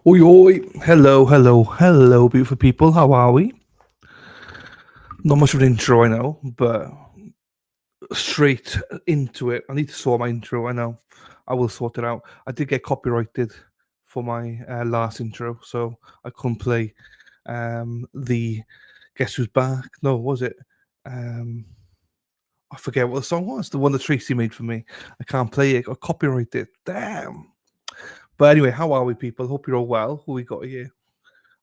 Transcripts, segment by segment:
Oi, oi. Hello, beautiful people. How are we? Not much of an intro, I know, but straight into it. I need to sort my intro, I know. I will sort it out. I did get copyrighted for my last intro, so I couldn't play the Guess Who's Back. No, was it? Um, I forget what the song was. The one that Tracy made for me. I can't play it. Got copyrighted. Damn. But anyway, how are we, people? Hope you're all well. Who we got here?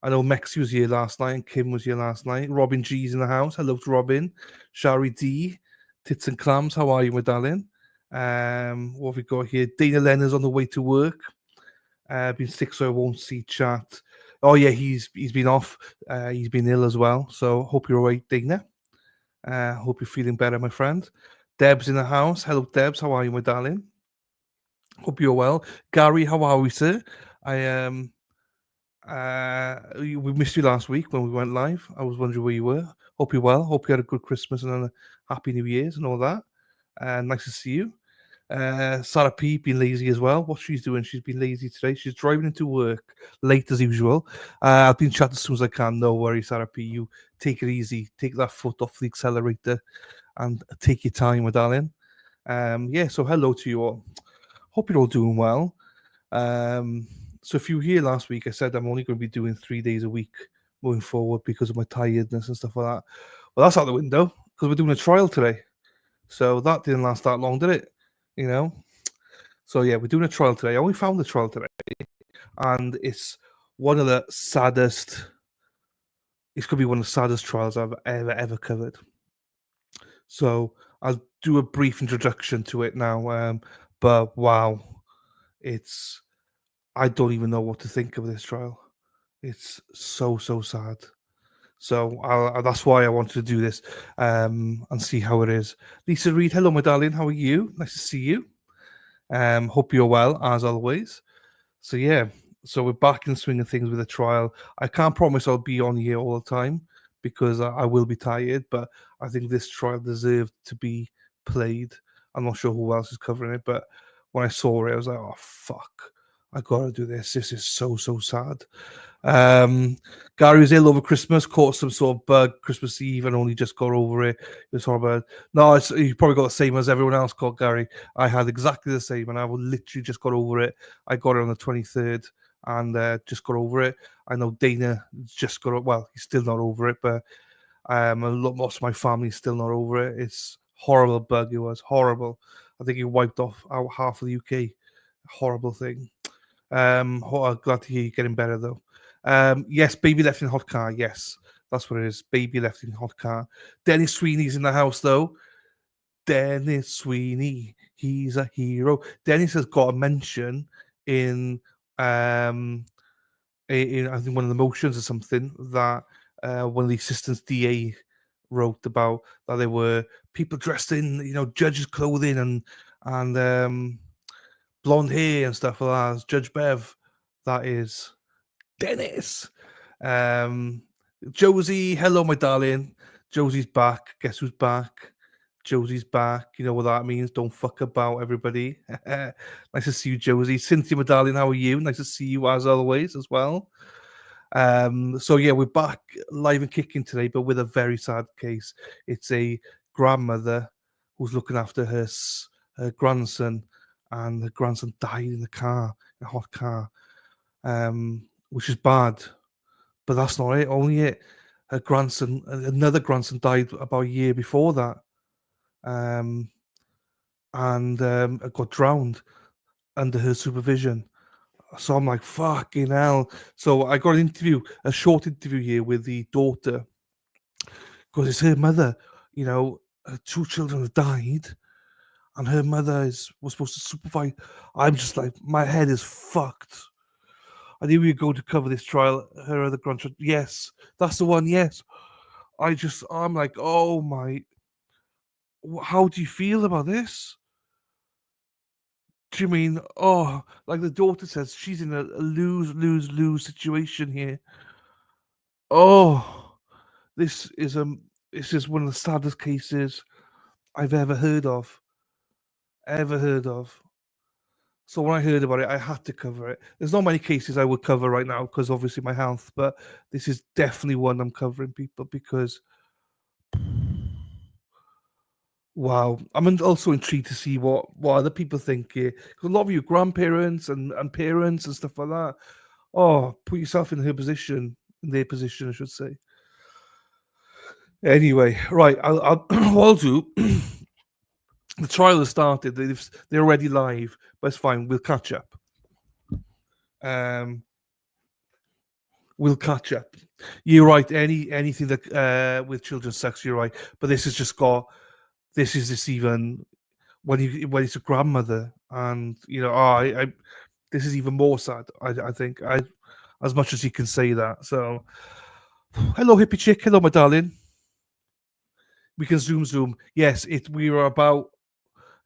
I know Mexi was here last night and Kim was here last night. Robin G's in the house. Hello to Robin. Shari D. Tits and Clams. How are you, my darling? What have we got here? Dana Leonard's on the way to work. Been sick, so I won't see chat. Oh yeah, he's been off. He's been ill as well. So hope you're alright, Dana. Hope you're feeling better, my friend. Deb's in the house. Hello, Debs. How are you, my darling? Hope you're well. Gary, how are we, sir? I we missed you last week when we went live. I was wondering where you were. Hope you're well. Hope you had a good Christmas and a happy New Year's and all that. Nice to see you. Sarah P been lazy as well. What she's doing? She's been lazy today. She's driving into work late as usual. I'll be in chat as soon as I can. No worries, Sarah P. You take it easy. Take that foot off the accelerator and take your time, my darling. Yeah. So hello to you all. Hope you're all doing well. So if you were here last week, I said I'm only going to be doing 3 days a week moving forward because of my tiredness and stuff like that. Well, that's out the window because we're doing a trial today. So that didn't last that long, did it? You know? So yeah, we're doing a trial today. I only found the trial today, and it's one of the saddest. It's going to be one of the saddest trials I've ever covered. So I'll do a brief introduction to it now. But wow, it's I don't even know what to think of this trial. It's so sad. So that's why I wanted to do this and see how it is. Lisa Reed, hello, my darling. How are you? Nice to see you. Hope you're well, as always. So, yeah, so we're back in the swing of things with a trial. I can't promise I'll be on here all the time because I will be tired, but I think this trial deserved to be played. I'm not sure who else is covering it, but when I saw it, I was like, oh, fuck. I gotta do this. This is so sad. Gary was ill over Christmas, caught some sort of bug Christmas Eve and only just got over it. It was horrible. No, you probably got the same as everyone else caught, Gary. I had exactly the same and I literally just got over it. I got it on the 23rd and just got over it. I know Dana just got it. Well, he's still not over it, but most of my family's still not over it. It's horrible bug. It was horrible. I think it wiped off half of the UK. Horrible thing. Glad to hear you getting better though. Yes, baby left in hot car. Yes, that's what it is. Baby left in hot car. Dennis Sweeney's in the house though. Dennis Sweeney, he's a hero. Dennis has got a mention in in I think one of the motions or something that one of the assistant DA wrote about that there were people dressed in judges' clothing and blonde hair and stuff like that. It's Judge Bev, that is Dennis. Um, Josie, hello, my darling. Josie's back. Guess who's back? Josie's back. You know what that means. Don't fuck about, everybody. Nice to see you, Josie. Cynthia, my darling, how are you? Nice to see you as always as well. So yeah, we're back live and kicking today, but with a very sad case. It's a grandmother who's looking after her grandson, and the grandson died in the car, in a hot car, which is bad. But that's not it. Only it. Her grandson, another grandson, died about a year before that, um, and got drowned under her supervision. So I'm like, fucking hell. So I got an interview, a short interview here with the daughter, because it's her mother. Her two children have died, and her mother was supposed to supervise. I'm just like, my head is fucked. I knew we were going to cover this trial. Her other grandchild, yes, that's the one. Yes, I'm like, oh my, how do you feel about this? Do you mean, oh, like the daughter says, she's in a lose situation here. Oh, this is one of the saddest cases I've ever heard of. Ever heard of. So when I heard about it, I had to cover it. There's not many cases I would cover right now because obviously my health, but this is definitely one I'm covering, people, because wow. I'm also intrigued to see what other people think here. 'Cause a lot of you grandparents and parents and stuff like that. Oh, put yourself in in their position, I should say. Anyway, right. I'll what I'll do. The trial has started. They're already live, but it's fine. We'll catch up. We'll catch up. You're right. Anything that with children's sex, you're right. But this has just got. This is this even when it's a grandmother, and I this is even more sad. I think as much as you can say that. So, hello, hippie chick. Hello, my darling. We can zoom. Yes, we were about.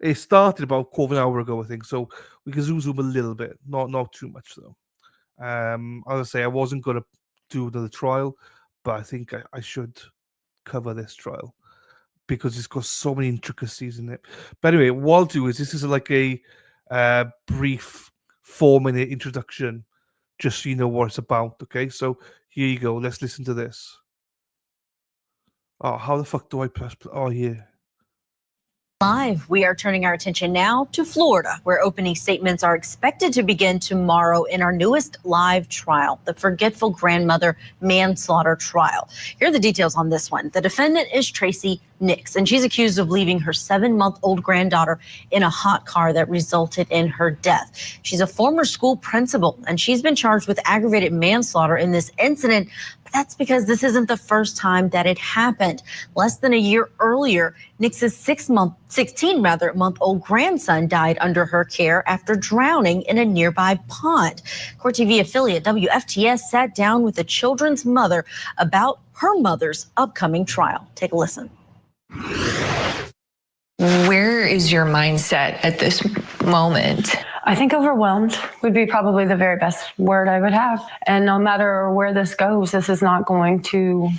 It started about quarter of an hour ago, I think. So we can zoom a little bit, not too much though. As I say, I wasn't gonna do another trial, but I think I should cover this trial because it's got so many intricacies in it. But anyway, what I'll do is this is like a brief 4-minute introduction, just so you know what it's about. Okay, so here you go. Let's listen to this. Oh, how the fuck do I press? Oh, yeah. Live, we are turning our attention now to Florida, where opening statements are expected to begin tomorrow in our newest live trial, the Forgetful Grandmother Manslaughter trial. Here are the details on this one. The defendant is Tracey Nix, and she's accused of leaving her 7-month-old granddaughter in a hot car that resulted in her death. She's a former school principal, and she's been charged with aggravated manslaughter in this incident. But that's because this isn't the first time that it happened. Less than a year earlier, Nix's 16-month-old grandson died under her care after drowning in a nearby pond. Court TV affiliate WFTS sat down with the children's mother about her mother's upcoming trial. Take a listen. Where is your mindset at this moment? I think overwhelmed would be probably the very best word I would have. And no matter where this goes, this is not going to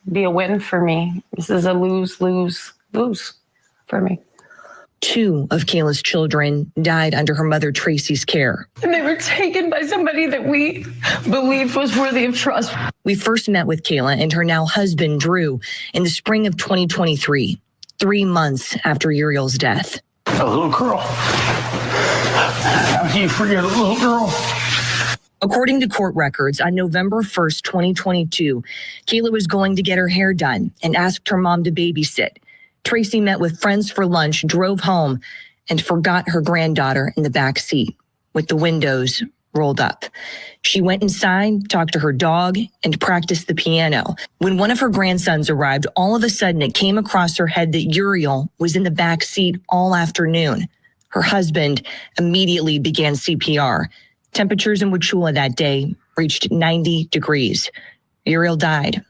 be a win for me. This is a lose, lose, lose for me. 2 of Kayla's children died under her mother Tracey's care. And they were taken by somebody that we believed was worthy of trust. We first met with Kayla and her now husband, Drew, in the spring of 2023, 3 months after Uriel's death. A little girl. How can you forget a little girl? According to court records, on November 1st, 2022, Kayla was going to get her hair done and asked her mom to babysit. Tracey met with friends for lunch, drove home, and forgot her granddaughter in the back seat with the windows rolled up. She went inside, talked to her dog, and practiced the piano. When one of her grandsons arrived, all of a sudden it came across her head that Uriel was in the back seat all afternoon. Her husband immediately began CPR. Temperatures in Wauchula that day reached 90 degrees. Uriel died.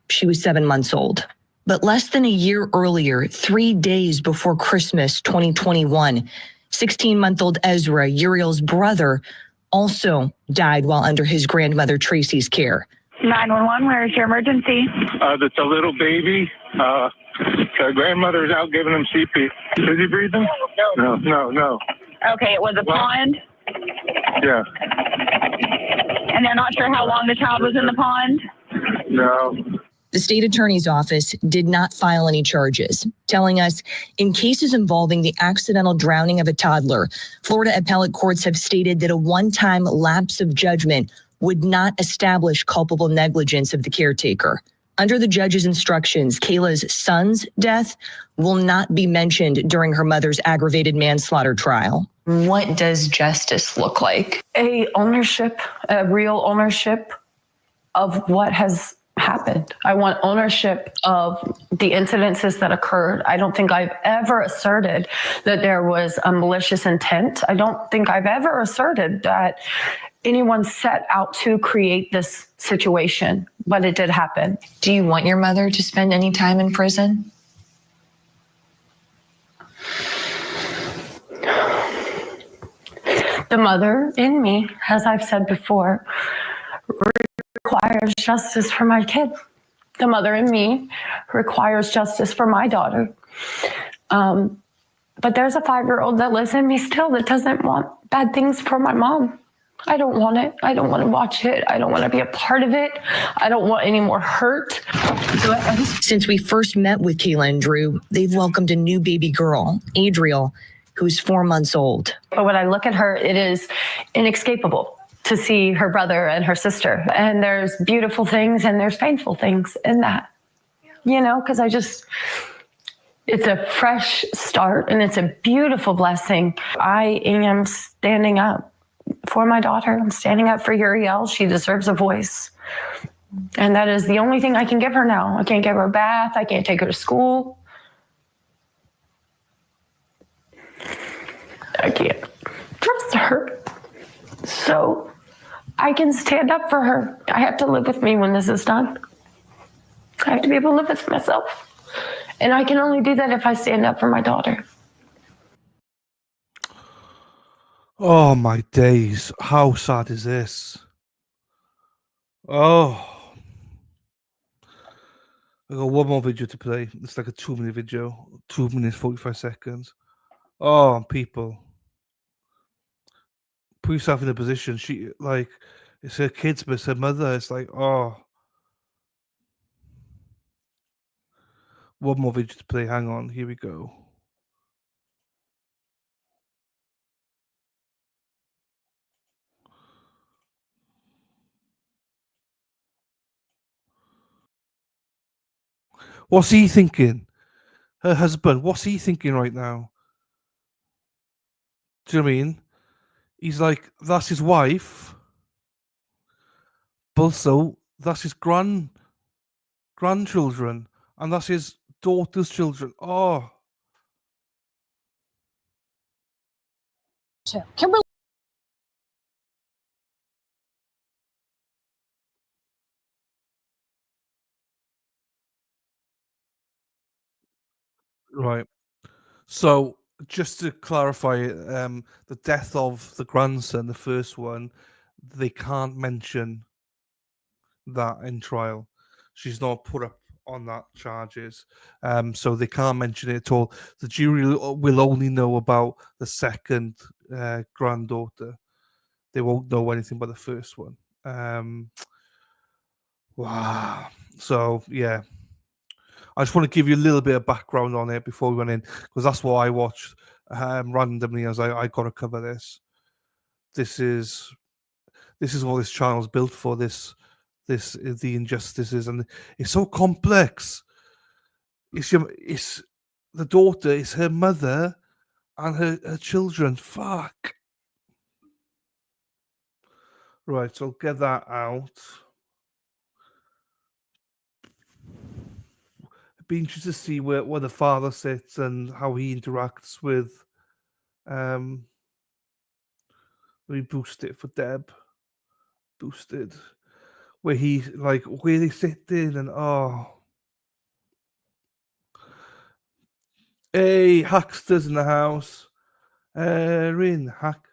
She was 7 months old. But less than a year earlier, 3 days before Christmas 2021, 16-month-old Ezra, Uriel's brother, also died while under his grandmother Tracey's care. 911, where is your emergency? That's a little baby. The grandmother's out giving him CP. Is he breathing? No. Okay, it was a pond, Yeah. and they're not sure how long the child was in the pond? No. The state attorney's office did not file any charges, telling us in cases involving the accidental drowning of a toddler, Florida appellate courts have stated that a one-time lapse of judgment would not establish culpable negligence of the caretaker. Under the judge's instructions, Kayla's son's death will not be mentioned during her mother's aggravated manslaughter trial. What does justice look like? A real ownership of what has happened. I want ownership of the incidences that occurred. I don't think I've ever asserted that there was a malicious intent. I don't think I've ever asserted that anyone set out to create this situation, but it did happen. Do you want your mother to spend any time in prison? The mother in me, as I've said before, requires justice for my kid. The mother in me requires justice for my daughter. But there's a 5-year-old that lives in me still that doesn't want bad things for my mom. I don't want it. I don't want to watch it. I don't want to be a part of it. I don't want any more hurt. Since we first met with Kayla and Drew, they've welcomed a new baby girl, Adriel, who's 4 months old. But when I look at her, it is inescapable to see her brother and her sister. And there's beautiful things and there's painful things in that, because it's a fresh start and it's a beautiful blessing. I am standing up for my daughter. I'm standing up for Uriel. She deserves a voice. And that is the only thing I can give her now. I can't give her a bath. I can't take her to school. I can't trust her. So I can stand up for her. I have to live with me when this is done. I have to be able to live with myself. And I can only do that if I stand up for my daughter. Oh my days. How sad is this? Oh. I got one more video to play. It's like a 2-minute video. 2 minutes, 45 seconds. Oh, people. Put yourself in a position. It's her kids, but it's her mother. It's like, oh. One more video to play. Hang on. Here we go. What's he thinking? Her husband, what's he thinking right now? Do you know what I mean? He's like, that's his wife. But also, that's his grandchildren. And that's his daughter's children. Oh. Kimberly. Right. So, just to clarify, the death of the grandson, the first one, they can't mention that in trial. She's not put up on that charges, so they can't mention it at all. The jury will only know about the second granddaughter. They won't know anything about the first one. Wow. So yeah, I just want to give you a little bit of background on it before we went in, because that's what I watched randomly as I got to cover this. This is what this channel's built for. This is the injustices, and it's so complex. It's the daughter, it's her mother, and her children. Fuck. Right, so I'll get that out. It'd be interesting to see where the father sits and how he interacts with. Let me boost it for Deb. Boosted. Where they sitting and hey, Hackster's in the house. Rin, hack.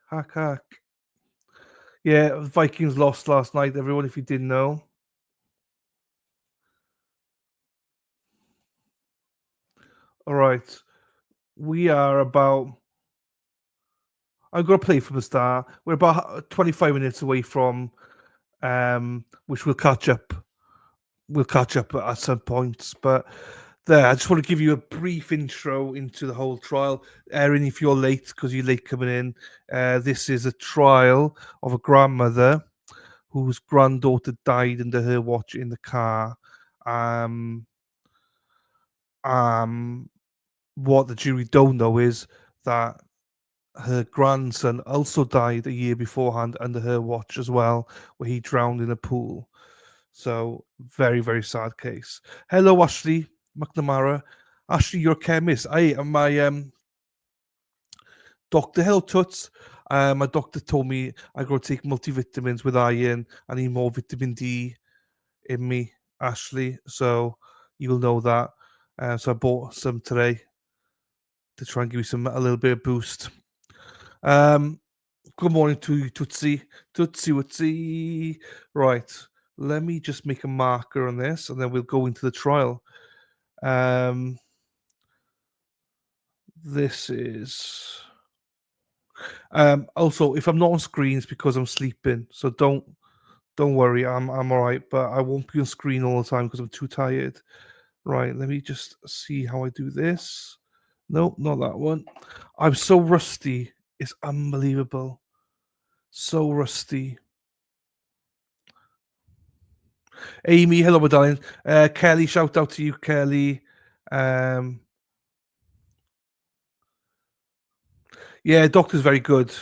Yeah, Vikings lost last night, everyone, if you didn't know. All right. We are about. I'm going to play from the start. We're about 25 minutes away from, which we'll catch up. We'll catch up at some points. But there, I just want to give you a brief intro into the whole trial. Erin, if you're late, because you're late coming in, this is a trial of a grandmother whose granddaughter died under her watch in the car. What the jury don't know is that her grandson also died a year beforehand under her watch as well, where he drowned in a pool. So very, very sad case. Hello, Ashley McNamara. Ashley, you're a chemist. I am my doctor. Hello, Toots. My doctor told me I got to take multivitamins with iron. I need more vitamin D in me, Ashley. So you'll know that. So I bought some today to try and give you a little bit of boost. Good morning to you, Tootsie. Tootsie. Right. Let me just make a marker on this, and then we'll go into the trial. This is also, if I'm not on screen, it's because I'm sleeping. So don't worry, I'm all right. But I won't be on screen all the time because I'm too tired. Right, let me just see how I do this. Nope, not that one. I'm so rusty. It's unbelievable. So rusty. Amy, hello, my darling. Kelly, shout out to you, Kelly. Yeah, Doctor's very good.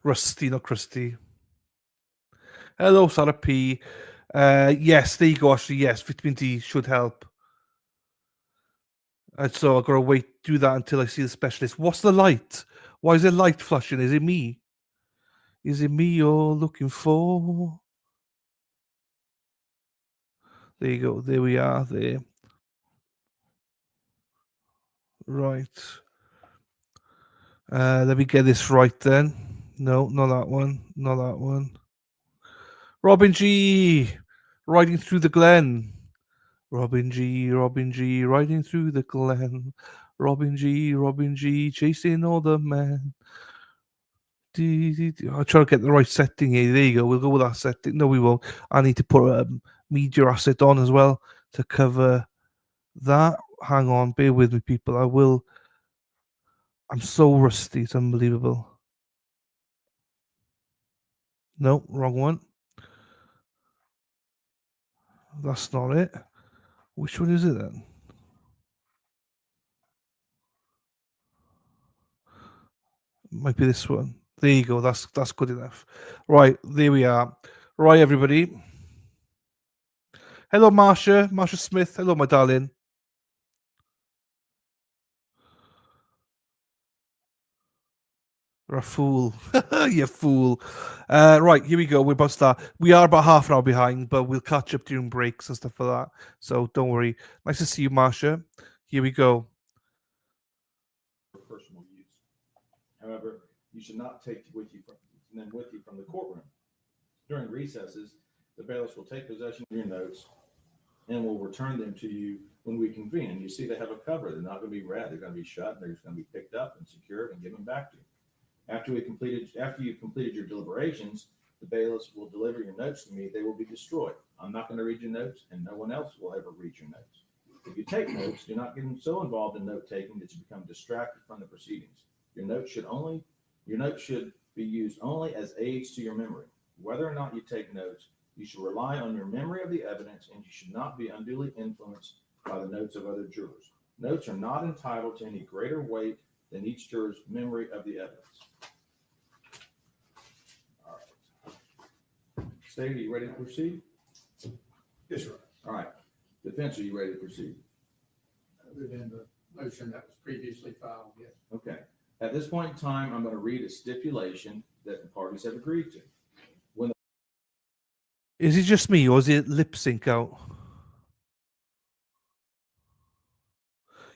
Rusty, not crusty. Hello, Sarah P. Yes, there you go, actually. Yes, vitamin D should help. And so I've got to wait, do that until I see the specialist. What's the light? Why is it light flashing? Is it me? Is it me you're looking for? There you go. There we are. There. Right. Let me get this right then. No, not that one. Not that one. Robin G. Riding through the glen. Robin G, riding through the glen. Robin G, chasing all the men. I'll try to get the right setting here. There you go. We'll go with that setting. No, we won't. I need to put media asset on as well to cover that. Hang on. Bear with me, people. I will. I'm so rusty. It's unbelievable. No, wrong one. That's not it. Which one is it then? Might be this one. There you go. That's good enough. Right, there we are. Right, everybody. Hello, Marsha Smith. Hello, my darling. You're a fool. You fool. Right, here we go. We're about to start. We are about half an hour behind, but we'll catch up during breaks and stuff like that. So don't worry. Nice to see you, Marsha. Here we go. For personal use. However, you should not take with you from the courtroom. During recesses, the bailiffs will take possession of your notes and will return them to you when we convene. And you see, they have a cover. They're not going to be read. They're going to be shut. They're just going to be picked up and secured and given back to you. After you've completed your deliberations, the bailiffs will deliver your notes to me. They will be destroyed. I'm not going to read your notes, and no one else will ever read your notes. If you take notes, do not get so involved in note taking that you become distracted from the proceedings. Your notes should be used only as aids to your memory. Whether or not you take notes, you should rely on your memory of the evidence, and you should not be unduly influenced by the notes of other jurors. Notes are not entitled to any greater weight than each juror's memory of the evidence. All right. State, are you ready to proceed? Yes, sir. All right. Defense, are you ready to proceed? Other than the motion that was previously filed, yes. Okay. At this point in time, I'm going to read a stipulation that the parties have agreed to. Is it just me or is it lip sync out?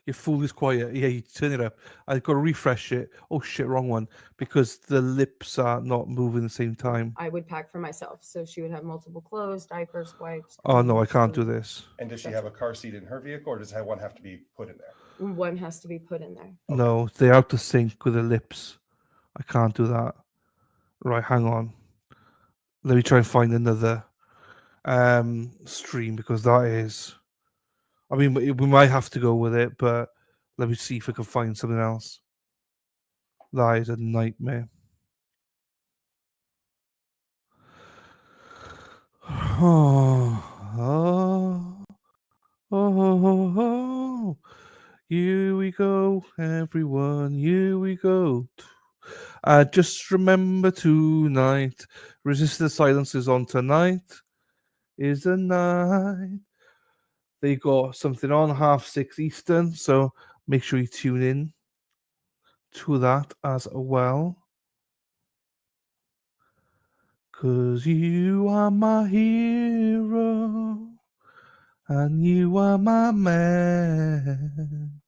Your fool is quiet. Yeah, you turn it up. I've got to refresh it. Oh shit, wrong one. Because the lips are not moving at the same time. I would pack for myself. So she would have multiple clothes, diapers, wipes. Oh no, I can't do this. And does she have a car seat in her vehicle, or does one have to be put in there? One has to be put in there. No, they're out of sync with the lips. I can't do that. Right, hang on. Let me try and find another stream because that is. I mean, we might have to go with it, but let me see if I can find something else. That is a nightmare. Oh, here we go, everyone. Here we go. Just remember tonight. Resist the Silence is on tonight. Is the night. They got something on 6:30 Eastern, so make sure you tune in to that as well. 'Cause you are my hero and you are my man.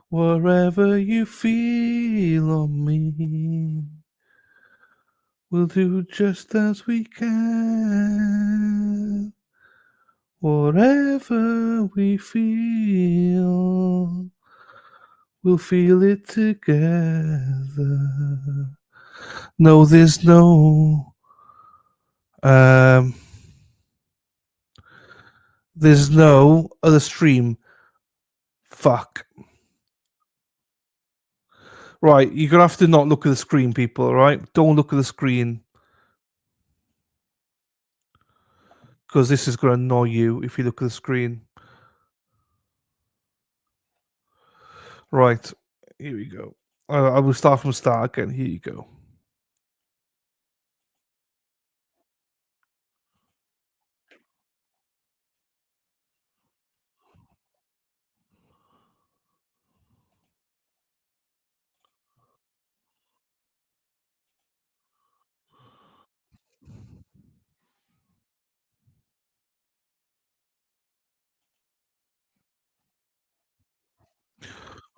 Wherever you feel on me, we'll do just as we can. Whatever we feel, we'll feel it together. No, there's no other stream. Fuck. Right, you're gonna have to not look at the screen, people, right? Don't look at the screen. Because this is gonna annoy you if you look at the screen. Right, here we go. I will start from the start again. Here you go.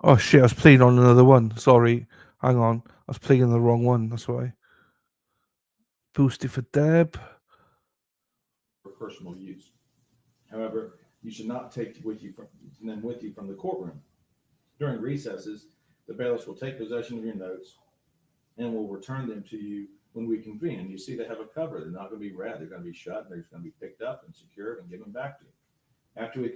Oh shit, I was playing on another one. Sorry. Hang on. I was playing the wrong one, that's why. Boosted for Deb. For personal use. However, you should not take them with you from the courtroom. During recesses, the bailiffs will take possession of your notes and will return them to you when we convene. And you see they have a cover. They're not going to be read. They're going to be shut. They're going to be picked up and secured and given back to you. After you've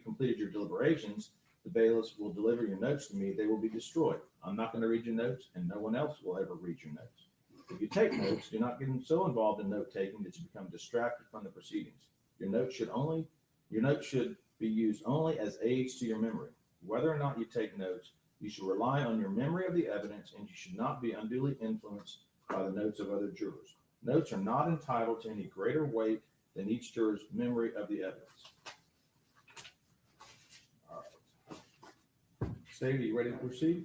completed your deliberations, the bailiffs will deliver your notes to me. They will be destroyed. I'm not going to read your notes, and no one else will ever read your notes. If you take notes, do not get so involved in note taking that you become distracted from the proceedings. Your notes should be used only as aids to your memory. Whether or not you take notes, you should rely on your memory of the evidence, and you should not be unduly influenced by the notes of other jurors. Notes are not entitled to any greater weight than each juror's memory of the evidence. All right. State, are you ready to proceed?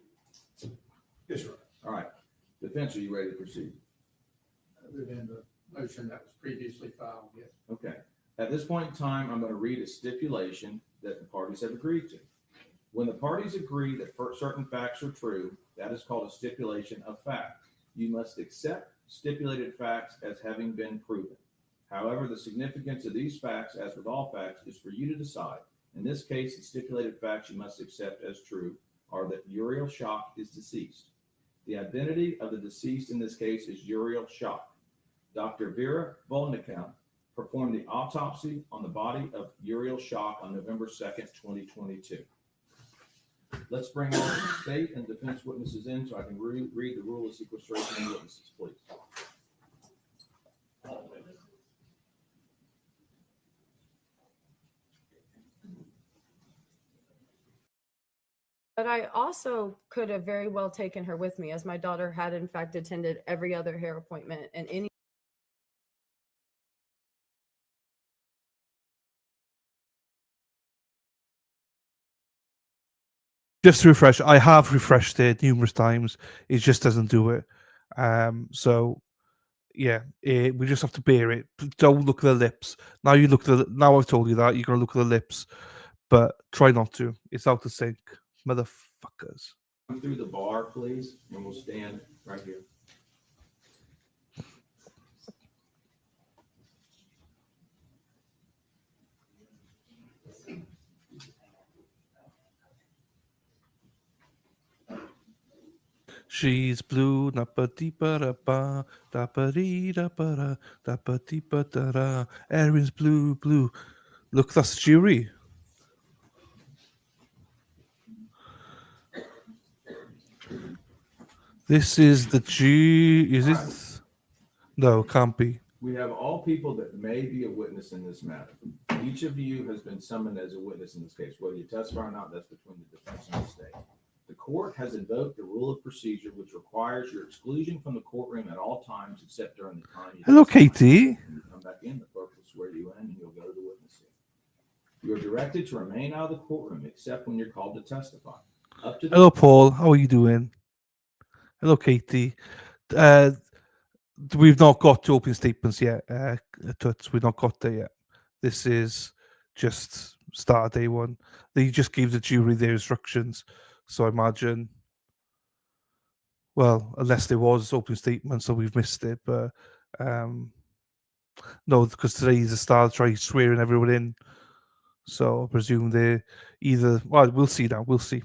Yes, sir. All right. Defense, are you ready to proceed? Other than the motion that was previously filed, yes. Okay. At this point in time, I'm going to read a stipulation that the parties have agreed to. When the parties agree that certain facts are true, that is called a stipulation of fact. You must accept stipulated facts as having been proven. However, the significance of these facts, as with all facts, is for you to decide. In this case, the stipulated facts you must accept as true are that Uriel Schock is deceased. The identity of the deceased in this case is Uriel Schock. Dr. Vera Volnicka performed the autopsy on the body of Uriel Schock on November 2nd, 2022. Let's bring all the state and defense witnesses in so I can read the rule of sequestration and witnesses, please. But I also could have very well taken her with me, as my daughter had in fact attended every other hair appointment and any. Just to refresh, I have refreshed it numerous times. It just doesn't do it. So yeah, we just have to bear it. Don't look at the lips. Now you look at now I've told you that, you're gonna look at the lips, but try not to. It's out of sync. Motherfuckers. Come through the bar, please, and we'll stand right here. She's blue, nappa-dee-pa-da-ba, dappa-dee-da-ba-da, dappa-dee-pa-da-da. Erin's blue, blue. Look, that's the jury. This is the is it? No, can't be. We have all people that may be a witness in this matter. Each of you has been summoned as a witness in this case. Whether you testify or not, that's between the defense and the state. The court has invoked the rule of procedure, which requires your exclusion from the courtroom at all times, except during the time you Hello, Katie. When you come back in, the clerk will swear you in, and you'll go to the witness stand. You are directed to remain out of the courtroom, except when you're called to testify. Hello, Paul. How are you doing? Hello, Katie. We've not got to open statements yet, Toots. We've not got there yet. This is just start of day one. They just gave the jury their instructions. So I imagine, well, unless there was open statement, so we've missed it. But No, because today's the start try swearing everyone in. So I presume they either. Well, we'll see now. We'll see.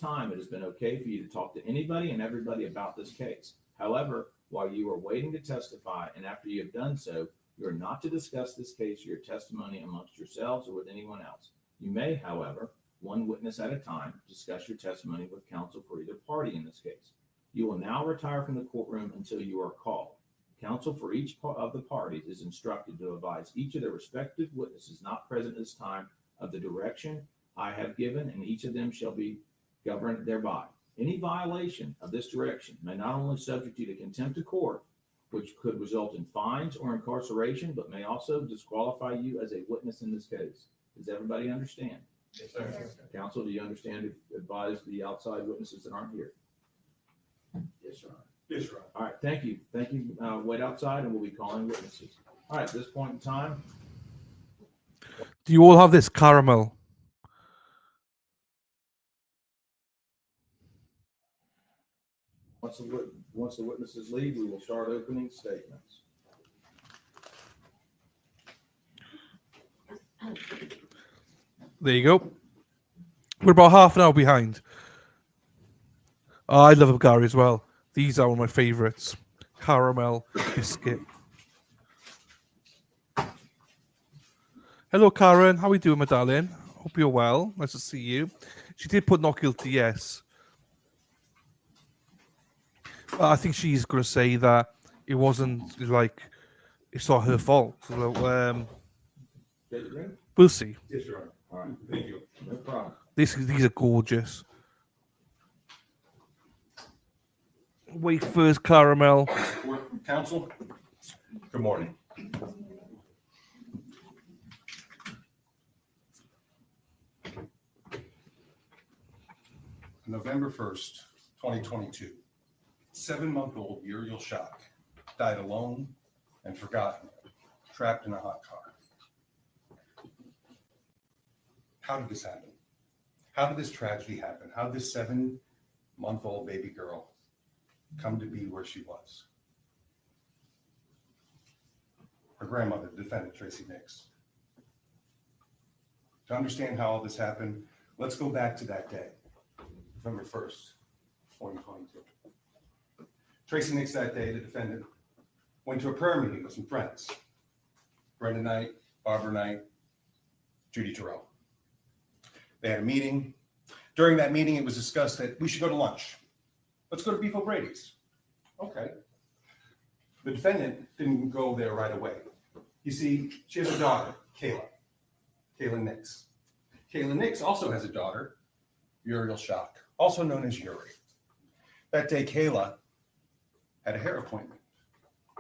Time it has been okay for you to talk to anybody and everybody about this case. However, while you are waiting to testify and after you have done so, you are not to discuss this case or your testimony amongst yourselves or with anyone else. You may, however, one witness at a time, discuss your testimony with counsel for either party in this case. You will now retire from the courtroom until you are called. Counsel for each of the parties is instructed to advise each of their respective witnesses not present at this time of the direction I have given, and each of them shall be governed thereby. Any violation of this direction may not only subject you to contempt of court, which could result in fines or incarceration, but may also disqualify you as a witness in this case. Does everybody understand? Yes, sir. Counsel, do you understand to advise the outside witnesses that aren't here? Yes, sir. Yes, sir. All right, thank you. Thank you. Wait outside and we'll be calling witnesses. All right, at this point in time, Do you all have this caramel? once the witnesses leave, we will start opening statements. There you go. We're about half an hour behind. Oh, I love them, Gary, as well. These are one of my favourites. Caramel biscuit. Hello, Karen. How are we doing, my darling? Hope you're well. Nice to see you. She did put not guilty, yes. I think she's going to say that it wasn't like it's not her fault. So, we'll see. Yes, sir. All right. Thank you. No problem. These are gorgeous. Wafers, caramel. Support from counsel. Good morning. November 1st, 2022, 7-month-old Uriel Schock died alone and forgotten, trapped in a hot car. How did this happen? How did this tragedy happen? How did this 7-month-old baby girl come to be where she was? Her grandmother, the defendant, Tracey Nix. To understand how all this happened, let's go back to that day, November 1st, 2022. Tracey Nix that day, the defendant, went to a prayer meeting with some friends. Brenda Knight, Barbara Knight, Judy Terrell. They had a meeting. During that meeting, it was discussed that we should go to lunch. Let's go to Beef O'Brady's. Okay. The defendant didn't go there right away. You see, she has a daughter, Kayla Nix. Kayla Nix also has a daughter, Uriel Schock, also known as Yuri. That day, Kayla had a hair appointment.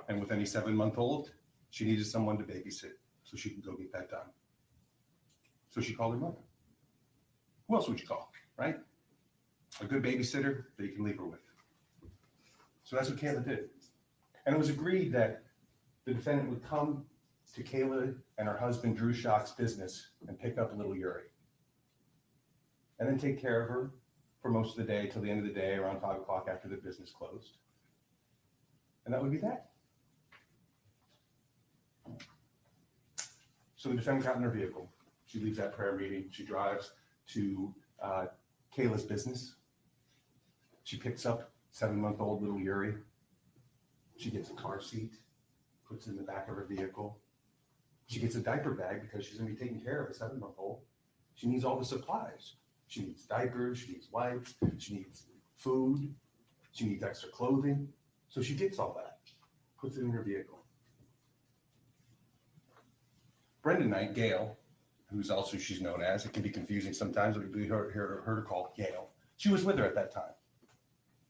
And with any 7-month-old, she needed someone to babysit so she could go get that done. So she called her mother. Who else would you call, right? A good babysitter that you can leave her with. So that's what Kayla did. And it was agreed that the defendant would come to Kayla and her husband, Drew Schock's business and pick up little Yuri. And then take care of her for most of the day till the end of the day, around 5 o'clock after the business closed. And that would be that. So the defendant got in her vehicle. She leaves that prayer meeting. She drives to Kayla's business. She picks up 7-month-old little Yuri. She gets a car seat, puts it in the back of her vehicle. She gets a diaper bag because she's going to be taking care of a 7-month-old. She needs all the supplies. She needs diapers, she needs wipes, she needs food, she needs extra clothing. So she gets all that, puts it in her vehicle. Brenda Knight, Gail, who's also she's known as, it can be confusing sometimes, but we heard her called Gail. She was with her at that time.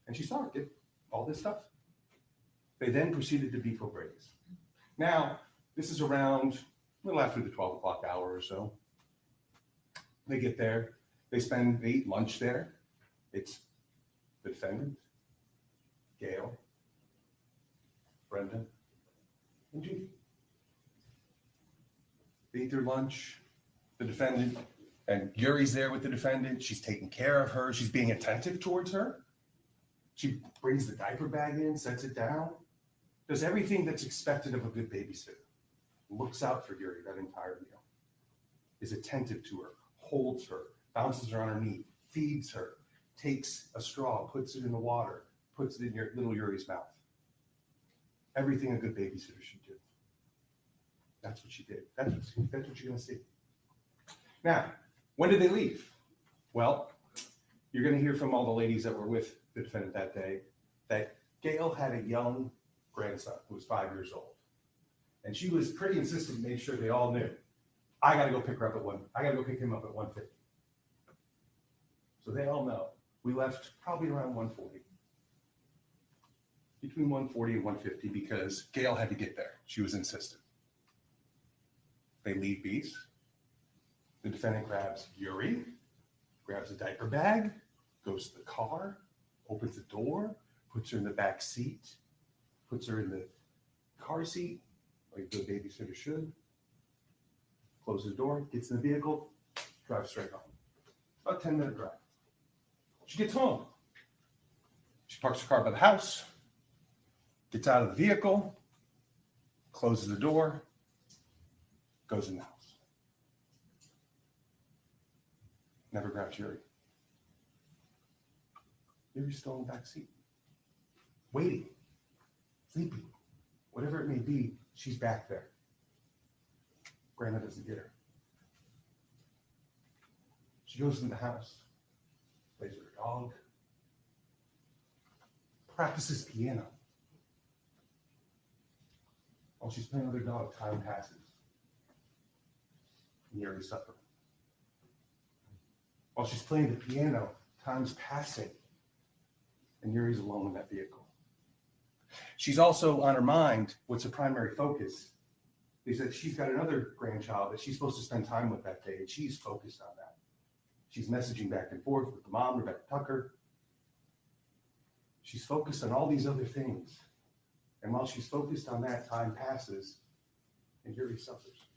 And she saw her get all this stuff. They then proceeded to Beef O'Brady's. Now, this is around a little after the 12 o'clock hour or so. They get there, they eat lunch there. It's the defendant, Gail, Brenda, and Judy. They eat their lunch. The defendant, and Yuri's there with the defendant. She's taking care of her. She's being attentive towards her. She brings the diaper bag in, sets it down. does everything that's expected of a good babysitter, looks out for Uri that entire meal, is attentive to her, holds her, bounces her on her knee, feeds her, takes a straw, puts it in the water, puts it in your little Uri's mouth. Everything a good babysitter should do. That's what she did. That's what you're going to see. Now, when did they leave? Well, you're going to hear from all the ladies that were with the defendant that day that Gail had a young grandson who was 5 years old. And she was pretty insistent to make sure they all knew, I got to go pick him up at 1:50. So they all know. We left probably around 1:40. Between 1:40 and 1:50 because Gail had to get there. She was insistent. They leave Beast. The defendant grabs Uri, grabs a diaper bag, goes to the car, opens the door, puts her in the back seat, puts her in the car seat, like the babysitter should, closes the door, gets in the vehicle, drives straight home. About a 10-minute drive. She gets home. She parks her car by the house, gets out of the vehicle, closes the door, goes in the house. Never grabs Uri. Uri's still in the back seat, waiting, sleeping, whatever it may be, she's back there. Grandma doesn't get her. She goes in the house, plays with her dog, practices piano. While she's playing with her dog, time passes. And Uri's suffering. While she's playing the piano, time's passing. And Uri's alone in that vehicle. She's also on her mind, what's her primary focus, is that she's got another grandchild that she's supposed to spend time with that day, and she's focused on that. She's messaging back and forth with the mom, Rebecca Tucker. She's focused on all these other things. And while she's focused on that, time passes, and Uri suffers.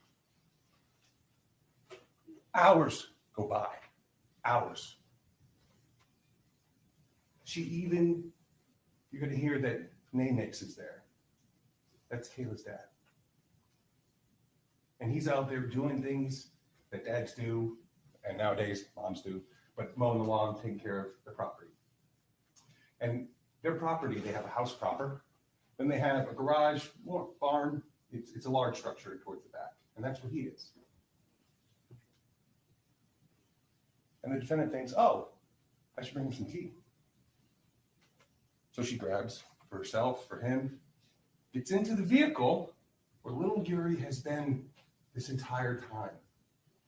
Hours go by. Hours. You're going to hear that Tracey Nix is there. That's Kayla's dad. And he's out there doing things that dads do, and nowadays moms do, but mowing the lawn, taking care of the property. And their property, they have a house proper, then they have a garage, barn. It's a large structure towards the back, and that's what he is. And the defendant thinks, oh, I should bring him some tea. So she grabs for herself, for him, gets into the vehicle where little Uri has been this entire time.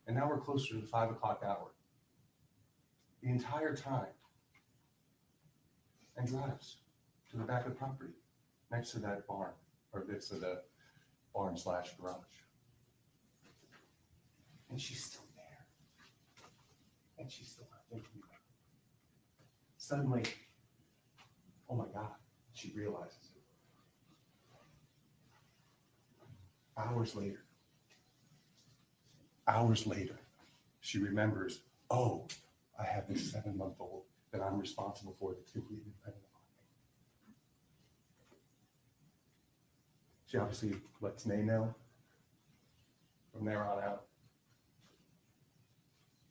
And now we're closer to the 5 o'clock hour. The entire time. And drives to the back of the property, next to that barn, or next to the barn/garage. And she's still there. And she's still not thinking about it. Suddenly, oh my God, she realizes it. Hours later, she remembers, oh, I have this 7-month-old that I'm responsible for that's completely dependent on me. She obviously lets Nay know. From there on out,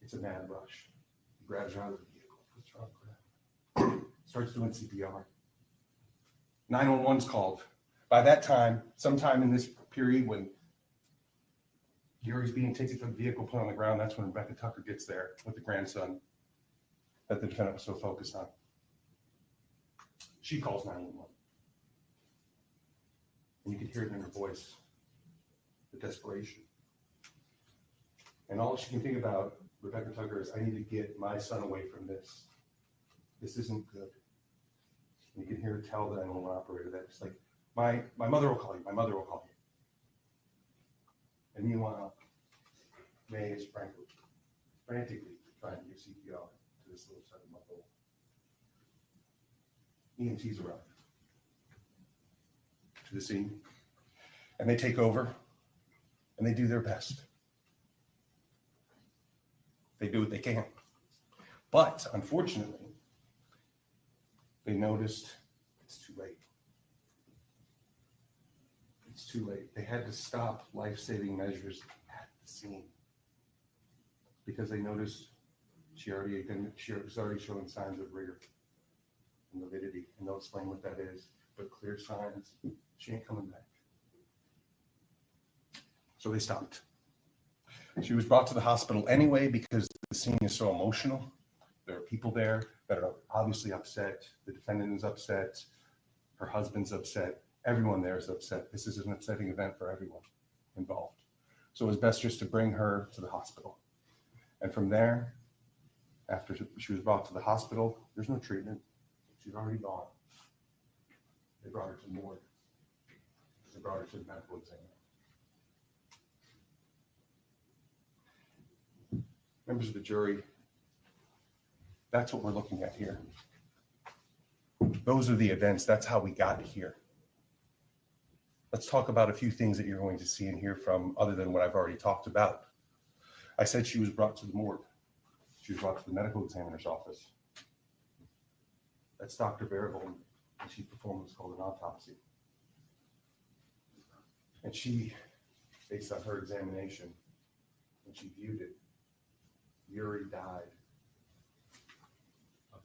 it's a mad rush. He grabs her out of the vehicle, puts her on the ground, starts doing CPR. 911's called. By that time, sometime in this period when Uri's being taken from the vehicle, put on the ground, that's when Rebecca Tucker gets there with the grandson that the defendant was so focused on. She calls 911. And you can hear it in her voice, the desperation. And all she can think about, Rebecca Tucker, is I need to get my son away from this. This isn't good. And you can hear her tell the 911 operator that it's like, my mother will call you, my mother will call you. And meanwhile, May is frantically trying to give CPR to this little 7-month-old. EMTs arrive to the scene, and they take over, and they do their best. They do what they can. But unfortunately, they noticed it's too late. It's too late. They had to stop life-saving measures at the scene because they noticed she was already showing signs of rigor and morbidity, and they'll explain what that is, but clear signs, she ain't coming back. So they stopped. She was brought to the hospital anyway because the scene is so emotional. There are people there that are obviously upset. The defendant is upset. Her husband's upset. Everyone there is upset. This is an upsetting event for everyone involved. So it was best just to bring her to the hospital. And from there, after she was brought to the hospital, there's no treatment. She's already gone. They brought her to the morgue. They brought her to the medical examiner. Members of the jury, that's what we're looking at here. Those are the events. That's how we got here. Let's talk about a few things that you're going to see and hear from other than what I've already talked about. I said she was brought to the morgue. She was brought to the medical examiner's office. That's Dr. Barabone, and she performed what's called an autopsy. And she, based on her examination, when she viewed it, Uri died of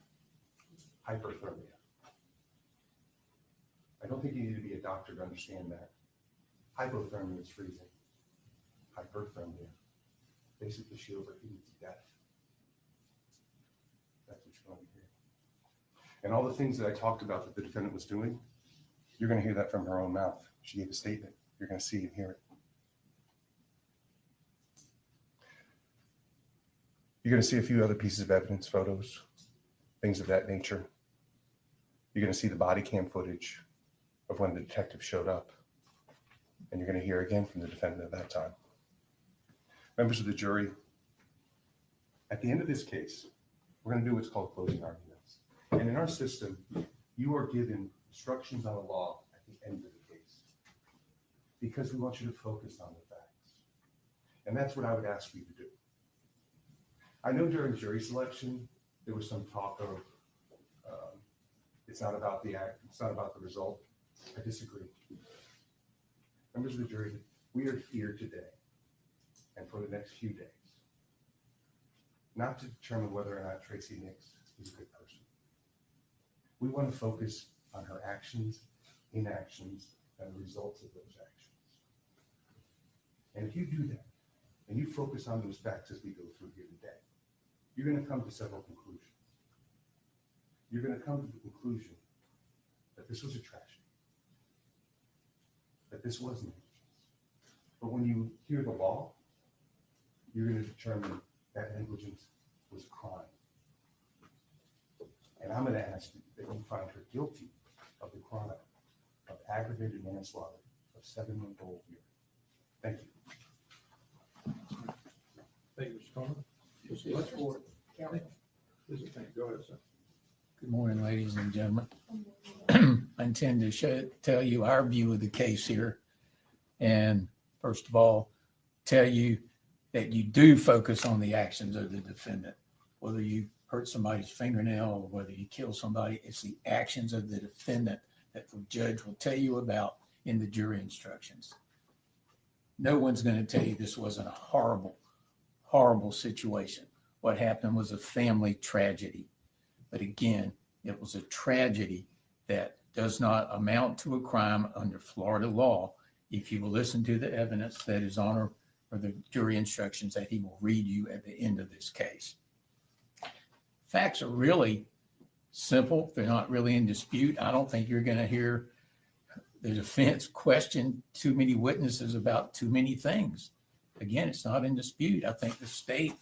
hyperthermia. I don't think you need to be a doctor to understand that. Hypothermia is freezing. Hyperthermia, basically she overheated to death. That's what you're going to hear. And all the things that I talked about that the defendant was doing, you're going to hear that from her own mouth. She gave a statement. You're going to see and hear it. You're going to see a few other pieces of evidence, photos, things of that nature. You're going to see the body cam footage of when the detective showed up. And you're going to hear again from the defendant at that time. Members of the jury, at the end of this case, we're going to do what's called closing arguments. And in our system, you are given instructions on the law at the end of the case because we want you to focus on the facts. And that's what I would ask you to do. I know during jury selection, there was some talk of it's not about the act, it's not about the result. I disagree. Members of the jury, we are here today and for the next few days, not to determine whether or not Tracey Nix is a good person. We want to focus on her actions, inactions, and the results of those actions. And if you do that, and you focus on those facts as we go through here today, you're going to come to several conclusions. You're going to come to the conclusion that this was a tragedy, that this was negligence. But when you hear the law, you're going to determine that negligence was a crime. And I'm going to ask you that you find her guilty of the crime of aggravated manslaughter of 7-month-old Uriel. Thank you. Thank you, Mr. Coleman. Let's go. County. Go ahead, sir. Good morning, ladies and gentlemen. I intend to tell you our view of the case here. And first of all, tell you that you do focus on the actions of the defendant. Whether you hurt somebody's fingernail or whether you kill somebody, it's the actions of the defendant that the judge will tell you about in the jury instructions. No one's going to tell you this wasn't a horrible, horrible situation. What happened was a family tragedy. But again, it was a tragedy that does not amount to a crime under Florida law if you will listen to the evidence that is on or the jury instructions that he will read you at the end of this case. Facts are really simple. They're not really in dispute. I don't think you're going to hear the defense question too many witnesses about too many things. Again, it's not in dispute. I think the state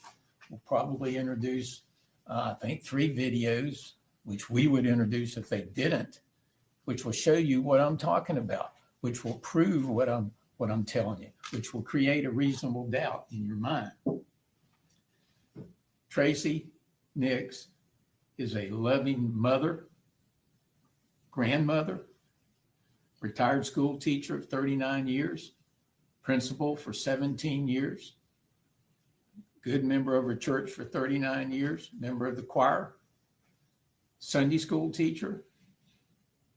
will probably introduce, I think, 3 videos, which we would introduce if they didn't, which will show you what I'm talking about, which will prove what I'm telling you, which will create a reasonable doubt in your mind. Tracey Nix is a loving mother, grandmother, retired school teacher of 39 years, principal for 17 years, good member of her church for 39 years, member of the choir, Sunday school teacher,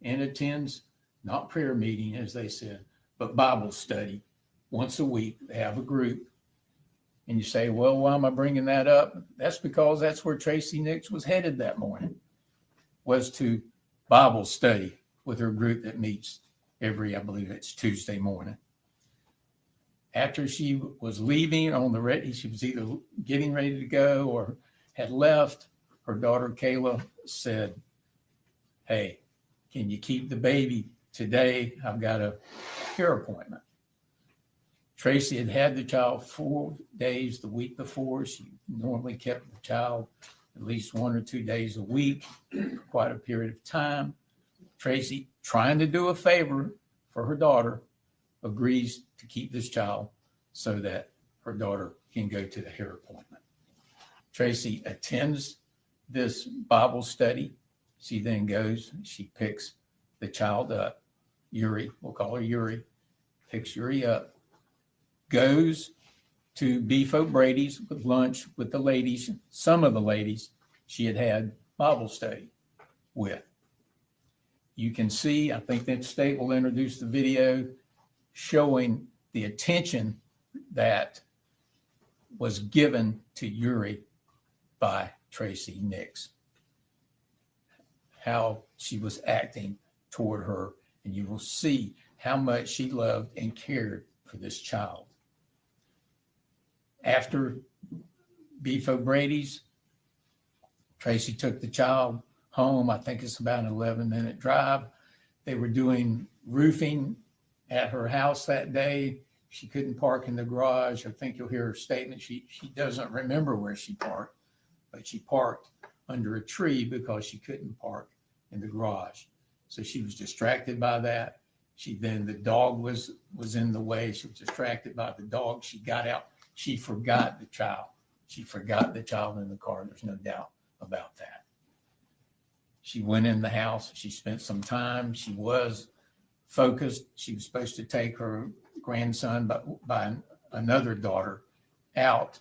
and attends not prayer meeting, as they said, but Bible study once a week. They have a group. And you say, well, why am I bringing that up? That's because that's where Tracey Nix was headed that morning, was to Bible study with her group that meets every, I believe it's Tuesday morning. After she was leaving on the ready, she was either getting ready to go or had left, her daughter Kayla said, hey, can you keep the baby today? I've got a hair appointment. Tracey had had the child 4 days the week before. She normally kept the child at least 1 or 2 days a week for quite a period of time. Tracey, trying to do a favor for her daughter, agrees to keep this child so that her daughter can go to the hair appointment. Tracey attends this Bible study. She then goes, she picks the child up, Uri, we'll call her Uri, picks Uri up, goes to Beef O'Brady's with lunch with the ladies, some of the ladies she had Bible study with. You can see, I think that state will introduce the video showing the attention that was given to Uri by Tracey Nix, how she was acting toward her, and you will see how much she loved and cared for this child. After Beef O'Brady's, Tracey took the child home. I think it's about an 11-minute drive. They were doing roofing at her house that day. She couldn't park in the garage. I think you'll hear her statement. She doesn't remember where she parked, but she parked under a tree because she couldn't park in the garage. So she was distracted by that. The dog was in the way. She was distracted by the dog. She got out. She forgot the child. She forgot the child in the car. There's no doubt about that. She went in the house. She spent some time. She was focused. She was supposed to take her grandson by another daughter out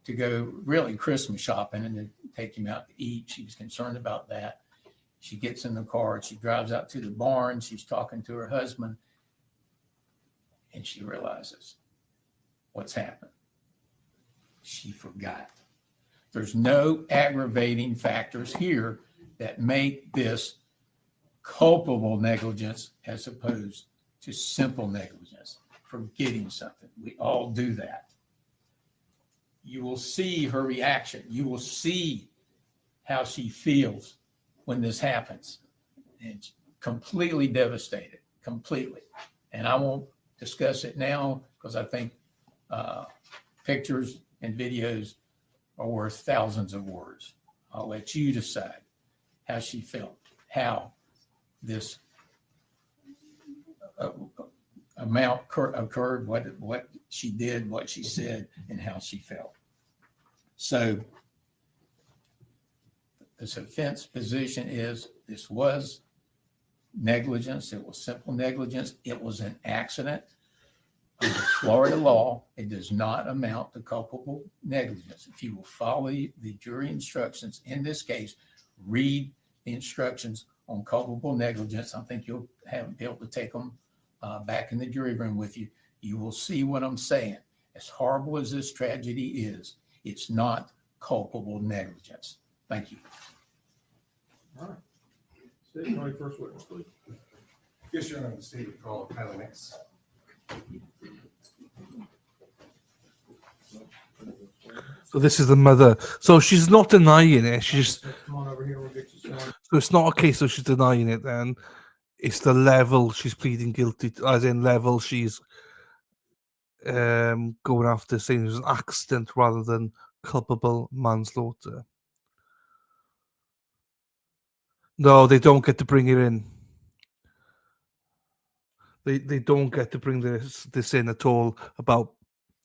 to go really Christmas shopping and to take him out to eat. She was concerned about that. She gets in the car. She drives out to the barn. She's talking to her husband, and she realizes what's happened. She forgot. There's no aggravating factors here that make this culpable negligence as opposed to simple negligence, forgetting something. We all do that. You will see her reaction. You will see how she feels when this happens. And completely devastated, completely. And I won't discuss it now because I think pictures and videos are worth thousands of words. I'll let you decide how she felt, how this amount occurred, what she did, what she said, and how she felt. So this offense position is this was negligence. It was simple negligence. It was an accident. Under Florida law, it does not amount to culpable negligence. If you will follow the jury instructions in this case, read the instructions on culpable negligence. I think you'll be able to take them back in the jury room with you. You will see what I'm saying. As horrible as this tragedy is, it's not culpable negligence. Thank you. All right. State your first witness, please. Yes, Your Honor, the state would call Tracey Nix. So this is the mother. So she's not denying it. She's just. Come on over here. We'll get you sworn. So it's not a case of she's denying it. Then it's the level she's pleading guilty, as in level she's going after saying it was an accident rather than culpable manslaughter. No, they don't get to bring it in. They don't get to bring this in at all about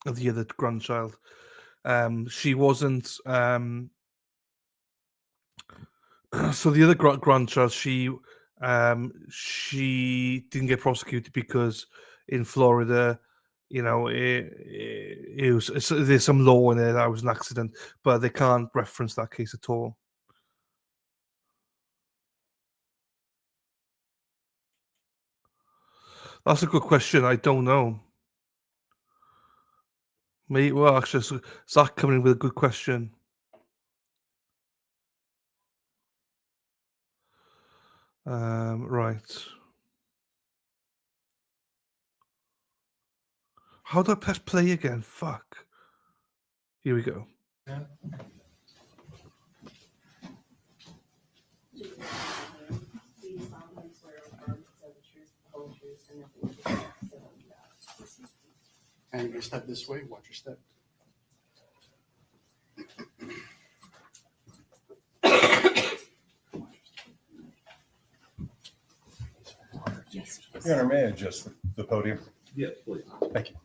the other grandchild. She wasn't. So the other grandchild, she didn't get prosecuted because in Florida, there's some law in there that it was an accident, but they can't reference that case at all. That's a good question. I don't know. Maybe, well, actually, Zach coming in with a good question. Right. How do I press play again? Fuck. Here we go. And you step this way, watch your step. Your Honor, may I adjust the podium? Yes, please. Thank you.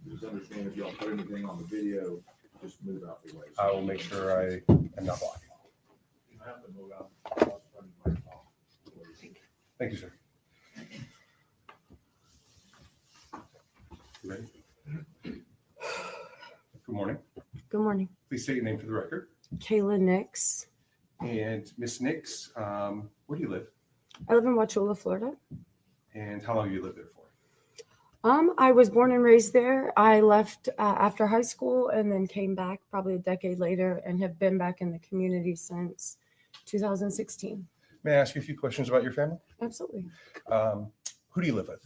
Just understand if y'all put anything on the video, just move out the way. I will make sure I am not blocking. You have to move out. Thank you, sir. You ready? Good morning. Good morning. Please state your name for the record. Kayla Nix. And Miss Nix, where do you live? I live in Wauchula, Florida. And how long have you lived there for? I was born and raised there. I left after high school and then came back probably a decade later and have been back in the community since 2016. May I ask you a few questions about your family? Absolutely. Who do you live with?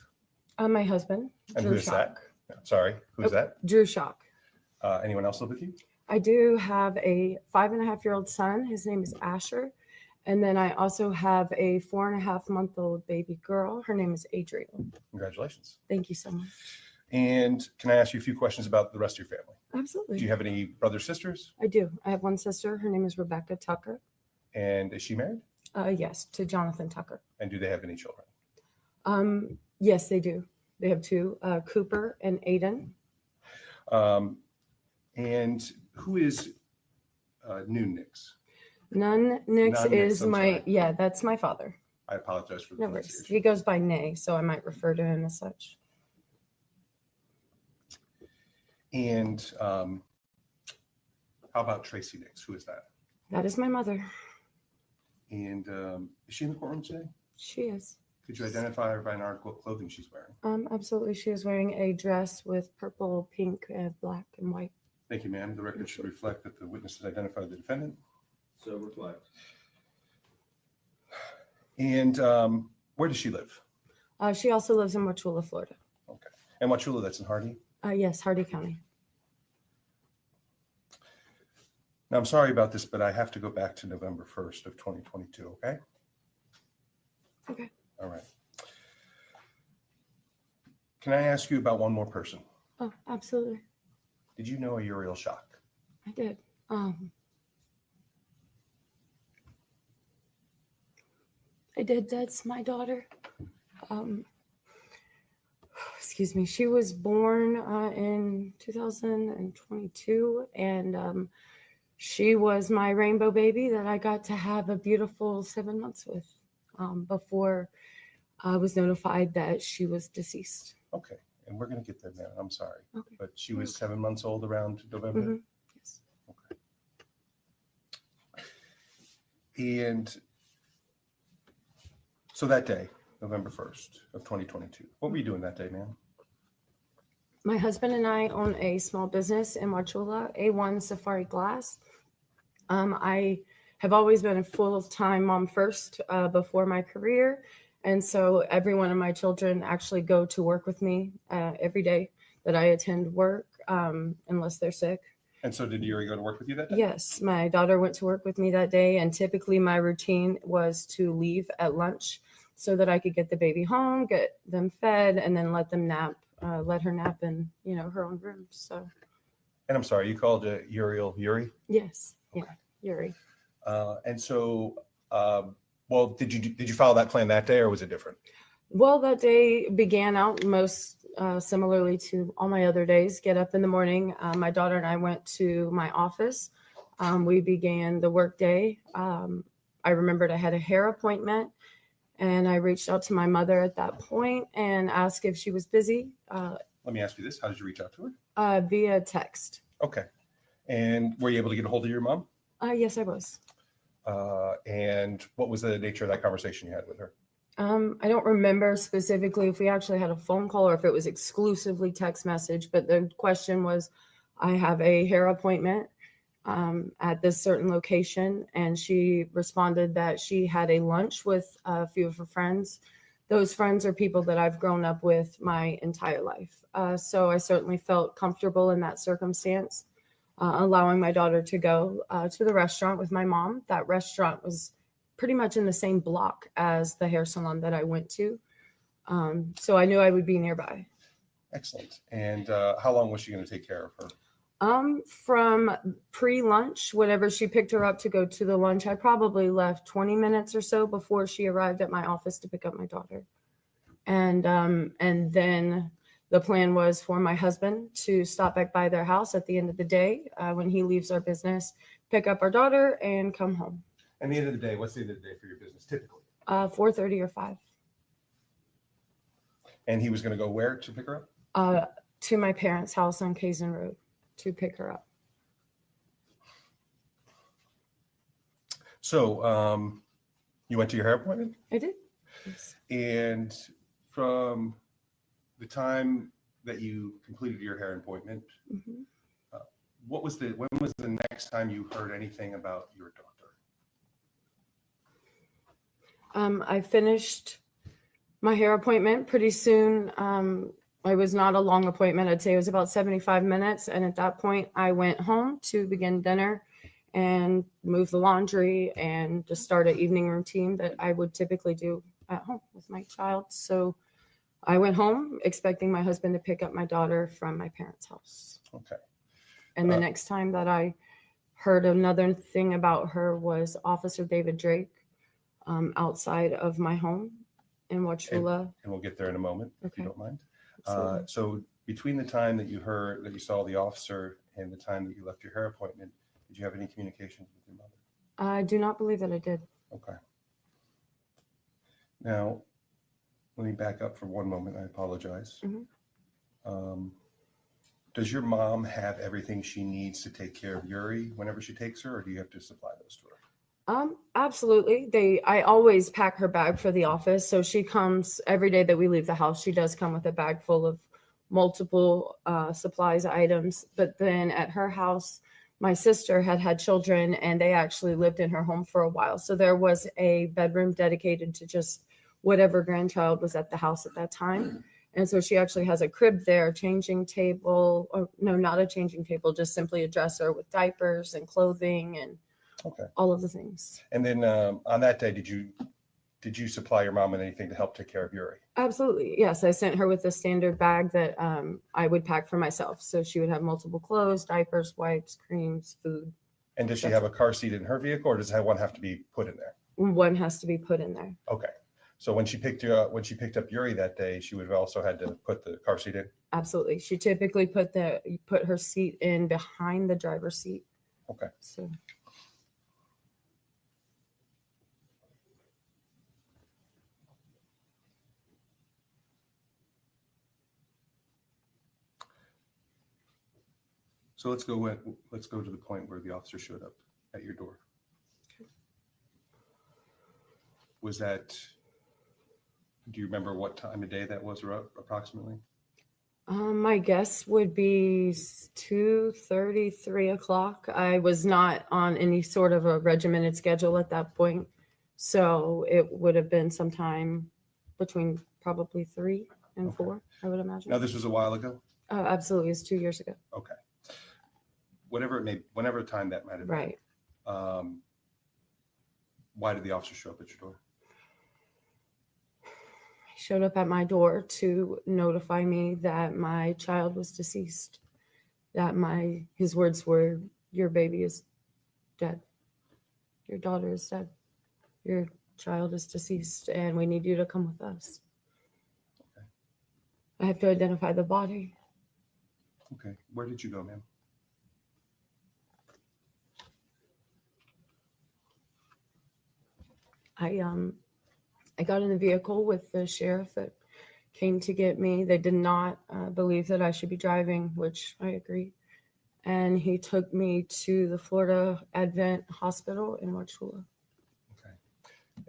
My husband, And Drew who is Schock. that? Sorry, who's that? Drew Schock. Anyone else live with you? I do have a 5.5-year-old son. His name is Asher. And then I also have a 4.5-month-old baby girl. Her name is Adriel. Congratulations. Thank you so much. And can I ask you a few questions about the rest of your family? Absolutely. Do you have any brothers, sisters? I do. I have one sister. Her name is Rebecca Tucker. And is she married? Yes, to Jonathan Tucker. And do they have any children? Yes, they do. They have two, Cooper and Aiden. And who is Noon Nix? None Nix None Nix, is I'm my, sorry. yeah, that's my father. I apologize for the No worries. pronunciation. He goes by Nay, so I might refer to him as such. And how about Tracey Nix? Who is that? That is my mother. And is she in the courtroom today? She is. Could you identify her by an article of clothing she's wearing? Absolutely. She is wearing a dress with purple, pink, black, and white. Thank you, ma'am. The record should reflect that the witness has identified the defendant. So reflect. And where does she live? She also lives in Wauchula, Florida. Okay. And Wauchula, that's in Hardy? Yes, Hardy County. Now, I'm sorry about this, but I have to go back to November 1st of 2022, okay? Okay. All right. Can I ask you about one more person? Oh, absolutely. Did you know a Uriel Schock? I did. I did. That's my daughter. Excuse me. She was born in 2022, and she was my rainbow baby that I got to have a beautiful 7 months with before I was notified that she was deceased. Okay. And we're going to get there now. I'm sorry. Okay. But she was 7 months old around November? Mhm. Yes. Okay. And so that day, November 1st of 2022, what were you doing that day, ma'am? My husband and I own a small business in Wauchula, A1 Safari Glass. I have always been a full-time mom first before my career. And so every one of my children actually go to work with me every day that I attend work, unless they're sick. And so did Yuri go to work with you that day? Yes, my daughter went to work with me that day. And typically my routine was to leave at lunch so that I could get the baby home, get them fed, and then let them nap, let her nap in, her own room. So. And I'm sorry, you called Uriel Yuri? Yes. Yeah. Yuri. And so, well, did you follow that plan that day, or was it different? Well, that day began out most similarly to all my other days. Get up in the morning. My daughter and I went to my office. We began the work day. I remembered I had a hair appointment, and I reached out to my mother at that point and asked if she was busy. Let me ask you this. How did you reach out to her? Via text. Okay. And were you able to get a hold of your mom? Yes, I was. And what was the nature of that conversation you had with her? I don't remember specifically if we actually had a phone call or if it was exclusively text message, but the question was, I have a hair appointment at this certain location, and she responded that she had a lunch with a few of her friends. Those friends are people that I've grown up with my entire life. So I certainly felt comfortable in that circumstance, allowing my daughter to go to the restaurant with my mom. That restaurant was pretty much in the same block as the hair salon that I went to. So I knew I would be nearby. Excellent. And how long was she going to take care of her? From pre-lunch, whenever she picked her up to go to the lunch, I probably left 20 minutes or so before she arrived at my office to pick up my daughter. And then the plan was for my husband to stop back by their house at the end of the day when he leaves our business, pick up our daughter and come home. And the end of the day, what's the end of the day for your business typically? 4:30 or 5. And he was going to go where to pick her up? To my parents' house on Kazan Road to pick her up. So you went to your hair appointment? I did. Yes. And from the time that you completed your hair appointment, when was the next time you heard anything about your daughter? I finished my hair appointment pretty soon. It was not a long appointment. I'd say it was about 75 minutes. And at that point, I went home to begin dinner and move the laundry and just start an evening routine that I would typically do at home with my child. So I went home expecting my husband to pick up my daughter from my parents' house. Okay. And the next time that I heard another thing about her was Officer David Drake outside of my home in Wauchula. And we'll get there in a moment, if you Okay. don't mind. Absolutely. So between the time that you saw the officer and the time that you left your hair appointment, did you have any communications with your mother? I do not believe that I did. Okay. Now, let me back up for one moment. I apologize. Does your mom have everything she needs to take care of Uri whenever she takes her, or do you have to supply those to her? Absolutely. I always pack her bag for the office. So she comes every day that we leave the house. She does come with a bag full of multiple supplies, items. But then at her house, my sister had children and they actually lived in her home for a while. So there was a bedroom dedicated to just whatever grandchild was at the house at that time. And so she actually has a crib there, changing table, or no, not a changing table, just simply a dresser with diapers and clothing and all of the things. And then on that day, did you supply your mom with anything to help take care of Uri? Absolutely. Yes. I sent her with a standard bag that I would pack for myself. So she would have multiple clothes, diapers, wipes, creams, food. And does she have a car seat in her vehicle, or does one have to be put in there? One has to be put in there. Okay. So when she picked up Uri that day, she would have also had to put the car seat in? Absolutely. She typically put her seat in behind the driver's seat. Okay. So. So let's go to the point where the officer showed up at your door. Was that, do you remember what time of day that was approximately? My guess would be 2:30, 3 o'clock. I was not on any sort of a regimented schedule at that point. So it would have been sometime between probably 3 and 4, I would imagine. Now, this was a while ago? Absolutely. It's 2 years ago. Okay. Whatever time that might have been. Right. Why did the officer show up at your door? He showed up at my door to notify me that my child was deceased. That his words were, "Your baby is dead. Your daughter is dead. Your child is deceased, and we need you to come with us." Okay. I have to identify the body. Okay. Where did you go, ma'am? I got in the vehicle with the sheriff that came to get me. They did not believe that I should be driving, which I agree. and he took me to the Florida Advent Hospital in Wauchula. Okay.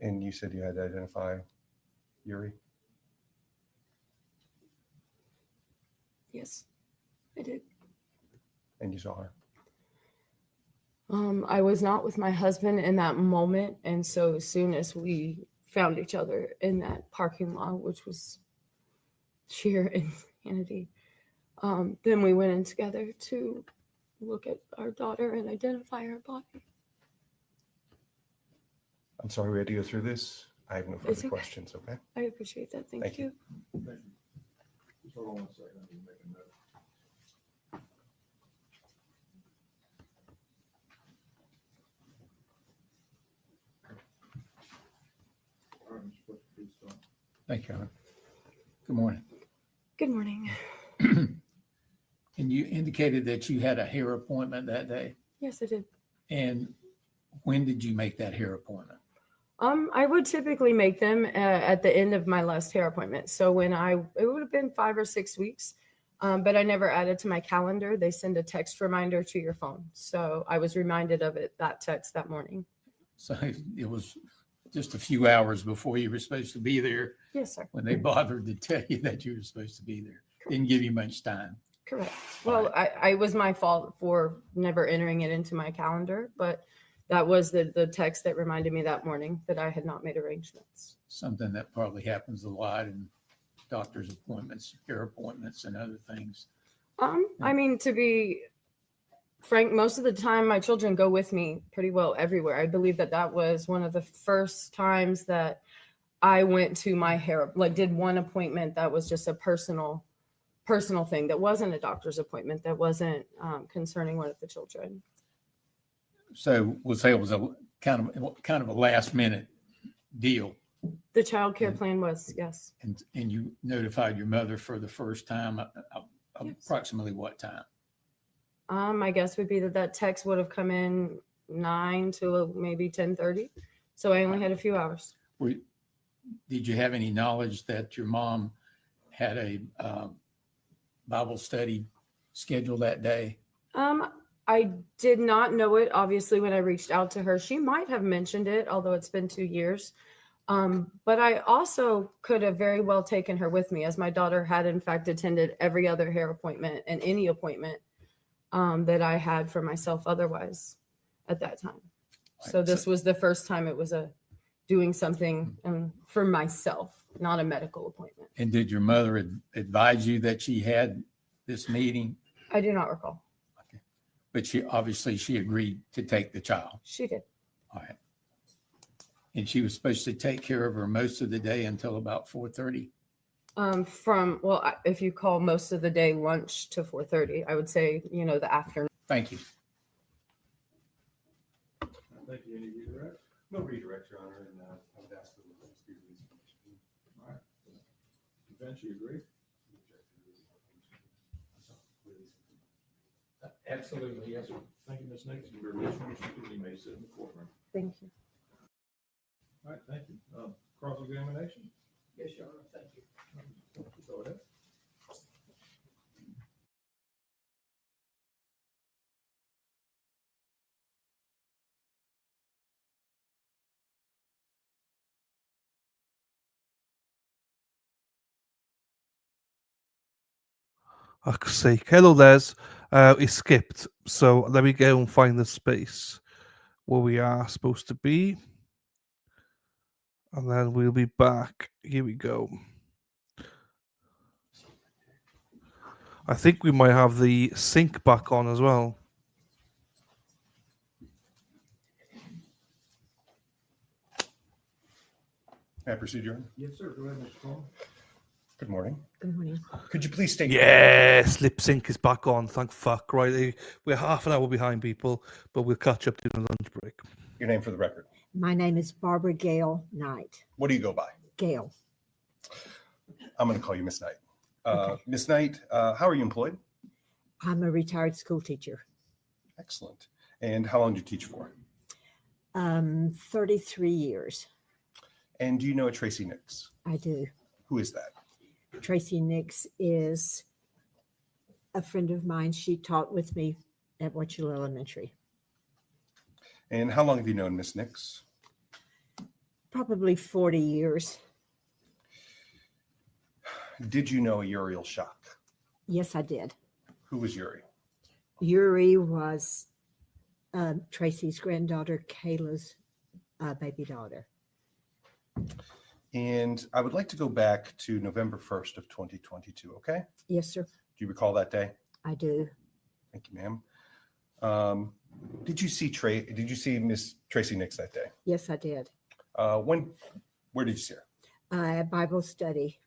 And you said you had to identify Uri? Yes, I did. And you saw her? I was not with my husband in that moment. And so as soon as we found each other in that parking lot, which was sheer insanity, then we went in together to look at our daughter and identify her body. I'm sorry we had to go through this. I have no It's further okay. questions, okay? I appreciate that. Thank you. Thank you. Just hold on one second. Let me make a note. All right, Mr. Butcher, please start. Thank you, Howard. Good morning. Good morning. And you indicated that you had a hair appointment that day. Yes, I did. And when did you make that hair appointment? I would typically make them at the end of my last hair appointment. So it would have been 5 or 6 weeks, but I never added to my calendar. They send a text reminder to your phone. So I was reminded of it, that text that morning. So it was just a few hours before you were supposed to be there. Yes, sir. When they bothered to tell you that you were supposed to be there. Didn't give you much time. Correct. Well, I was my fault for never entering it into my calendar, but that was the text that reminded me that morning that I had not made arrangements. Something that probably happens a lot in doctor's appointments, hair appointments, and other things. I mean, to be frank, most of the time my children go with me pretty well everywhere. I believe that was one of the first times that I went to my hair, like did one appointment that was just a personal thing. That wasn't a doctor's appointment. That wasn't concerning one of the children. So we'll say it was a kind of a last minute deal. The child care plan was, yes. And you notified your mother for the first time, Yes. approximately what time? I guess would be that text would have come in 9 to maybe 10:30. So I only had a few hours. Did you have any knowledge that your mom had a Bible study scheduled that day? I did not know it, obviously, when I reached out to her. She might have mentioned it, although it's been 2 years. But I also could have very well taken her with me, as my daughter had, in fact, attended every other hair appointment and any appointment that I had for myself otherwise at that time. So this was the first time it was doing something for myself, not a medical appointment. And did your mother advise you that she had this meeting? I do not recall. Okay. But she agreed to take the child. She did. All right. And she was supposed to take care of her most of the day until about 4:30? If you call most of the day lunch to 4:30, I would say, the afternoon. Thank you. Thank you. Any redirect? No redirect, Your Honor, and I would ask for the witness to be released. All right. Vince, you agree? Absolutely, yes, sir. Thank you, Ms. Nix. You may release from your seat. You may sit in the courtroom. Thank you. All right, thank you. Cross-examination? Yes, Your Honor, thank you. Go ahead. Fuck's sake. Hello, Les. It skipped. So let me go and find the space where we are supposed to be. And then we'll be back. Here we go. I think we might have the sync back on as well. May I proceed, Your Honor? Yes, sir. Go ahead, Mr. Coleman. Good morning. Good morning. Could you please state? Yes, lip sync is back on. Thank fuck. Right, we're half an hour behind people, but we'll catch up during the lunch break. Your name for the record. My name is Barbara Gail Knight. What do you go by? Gail. I'm going to call you Miss Knight. Okay. Miss Knight, how are you employed? I'm a retired school teacher. Excellent. And how long do you teach for? 33 years. And do you know a Tracey Nix? I do. Who is that? Tracey Nix is a friend of mine. She taught with me at Wachula Elementary. And how long have you known Miss Nix? Probably 40 years. Did you know Uriel Schock? Yes, I did. Who was Uri? Yuri was Tracy's granddaughter, Kayla's baby daughter. And I would like to go back to November 1st of 2022, okay? Yes, sir. Do you recall that day? I do. Thank you, ma'am. Did you see Miss Tracey Nix that day? Yes, I did. Where did you see her? At Bible study,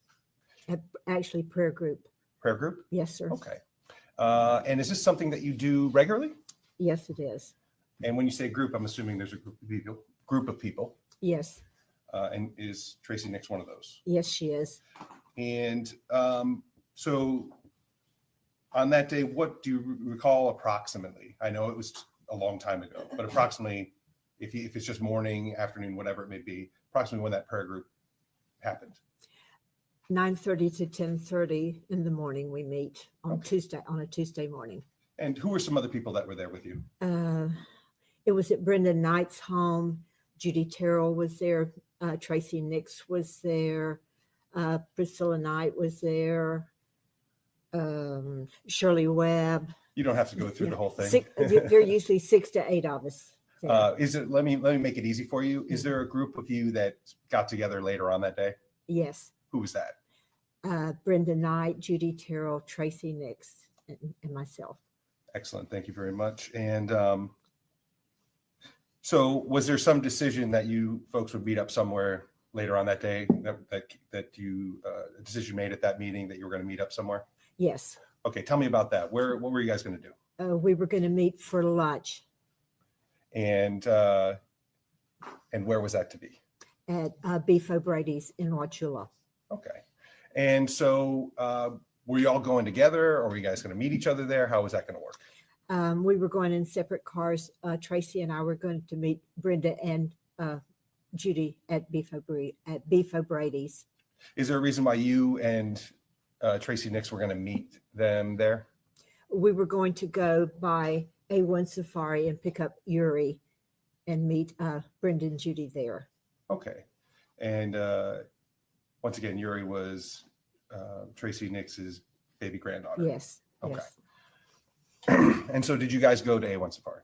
actually prayer group. Prayer group? Yes, sir. Okay. And is this something that you do regularly? Yes, it is. And when you say group, I'm assuming there's a group of people. Yes. And is Tracey Nix one of those? Yes, she is. And so on that day, what do you recall approximately? I know it was a long time ago, but approximately, if it's just morning, afternoon, whatever it may be, approximately when that prayer group happened. 9:30 to 10:30 in the morning. We meet on a Tuesday morning. And who were some other people that were there with you? It was at Brenda Knight's home. Judy Terrell was there. Tracey Nix was there. Priscilla Knight was there. Shirley Webb. You don't have to go through the whole thing. There are usually 6 to 8 of us. Let me make it easy for you. Is there a group of you that got together later on that day? Yes. Who was that? Brenda Knight, Judy Terrell, Tracey Nix, and myself. Excellent. Thank you very much. And so was there some decision that you folks would meet up somewhere later on that day that you a decision made at that meeting that you were going to meet up somewhere? Yes. Okay. Tell me about that. What were you guys going to do? We were going to meet for lunch. And where was that to be? At Beef O'Brady's in Wachula. Okay. And so were you all going together, or were you guys going to meet each other there? How was that going to work? We were going in separate cars. Tracy and I were going to meet Brenda and Judy at Beef O'Brady's. Is there a reason why you and Tracey Nix were going to meet them there? We were going to go by A1 Safari and pick up Uri and meet Brenda and Judy there. Okay. And once again, Uri was Tracey Nix's baby granddaughter. Yes. Okay. Yes. And so did you guys go to A1 Safari?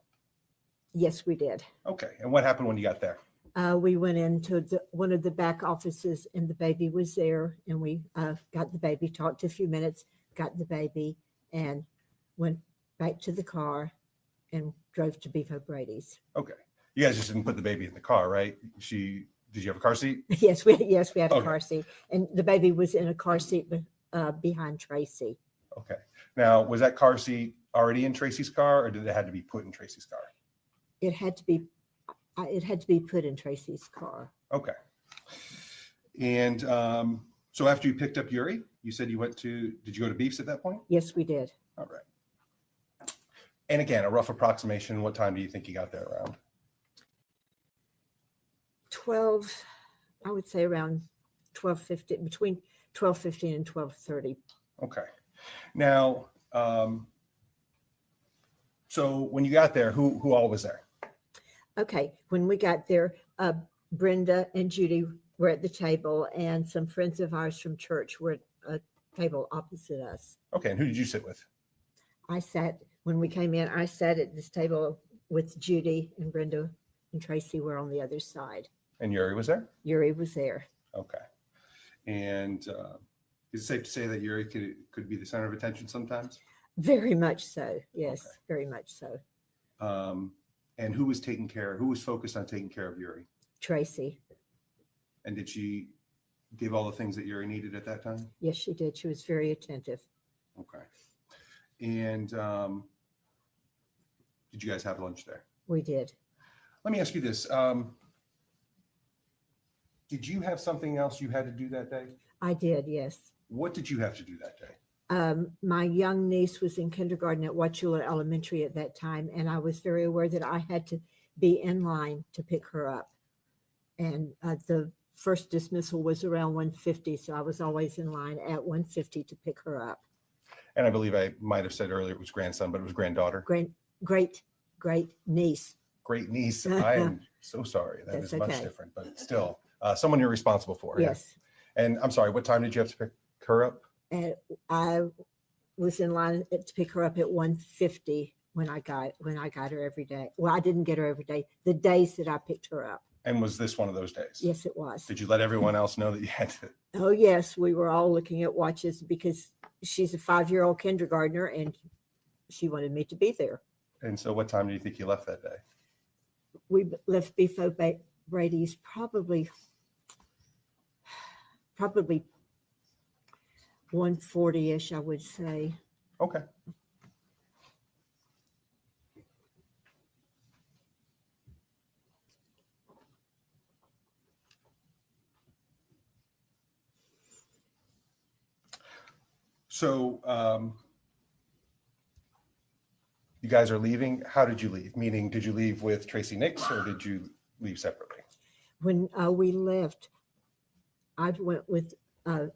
Yes, we did. Okay. And what happened when you got there? We went into one of the back offices and the baby was there, and we got the baby, talked a few minutes, got the baby, and went back to the car and drove to Beef O'Brady's. Okay. You guys just didn't put the baby in the car, right? Did you have a car seat? Yes, we had a Okay. car seat, and the baby was in a car seat behind Tracy. Okay. Now, was that car seat already in Tracy's car, or did it have to be put in Tracy's car? It had to be put in Tracy's car. Okay. And so after you picked up Uri, you said did you go to Beef's at that point? Yes, we did. All right. And again, a rough approximation, what time do you think you got there around? 12, I would say around 12:15, between 12:15 and 12:30. Okay. Now, so when you got there, who all was there? Okay, when we got there, Brenda and Judy were at the table, and some friends of ours from church were at a table opposite us. Okay, and who did you sit with? When we came in, I sat at this table with Judy, and Brenda and Tracy were on the other side. And Uri was there? Uri was there. Okay. And is it safe to say that Uri could be the center of attention sometimes? Very much so. Yes, Okay. very much so. And who was focused on taking care of Uri? Tracy. And did she give all the things that Uri needed at that time? Yes, she did. She was very attentive. Okay. And did you guys have lunch there? We did. Let me ask you this. Did you have something else you had to do that day? I did, yes. What did you have to do that day? My young niece was in kindergarten at Wachula Elementary at that time, and I was very aware that I had to be in line to pick her up. And the first dismissal was around 1:50, so I was always in line at 1:50 to pick her up. And I believe I might have said earlier it was grandson, but it was granddaughter. great niece. Great niece. I am so sorry. That's That is much okay. different, but still, someone you're responsible for. Yeah. Yes. And I'm sorry, what time did you have to pick her up? And I was in line to pick her up at 1:50 when I got her every day. Well, I didn't get her every day. The days that I picked her up. And was this one of those days? Yes, it was. Did you let everyone else know that you had to? Oh, yes. We were all looking at watches because she's a 5-year-old kindergartner and she wanted me to be there. And so what time do you think you left that day? We left Beefo Brady's probably 1:40-ish, I would say. Okay. So you guys are leaving. How did you leave? Meaning, did you leave with Tracey Nix or did you leave separately? When we left, I went with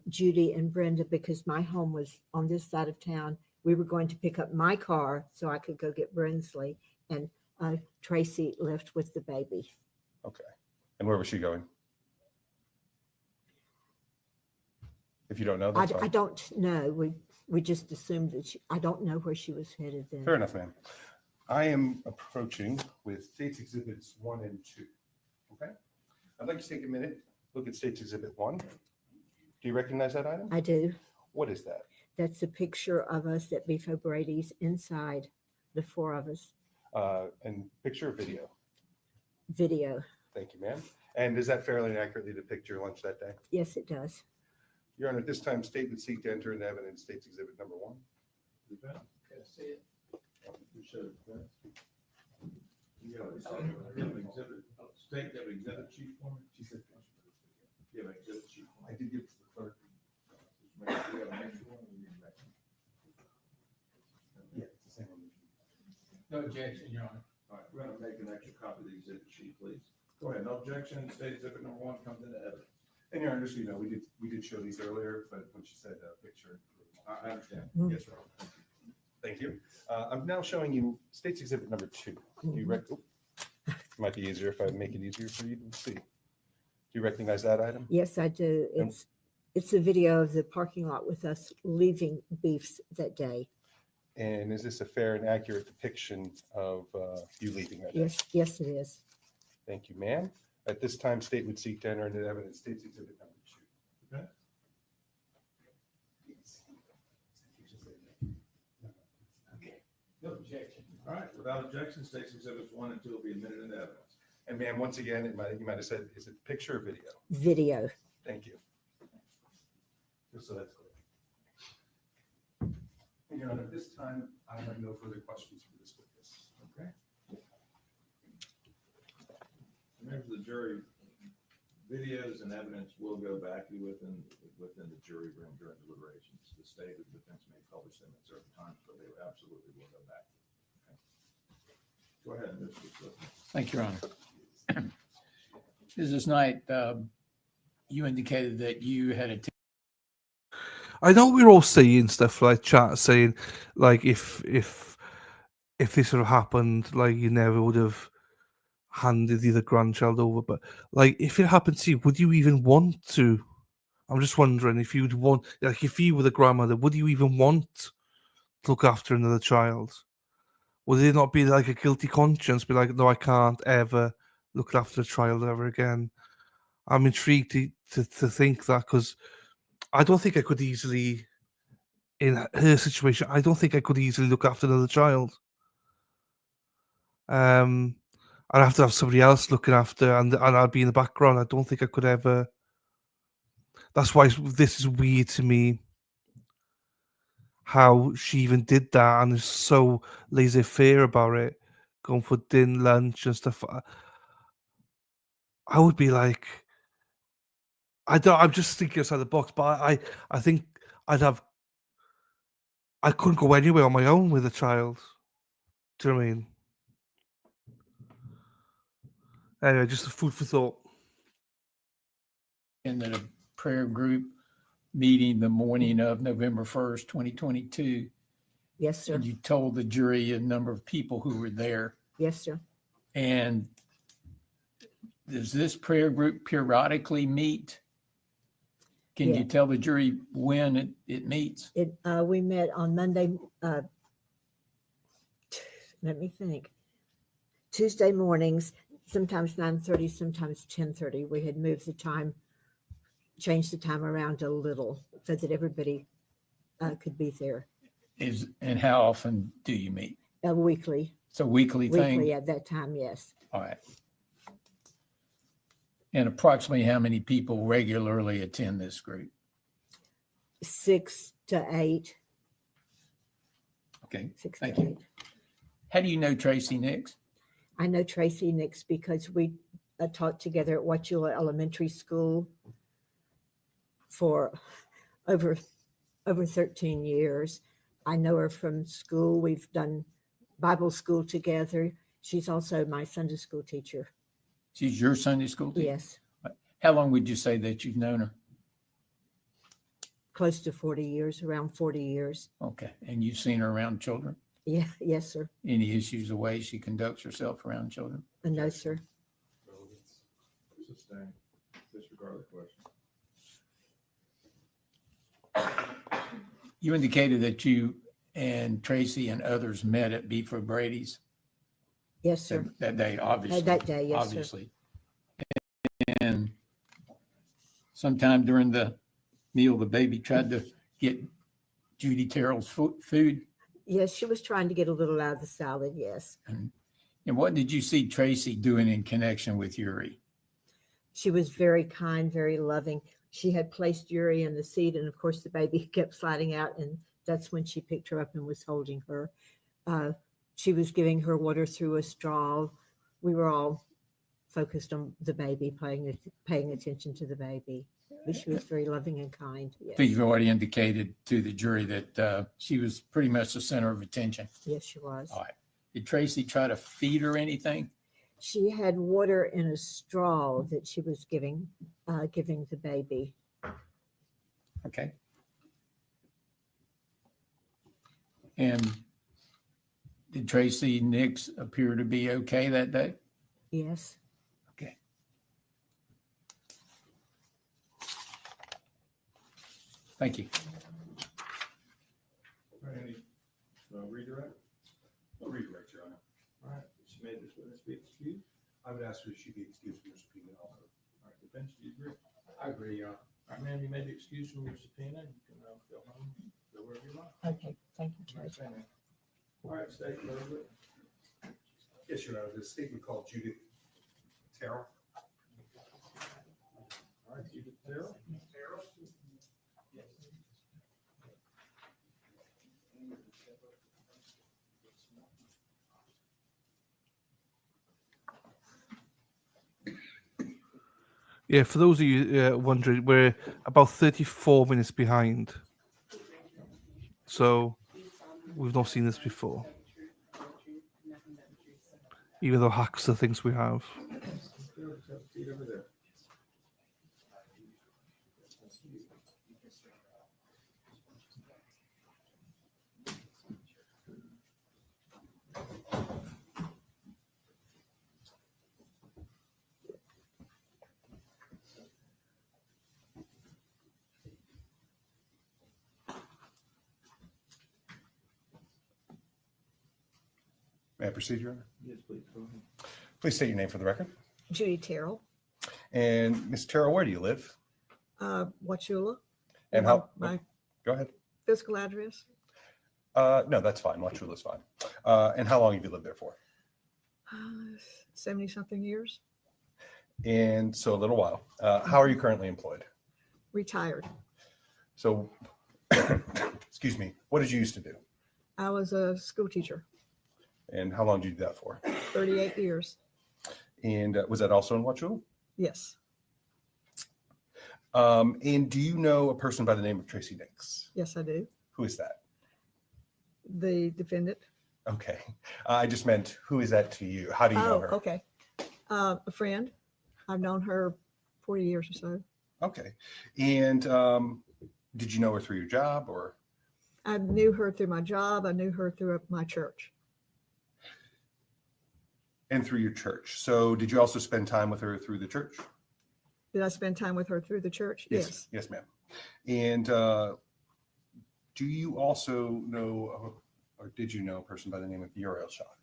Judy and Brenda because my home was on this side of town. We were going to pick up my car so I could go get Brinsley, and Tracey left with the baby. Okay. And where was she going? If you don't know, that's I fine. don't know. We just assumed that I don't know where she was headed then. Fair enough, ma'am. I am approaching with States Exhibits 1 and 2. Okay. I'd like to take a minute, look at States Exhibit 1. Do you recognize that item? I do. What is that? That's a picture of us at Beefo Brady's inside, the 4 of us. And picture or video? Video. Thank you, ma'am. And does that fairly and accurately depict your lunch that day? Yes, it does. Your Honor, at this time, state would seek to enter into evidence States Exhibit number 1. Can I see it? You showed it. You have an exhibit, state that exhibit sheet for me? She said, you have an exhibit sheet for me? I did give it to the clerk. You have an extra one? Yeah, it's the same one. No objection, Your Honor. All right, we're gonna make an extra copy of the exhibit sheet, please. Go ahead, no objection, state exhibit number 1 comes into evidence. And Your Honor, just so you know, we did show these earlier, but when she said picture. I understand. Yes, sir. Thank you. I'm now showing you States Exhibit number 2. Do you might be easier if I make it easier for you to see. Do you recognize that item? Yes, I do. It's a video of the parking lot with us leaving Beefs that day. And is this a fair and accurate depiction of you leaving that day? Yes, it is. Thank you, ma'am. At this time, state would seek to enter into evidence States Exhibit number 2. Okay. No objection. All right, without objection, states exhibits 1 and 2 will be admitted into evidence. And ma'am, once again, you might have said, is it picture or video? Video. Thank you. Just so that's clear. And Your Honor, at this time, I have no further questions for this witness. Okay. Members of the jury, videos and evidence will go back within the jury room during deliberations. The state of defense may publish them at certain times, but they absolutely will go back. Okay. Go ahead, Mr. Smith. Thank you, Your Honor. Mrs. Knight, you indicated that you had attended. I know we're all saying stuff like chat saying like if this would have happened, like you never would have handed the other grandchild over, but like if it happened to you, would you even want to? I'm just wondering if you'd want, like if you were the grandmother, would you even want to look after another child? Would it not be like a guilty conscience, be like, no, I can't ever look after a child ever again? I'm intrigued to think that, because I don't think I could easily, in her situation, I don't think I could easily look after another child. I'd have to have somebody else looking after, and I'd be in the background. I don't think I could ever. That's why this is weird to me, how she even did that and is so laissez-faire about it, going for dinner, lunch and stuff. I would be like, I'm just thinking outside the box, but I think I couldn't go anywhere on my own with a child. Do you know what I mean? Anyway, just a food for thought. In the prayer group meeting the morning of November 1st, 2022. Yes, sir. And you told the jury a number of people who were there. Yes, sir. And does this prayer group periodically meet? Can Yeah. you tell the jury when it meets? We met on Monday. Let me think. Tuesday mornings, sometimes 9:30, sometimes 10:30. We had moved the time, changed the time around a little so that everybody could be there. And how often do you meet? Weekly. It's a weekly thing? Weekly at that time, yes. All right. And approximately how many people regularly attend this group? 6 to 8. Okay, 6 thank to you. 8. How do you know Tracey Nix? I know Tracey Nix because we taught together at Wachula Elementary School for over 13 years. I know her from school. We've done Bible school together. She's also my Sunday school teacher. She's your Sunday school teacher? Yes. How long would you say that you've known her? Close to 40 years, around 40 years. Okay. And you've seen her around children? Yeah, yes, sir. Any issues the way she conducts herself around children? No, sir. Sustain. Disregard the question. You indicated that you and Tracey and others met at Beef Brady's. Yes, sir. That day, obviously. That day, yes, obviously. Sir. And sometime during the meal, the baby tried to get Judy Terrell's food. Yes, she was trying to get a little out of the salad, yes. And what did you see Tracey doing in connection with Uri? She was very kind, very loving. She had placed Uri in the seat, and of course the baby kept sliding out, and that's when she picked her up and was holding her. She was giving her water through a straw. We were all focused on the baby, paying attention to the baby. But she was very loving and kind. Yes. So you've already indicated to the jury that she was pretty much the center of attention. Yes, she was. All right. Did Tracey try to feed her anything? She had water in a straw that she was giving the baby. Okay. And did Tracey Nix appear to be okay that day? Yes. Okay. Thank you. Any redirect? No redirect, Your Honor. All right. She made this witness be excused. I would ask her if she be excused from her subpoena also. All right. Defense, do you agree? I agree, Your Honor. All right, ma'am, you may be excused from your subpoena. You can go home, go wherever you like. Okay, thank you, All right, Judge. thank you. All right, state, Elizabeth. Yes, Your Honor. The statement called Judith Terrell. All right, Judith Terrell. Yeah, for those of you wondering, we're about 34 minutes behind. So we've not seen this before. Even though hacks the things we have. May I proceed, Your Honor? Yes, please. Go ahead. Please state your name for the record. Judy Terrell, And Ms. Terrell, where do you live? Wachula. And how? My Go ahead. physical address? No, that's fine. Wachula's fine. And how long have you lived there for? 70-something years. And so a little while. How are you currently employed? Retired. So, excuse me, what did you used to do? I was a school teacher, And how long did you do that for? 38 years. And was that also in Wachula? Yes. And do you know a person by the name of Tracey Nix? Yes, I do. Who is that? The defendant. Okay. I just meant, who is that to you? How do you know her? Okay. A friend. I've known her 40 years or so. Okay. And did you know her through your job or? I knew her through my job. I knew her through my church. And through your church. So did you also spend time with her through the church? Did I spend time with her through the church? Yes. Yes, ma'am. And do you also know, or did you know a person by the name of Uriel Schock?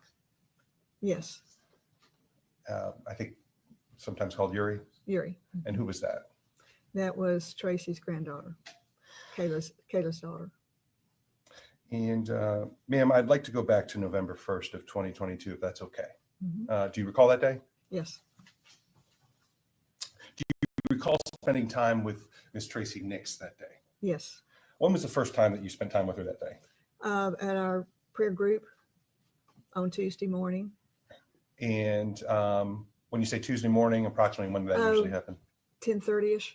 Yes. I think sometimes called Uri. Yuri. And who was that? That was Tracy's granddaughter, Kayla's daughter. And ma'am, I'd like to go back to November 1st of 2022, if that's okay. Mm-hmm. Do you recall that day? Yes. Do you recall spending time with Miss Tracey Nix that day? Yes. When was the first time that you spent time with her that day? At our prayer group on Tuesday morning. And when you say Tuesday morning, approximately when did that usually happen? 10:30ish.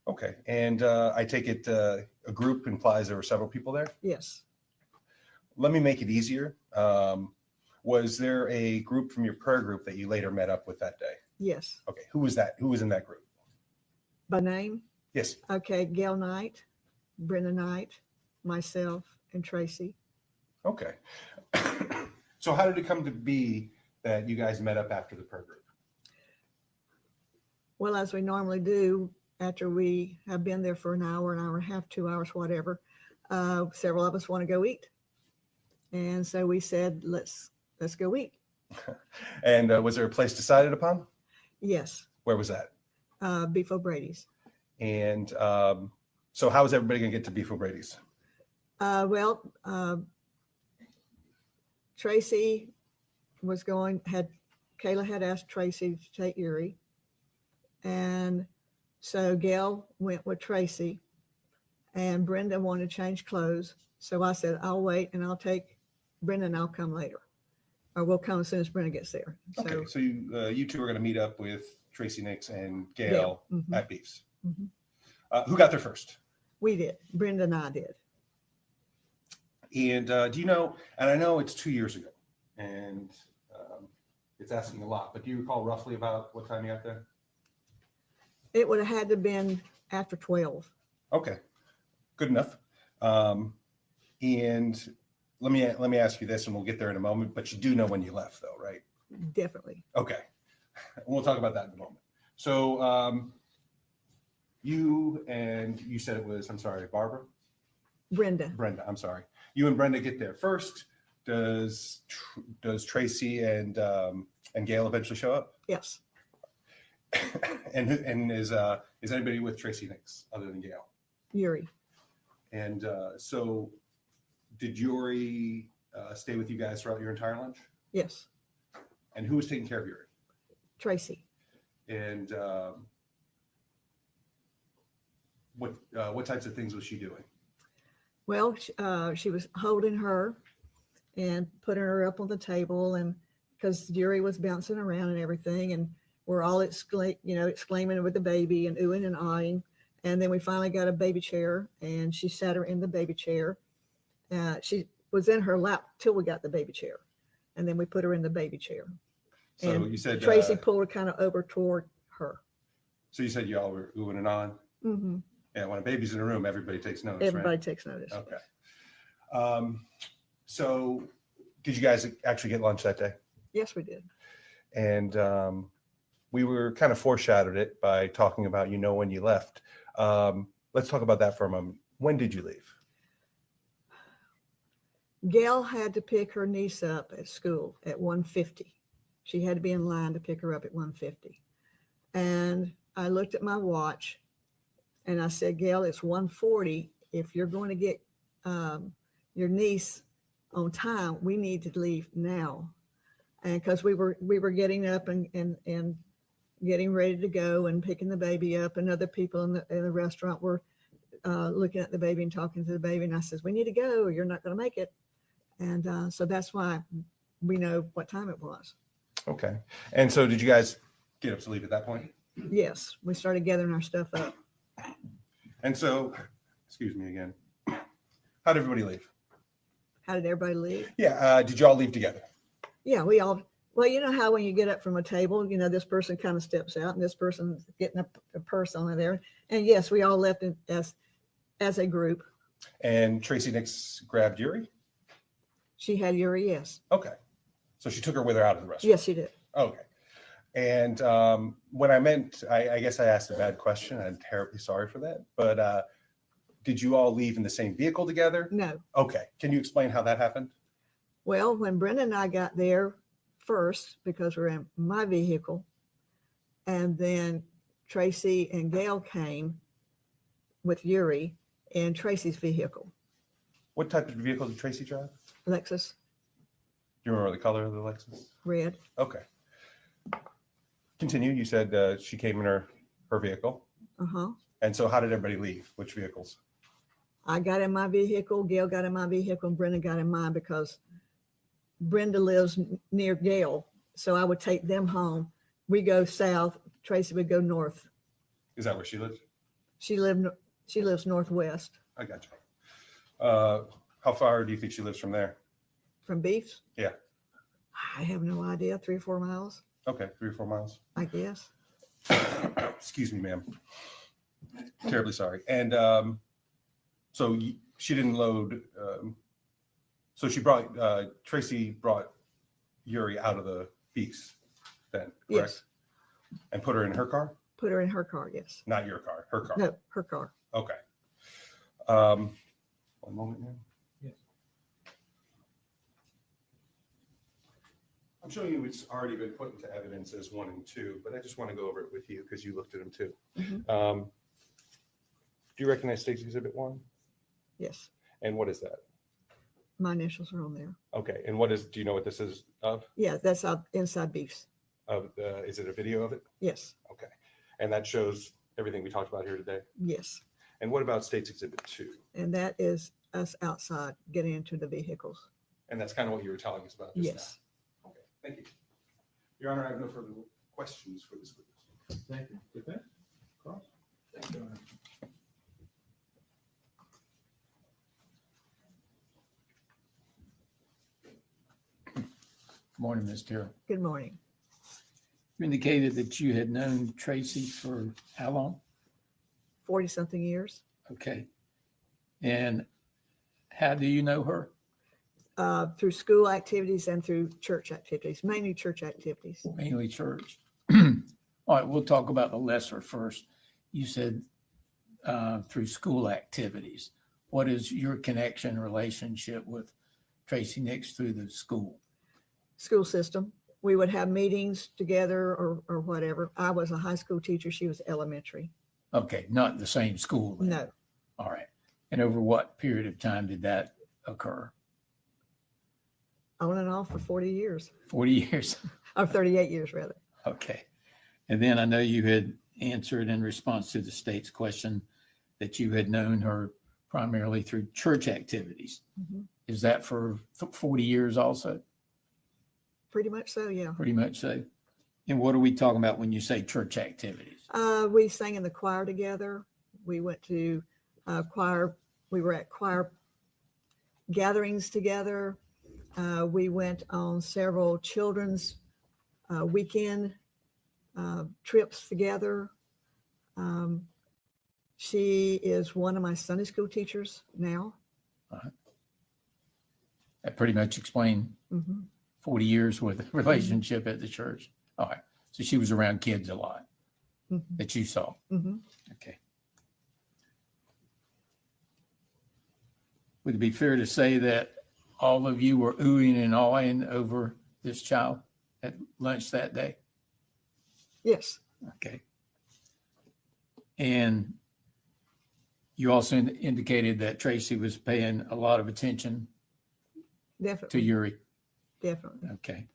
Okay. And I take it a group implies there were several people there? Yes. Let me make it easier. Was there a group from your prayer group that you later met up with that day? Yes. Okay. Who was that? Who was in that group? By name? Yes. Okay. Gail Knight, Brenda Knight, myself, and Tracy. Okay. So how did it come to be that you guys met up after the prayer group? Well, as we normally do, after we have been there for an hour and a half, 2 hours, whatever, several of us want to go eat. And so we said, let's go eat. And was there a place decided upon? Yes. Where was that? Beef O'Brady's. And so how is everybody going to get to Beef O'Brady's? Tracy Kayla had asked Tracy to take Uri. And so Gail went with Tracy, and Brenda wanted to change clothes. So I said, I'll wait and I'll take Brenda and I'll come later. Or we'll come as soon as Brenda gets there. Okay, so you two are going to meet up with Tracey Nix and Gail Mm-hmm. at Beef's. Mm-hmm. Who got there first? We did. Brenda and I did. And do you know, and I know it's 2 years ago, and it's asking a lot, but do you recall roughly about what time you got there? It would have had to have been after 12. Okay, good enough. And let me ask you this, and we'll get there in a moment, but you do know when you left though, right? Definitely. Okay, we'll talk about that in a moment. So you said it was, I'm sorry, Barbara? Brenda, I'm sorry. You and Brenda get there first. Does Tracy and Gail eventually show up? Yes. And is anybody with Tracey Nix other than Gail? Uri. And so did Uri stay with you guys throughout your entire lunch? Yes. And who was taking care of Uri? Tracy. And what types of things was she doing? Well, she was holding her and putting her up on the table, and because Uri was bouncing around and everything, and we're all exclaiming with the baby and oohing and ahhing. And then we finally got a baby chair, and she sat her in the baby chair. She was in her lap till we got the baby chair, and then we put her in the baby chair. So and you said Tracy pulled her kind of over toward her. So you said y'all were oohing and ahhing? Mm-hmm. Yeah, when a baby's in a room, everybody takes notice. Everybody right? takes notice. Okay. So did you guys actually get lunch that day? Yes, we did. And we were kind of foreshadowed it by talking about, when you left. Let's talk about that for a moment. When did you leave? Gail had to pick her niece up at school at 1:50. She had to be in line to pick her up at 1:50. And I looked at my watch and I said, Gail, it's 1:40. If you're going to get your niece on time, we need to leave now. And because we were getting up and getting ready to go and picking the baby up, and other people in the restaurant were looking at the baby and talking to the baby. And I says, we need to go, or you're not going to make it. And so that's why we know what time it was. Okay. And so did you guys get up to leave at that point? Yes, we started gathering our stuff up. And so, excuse me again, how did everybody leave? How did everybody leave? Yeah. Did you all leave together? Yeah, we all, well, you know how when you get up from a table, this person kind of steps out and this person's getting a purse on there. And yes, we all left as a group. And Tracey Nix grabbed Uri? She had Uri, yes. Okay. So she took her with her out of the restaurant? Yes, she did. Okay. And when I meant, I guess I asked a bad question. I'm terribly sorry for that. But did you all leave in the same vehicle together? No. Okay. Can you explain how that happened? Well, when Brenda and I got there first, because we're in my vehicle, and then Tracey and Gail came with Uri in Tracey's vehicle. What type of vehicle did Tracey drive? Lexus, Do you remember the color of the Lexus? red. Okay. Continue. You said she came in her vehicle. Uh-huh. And so how did everybody leave? Which vehicles? I got in my vehicle, Gail got in my vehicle, and Brenda got in mine because Brenda lives near Gail. So I would take them home. We go south, Tracey would go north. Is that where she lives? She lives northwest. I got you. How far do you think she lives from there? From Beefs? Yeah. I have no idea, 3 or 4 miles, Okay, 3 or 4 miles. I guess. Excuse me, ma'am. Terribly sorry. And so she didn't load. So she brought Tracey brought Uri out of the Beefs then, correct? Yes. And put her in her car? Put her in her car, yes. Not your car, her car. No, her car. Okay. One moment now. Yes. I'm showing you it's already been put into evidence as 1 and 2, but I just want to go over it with you because you looked at them too. Mhm. Do you recognize State's Exhibit 1? Yes. And what is that? My initials are on there. Okay. And do you know what this is of? Yeah, that's out inside Beefs. Is it a video of it? Yes. Okay. And that shows everything we talked about here today? Yes. And what about State's Exhibit 2? And that is us outside getting into the vehicles. And that's kind of what you were telling us about just Yes. now. Okay. Thank you. Your Honor, I have no further questions for this witness. Thank you. Defense? Cross? Thank you, Your Honor. Good morning, Ms. Terrell. Good morning. You indicated that you had known Tracey for how long? 40-something years. Okay. And how do you know her? Through school activities and through church activities, mainly church activities. Mainly church. All right, we'll talk about the lesser first. You said through school activities. What is your connection relationship with Tracey Nix through the school? School system. We would have meetings together or whatever. I was a high school teacher. She was elementary. Okay, not the same school then. No. All right. And over what period of time did that occur? On and off for 40 years. 40 years. Or 38 years, rather. Okay. And then I know you had answered in response to the state's question that you had known her primarily through church activities. Mhm. Is that for 40 years also? Pretty much so, yeah. Pretty much so. And what are we talking about when you say church activities? We sang in the choir together. We went to choir. We were at choir gatherings together. We went on several children's weekend trips together. She is one of my Sunday school teachers now. That pretty much explained Mhm. 40 years with a relationship at the church. All right. So she was around kids a lot Mhm. that you saw. Mhm. Okay. Would it be fair to say that all of you were oohing and awing over this child at lunch that day? Yes. Okay. And you also indicated that Tracey was paying a lot of attention to Definitely. Uri. Definitely. Okay.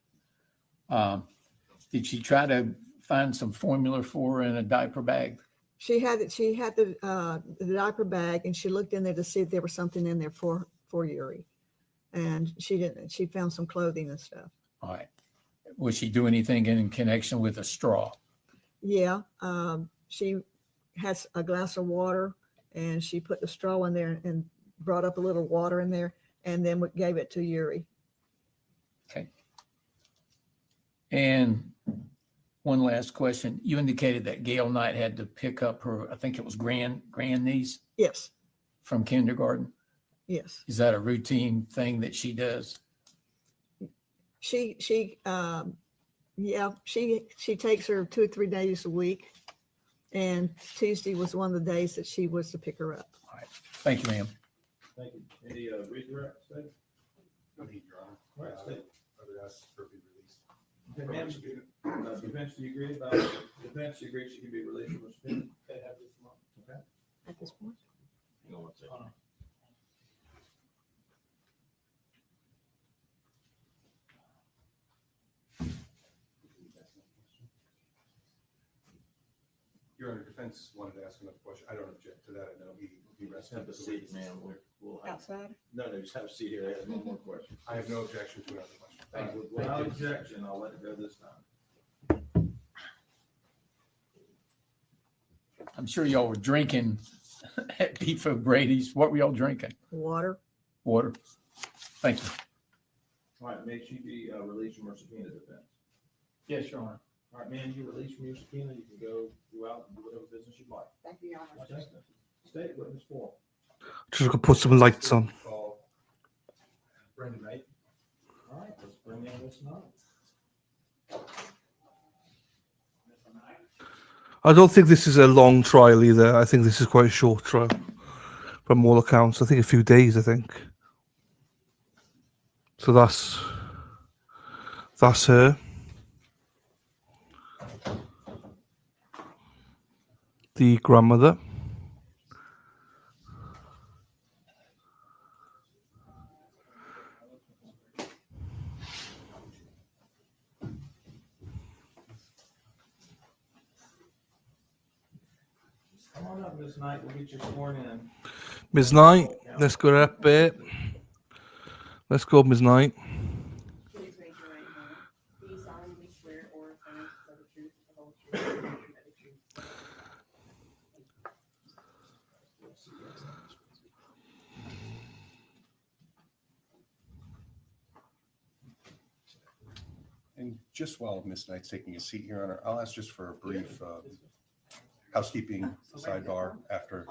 Did she try to find some formula for her in a diaper bag? She had the diaper bag, and she looked in there to see if there was something in there for Uri, and she didn't. She found some clothing and stuff. All right. Was she do anything in connection with a straw? Yeah, she has a glass of water, and she put the straw in there and brought up a little water in there, and then gave it to Uri. Okay. And one last question. You indicated that Gail Knight had to pick up her, I think it was grandniece. Yes. from kindergarten? Yes. Is that a routine thing that she does? She takes her 2 or 3 days a week. And Tuesday was one of the days that she was to pick her up. All right. Thank you, ma'am. Thank you. Any redirect, State? No need, Your Honor. All right, State. I would ask for be released. Okay, ma'am, defense, do you agree about, defense, do you agree she can be released from subpoena? Okay. At this point? Hang on one second. Your Honor, defense wanted to ask another question. I don't object to that. I know he Just rested. have a seat, ma'am. We'll have, Outside? no, just have a seat here. I have one more question. I have no objection to another question. Thank you. Without objection, I'll let it go this time. I'm sure y'all were drinking at Beef O'Brady's. What were y'all drinking? Water. Water. Thank you. All right, may she be released from her subpoena, defense? Yes, Your Honor. All right, ma'am, you're released from your subpoena. You can go out and do whatever business you'd like. Thank you, Your Honor. Okay. State witness 4. Just gonna put some lights on. Call Brendan Knight. All right, let's bring in this night. I don't think this is a long trial either. I think this is quite a short trial from all accounts. I think a few days, I think. So that's her. The grandmother. Come on up, Miss Knight. We'll get you sworn in. Ms. Knight, let's go up bit. Let's go, Ms. Knight. Please raise your right hand. Do you solemnly swear or affirm to tell the truth, the whole truth, and nothing but the truth? And just while Ms. Knight's taking a seat here, Honor, I'll ask just for a brief housekeeping sidebar after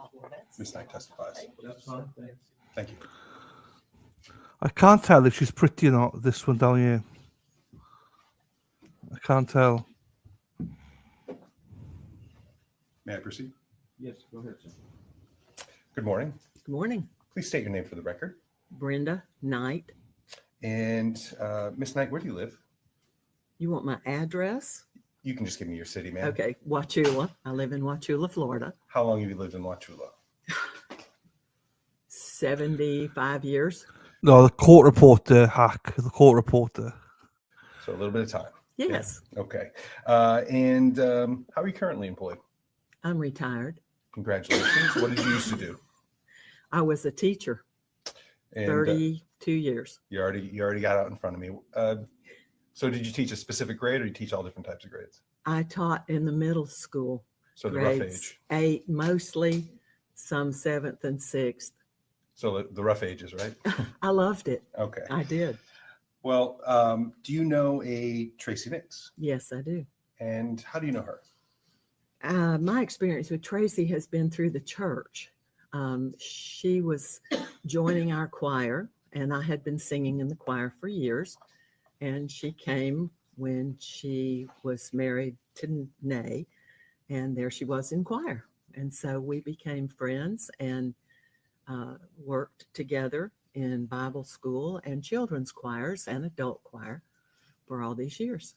Ms. Knight testifies. That's fine. Thanks. Thank you. I can't tell if she's pretty or not, this one down here. I can't tell. May I proceed? Yes, go ahead, sir. Good morning. Good morning. Please state your name for the record. Brenda Knight. And Ms. Knight, where do you live? You want my address? You can just give me your city, ma'am. Okay, Wauchula. I live in Wauchula, Florida. How long have you lived in Wauchula? 75 years. No, the court reporter hack. The court reporter. So a little bit of time. Yes. Yeah. Okay. And how are you currently employed? I'm retired. Congratulations. What did you used to do? I was a teacher. And, 32 years. You already got out in front of me. So did you teach a specific grade or you teach all different types of grades? I taught in the middle school. So the rough grades age. 8, mostly, some 7th and 6th. So the rough ages, right? I loved it. Okay. I did. Well, do you know a Tracey Nix? Yes, I do. And how do you know her? My experience with Tracey has been through the church. She was joining our choir, and I had been singing in the choir for years. And she came when she was married to Nay, and there she was in choir. And so we became friends and worked together in Bible school and children's choirs and adult choir for all these years.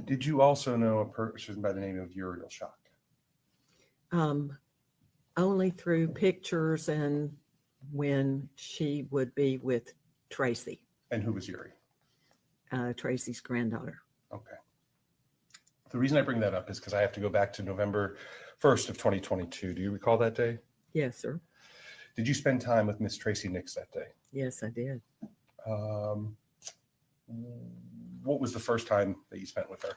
Did you also know a person by the name of Uriel Schock? Only through pictures and when she would be with Tracey. And who was Uri? Tracey's granddaughter. Okay. The reason I bring that up is because I have to go back to November 1st of 2022. Do you recall that day? Yes, sir. Did you spend time with Miss Tracey Nix that day? Yes, I did. What was the first time that you spent with her?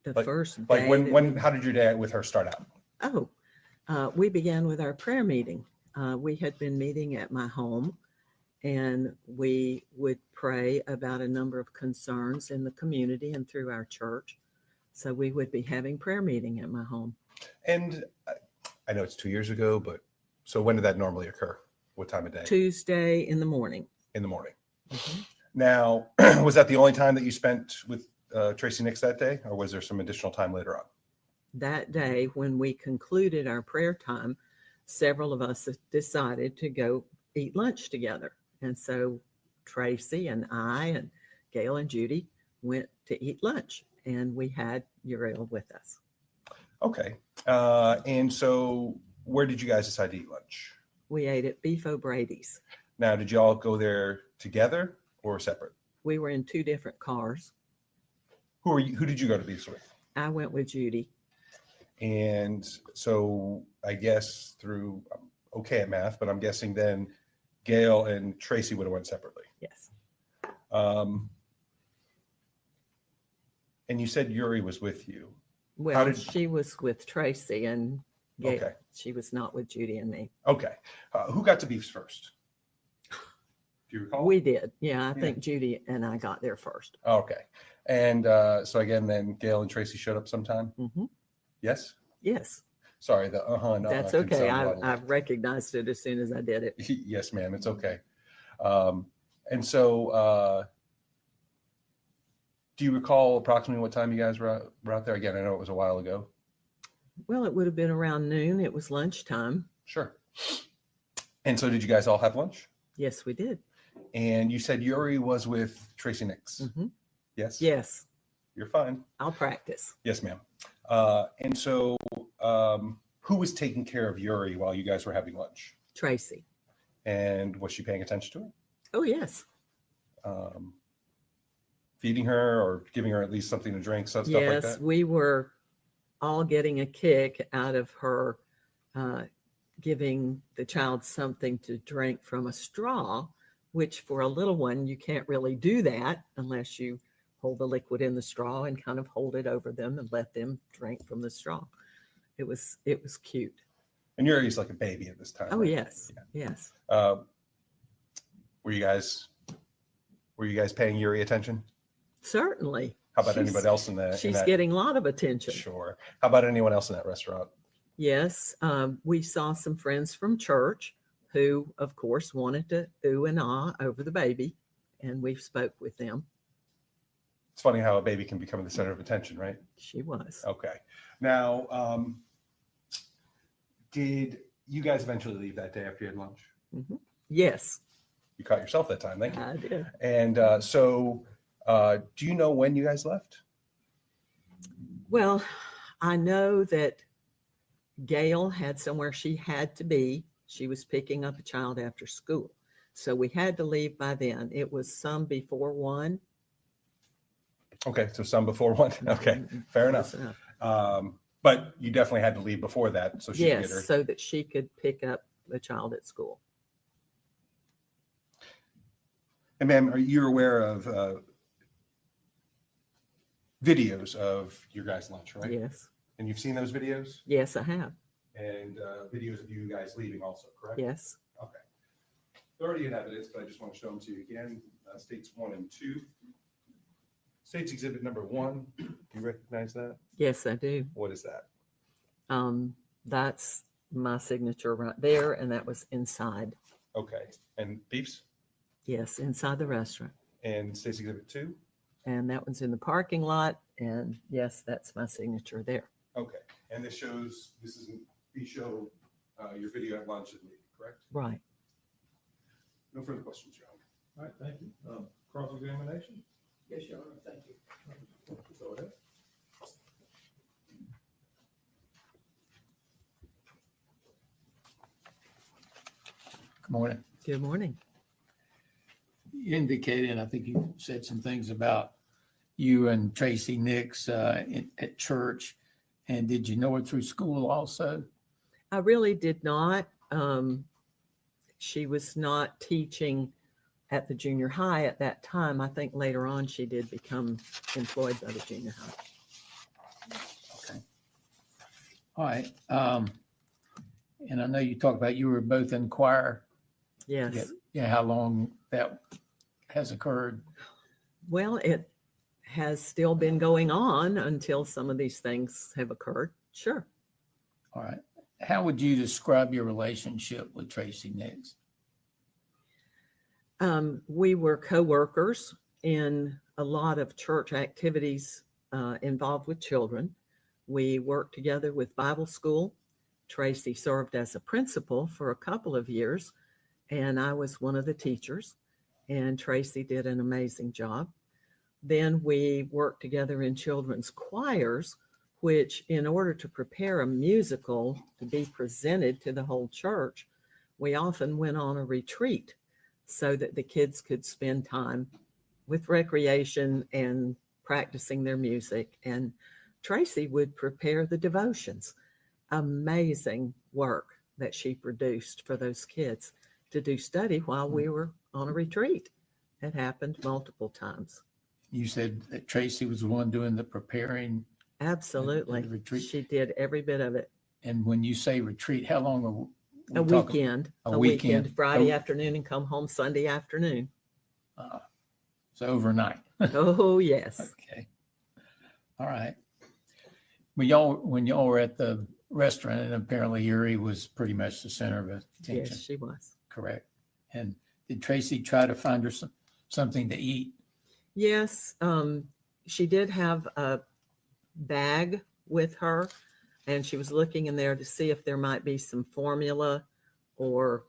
The first like day when how did your day with her start out? We began with our prayer meeting. We had been meeting at my home, and we would pray about a number of concerns in the community and through our church. So we would be having prayer meeting at my home. And I know it's 2 years ago, but so when did that normally occur? What time of day? Tuesday in the morning. In the morning. Mm-hmm. Now, was that the only time that you spent with Tracey Nix that day, or was there some additional time later on? That day, when we concluded our prayer time, several of us decided to go eat lunch together. And so Tracey and I and Gail and Judy went to eat lunch, and we had Uriel with us. Okay. And so where did you guys decide to eat lunch? We ate at Beef O'Brady's. Now, did you all go there together or separate? We were in 2 different cars. Who did you go to Beef's with? I went with Judy. And so I guess through, I'm okay at math, but I'm guessing then Gail and Tracey would have went separately. Yes. And you said Uri was with you. Well, she was with Tracey, and Gail, Okay. she was not with Judy and me. Okay. Who got to Beef's first? Do you recall? We did. Yeah, I think Judy and I got there first. Okay. And so again, then Gail and Tracey showed up sometime? Mm-hmm. Yes? Yes. Sorry, the no, That's can okay. sound I recognized it as soon as I did it. Yes, ma'am. It's okay. And so do you recall approximately what time you guys were out there? Again, I know it was a while ago. Well, it would have been around noon. It was lunchtime. Sure. And so did you guys all have lunch? Yes, we did. And you said Uri was with Tracey Nix. Mm-hmm. Yes? Yes. You're fine. I'll practice. Yes, ma'am. And so who was taking care of Uri while you guys were having lunch? Tracey. And was she paying attention to her? Oh, yes. Feeding her or giving her at least something to drink, stuff like Yes, that? we were all getting a kick out of her giving the child something to drink from a straw, which for a little one, you can't really do that unless you hold the liquid in the straw and kind of hold it over them and let them drink from the straw. It was cute. And Uri's like a baby at this time. Oh, right? yes. Yeah. Yes. Were you guys paying Uri attention? Certainly. How about anybody else in that? She's getting a lot of attention. Sure. How about anyone else in that restaurant? Yes. We saw some friends from church who, of course, wanted to ooh and ah over the baby, and we spoke with them. It's funny how a baby can become the center of attention, right? She was. Okay. Now, did you guys eventually leave that day after you had lunch? Mm-hmm. Yes. You caught yourself that time. Thank you. I did. And so do you know when you guys left? Well, I know that Gail had somewhere she had to be. She was picking up a child after school. So we had to leave by then. It was some before 1. Okay, so some before 1. Okay, fair enough. But you definitely had to leave before that, so she could get her. Yes, so that she could pick up the child at school. And ma'am, are you aware of videos of your guys' lunch, right? Yes. And you've seen those videos? Yes, I have. And videos of you guys leaving also, correct? Yes. Okay. They're already in evidence, but I just want to show them to you again. States 1 and 2. States Exhibit number 1. Do you recognize that? Yes, I do. What is that? That's my signature right there, and that was inside. Okay. And Beef's? Yes, inside the restaurant. And States Exhibit 2? And that one's in the parking lot, and yes, that's my signature there. Okay. And this isn't, you show your video at lunch at least, correct? Right. No further questions, Your Honor. All right, thank you. Cross-examination? Yes, Your Honor, thank you. Go ahead. Good morning. Good morning. You indicated, and I think you said some things about you and Tracey Nix at church. And did you know her through school also? I really did not. She was not teaching at the junior high at that time. I think later on she did become employed by the junior high. Okay. All right. And I know you talked about you were both in choir. Yes. Yeah. How long that has occurred? Well, it has still been going on until some of these things have occurred. Sure. All right. How would you describe your relationship with Tracey Nix? We were co-workers in a lot of church activities involved with children. We worked together with Bible school. Tracey served as a principal for a couple of years, and I was one of the teachers, and Tracey did an amazing job. Then we worked together in children's choirs, which in order to prepare a musical to be presented to the whole church, we often went on a retreat so that the kids could spend time with recreation and practicing their music. And Tracey would prepare the devotions. Amazing work that she produced for those kids to do study while we were on a retreat. It happened multiple times. You said that Tracey was the one doing the preparing. Absolutely. The retreat. She did every bit of it. And when you say retreat, how long are we A talking? weekend. A weekend. Friday afternoon and come home Sunday afternoon. So overnight. Oh, yes. Okay. All right. When y'all were at the restaurant, and apparently Uri was pretty much the center of attention. Yes, she was. Correct. And did Tracey try to find her something to eat? Yes. She did have a bag with her, and she was looking in there to see if there might be some formula or,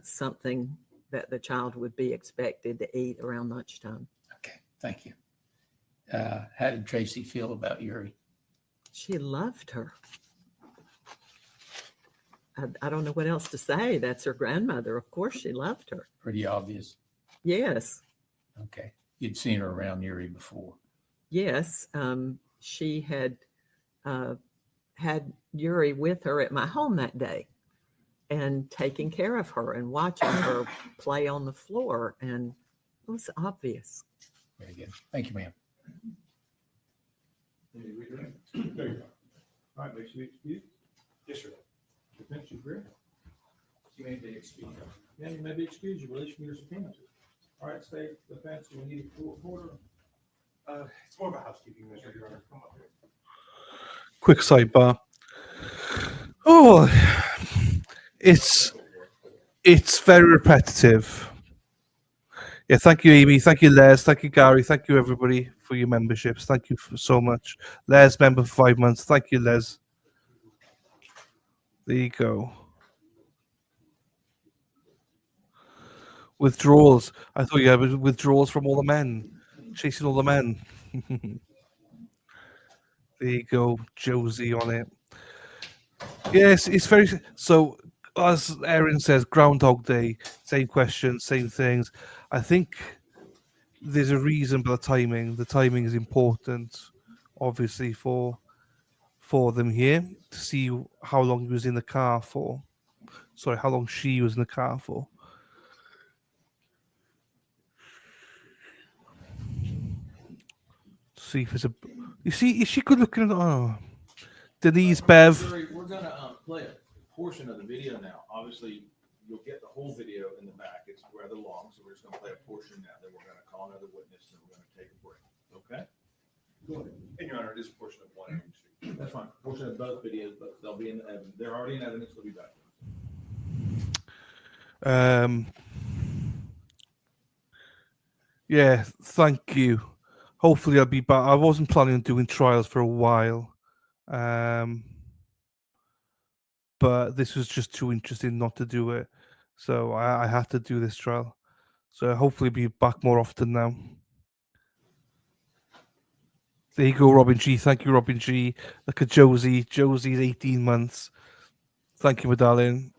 something that the child would be expected to eat around lunchtime. Okay. Thank you. How did Tracey feel about Uri? She loved her. I don't know what else to say. That's her grandmother. Of course, she loved her. Pretty obvious. Yes. Okay. You'd seen her around Uri before. Yes. She had had Uri with her at my home that day and taking care of her and watching her play on the floor. And it was obvious. Very good. Thank you, ma'am. There you go. All right, make sure you excuse. Yes, sir. Defense, you agree? You may be excused. Yeah, you may be excused. You release from your subpoena. All right, state defense, we need a court order. It's more of a housekeeping measure, Your Honor. Come up here. Quick sidebar. Oh, it's very repetitive. Yeah, thank you, Amy. Thank you, Les. Thank you, Gary. Thank you, everybody, for your memberships. Thank you so much. Les, member for 5 months. Thank you, Les. There you go. Withdrawals. I thought you had withdrawals from all the men. Chasing all the men. There you go. Josie on it. Yes, it's very... So, as Erin says, Groundhog Day. Same questions, same things. I think there's a reason for the timing. The timing is important, obviously, for them here to see how long he was in the car for. Sorry, how long she was in the car for. See if it's a. You see, is she good looking? Oh, Denise, Bev. We're gonna play a portion of the video now. Obviously, you'll get the whole video in the back. It's rather long, so we're just gonna play a portion now. Then we're gonna call another witness, and we're gonna take a break. Okay? Go ahead. And Your Honor, it is a portion of one. That's fine. Portion of both videos, but they'll be in. They're already in evidence. They'll be back. Yeah, thank you. Hopefully I'll be back. I wasn't planning on doing trials for a while. But this was just too interesting not to do it. So I had to do this trial. So hopefully be back more often now. There you go, Robin G. Thank you, Robin G. Look at Josie. Josie's 18 months. Thank you, my darling.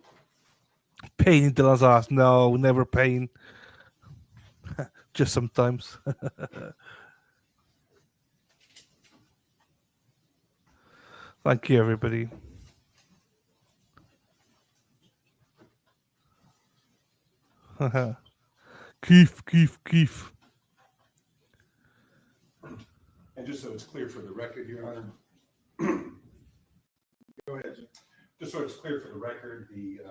Pain in Dylan's ass. No, never pain. Just sometimes. Thank you, everybody. Keef. And just so it's clear for the record, Your Honor. Go ahead, sir. Just so it's clear for the record, the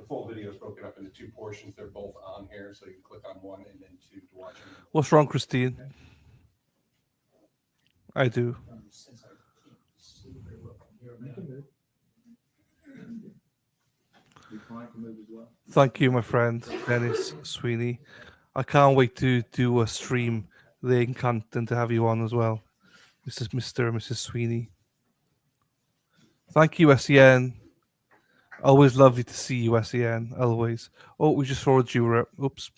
full video is broken up into two portions. They're both on here, so you can click on one and then two to watch them. What's wrong, Christine? I do. Since I can't see very well from here now. Your client can move as well. Thank you, my friend Dennis Sweeney. I can't wait to do a stream there in Canton to have you on as well, Mr. and Mrs. Sweeney. Thank you, SEN. Always lovely to see you, SEN. Always. Oh, we just saw a juror. Oops.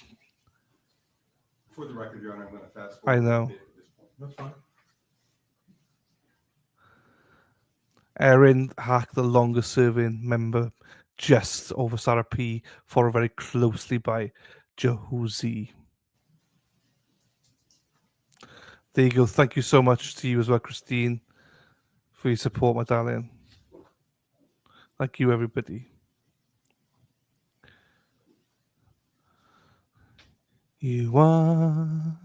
For the record, Your Honor, I'm going to fast I forward. know. A bit at this point. That's fine. Erin Hack, the longest serving member, just over Sarah P, followed very closely by Jehuzi. There you go. Thank you so much to you as well, Christine, for your support, my darling. Thank you, everybody. You are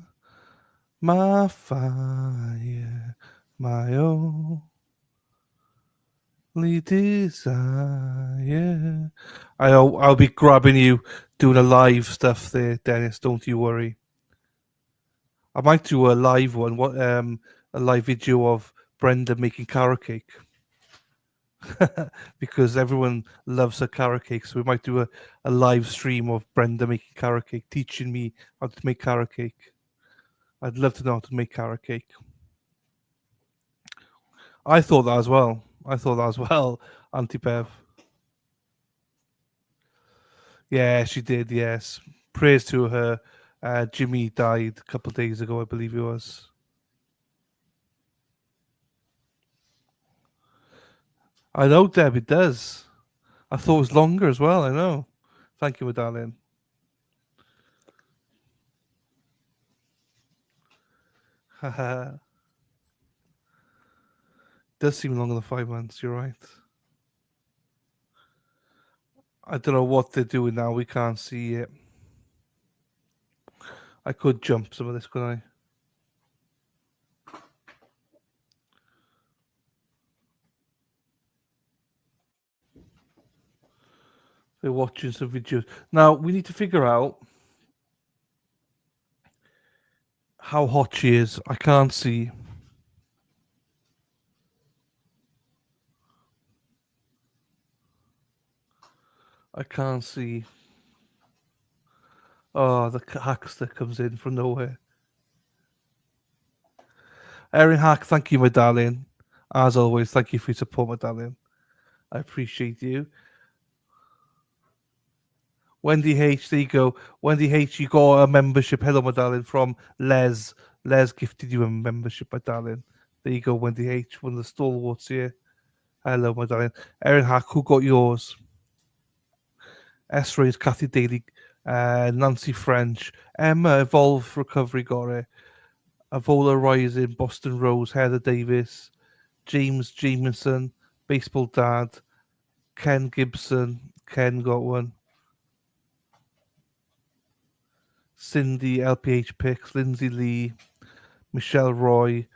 my fire, my only desire. I'll be grabbing you doing a live stuff there, Dennis. Don't you worry. I might do a live one. A live video of Brenda making carrot cake. Because everyone loves her carrot cake, so we might do a live stream of Brenda making carrot cake, teaching me how to make carrot cake. I'd love to know how to make carrot cake. I thought that as well, Auntie Bev. Yeah, she did, yes. Praise to her. Jimmy died a couple of days ago, I believe it was. I know, Deb, it does. I thought it was longer as well, I know. Thank you, my darling. Haha. Does seem longer than 5 months, you're right. I don't know what they're doing now, we can't see it. I could jump some of this, couldn't I? They're watching some videos. Now, we need to figure out how hot she is. I can't see. I can't see. Oh, the hackster comes in from nowhere. Erin Hack, thank you, my darling. As always, thank you for your support, my darling. I appreciate you. Wendy H, there you go. Wendy H, you got a membership. Hello, my darling, from Les. Les gifted you a membership, my darling. There you go, Wendy H, one of the stalwarts here. Hello, my darling. Erin Hack, who got yours? S-Rays, Kathy Daly, Nancy French, Emma, Evolve Recovery got it. Avola Rising, Boston Rose, Heather Davis, James Jamieson, Baseball Dad, Ken Gibson, Ken got one. Cindy, LPH Picks, Lindsay Lee, Michelle Roy,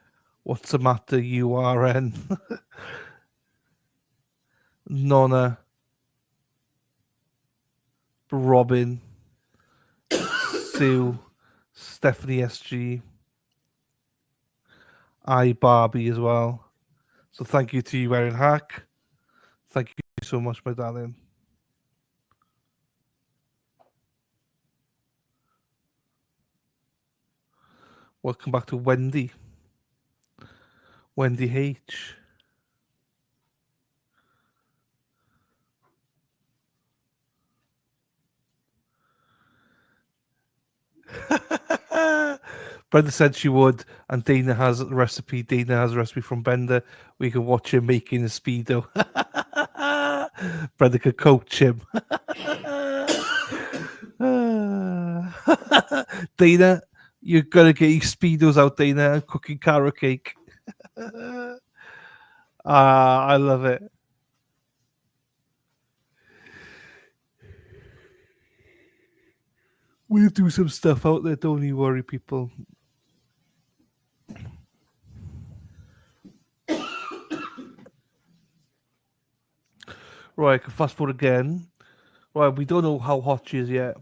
What's the Matter, URN, Nonna, Robin, Sue, Stephanie SG, Barbie as well. So thank you to you, Erin Hack. Thank you so much, my darling. Welcome back to Wendy. Wendy H. Brenda said she would, and Dana has a recipe. Dana has a recipe from Brenda. We can watch him making a Speedo. Brenda could coach him. Dana, you're gonna get your Speedos out, Dana, and cooking carrot cake. I love it. We'll do some stuff out there, don't you worry, people. Right, I can fast forward again. Right, we don't know how hot she is yet.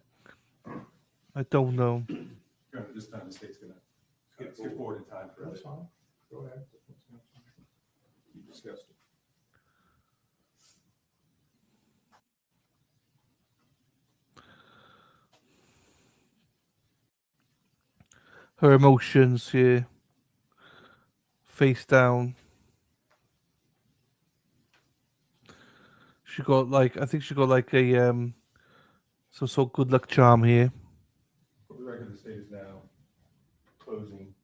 I don't know. This time the state's going to skip forward in time for us. Go ahead. You discussed it. Her emotions here, face down. She got like, I think she got like a some sort of good luck charm here. For the record, the state is now closing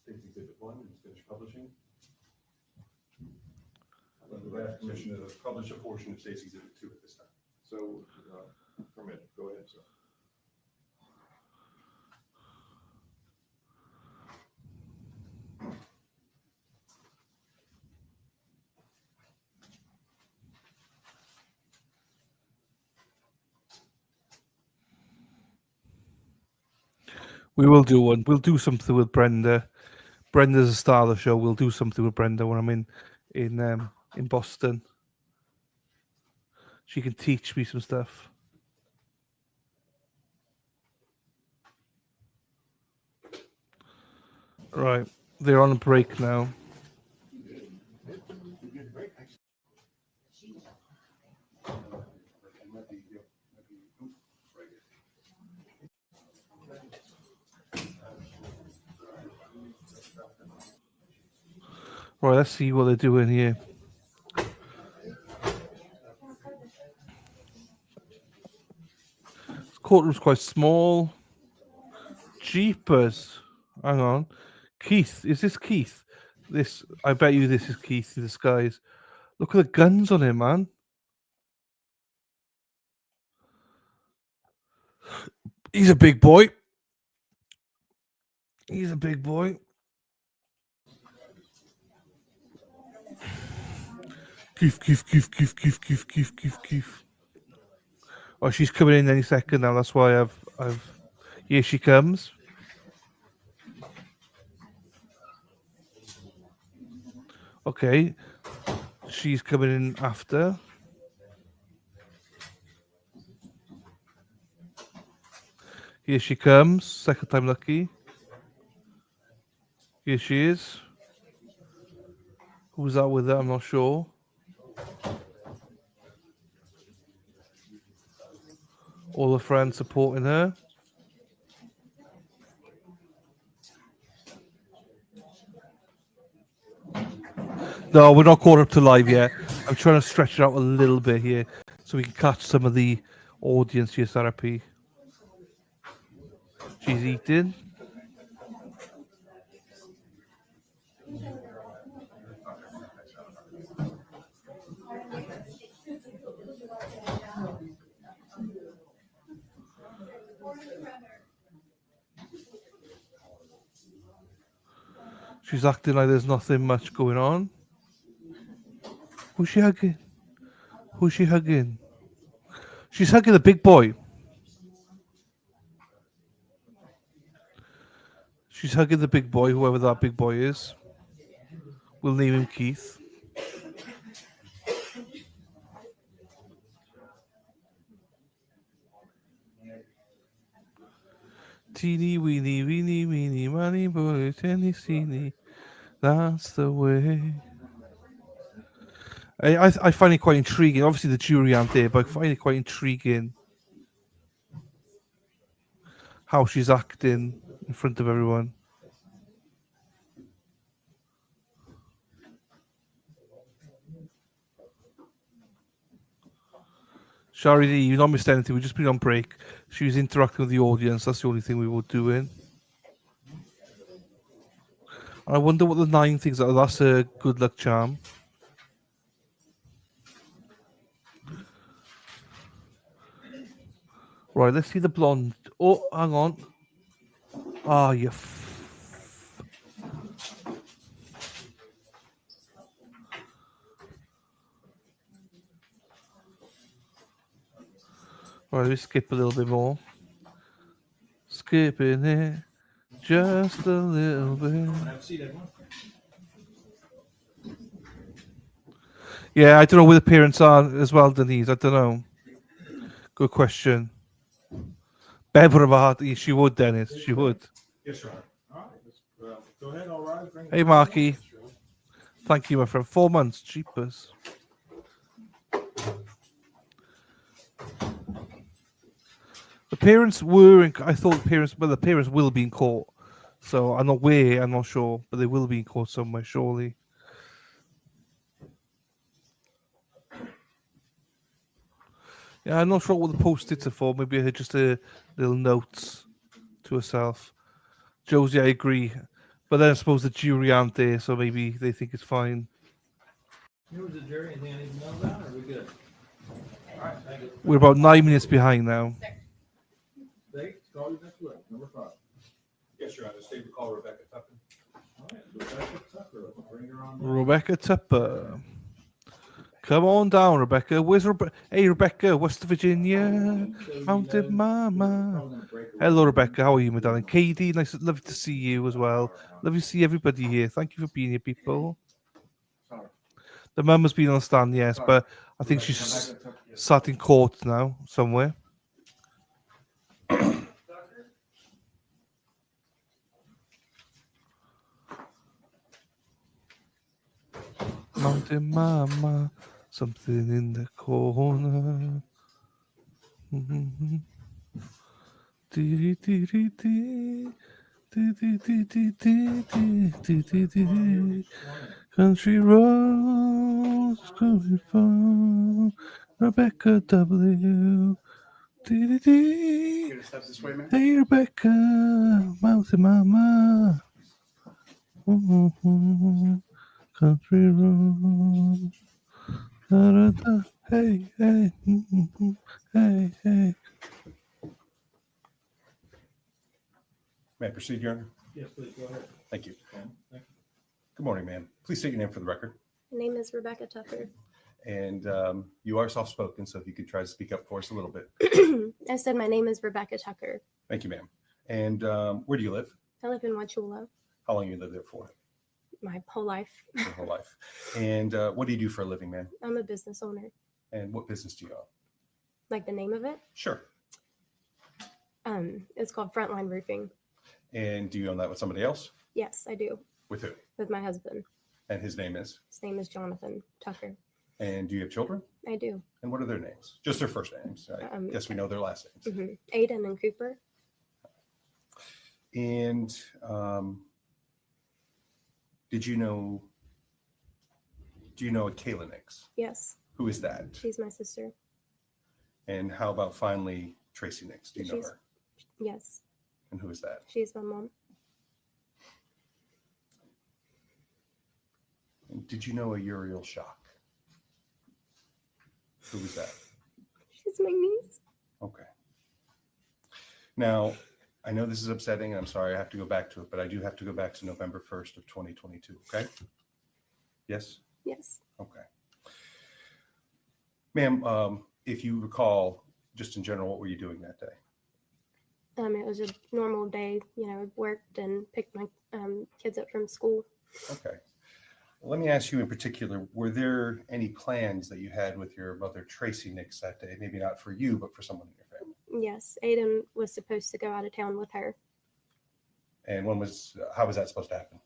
State's Exhibit 1 and is finished publishing. We've asked permission to publish a portion of State's Exhibit 2 at this time. So, permit, go ahead, sir. We will do one. We'll do something with Brenda. Brenda's a star of the show. We'll do something with Brenda when I'm in Boston. She can teach me some stuff. Right, they're on a break now. Right, let's see what they're doing here. This courtroom's quite small. Jeepers. Hang on. Keith, is this Keith? This, I bet you this is Keith in disguise. Look at the guns on him, man. He's a big boy. He's a big boy. Keith. Oh, she's coming in any second now. That's why I've. Here she comes. Okay, she's coming in after. Here she comes. Second time lucky. Here she is. Who's that with her? I'm not sure. All the friends supporting her. No, we're not caught up to live yet. I'm trying to stretch it out a little bit here so we can catch some of the audience here, therapy. She's eating. She's acting like there's nothing much going on. Who's she hugging? Who's she hugging? She's hugging the big boy. She's hugging the big boy, whoever that big boy is. We'll name him Keith. Teeny weeny weeny weeny money boy, teeny teeny. That's the way. I find it quite intriguing. Obviously, the jury aren't there, but I find it quite intriguing how she's acting in front of everyone. Shari, you've not missed anything. We've just been on break. She was interacting with the audience. That's the only thing we were doing. I wonder what the 9 things are. That's a good luck charm. Right, let's see the blonde. Oh, hang on. Ah, you. Right, we skip a little bit more. Skipping it just a little bit. Yeah, I don't know where the parents are as well, Denise. I don't know. Good question. Bev would have a heart. She would, Dennis. She would. Yes, sir. All right. Go ahead. All right. Hey, Marky. Thank you, my friend. 4 months, cheapers. The parents were in. I thought the parents will be in court. So I'm not where. I'm not sure, but they will be in court somewhere, surely. Yeah, I'm not sure what the post-its are for. Maybe just a little notes to herself. Josie, I agree. But then I suppose the jury aren't there, so maybe they think it's fine. Who's the jury? Anything I need to know about? Or are we good? All right, thank you. We're about 9 minutes behind now. Dave, call you next week. Number 5. Yes, Your Honor. State recall Rebecca Tucker. All right, Rebecca Tucker. Bring her on. Rebecca Tupper. Come on down, Rebecca. Where's Rebecca? Hey, Rebecca, West Virginia. Mountain Mama. Hello, Rebecca. How are you, my darling? Katie, lovely to see you as well. Lovely to see everybody here. Thank you for being here, people. The mum has been on stand, yes, but I think she's sat in court now somewhere. Mountain Mama, something in the corner. Country roads coming from Rebecca W. Hey, Rebecca, Mountain Mama. Country roads. Da, da, da. Hey, hey, hey, hey. May I proceed, Your Honor? Yes, please go ahead. Thank you. Thank you. Good morning, ma'am. Please state your name for the record. My name is Rebecca Tucker. And you are soft-spoken, so if you could try to speak up for us a little bit. I said my name is Rebecca Tucker. Thank you, ma'am. And where do you live? I live in Wauchula How long you lived there for? my whole life. Your whole life. And what do you do for a living, ma'am? I'm a business owner. And what business do you own? Like the name of it? Sure. It's called Frontline Roofing. And do you own that with somebody else? Yes, I do. With who? With my husband. And his name is? His name is Jonathan Tucker. And do you have children? I do. And what are their names? Just their first names. I guess we know their last names. Aiden and Cooper. And do you know a Kayla Nix? Yes. Who is that? She's my sister. And how about finally Tracey Nix? Do you know her? Yes. And who is that? She's my mom. And did you know a Uriel Schock? Who was that? She's my niece. Okay. Now, I know this is upsetting, and I'm sorry I have to go back to it, but I do have to go back to November 1st of 2022, okay? Yes? Yes. Okay. Ma'am, if you recall, just in general, what were you doing that day? It was a normal day. Worked and picked my kids up from school. Okay. Let me ask you in particular, were there any plans that you had with your mother, Tracey Nix, that day? Maybe not for you, but for someone in your family? Yes. Aiden was supposed to go out of town with her. And how was that supposed to happen?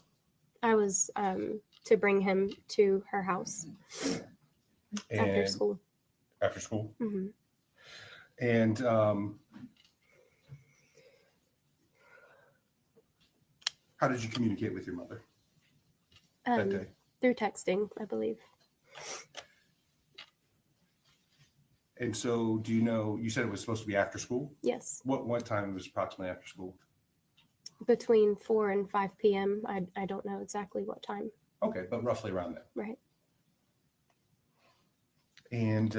I was to bring him to her house after school. After school? Mm-hmm. And how did you communicate with your mother that day? Through texting, I believe. And so do you know, you said it was supposed to be after school? Yes. What time was approximately after school? Between 4 and 5 p.m. I don't know exactly what time. Okay, but roughly around there. Right. And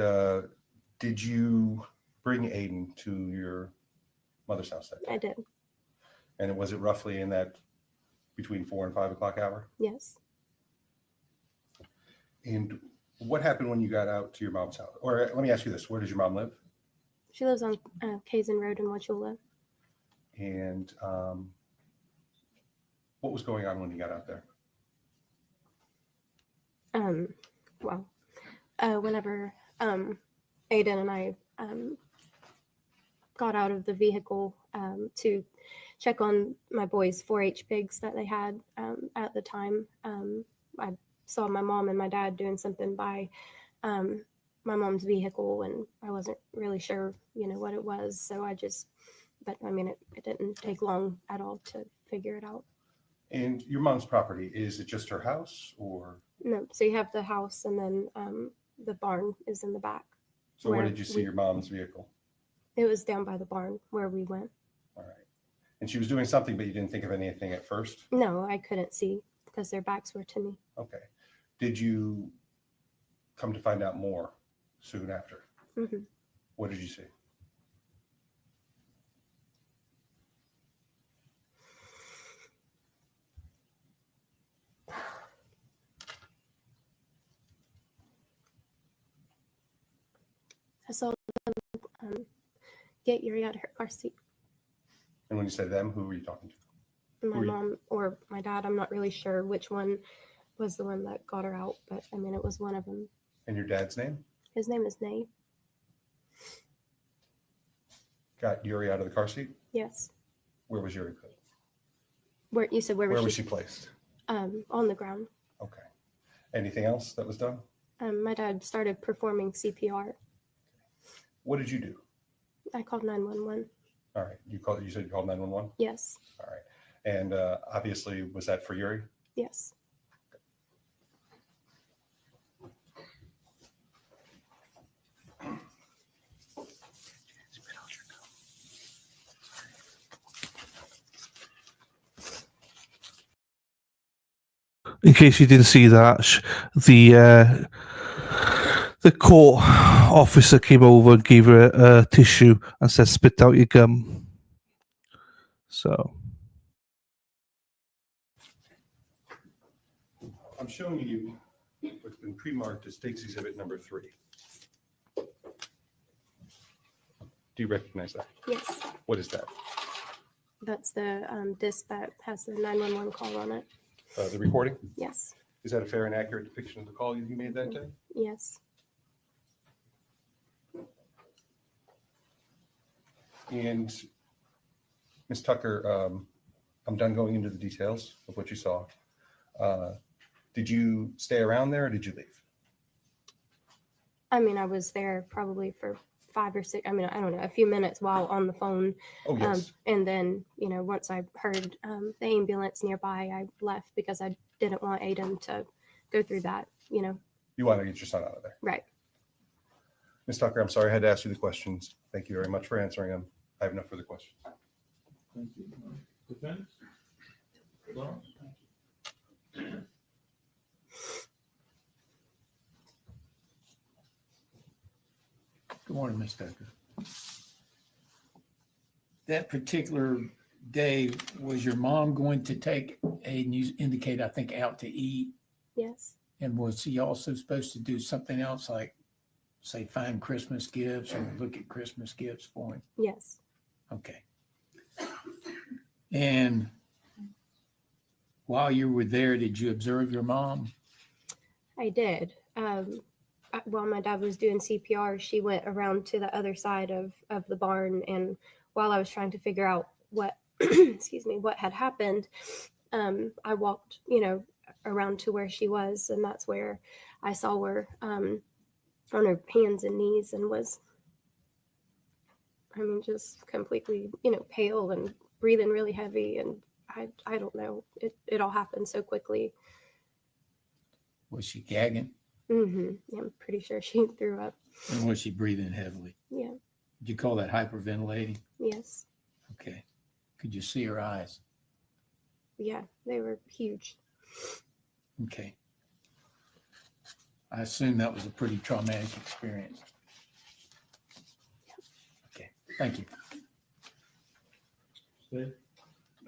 did you bring Aiden to your mother's house that day? I did. And was it roughly in that between 4 and 5 o'clock hour? Yes. And what happened when you got out to your mom's house? Or let me ask you this, where does your mom live? She lives on Kazan Road in Wauchula. And what was going on when you got out there? Whenever Aiden and I got out of the vehicle to check on my boys' 4-H pigs that they had at the time, I saw my mom and my dad doing something by my mom's vehicle, and I wasn't really sure, what it was. So but I mean, it didn't take long at all to figure it out. And your mom's property, is it just her house or? No, so you have the house, and then the barn is in the back. So where did you see your mom's vehicle? It was down by the barn where we went. All right. And she was doing something, but you didn't think of anything at first? No, I couldn't see because their backs were to me. Okay. Did you come to find out more soon after? Mm-hmm. What did you see? I saw them get Uriel out of her car seat. And when you say them, who were you talking to? My mom or my dad. I'm not really sure which one was the one that got her out, but I mean, it was one of them. And your dad's name? His name is Nate. Got Yuri out of the car seat? Yes. Where was Yuri put? Where you said where was was she placed? On the ground. Okay. Anything else that was done? My dad started performing CPR. What did you do? I called 911. All right. You said you called 911? Yes. All right. And obviously, was that for Yuri? Yes. In case you didn't see that, the court officer came over and gave her a tissue and said, "Spit out your gum." So I'm showing you what's been pre-marked as State's Exhibit number 3. Do you recognize that? Yes. What is that? That's the disc that has the 911 call on it. The recording? Yes. Is that a fair and accurate depiction of the call you made that day? Yes. And Ms. Tucker, I'm done going into the details of what you saw. Did you stay around there or did you leave? I mean, I was there probably for 5 or 6, I mean, I don't know, a few minutes while on the phone. Oh, yes. And then, once I heard the ambulance nearby, I left because I didn't want Aiden to go through that, You want to get your son out of there. Right. Ms. Tucker, I'm sorry I had to ask you the questions. Thank you very much for answering them. I have no further questions. Thank you. Defense? Lawrence? Good morning, Ms. Tucker. That particular day, was your mom going to take Aiden, you indicate, I think, out to eat? Yes. And was he also supposed to do something else, like, say, find Christmas gifts or look at Christmas gifts for him? Yes. Okay. And while you were there, did you observe your mom? I did. While my dad was doing CPR, she went around to the other side of the barn. And while I was trying to figure out what, excuse me, what had happened, I walked, around to where she was. And that's where I saw her on her hands and knees and was, just completely, pale and breathing really heavy. And I don't know. It all happened so quickly. Was she gagging? Mm-hmm. Yeah, I'm pretty sure she threw up. And was she breathing heavily? Yeah. Did you call that hyperventilating? Yes. Okay. Could you see her eyes? Yeah, they were huge. Okay. I assume that was a pretty traumatic experience. Okay. Thank you. Stay.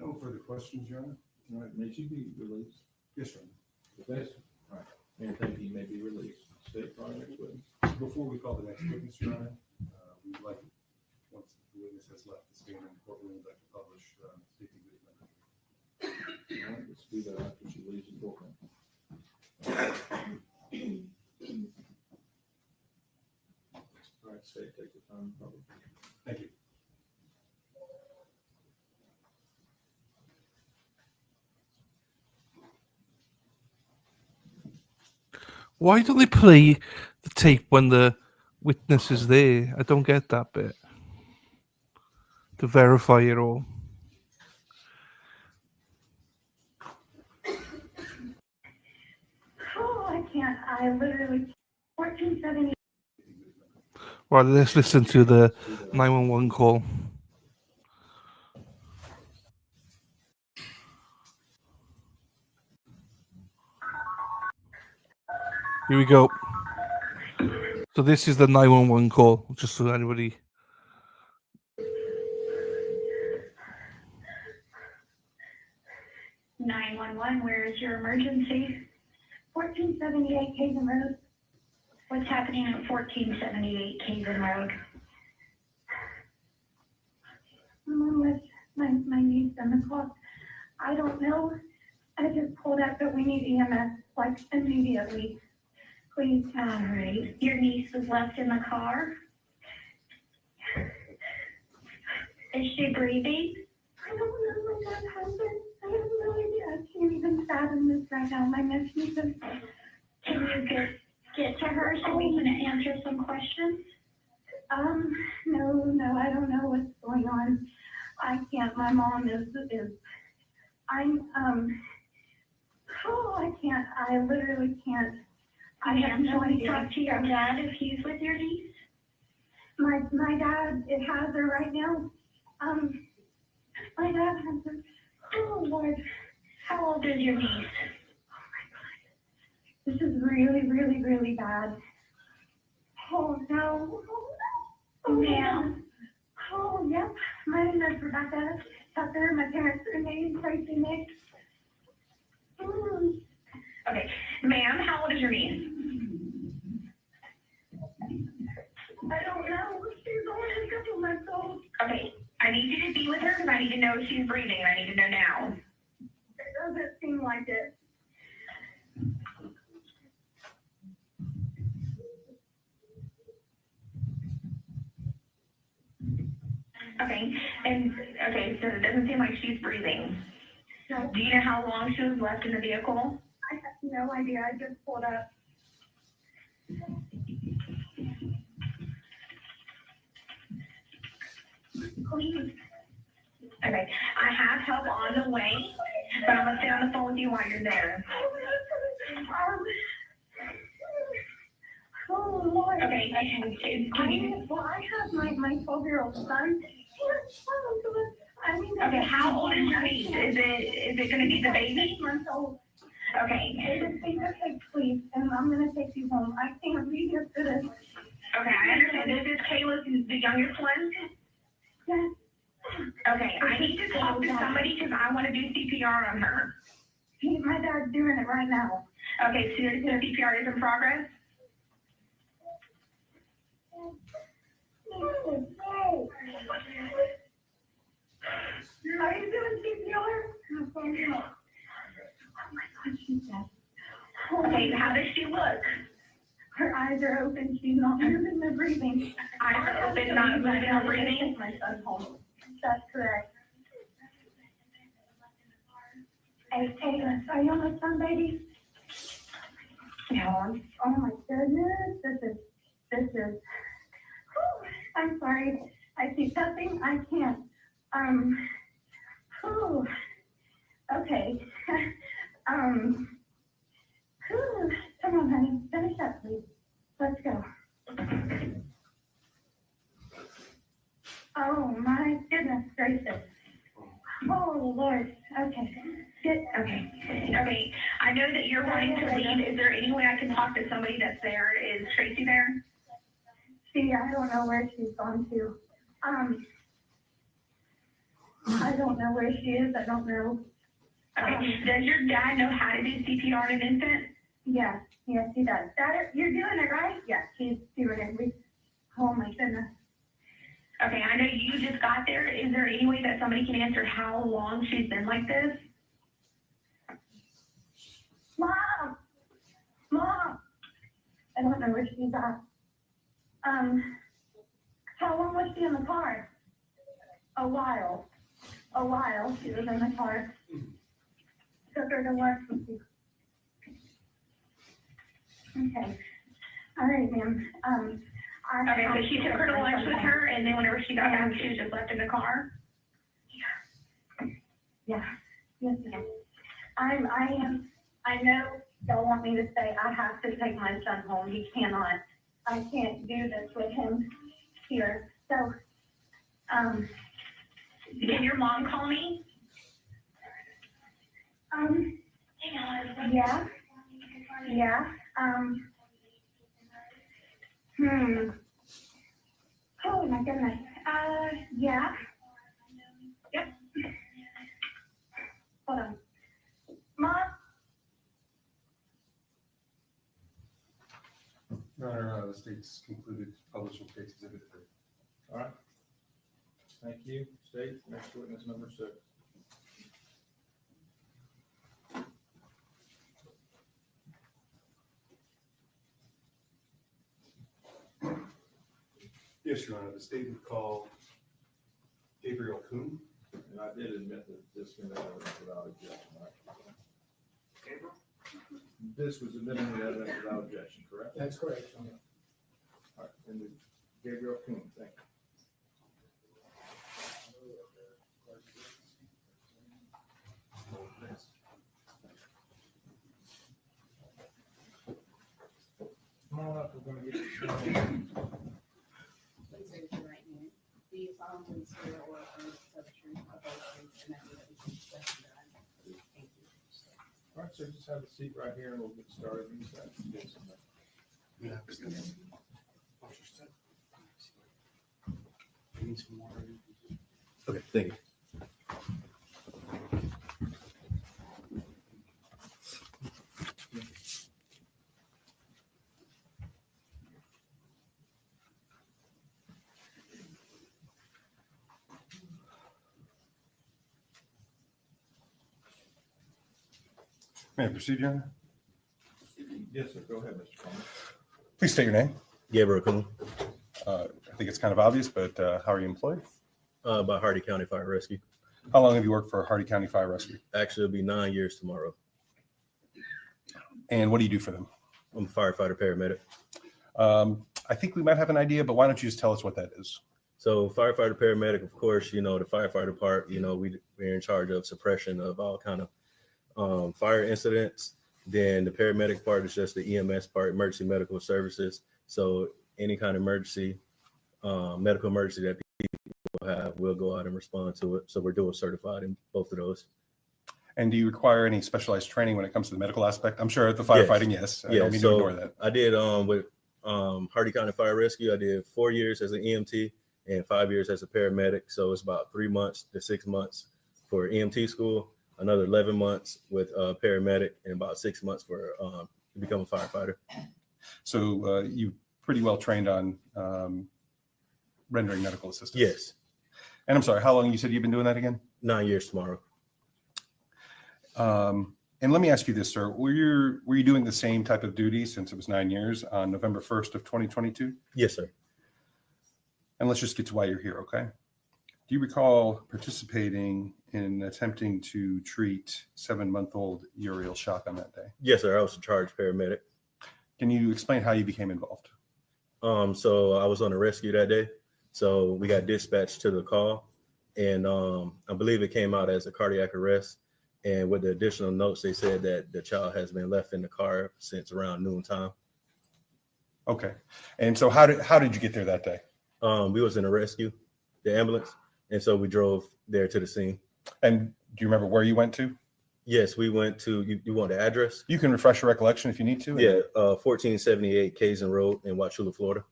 No further questions, Your Honor. All right, may she be released? Yes, Your Honor. Defense? All right. And thank you, may be released. State for our next witness. Before we call the next witness, Your Honor, we would like, once the witness has left the stand in the courtroom, we'd like to publish State's Exhibit number 3. All right, let's do that after she leaves the courtroom. All right, State, take your time, probably. Thank you. Why don't they play the tape when the witness is there? I don't get that bit. To verify it all. Oh, I can't. I literally 1470. Right, let's listen to the 911 call. Here we go. So this is the 911 call, just so anybody. 911, where is your emergency? 1478 Hazen Road. What's happening at 1478 Hazen Road? I'm with my niece on the clock. I don't know. I just pulled up, but we need EMS like immediately. Please. All right. Your niece was left in the car. Is she breathing? I don't know what that happened. I have no idea. I can't even fathom this right now. My nephew says, can you get to her so we can answer some questions? No, I don't know what's going on. I can't. My mom is I can't. I literally can't. I have no idea. Talk to your dad if he's with your niece. My dad, it has her right now. My dad has her. Oh Lord. How old is your niece? Oh my God. This is really, really, really bad. Oh no. Oh ma'am. Oh yep. My name is Rebecca Tucker. My parents are named Tracey Nix. Okay, ma'am, how old is your niece? I don't know. She's only a couple months old. Okay, I need you to be with her because I need to know if she's breathing. I need to know now. It doesn't seem like it. Okay, so it doesn't seem like she's breathing. No. Do you know how long she was left in the vehicle? I have no idea. I just pulled up. Please. Okay, I have help on the way, but I'm gonna stay on the phone with you while you're there. Oh Lord. Okay. Well, I have my 12-year-old son. Okay, how old is your niece? Is it gonna be the baby? 8 months old. Okay. Okay, please, and I'm gonna take you home. I can't be here for this. Okay, I understand. This is Kayla's, the youngest one? Yes. Okay, I need to talk to somebody because I want to do CPR on her. My dad's doing it right now. Okay, so the CPR is in progress? Are you doing CPR? Oh my God, she's dead. Okay, how does she look? Her eyes are open. She's not moving or breathing. Eyes are open, not moving or breathing. My son's home. That's correct. Hey, Taylor, are you almost done, baby? No. Oh my goodness, this is. Whew, I'm sorry. I see something. I can't. Whew. Okay. Whew. Come on, honey. Finish up, please. Let's go. Oh my goodness gracious. Oh Lord. Okay. Okay. I know that you're wanting to leave. Is there any way I can talk to somebody that's there? Is Tracey there? See, I don't know where she's gone to. I don't know where she is. I don't know. Okay. Does your dad know how to do CPR on an infant? Yes, he does. Dad, you're doing it, right? Yes, he's doing it. Oh my goodness. Okay, I know you just got there. Is there any way that somebody can answer how long she's been like this? Mom! I don't know where she's at. How long was she in the car? A while. She was in the car. Took her to work. Okay. All right, ma'am. Okay, so she took her to lunch with her, and then whenever she got back, she was just left in the car? Yeah. Yes, ma'am. I know y'all want me to say I have to take my son home. He cannot. I can't do this with him here. So, Did your mom call me? yeah. Yeah. Oh my goodness. Yeah. Yep. Hold on. Mom? Your Honor, the state's concluded publishing case exhibit 3. All right. Thank you. State, next witness number 6. Yes, Your Honor, the state would call Gabriel Kuhn. And I did admit that this can be evidence without objection, right? Gabriel? This was admitting the evidence without objection, correct? That's correct, Your Honor. All right, and Gabriel Kuhn, thank you. Come on up, we're gonna get you sworn in. Please raise your right hand. Do you solemnly swear or affirm to tell the truth, the whole truth, and nothing but the truth, so help you God? Thank you. All right, so just have a seat right here and we'll get started. Okay, thank you. May I proceed, Your Honor? Yes, sir, go ahead, Mr. Coleman. Please state your name. Gabriel Kuhn, I think it's kind of obvious, but how are you employed? by Hardy County Fire Rescue. How long have you worked for Hardy County Fire Rescue? Actually, it'll be 9 years tomorrow. And what do you do for them? I'm a firefighter paramedic. I think we might have an idea, but why don't you just tell us what that is? So firefighter paramedic, of course, you know, the firefighter part, you know, we're in charge of suppression of all kind of fire incidents. Then the paramedic part is just the EMS part, emergency medical services. So any kind of emergency, medical emergency that people have, we'll go out and respond to it. So we're dual certified in both of those. And do you require any specialized training when it comes to the medical aspect? I'm sure at the firefighting, yes. I don't mean to ignore that. I did with Hardy County Fire Rescue, I did 4 years as an EMT and 5 years as a paramedic. So it's about 3 months to 6 months for EMT school, another 11 months with paramedic, and about 6 months for to become a firefighter. So you pretty well trained on rendering medical assistance? Yes. And I'm sorry, how long you said you've been doing that again? 9 years tomorrow. And let me ask you this, sir. Were you doing the same type of duty since it was 9 years on November 1st of 2022? Yes, sir. And let's just get to why you're here, okay? Do you recall participating in attempting to treat 7-month-old Uriel Schock on that day? Yes, sir. I was a charged paramedic. Can you explain how you became involved? So I was on a rescue that day. So we got dispatched to the call, and I believe it came out as a cardiac arrest. And with the additional notes, they said that the child has been left in the car since around noontime. Okay. And so how did you get there that day? We was in a rescue, the ambulance. And so we drove there to the scene. And do you remember where you went to? Yes, we went to, you want the address? You can refresh your recollection if you need to. Yeah, 1478 Kazan Road in Wauchula, Florida.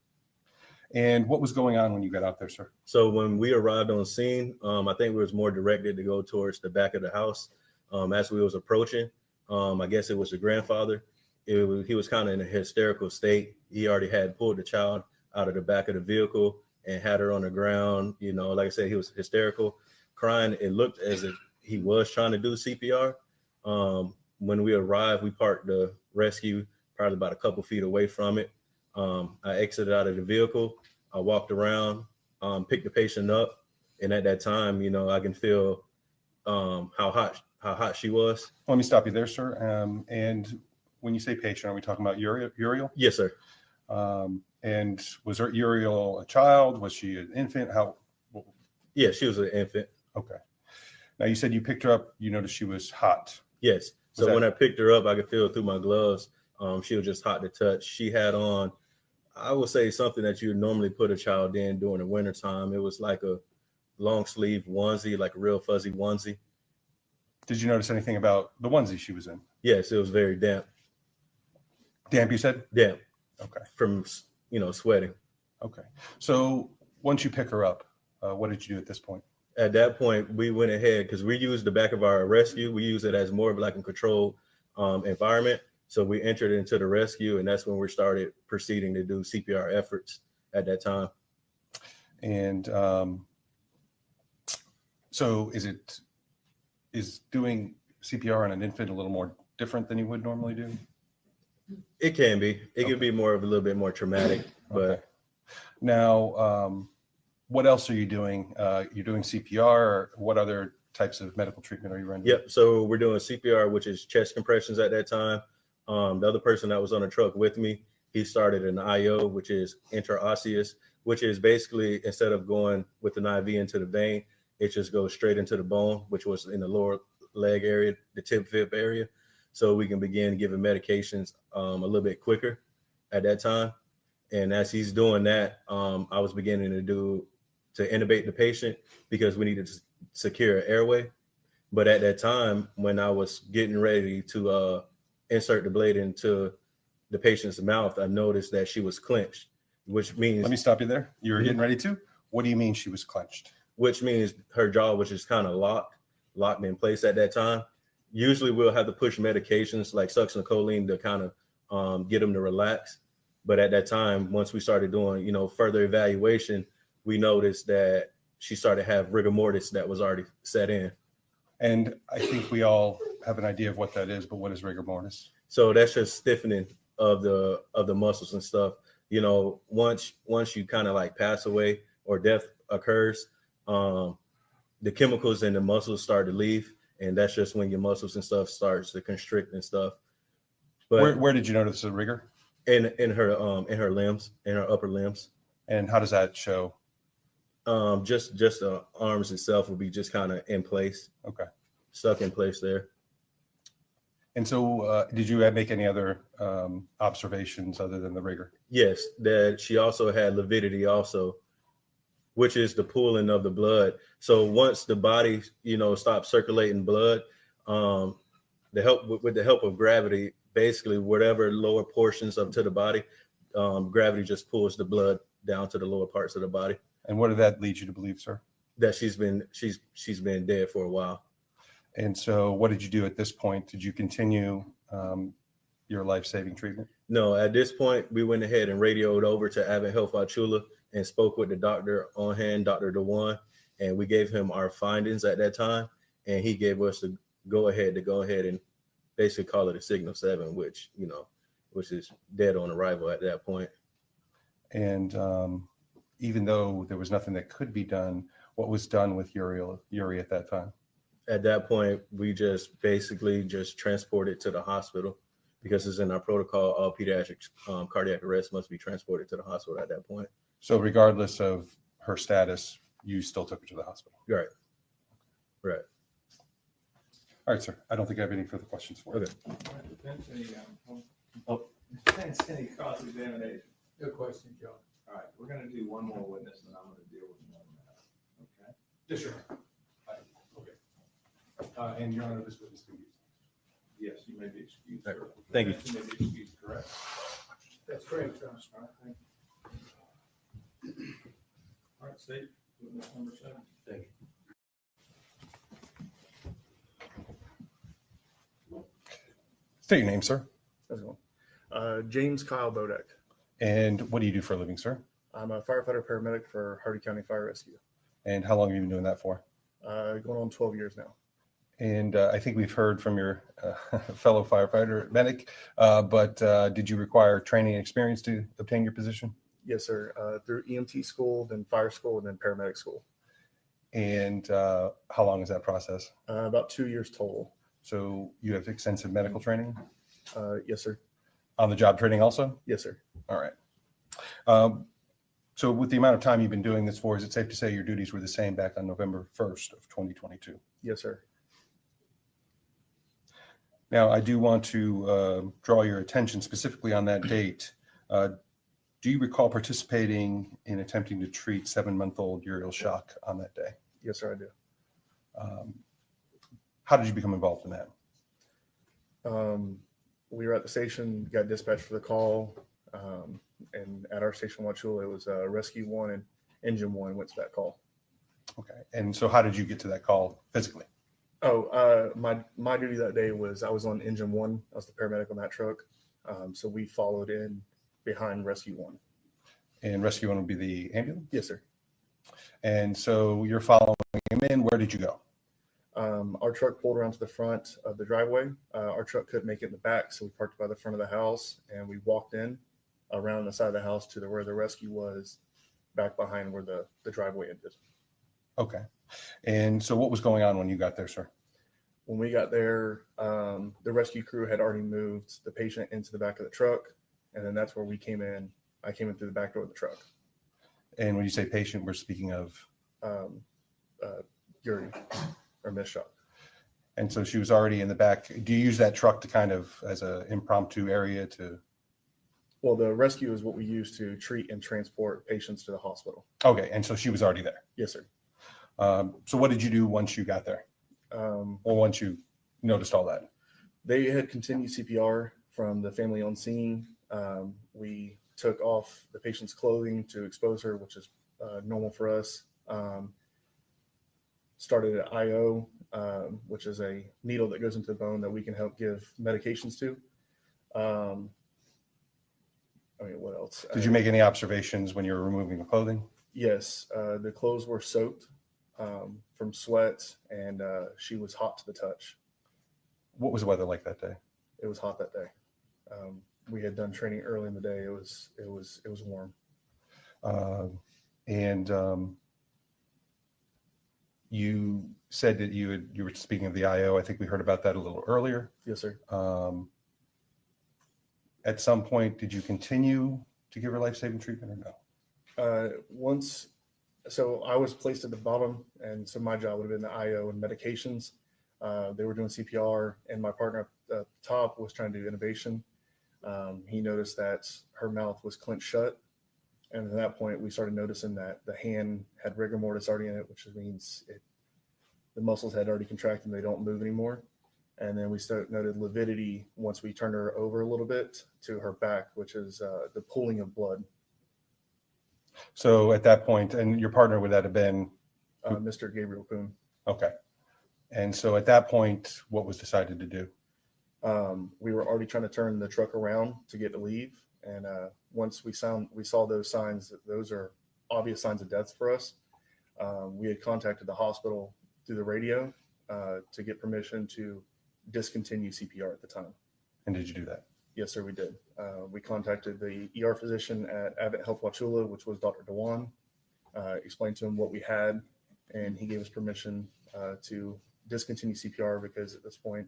And what was going on when you got out there, sir? So when we arrived on scene, I think we was more directed to go towards the back of the house. As we was approaching, I guess it was the grandfather. He was kind of in a hysterical state. He already had pulled the child out of the back of the vehicle and had her on the ground. You know, like I said, he was hysterical, crying. It looked as if he was trying to do CPR. When we arrived, we parked the rescue probably about a couple feet away from it. I exited out of the vehicle. I walked around, picked the patient up. And at that time, you know, I can feel how hot she was. Let me stop you there, sir. And when you say patient, are we talking about Uriel? Yes, sir. And was Uriel a child? Was she an infant? Yeah, she was an infant. Okay. Now you said you picked her up. You noticed she was hot. Yes. So when I picked her up, I could feel it through my gloves. She was just hot to touch. She had on, I would say, something that you would normally put a child in during the wintertime. It was like a long sleeve onesie, like a real fuzzy onesie. Did you notice anything about the onesie she was in? Yes, it was very damp. Damp, you said? Damp. Okay. From, sweating. Okay. So once you pick her up, what did you do at this point? At that point, we went ahead because we used the back of our rescue. We use it as more of like a controlled environment. So we entered into the rescue, and that's when we started proceeding to do CPR efforts at that time. And so is doing CPR on an infant a little more different than you would normally do? It can be. It can be more of a little bit more traumatic. But now, what else are you doing? You're doing CPR. Or what other types of medical treatment are you rendering? Yep. So we're doing CPR, which is chest compressions at that time. The other person that was on the truck with me, he started an IO, which is intraosseous, which is basically instead of going with an IV into the vein, it just goes straight into the bone, which was in the lower leg area, the tib fib area. So we can begin giving medications a little bit quicker at that time. And as he's doing that, I was beginning to intubate the patient because we needed to secure an airway. But at that time, when I was getting ready to insert the blade into the patient's mouth, I noticed that she was clenched, which means... Let me stop you there. You were getting ready to? What do you mean she was clenched? Which means her jaw was just kind of locked in place at that time. Usually we'll have to push medications like succinylcholine to kind of get them to relax. But at that time, once we started doing, further evaluation, we noticed that she started to have rigor mortis that was already set in. And I think we all have an idea of what that is, but what is rigor mortis? So that's just stiffening of the muscles and stuff. Once you kind of like pass away or death occurs, the chemicals in the muscles start to leave, and that's just when your muscles and stuff starts to constrict and stuff. But where did you notice the rigor? In her limbs, in her upper limbs. And how does that show? Just the arms itself will be just kind of in place. Okay. Stuck in place there. And so did you make any other observations other than the rigor? Yes, that she also had lividity also, which is the pooling of the blood. So once the body, stops circulating blood, with the help of gravity, basically whatever lower portions to the body, gravity just pulls the blood down to the lower parts of the body. And what did that lead you to believe, sir? That she's been dead for a while. And so what did you do at this point? Did you continue your life-saving treatment? No, at this point, we went ahead and radioed over to Advent Health Wauchula and spoke with the doctor on hand, Dr. DeWan, and we gave him our findings at that time. And he gave us the go ahead and basically call it a signal 7, which is dead on arrival at that point. And even though there was nothing that could be done, what was done with Uri at that time? At that point, we just basically transported to the hospital because it's in our protocol. All pediatric cardiac arrest must be transported to the hospital at that point. So regardless of her status, you still took her to the hospital? Right. All right, sir. I don't think I have any further questions for you. Okay. Defense any cross-examination. Good question, John. All right, we're going to do one more witness, and I'm going to deal with one matter. Okay? Yes, sir. Okay. And Your Honor, this witness can be excused. Yes, you may be excused, sir. Thank you. You may be excused, correct? That's correct, John. All right, thank you. All right, state witness number 7. Thank you. State your name, sir. How's it going? James Kyle Bodek. And what do you do for a living, sir? I'm a firefighter paramedic for Hardy County Fire Rescue. And how long have you been doing that for? Going on 12 years now. And I think we've heard from your fellow firefighter medic, but did you require training and experience to obtain your position? Yes, sir. Through EMT school, then fire school, and then paramedic school. And how long is that process? About 2 years total. So you have extensive medical training? Yes, sir. On the job training also? Yes, sir. All right. So with the amount of time you've been doing this for, is it safe to say your duties were the same back on November 1st of 2022? Yes, sir. Now, I do want to draw your attention specifically on that date. Do you recall participating in attempting to treat 7-month-old Uriel Schock on that day? Yes, sir, I do. How did you become involved in that? We were at the station, got dispatched for the call, and at our station, Wauchula, it was Rescue 1 and Engine 1 went to that call. Okay. And so how did you get to that call physically? Oh, my duty that day was I was on Engine 1. I was the paramedic on that truck. So we followed in behind Rescue 1. And Rescue 1 would be the ambulance? Yes, sir. And so you're following him in. Where did you go? Our truck pulled around to the front of the driveway. Our truck couldn't make it in the back, so we parked by the front of the house, and we walked in around the side of the house to where the rescue was, back behind where the driveway ended. Okay. And so what was going on when you got there, sir? When we got there, the rescue crew had already moved the patient into the back of the truck, and then that's where we came in. I came in through the back door of the truck. And when you say patient, we're speaking of? Uri, or Miss Schock. And so she was already in the back. Do you use that truck to kind of as an impromptu area to? Well, the rescue is what we use to treat and transport patients to the hospital. Okay. And so she was already there? Yes, sir. So what did you do once you got there? Or once you noticed all that? They had continued CPR from the family on scene. We took off the patient's clothing to expose her, which is normal for us. Started at IO, which is a needle that goes into the bone that we can help give medications to. What else? Did you make any observations when you were removing the clothing? Yes, the clothes were soaked from sweat, and she was hot to the touch. What was the weather like that day? It was hot that day. We had done training early in the day. It was warm. You said that you were speaking of the IO. I think we heard about that a little earlier. Yes, sir. At some point, did you continue to give her life-saving treatment or no? So I was placed at the bottom, and so my job would have been the IO and medications. They were doing CPR, and my partner up the top was trying to do intubation. He noticed that her mouth was clenched shut. And at that point, we started noticing that the hand had rigor mortis already in it, which means the muscles had already contracted and they don't move anymore. And then we noted lividity once we turned her over a little bit to her back, which is the pooling of blood. So at that point, and your partner, would that have been? Mr. Gabriel Kuhn. Okay. And so at that point, what was decided to do? We were already trying to turn the truck around to get to leave. And once we saw those signs, that those are obvious signs of death for us. We had contacted the hospital through the radio to get permission to discontinue CPR at the time. And did you do that? Yes, sir, we did. We contacted the ER physician at Advent Health Wauchula, which was Dr. Dewan, explained to him what we had, and he gave us permission to discontinue CPR because at this point,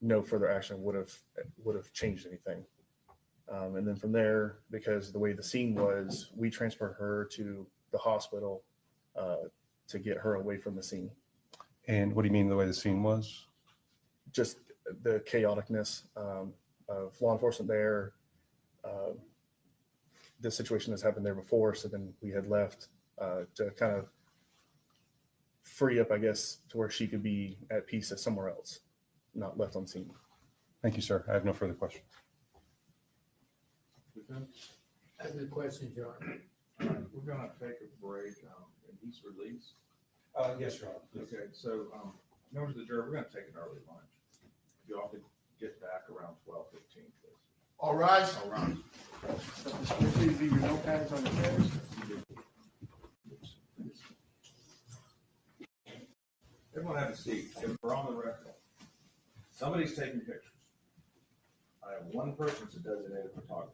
no further action would have changed anything. And then from there, because the way the scene was, we transferred her to the hospital to get her away from the scene. And what do you mean the way the scene was? Just the chaoticness of law enforcement there. This situation has happened there before, so then we had left to kind of free up, I guess, to where she could be at peace somewhere else, not left on scene. Thank you, sir. I have no further questions. I have a question, John. We're going to take a break and he's released. Yes, Your Honor. Okay, so members of the jury, we're going to take an early lunch. You all could get back around 12:15, please. All right. All right. Please leave your notepads on the chairs. Everyone have a seat. If we're on the record, somebody's taking pictures. I have one person that's a designated photographer.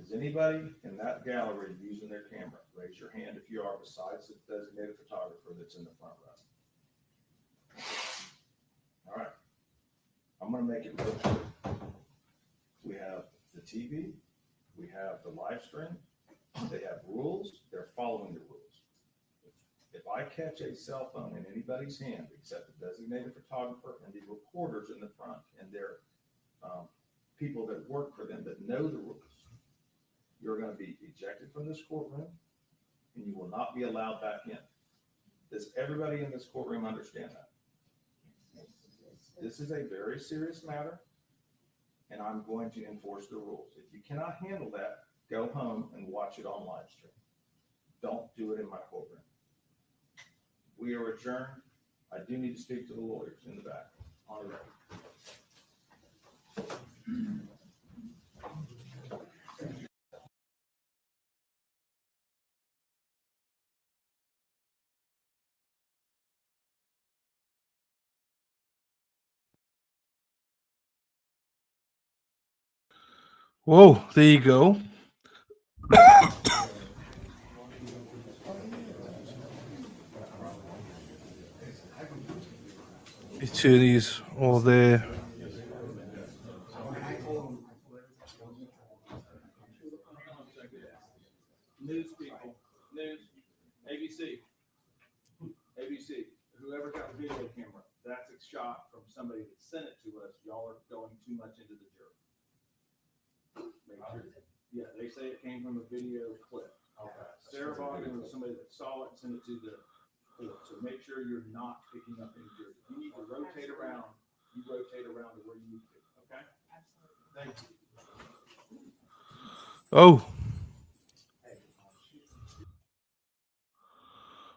Is anybody in that gallery using their camera? Raise your hand if you are, besides the designated photographer that's in the front row. want to make it real clear. We have the TV, we have the live stream, they have rules, they're following the rules. If I catch a cell phone in anybody's hand, except the designated photographer and the reporters in the front, and they're people that work for them that know the rules, you're going to be ejected from this courtroom, and you will not be allowed back in. Does everybody in this courtroom understand that? This is a very serious matter, and I'm going to enforce the rules. If you cannot handle that, go home and watch it on live stream. Don't do it in my courtroom. We are adjourned. I do need to speak to the lawyers in the back on the record. Whoa, there you go. Attorneys all there. News people, news, ABC, whoever got the video camera, that's a shot from somebody that sent it to us. Y'all are going too much into the jury. Make sure. Yeah, they say it came from a video clip. Okay. Sarah Vaughan was somebody that saw it and sent it to the court. So make sure you're not picking up any jury. If you need to rotate around, you rotate around to where you need to, okay? Thank you. Oh.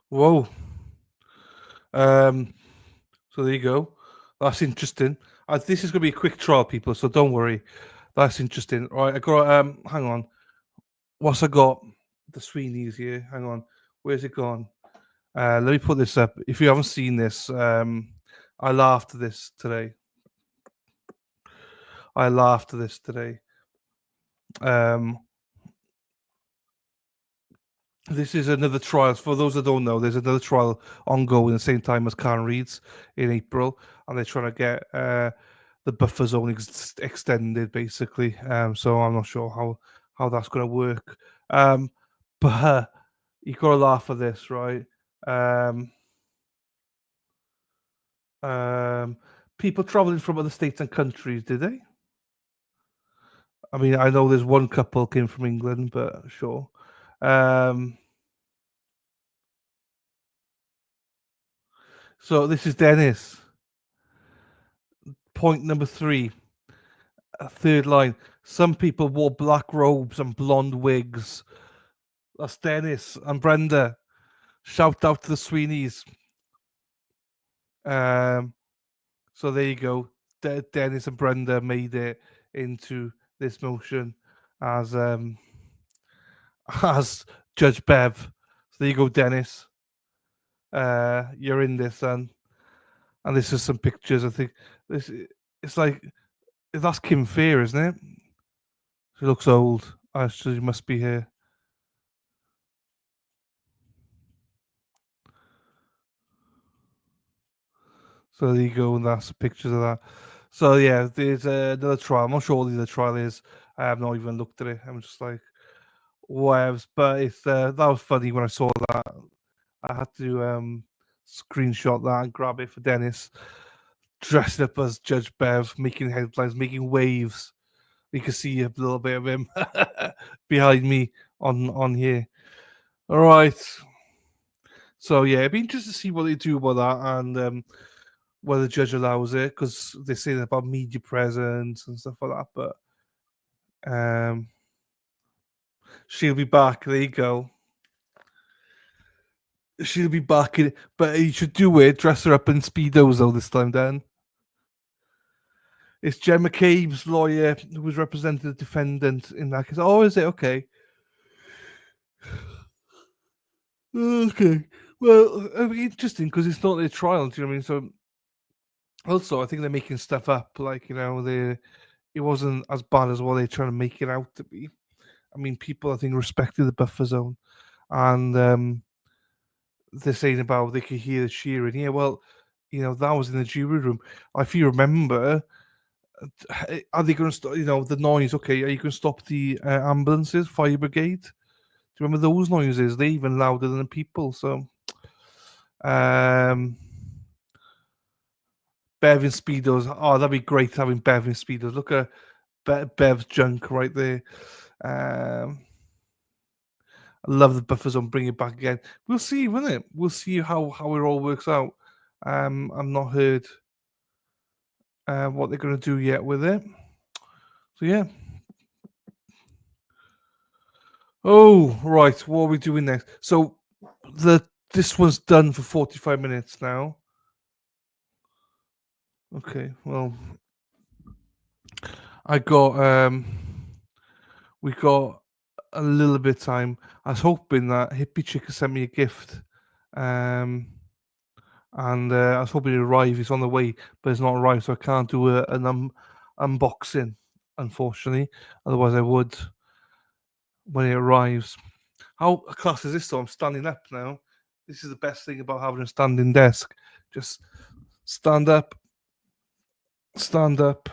Whoa. So there you go. That's interesting. This is going to be a quick trial, people, so don't worry. That's interesting. All right, I got, hang on. What's I got? The Sweeney's here. Hang on. Where's it gone? Let me put this up. If you haven't seen this, I laughed at this today. This is another trial. For those that don't know, there's another trial ongoing at the same time as Karen Reid's in April, and they're trying to get the buffer zone extended, basically. So I'm not sure how that's going to work. But you got to laugh at this, right? People traveling from other states and countries, did they? I mean, I know there's one couple came from England, but sure. So this is Dennis. Point number 3. Third line. Some people wore black robes and blonde wigs. That's Dennis and Brenda. Shout out to the Sweeneys. So there you go. Dennis and Brenda made it into this motion as Judge Bev. So there you go, Dennis. You're in this, son. And this is some pictures. I think it's like that's Kim Fear, isn't it? She looks old. She must be here. So there you go, and that's pictures of that. So yeah, there's another trial. I'm not sure what the other trial is. I have not even looked at it. I'm just like, whatevs. But it's that was funny when I saw that. I had to screenshot that and grab it for Dennis. Dressed up as Judge Bev, making headlines, making waves. You can see a little bit of him behind me on here. All right. So yeah, it'd be interesting to see what they do about that and whether the judge allows it, because they're saying about media presence and stuff like that. But she'll be back. There you go. She'll be back in, but you should do it. Dress her up in speedos though this time, Dan. It's Jen McCabe's lawyer who was representing the defendant in that case. Oh, is it? Okay. Okay. Well, I mean, interesting because it's not their trial. Do you know what I mean? So, also, I think they're making stuff up. Like, you know, it wasn't as bad as what they're trying to make it out to be. I mean, people, I think, respected the buffer zone. And they're saying about they could hear the cheering. Yeah, well, you know, that was in the jury room. If you remember, Are they going to stop? The noise. Okay, are you going to stop the ambulances, fire brigade? Do you remember those noises? They're even louder than the people. So, Bev in speedos. Oh, that'd be great having Bev in speedos. Look at Bev's junk right there. I love the buffers on bring it back again. We'll see, won't it? We'll see how it all works out. I've not heard what they're going to do yet with it. So yeah. Oh, right. What are we doing next? So this one's done for 45 minutes now. Okay, well, we got a little bit of time. I was hoping that Hippie Chick sent me a gift. And I was hoping it arrived. It's on the way, but it's not arrived, so I can't do an unboxing, unfortunately. Otherwise, I would when it arrives. How class is this? So I'm standing up now. This is the best thing about having a standing desk. Just stand up. Stand up.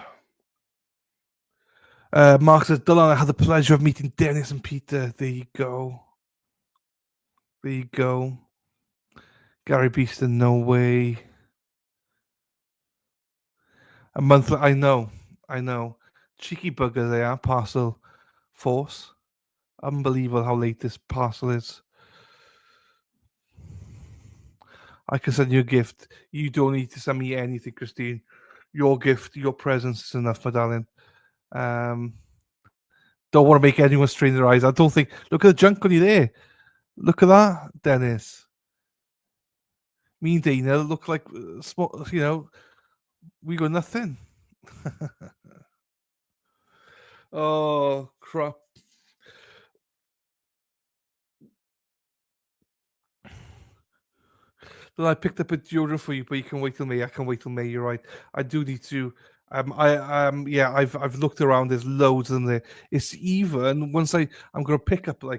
Mark says, Dylan, I had the pleasure of meeting Dennis and Peter. There you go. There you go. Gary Beeston, no way. A month. I know. Cheeky bugger they are, Parcel Force. Unbelievable how late this parcel is. I can send you a gift. You don't need to send me anything, Christine. Your gift, your presence is enough, my darling. Don't want to make anyone strain their eyes. I don't think. Look at the junk on you there. Look at that, Dennis. Me and Dana look like small. We got nothing. Oh crap! Then I picked up a deodorant for you, but you can wait till May. I can wait till May. You're right. I do need to. I've looked around. There's loads of them there. It's even once I'm gonna pick up I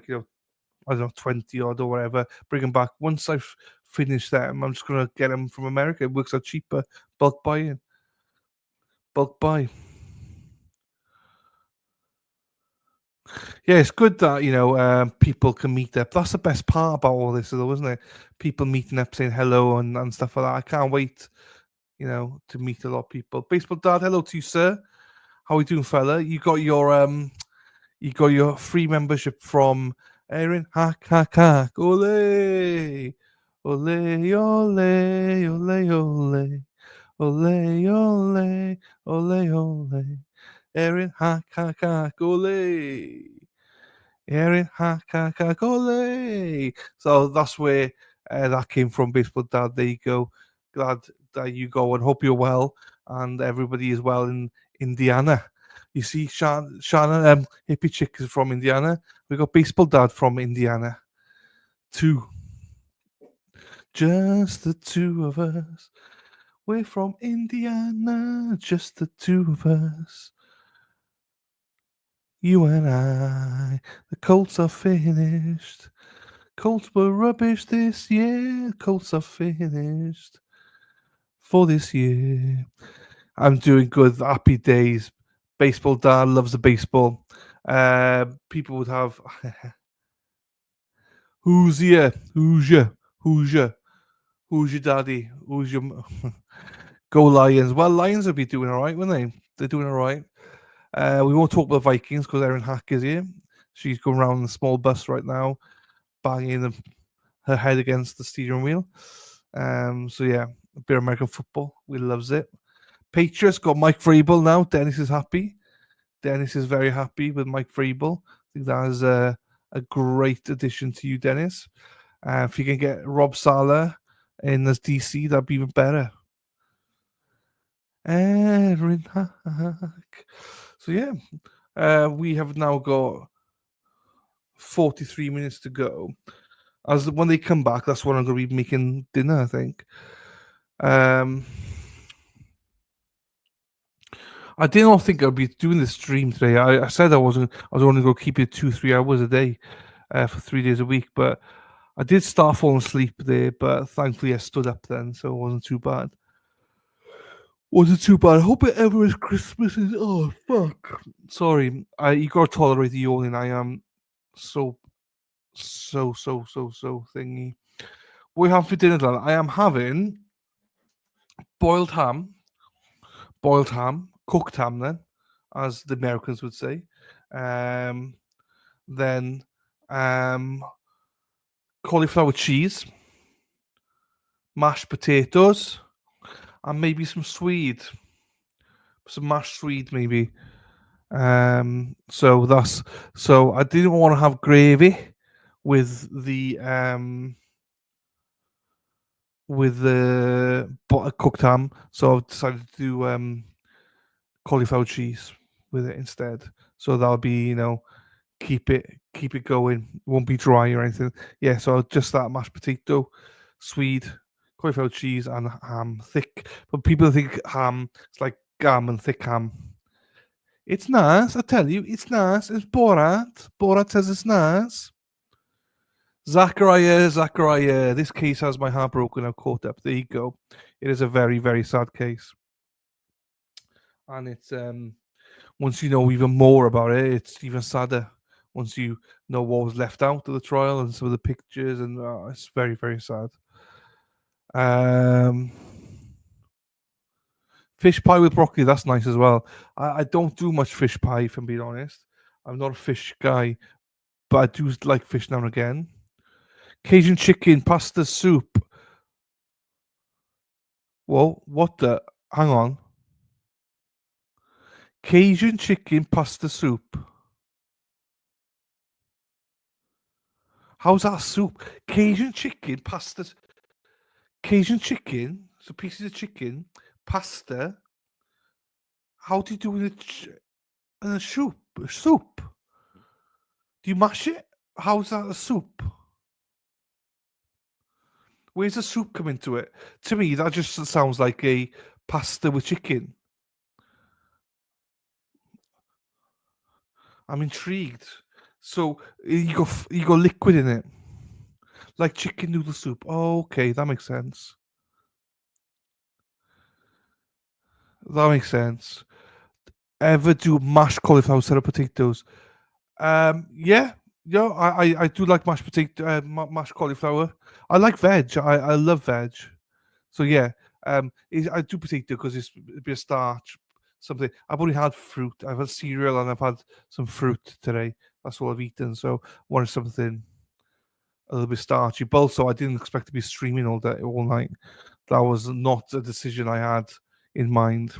don't know 20 odd or whatever. Bring them back. Once I've finished them, I'm just gonna get them from America. It works out cheaper. Bulk buy. Yeah, it's good that people can meet up. That's the best part about all this, though, isn't it? People meeting up, saying hello and stuff like that. I can't wait, to meet a lot of people. Baseball Dad, hello to you, sir. How are we doing, fella? You got your free membership from Erin. Hack, hack, hack. Ole, ole, ole, ole, ole, ole, ole, ole, ole. Erin, hack, hack, hack, ole. Erin, hack, hack, hack, ole. So that's where that came from, Baseball Dad. There you go. Glad that you go and hope you're well and everybody is well in Indiana. You see, Shannon, Hippie Chick is from Indiana. We got Baseball Dad from Indiana. Two. Just the two of us. We're from Indiana. Just the two of us. You and I. The Colts are finished. Colts were rubbish this year. Colts are finished for this year. I'm doing good. Happy days. Baseball Dad loves the baseball. People would have who's here? Who's your daddy? Who's your Go Lions? Well, Lions will be doing all right, won't they? They're doing all right. We won't talk about Vikings because Erin Hack is here. She's going around in a small bus right now, banging her head against the steering wheel. So yeah, a bit of American football. We loves it. Patriots got Mike Vrabel now. Dennis is happy. Dennis is very happy with Mike Vrabel. I think that is a great addition to you, Dennis. If you can get Rob Saleh in as DC, that'd be even better. Erin Hack. So yeah, we have now got 43 minutes to go. As when they come back, that's when I'm going to be making dinner, I think. I did not think I'd be doing this stream today. I said I was only going to keep it 2-3 hours a day for 3 days a week, but I did start falling asleep there, but thankfully I stood up then, so it wasn't too bad. Wasn't too bad. I hope it ever is Christmas. Oh fuck. Sorry. You gotta tolerate the yawning. I am so thingy. What are you having for dinner, Dan? I am having boiled ham, cooked ham, then, as the Americans would say. Then cauliflower cheese, mashed potatoes, and maybe some swede, some mashed swede, maybe. So I didn't want to have gravy with the cooked ham, so I've decided to do cauliflower cheese with it instead. So that'll be, keep it going. It won't be dry or anything. Yeah, so just that mashed potato, swede, cauliflower cheese, and ham, thick. But people think ham it's like gum and thick ham. It's nice, I tell you, it's nice. It's Borat. Borat says it's nice. Zachariah, this case has my heart broken. I've caught up. There you go. It is a very, very sad case. And it's once you know even more about it, it's even sadder. Once you know what was left out of the trial and some of the pictures, and it's very, very sad. Fish pie with broccoli, that's nice as well. I don't do much fish pie, if I'm being honest. I'm not a fish guy, but I do like fish now and again. Cajun chicken, pasta soup. Whoa, what the? Hang on. Cajun chicken, pasta soup. How's that soup? Cajun chicken, pasta. Cajun chicken, so pieces of chicken, pasta. How do you do in a soup? Soup? Do you mash it? How's that a soup? Where's the soup come into it? To me, that just sounds like a pasta with chicken. I'm intrigued. So you got liquid in it, like chicken noodle soup. Oh, okay, that makes sense. That makes sense. Ever do mashed cauliflower instead of potatoes? Yeah, I do like mashed potato, mashed cauliflower. I like veg. I love veg. So yeah, I do potato because it's a bit of starch. Something I've only had fruit. I've had cereal and I've had some fruit today. That's all I've eaten. So wanted something a little bit starchy. But also, I didn't expect to be streaming all night. That was not a decision I had in mind.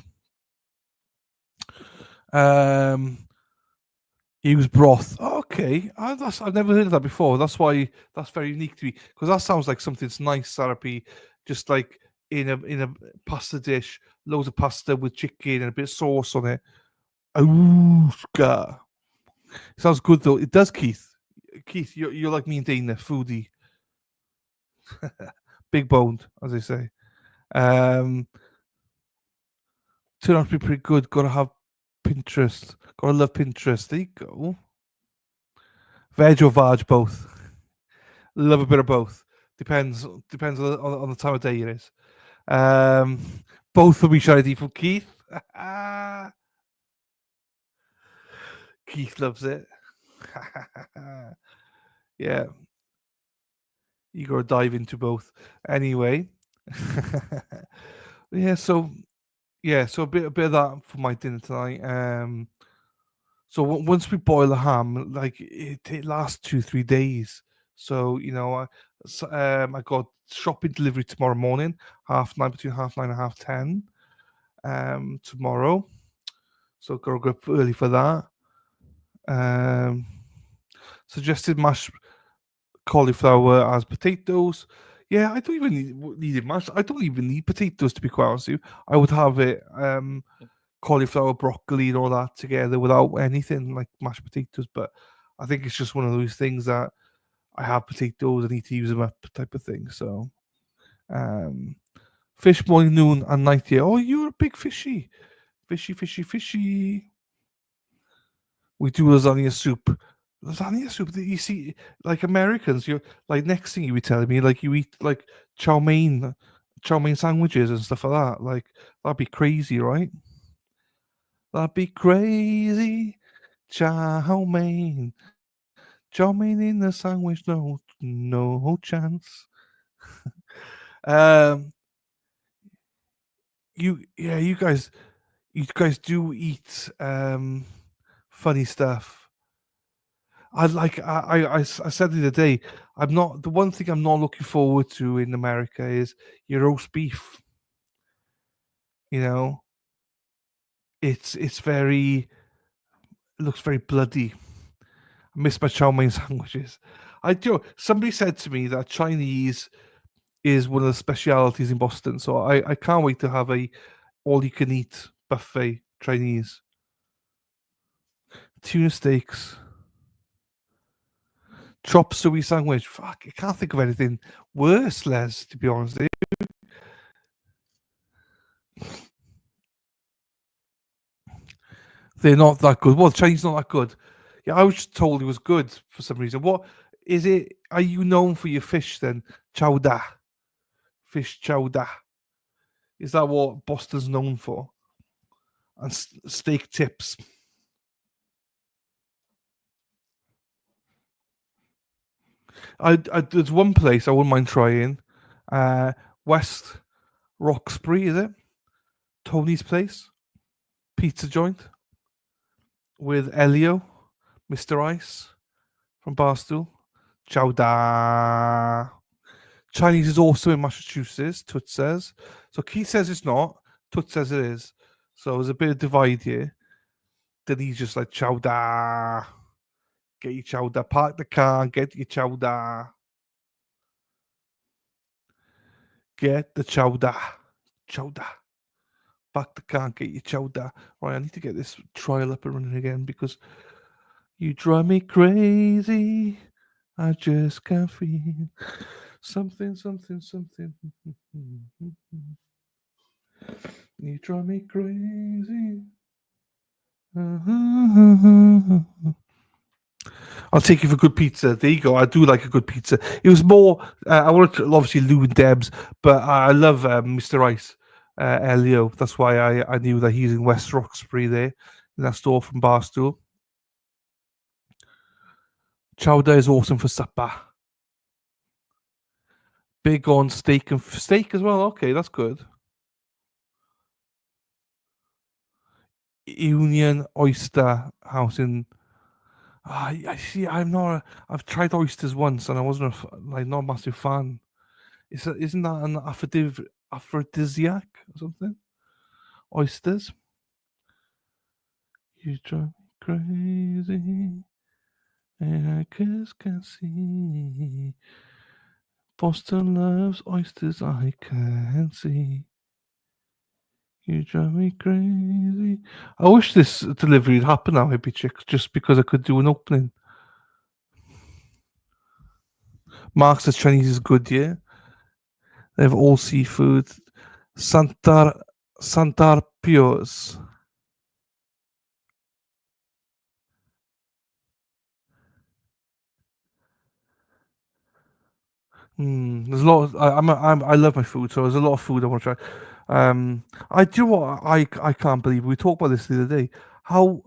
Use broth. Okay, I've never heard of that before. That's why that's very unique to me, because that sounds like something that's nice therapy, just like in a pasta dish, loads of pasta with chicken and a bit of sauce on it. Oh, God. Sounds good though. It does, Keith. Keith, you're like me and Dana, foodie, big boned, as they say. Turned out to be pretty good. Gotta have Pinterest. Gotta love Pinterest. There you go. Veg or veg, both. Love a bit of both. Depends on the time of day it is. Both will be shiny from Keith. Keith loves it. Yeah. You gotta dive into both. Anyway. So a bit of that for my dinner tonight. So once we boil the ham, like it lasts 2-3 days. So I got shopping delivery tomorrow morning, between 9:30 and 10:30. Tomorrow, so gotta go up early for that. Suggested mashed cauliflower as potatoes. Yeah, I don't even need it mashed. I don't even need potatoes, to be quite honest with you. I would have it cauliflower, broccoli, and all that together without anything like mashed potatoes. But I think it's just one of those things that I have potatoes, I need to use them up type of thing. So, fish morning, noon, and night. Yeah. Oh, you're a big fishy. We do lasagna soup. Lasagna soup. You see, like Americans, you're like next thing you were telling me, like you eat like chow mein chow mein sandwiches and stuff like that. Like, that'd be crazy, right? That'd be crazy. Chow mein. Chow mein in the sandwich, no chance. You guys do eat funny stuff. I said the other day, the one thing I'm not looking forward to in America is your roast beef. You know, it looks very bloody. I miss my chow mein sandwiches. I do. Somebody said to me that Chinese is one of the specialities in Boston, so I can't wait to have a all-you-can-eat buffet Chinese. Tuna steaks. Chop suey sandwich. Fuck, I can't think of anything worse, Les, to be honest with you. They're not that good. Well, Chinese not that good. Yeah, I was just told it was good for some reason. What is it? Are you known for your fish then? Chowder. Fish chowder. Is that what Boston's known for? And steak tips. There's one place I wouldn't mind trying. West Roxbury, is it? Tony's place. Pizza joint. With Elio, Mr. Ice from Barstool. Chowder. Chinese is also in Massachusetts, Tut says. So Keith says it's not. Tut says it is. So there's a bit of divide here. Then he's just like, chowder. Get your chowder. Park the car and get your chowder. Get the chowder. Chowder. Park the car and get your chowder. Right, I need to get this trial up and running again because you drive me crazy. I just can't feel something. You drive me crazy. I'll take you for good pizza. There you go. I do like a good pizza. It was more. I wanted to, obviously Lou and Debs, but I love Mr. Ice, Elio. That's why I knew that he's in West Roxbury there in that store from Barstool. Chowder is awesome for supper. Big on steak and steak as well. Okay, that's good. Union Oyster House in. I see. I've tried oysters once, and I wasn't not a massive fan. Isn't that an aphrodisiac or something? Oysters. You drive me crazy, and I just can't see. Boston loves oysters. I can see. You drive me crazy. I wish this delivery had happened now, Hippie Chicks, just because I could do an opening. Mark says Chinese is good, yeah. They have all seafood. Santar Pios. There's a lot. I love my food, so there's a lot of food I want to try. I do what I can't believe. We talked about this the other day. How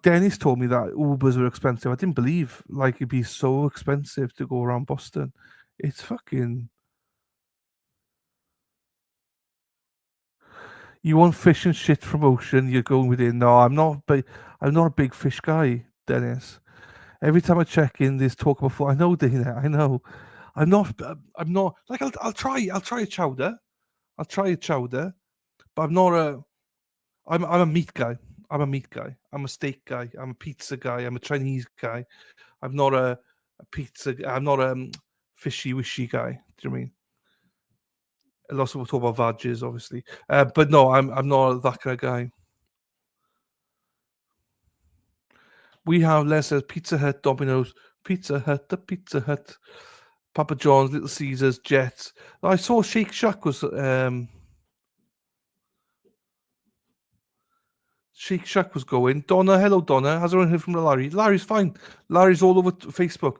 Dennis told me that Ubers were expensive. I didn't believe it'd be so expensive to go around Boston. It's fucking. You want fish and shit from ocean? You're going within. No, I'm not. I'm not a big fish guy, Dennis. Every time I check in, there's talk about food. I know, Dana. I know. I'm not. Like I'll try a chowder. I'll try a chowder, but I'm not a. I'm a meat guy. I'm a meat guy. I'm a steak guy. I'm a pizza guy. I'm a Chinese guy. I'm not a pizza. I'm not a fishy wishy guy. Do you know what I mean? A lot of people talk about veggies, obviously, but no, I'm not that kind of guy. We have less as Pizza Hut, Domino's, Pizza Hut, the Pizza Hut, Papa John's, Little Caesars, Jets. I saw Shake Shack was Shake Shack was going. Donna, hello Donna. How's everyone heard from Larry? Larry's fine. Larry's all over Facebook.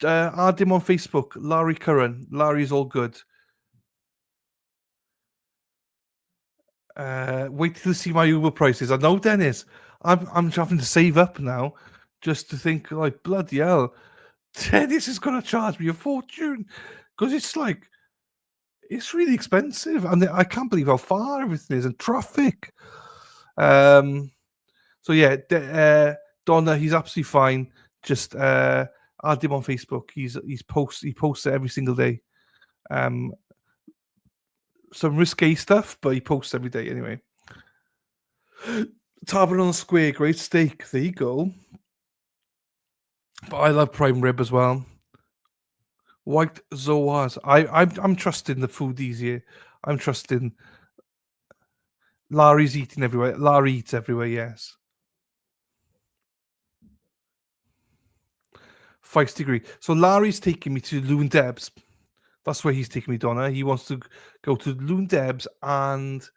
Add him on Facebook. Larry Curran. Larry's all good. Wait till you see my Uber prices. I know, Dennis. I'm having to save up now just to think like bloody hell. Dennis is gonna charge me a fortune because it's really expensive, and I can't believe how far everything is and traffic. So yeah, Donna, he's absolutely fine. Just add him on Facebook. He posts it every single day. Some risque stuff, but he posts every day anyway. Tavern on the Square, great steak. There you go. But I love prime rib as well. White Zoas. I'm trusting the foodies here. I'm trusting. Larry's eating everywhere. Larry eats everywhere. Yes. 5 degree. So Larry's taking me to Loon Debs. That's where he's taking me, Donna. He wants to go to Loon Debs and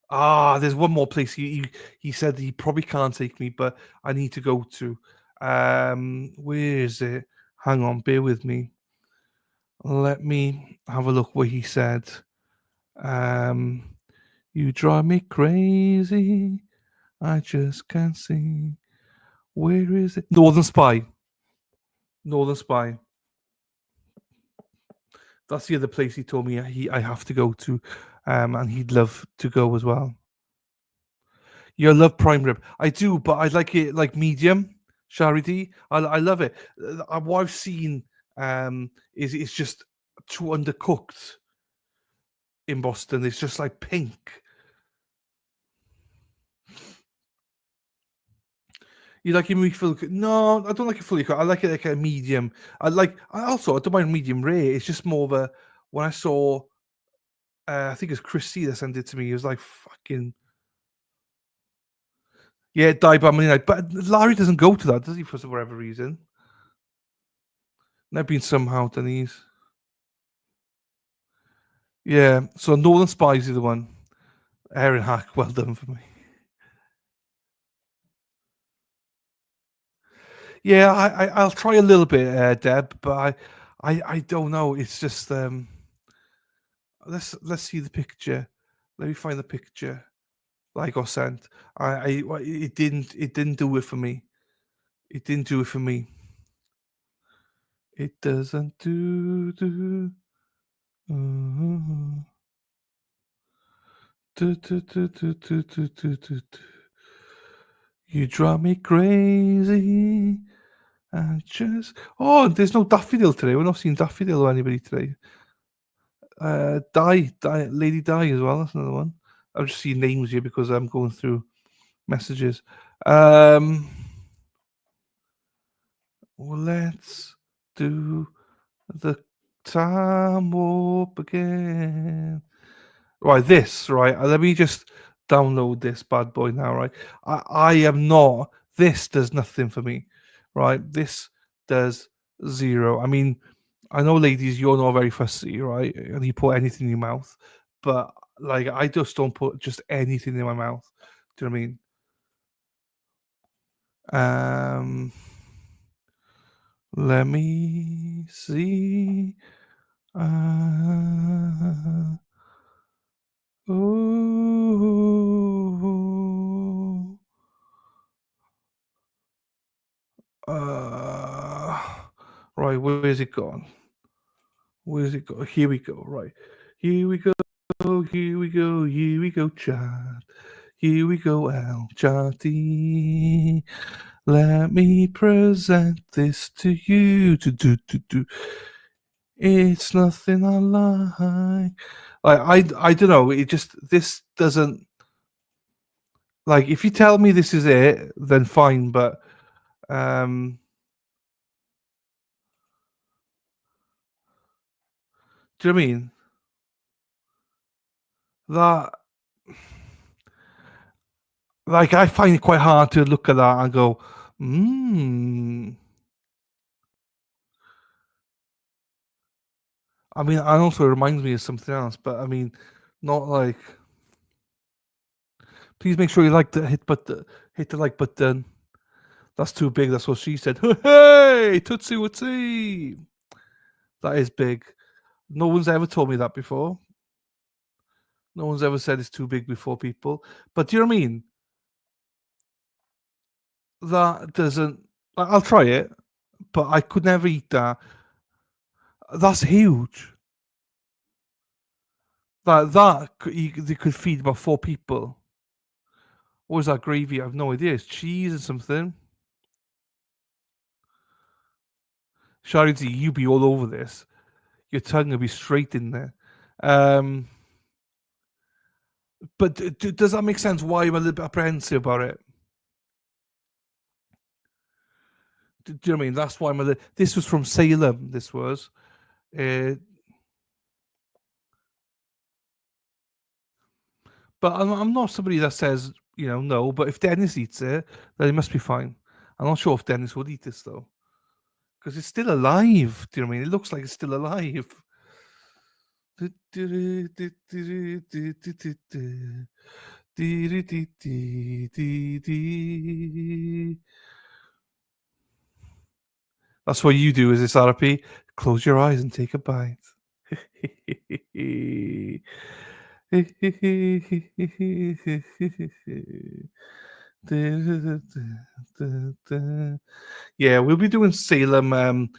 there's one more place. He said he probably can't take me, but I need to go to. Where is it? Hang on, bear with me. Let me have a look what he said. You drive me crazy. I just can't see. Where is it? Northern Spy. Northern Spy. That's the other place he told me I have to go to, and he'd love to go as well. You love prime rib. I do, but I like it like medium. Charity. I love it. What I've seen is it's just too undercooked in Boston. It's just like pink. You like it fully cooked? No, I don't like it fully cooked. I like it like a medium. I don't mind medium rare. It's just more of a when I saw I think it's Chris C that sent it to me. He was like fucking yeah, die by midnight. But Larry doesn't go to that, does he? For whatever reason. They've been somehow Denise. Yeah, so Northern Spies is the one. Aaron Hack, well done for me. Yeah, I'll try a little bit, Deb, but I don't know. It's just let's see the picture. Let me find the picture that I got sent. It didn't do it for me. It didn't do it for me. It doesn't do. You drive me crazy. And just there's no Daffodil today. We're not seeing Daffodil or anybody today. Lady Di as well. That's another one. I've just seen names here because I'm going through messages. Let's do the time warp again. Right, this, right. Let me just download this bad boy now, right? I am not. This does nothing for me, right? This does zero. I mean, I know, ladies, you're not very fussy, right? And you put anything in your mouth, but like, I just don't put just anything in my mouth. Do you know what I mean? Let me see. Right, where's it gone? Where's it go? Here we go. Right, here we go. Here we go. Here we go, chat. Here we go, Al Chatty. Let me present this to you. It's nothing I like. I don't know. It just this doesn't like. If you tell me this is it, then fine. But do you know what I mean? That like I find it quite hard to look at that and go, I mean, and also it reminds me of something else, but I mean, not like. Please make sure you hit the like button. That's too big. That's what she said. Hey, Tootsie Wootsie. That is big. No one's ever told me that before. No one's ever said it's too big before, people. But do you know what I mean? That doesn't. I'll try it, but I could never eat that. That's huge. They could feed about 4 people. What is that gravy? I have no idea. It's cheese and something. Charity, you be all over this. Your tongue will be straight in there. But does that make sense? Why I'm a little bit apprehensive about it? Do you know what I mean? That's why I'm a little. This was from Salem. This was. But I'm not somebody that says, no. But if Dennis eats it, then it must be fine. I'm not sure if Dennis would eat this, though. Because it's still alive. Do you know what I mean? It looks like it's still alive. That's what you do, is this RP? Close your eyes and take a bite. Yeah, we'll be doing Salem and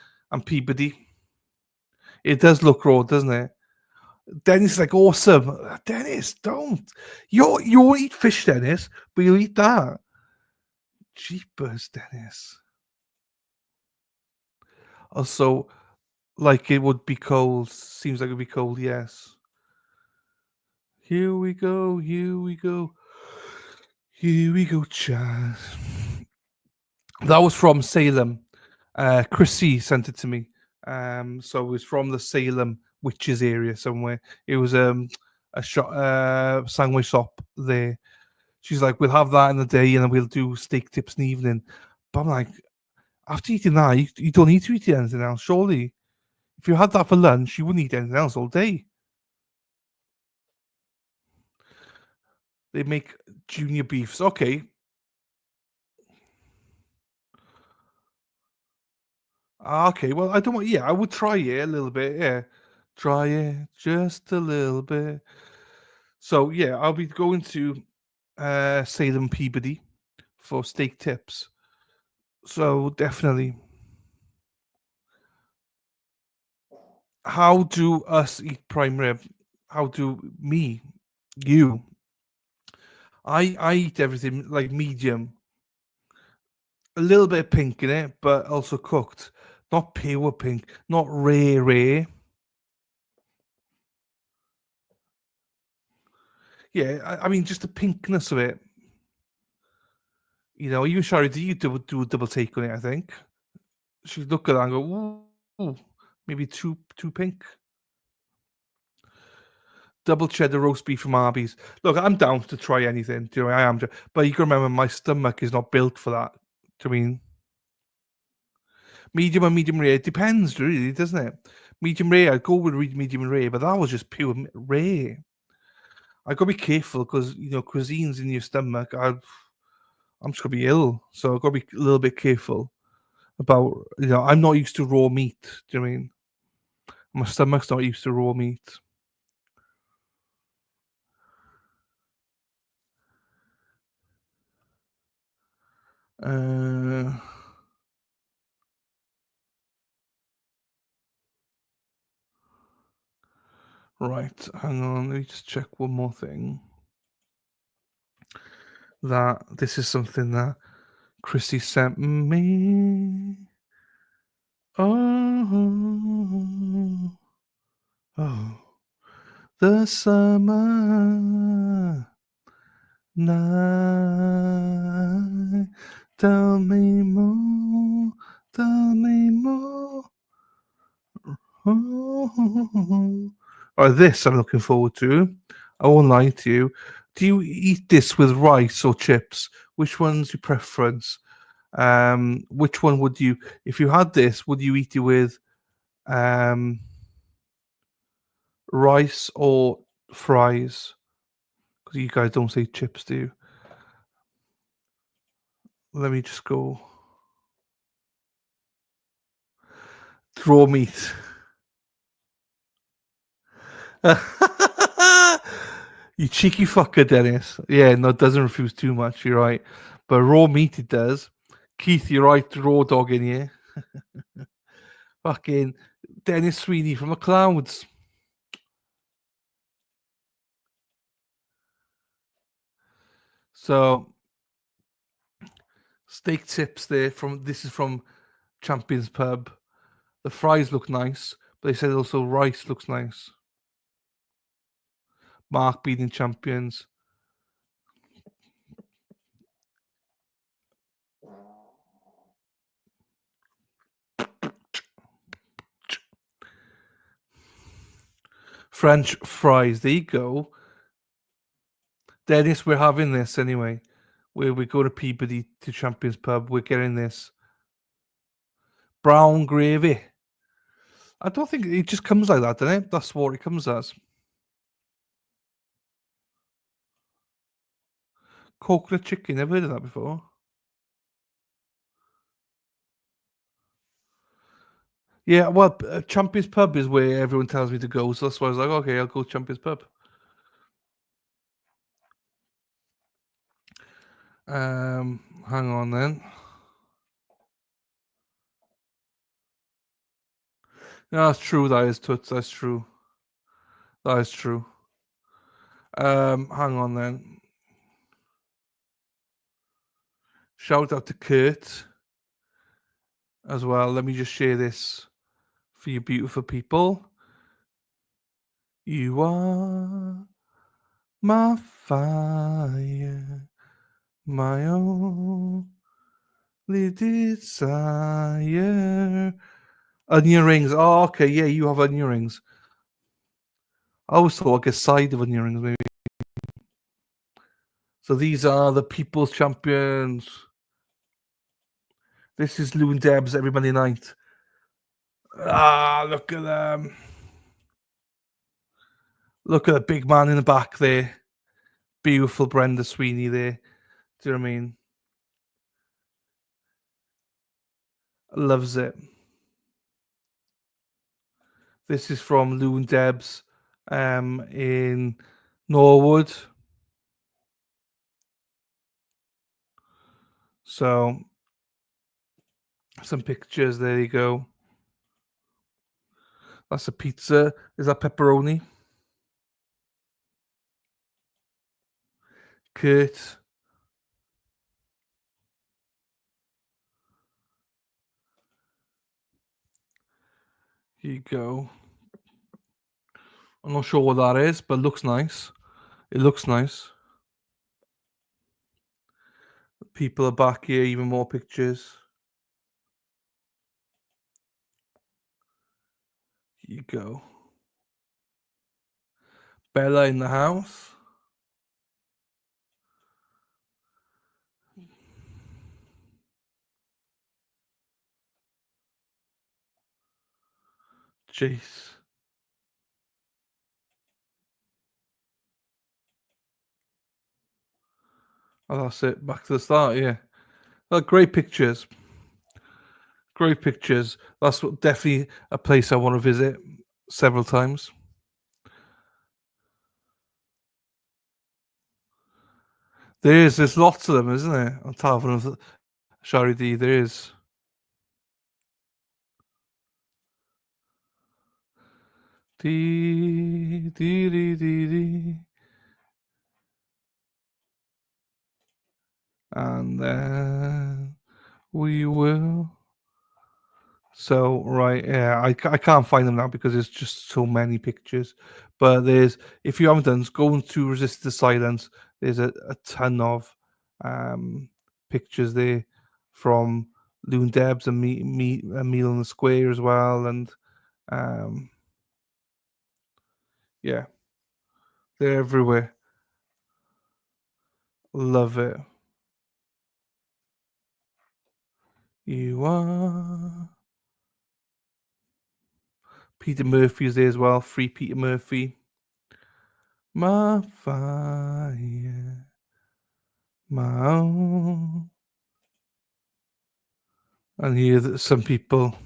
Peabody. It does look raw, doesn't it? Dennis is like, awesome. Dennis, don't. You won't eat fish, Dennis, but you'll eat that. Jeepers, Dennis. Also, like it would be cold. Seems like it would be cold, yes. Here we go, here we go. Here we go, Chaz. That was from Salem. Chrissy sent it to me. So it was from the Salem witches area somewhere. It was a shop, sandwich shop there. She's like, we'll have that in the day and then we'll do steak tips in the evening. But I'm like, after eating that, you don't need to eat anything else, surely. If you had that for lunch, you wouldn't eat anything else all day. They make junior beefs. Okay. Okay, well, I don't want. Yeah, I would try it a little bit. Yeah, try it just a little bit. So yeah, I'll be going to Salem Peabody for steak tips. So definitely. How do us eat prime rib? How do you? I eat everything like medium. A little bit of pink in it, but also cooked. Not pure pink, not rare. Yeah, I mean, just the pinkness of it. Even Shari, do you do a double take on it? I think she'd look at that and go, "Ooh, maybe too pink." Double cheddar roast beef from Arby's. Look, I'm down to try anything. Do you know, I am, but you can remember my stomach is not built for that. Do you mean medium or medium rare? It depends, really, doesn't it? Medium rare, I'd go with medium rare, but that was just pure rare. I gotta be careful because cuisine's in your stomach. I'm just gonna be ill, so I've got to be a little bit careful about. I'm not used to raw meat. Do you know what I mean? My stomach's not used to raw meat. Right, hang on. Let me just check one more thing. That this is something that Chrissy sent me. Oh, the summer night. Tell me more. Tell me more. This I'm looking forward to. I won't lie to you. Do you eat this with rice or chips? Which one's your preference? Which one would you, if you had this, would you eat it with rice or fries? Because you guys don't say chips, do you? Let me just go. Raw meat. You cheeky fucker, Dennis. Yeah, no, it doesn't refuse too much. You're right. But raw meat, it does. Keith, you're right. Raw dog in here. Fucking Dennis Sweeney from the clouds. So, steak tips there this is from Champions Pub. The fries look nice, but they said also rice looks nice. Mark beating champions. French fries. There you go. Dennis, we're having this anyway. We're going to Peabody to Champions Pub. We're getting this. Brown gravy. I don't think it just comes like that, doesn't it? That's what it comes as. Coconut chicken. Never heard of that before. Yeah, well, Champions Pub is where everyone tells me to go, so that's why I was like, okay, I'll go to Champions Pub. Hang on then. No, that's true. That is Toots. That's true. That is true. Hang on then. Shout out to Kurt as well. Let me just share this for you beautiful people. You are my fire, my only desire. Onion rings. Oh, okay. Yeah, you have onion rings. I always thought like a side of onion rings, maybe. So these are the People's Champions. This is Lou and Debs every Monday night. Ah, look at them. Look at the big man in the back there. Beautiful Brenda Sweeney there. Do you know what I mean? Loves it. This is from Lou and Debs in Norwood. So, some pictures. There you go. That's a pizza. Is that pepperoni? Kurt. Here you go. I'm not sure what that is, but it looks nice. It looks nice. People are back here, even more pictures. Here you go. Bella in the house. Jeez. Oh, that's it. Back to the start, yeah. Oh, great pictures. Great pictures. That's definitely a place I want to visit several times. There's lots of them, isn't there? On Tavern of Charity, there is. Dee, dee, dee, dee, dee. And then we will. So, right, yeah, I can't find them now because there's just so many pictures. But if you haven't done, go into Resist the Silence. There's a ton of pictures there from Loon Debs and a Meal in the Square as well. And yeah, they're everywhere. Love it. You are. Peter Murphy is there as well. Free Peter Murphy. My fire. My own. And here some people.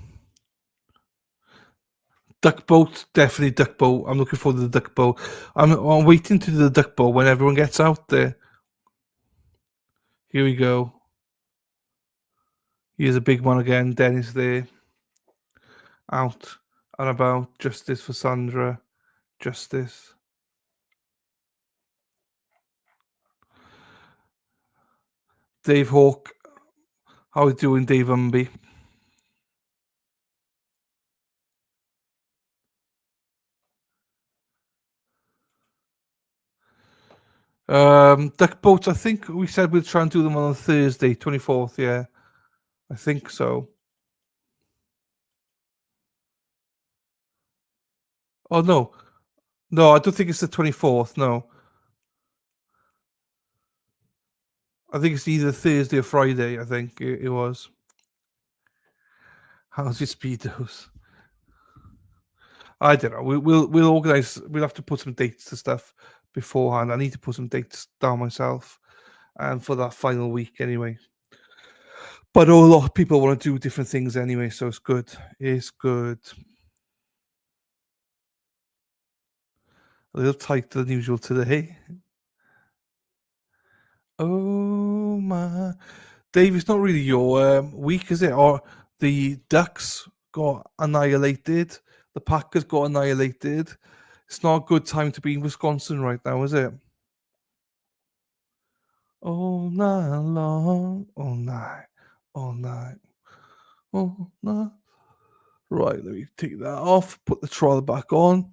Duck boat, definitely duck boat. I'm looking forward to the duck boat. I'm waiting to do the duck boat when everyone gets out there. Here we go. Here's a big one again. Dennis there. Out and about. Justice for Sandra. Justice. Dave Hawke. How are you doing, Dave Umby? Duck boats, I think we said we'd try and do them on Thursday, 24th, yeah. I think so. Oh, no. No, I don't think it's the 24th, no. I think it's either Thursday or Friday, I think it was. How's your speedos? I don't know. We'll organise. We'll have to put some dates to stuff beforehand. I need to put some dates down myself, and for that final week anyway. But a lot of people want to do different things anyway, so it's good. It's good. A little tighter than usual today. Oh my, Dave! It's not really your week, is it? Or the Ducks got annihilated. The Packers got annihilated. It's not a good time to be in Wisconsin right now, is it? All night long, all night, all night, all night. Right, let me take that off. Put the trial back on.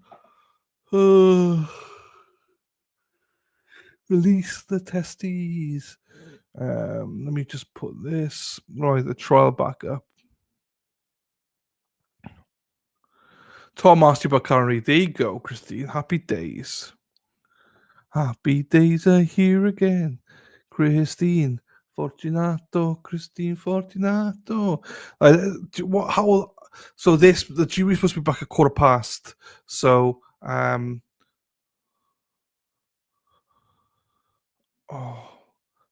Release the testes. Let me just put this. Right, the trial back up. Tom asked you about Karen. There you go, Christine. Happy days. Happy days are here again. Christine Fortunato. Christine Fortunato. What? How? So the jury's supposed to be back at 1:15. So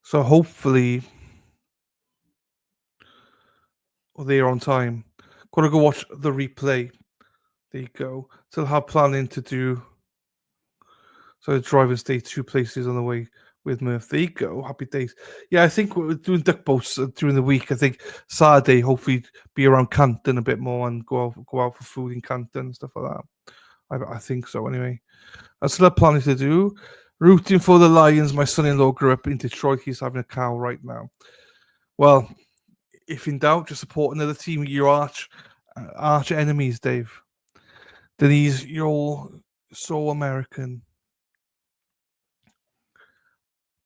so hopefully they're on time. Gotta go watch the replay. There you go. So they'll have planning to do. So the drivers stay 2 places on the way with Murph. There you go. Happy days. Yeah, I think we're doing duck boats during the week. I think Saturday, hopefully, be around Canton a bit more and go out for food in Canton and stuff like that. I think so, anyway. That's what I'm planning to do. Rooting for the Lions. My son-in-law grew up in Detroit. He's having a cow right now. Well, if in doubt, just support another team of your arch enemies, Dave. Denise, you're all so American.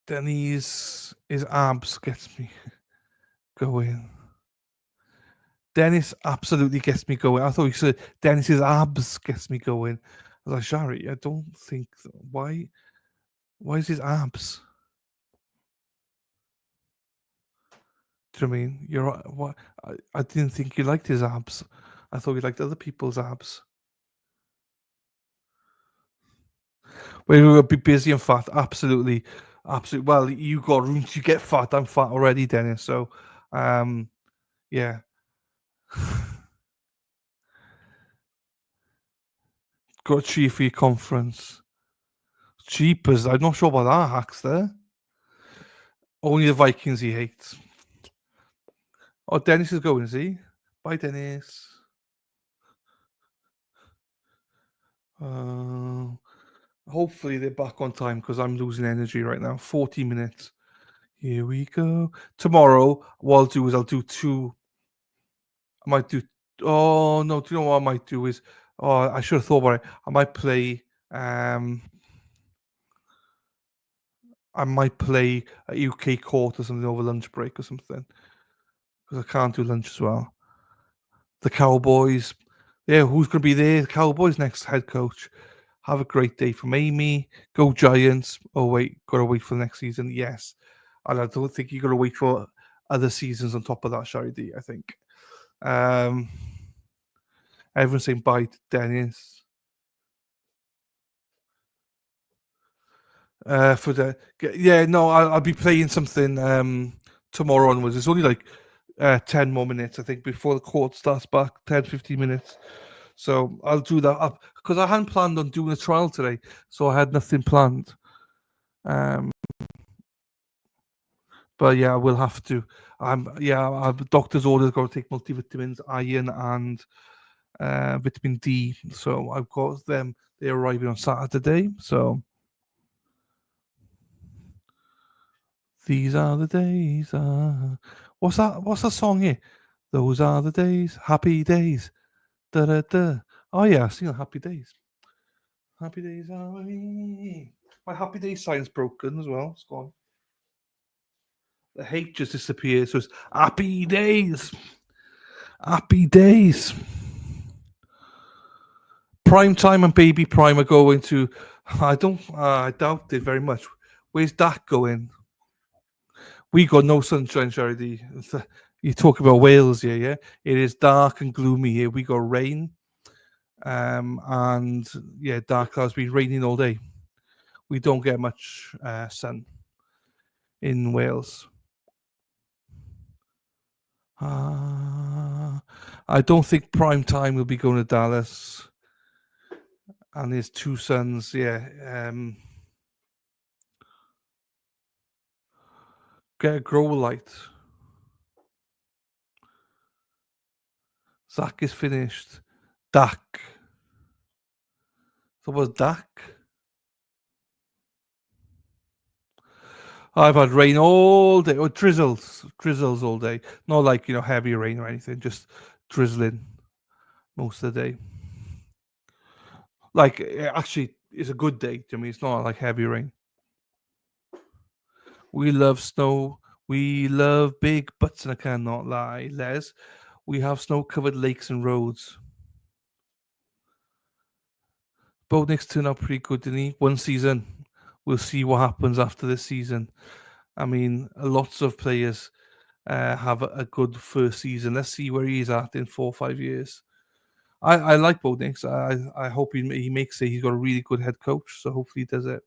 Denise, his abs gets me going. Dennis absolutely gets me going. I thought you said Dennis's abs gets me going. I was like, Shari, I don't think why is his abs? Do you know what I mean? You're what? I didn't think you liked his abs. I thought you liked other people's abs. We will be busy and fat. Absolutely. Well, you got room to get fat. I'm fat already, Dennis. So, yeah. Got cheap for your conference. Cheapers. I'm not sure about that, hacks there. Only the Vikings he hates. Oh, Dennis is going, is he? Bye, Dennis. Hopefully they're back on time because I'm losing energy right now. 40 minutes. Here we go. Tomorrow, what I'll do is I'll do 2. I might do. Oh no! Do you know what I might do is? Oh, I should have thought about it. I might play. I might play a UK court or something over lunch break or something because I can't do lunch as well. The Cowboys. Yeah, who's going to be there? The Cowboys next head coach. Have a great day from Amy. Go Giants. Oh wait, gotta wait for the next season. Yes, and I don't think you gotta wait for other seasons on top of that, Shari D. I think. Everyone's saying bye to Dennis. For the I'll be playing something tomorrow onwards. It's only like 10 more minutes, I think, before the court starts back. 10-15 minutes. So I'll do that because I hadn't planned on doing a trial today, so I had nothing planned. But yeah, I will have to. Doctor's orders got to take multivitamins, iron, and vitamin D. So I've got them. They're arriving on Saturday. So these are the days. What's that? What's that song here? Those are the days, happy days. Da da da. Oh yeah, I sing Happy Days. Happy days are we. My Happy Days sign's broken as well. It's gone. The H just disappeared. So it's Happy Days. Happy Days. Prime Time and Baby Prime are going to. I doubt it very much. Where's Dak going? We got no sunshine, Charity. You talk about Wales here, yeah? It is dark and gloomy here. We got rain. And yeah, dark clouds. Been raining all day. We don't get much sun in Wales. I don't think Prime Time will be going to Dallas. And his two sons, yeah. Get a grow light. Zach is finished. Dak. So was Dak? I've had rain all day, or drizzles all day. Not like, heavy rain or anything, just drizzling most of the day. Like, actually, it's a good day to me. It's not like heavy rain. We love snow. We love big butts, and I cannot lie, Les. We have snow-covered lakes and roads. Bo Nix turned out pretty good, didn't he? One season. We'll see what happens after this season. I mean, lots of players have a good first season. Let's see where he's at in 4 or 5 years. I like Bo Nix. I hope he makes it. He's got a really good head coach, so hopefully he does it.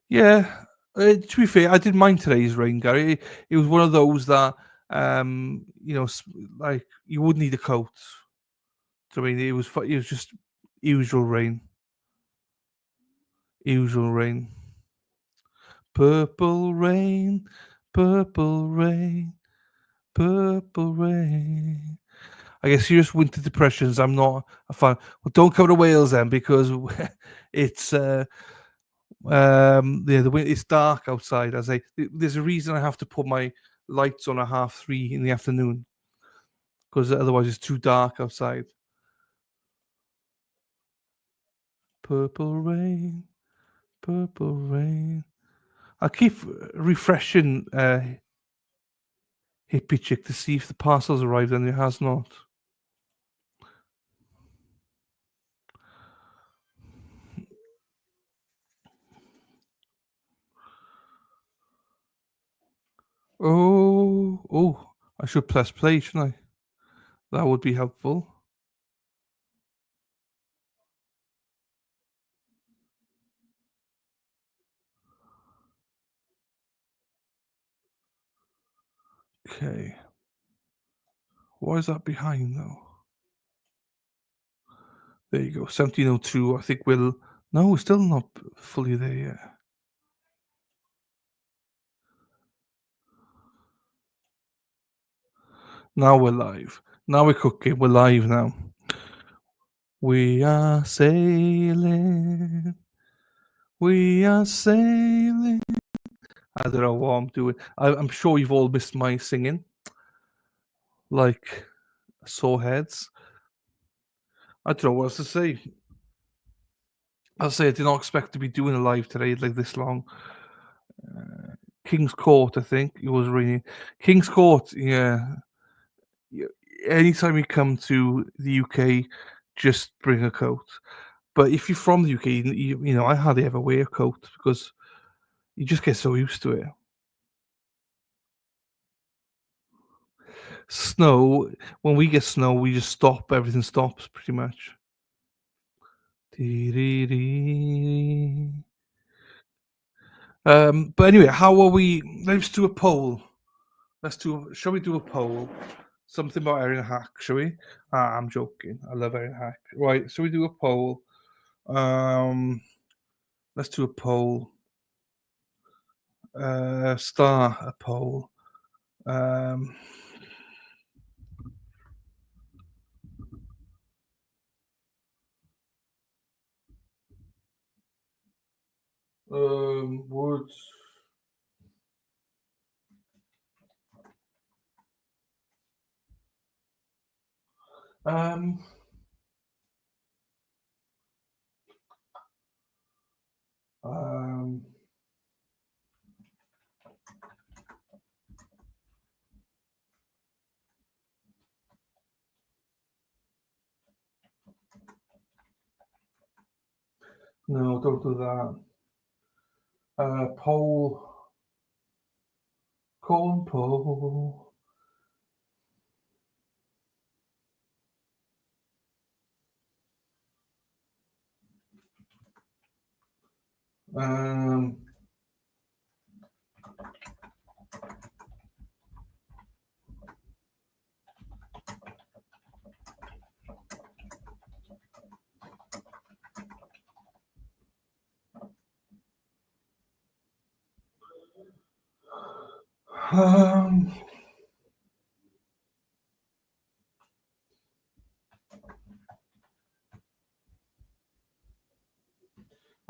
Yeah, to be fair, I didn't mind today's rain, Gary. It was one of those that, like you wouldn't need a coat. So, I mean, it was just usual rain. Usual rain. Purple rain, purple rain, purple rain. I guess serious winter depressions. I'm not a fan. Well, don't come to Wales then, because it's it's dark outside. There's a reason I have to put my lights on at 3:30 in the afternoon, because otherwise it's too dark outside. Purple rain, purple rain. I keep refreshing Hippie Chick to see if the parcel's arrived, and it has not. Oh, I should press play, shouldn't I? That would be helpful. Okay. Why is that behind, though? There you go, 17:02. I think we're still not fully there yet. Now we're live. Now we're cooking. We're live now. We are sailing. We are sailing. I don't know what I'm doing. I'm sure you've all missed my singing. Like sore heads. I don't know what else to say. I'll say I did not expect to be doing a live today like this long. King's Court, I think it was raining. King's Court, yeah. Anytime you come to the UK, just bring a coat. But if you're from the UK, I hardly ever wear a coat because you just get so used to it. Snow, when we get snow, we just stop. Everything stops pretty much. But anyway, how are we? Let's do a poll. Shall we do a poll? Something about Erin Hack, shall we? I'm joking. I love Erin Hack. Right, so we do a poll. Let's do a poll. Start a poll. Would um no, don't do that. Poll. Corn poll.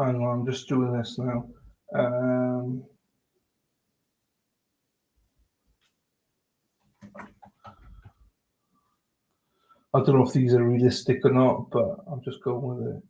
Hang on, I'm just doing this now. I don't know if these are realistic or not, but I'm just going with it.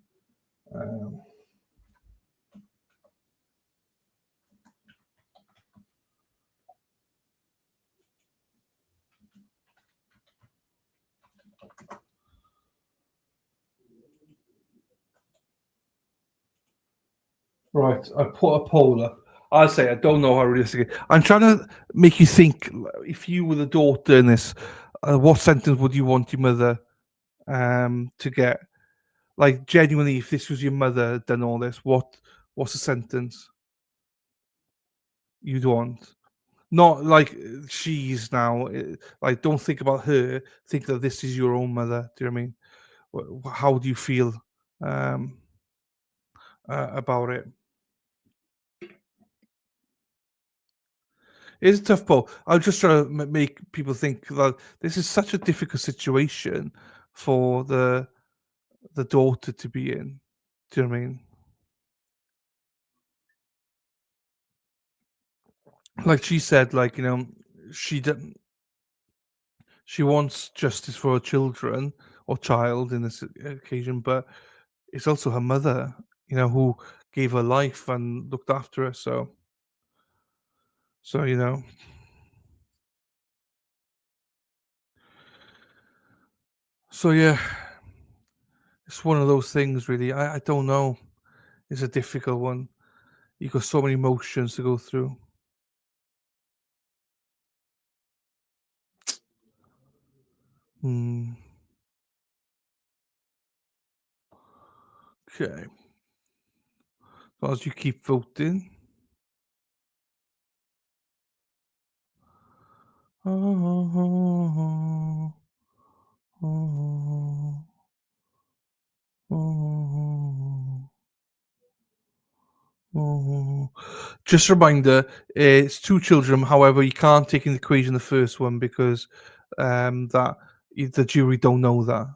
Right, I put a poll up. I'll say I don't know how realistic it is. I'm trying to make you think, if you were the daughter in this, what sentence would you want your mother to get? Like, genuinely, if this was your mother done all this, what's the sentence you'd want? Not like she's now, like, don't think about her, think that this is your own mother. Do you know what I mean? How do you feel about it? It's a tough poll. I'm just trying to make people think that this is such a difficult situation for the daughter to be in. Do you know what I mean? Like she said, like, you know, she didn't. She wants justice for her children or child in this occasion, but it's also her mother, you know, who gave her life and looked after her. So you know, so yeah, it's one of those things. Really, I don't know. It's a difficult one. You got so many emotions to go through. Hmm. Okay. So as you keep voting. Just a reminder, it's two children. However, you can't take into equation the first one because that the jury don't know that,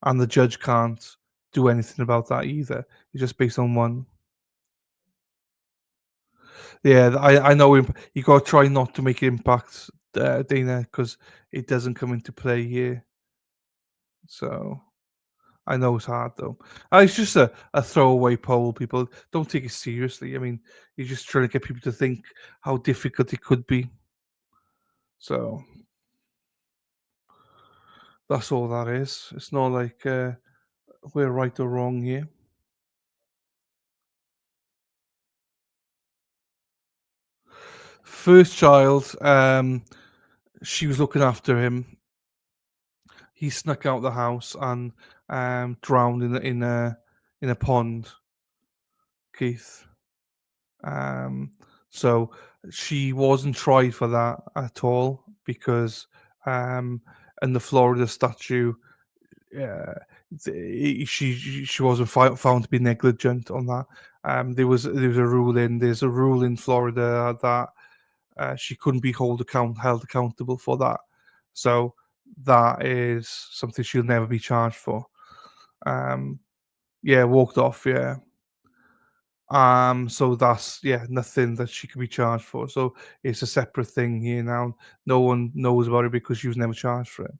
and the judge can't do anything about that either. It's just based on one. Yeah, I know you got to try not to make it impact Dana because it doesn't come into play here. So I know it's hard though. It's just a throwaway poll. People don't take it seriously. I mean, you're just trying to get people to think how difficult it could be. So that's all that is. It's not like we're right or wrong here. First child, she was looking after him. He snuck out the house and drowned in a pond. Keith. So she wasn't tried for that at all because and the Florida statute, she wasn't found to be negligent on that. There's a rule in Florida that she couldn't be held accountable for that. So that is something she'll never be charged for. Walked off. So that's nothing that she could be charged for. So it's a separate thing here now. No one knows about it because she was never charged for it.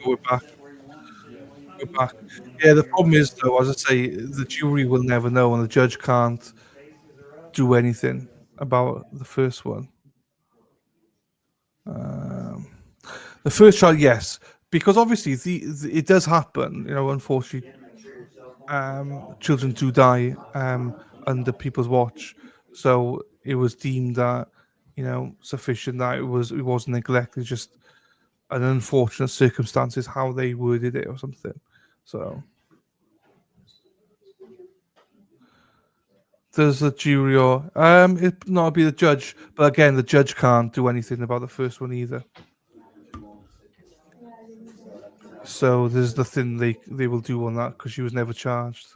We're back. Yeah, the problem is though, as I say, the jury will never know, and the judge can't do anything about the first one. The first child, yes, because obviously it does happen. Unfortunately, children do die under people's watch. So it was deemed that sufficient that it wasn't neglect. It's just an unfortunate circumstances how they worded it or something. So there's a jury or it not be the judge, but again the judge can't do anything about the first one either. So there's nothing they will do on that because she was never charged.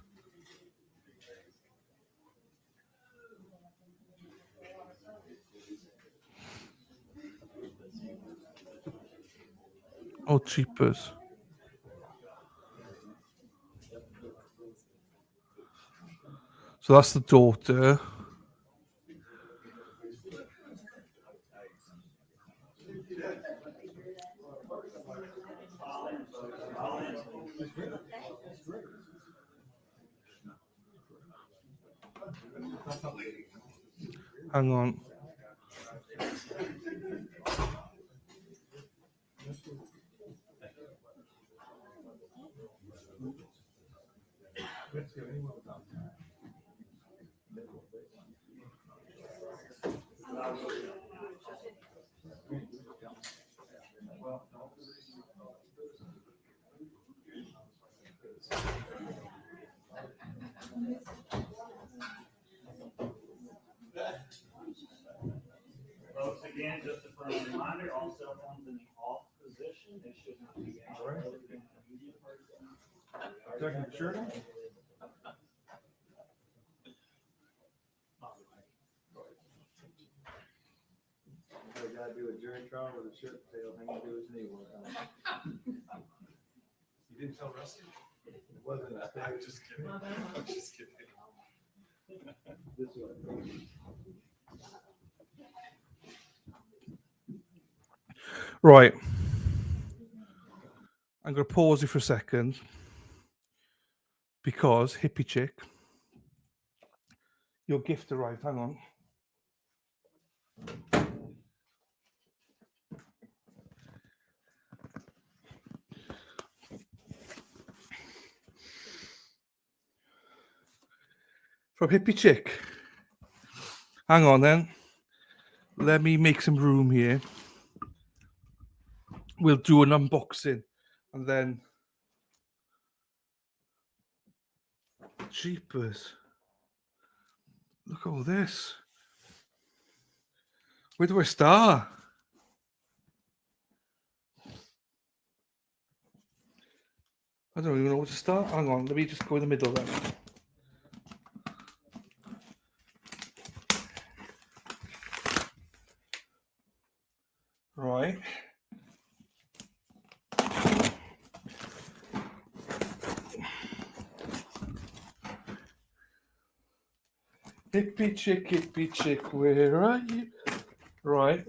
Oh, cheapers. So that's the daughter. Hang on. Folks, again, just a friendly reminder, all cell phones in the off position, they should not be activated. Taking your shirt off? I gotta do a jury trial with a shirt tail hanging to his knee one time. You didn't tell Rusty? It wasn't a thing. I'm just kidding. I'm just kidding. This way. Right. I'm going to pause you for a second because hippie chick, your gift arrived. Hang on. From hippie chick. Hang on then. Let me make some room here. We'll do an unboxing and then jeepers. Look at all this. Where do I start? I don't even know where to start. Hang on, let me just go in the middle then. Right. Hippie chick, where are you? Right.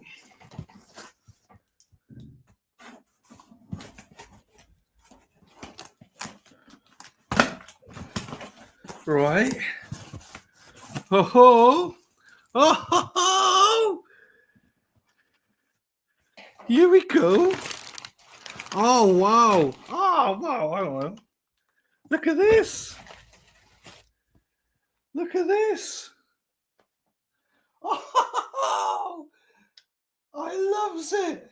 Right. Oh ho! Oh ho ho! Here we go. Oh wow! Oh wow! I don't know. Look at this. Look at this. Oh, I loves it.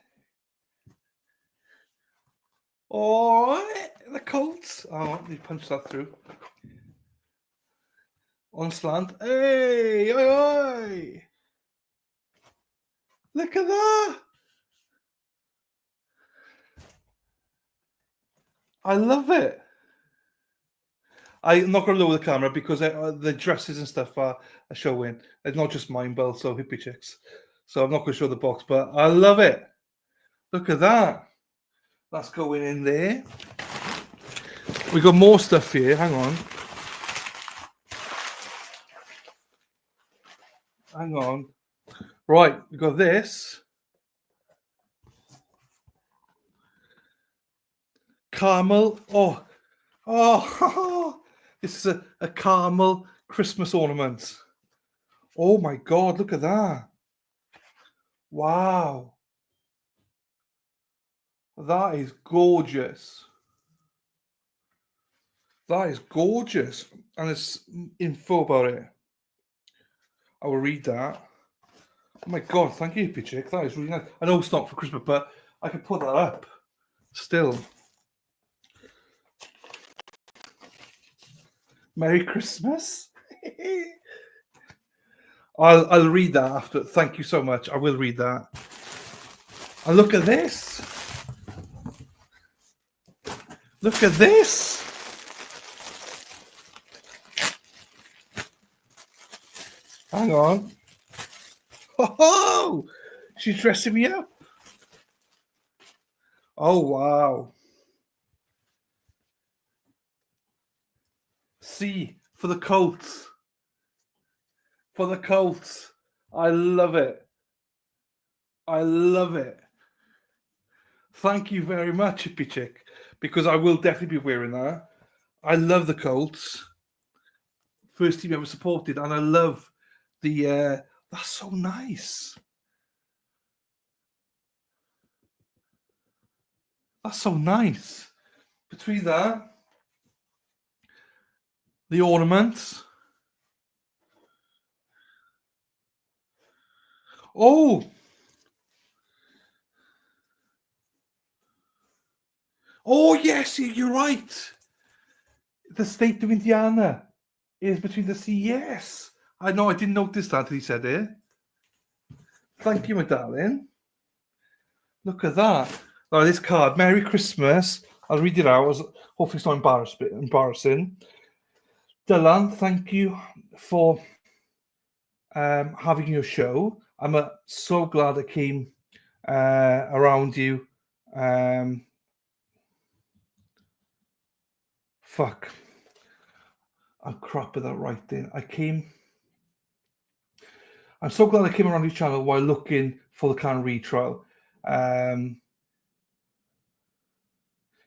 All right, the Colts. Oh, let me punch that through. On slant. Hey, oi, oi. Look at that. I love it. I'm not going to lower the camera because the dresses and stuff are showing. It's not just mine, but also hippie chicks. So I'm not going to show the box, but I love it. Look at that. That's going in there. We got more stuff here. Hang on. Hang on. Right, we got this. Caramel. Oh, this is a caramel Christmas ornament. Oh my God, look at that. Wow. That is gorgeous. That is gorgeous. And it's info about it. I will read that. Oh my God, thank you, Hippie Chick. That is really nice. I know it's not for Christmas, but I can put that up still. Merry Christmas. I'll read that after. Thank you so much. I will read that. And look at this. Look at this. Hang on. Oh, she's dressing me up. Oh, wow. C for the Colts. For the Colts. I love it. I love it. Thank you very much, Hippie Chick, because I will definitely be wearing that. I love the Colts. First team ever supported, and I love the that's so nice. That's so nice. Between that, the ornaments. Oh, yes, you're right. The state of Indiana is between the sea. Yes, I know. I didn't notice that until he said it. Thank you, my darling. Look at that. Now, this card, Merry Christmas. I'll read it out. Hopefully it's not embarrassing. Dylan, thank you for having your show. I'm so glad I came around you. Fuck. I'm crap at that writing. I'm so glad I came around your channel while looking for the can retrial.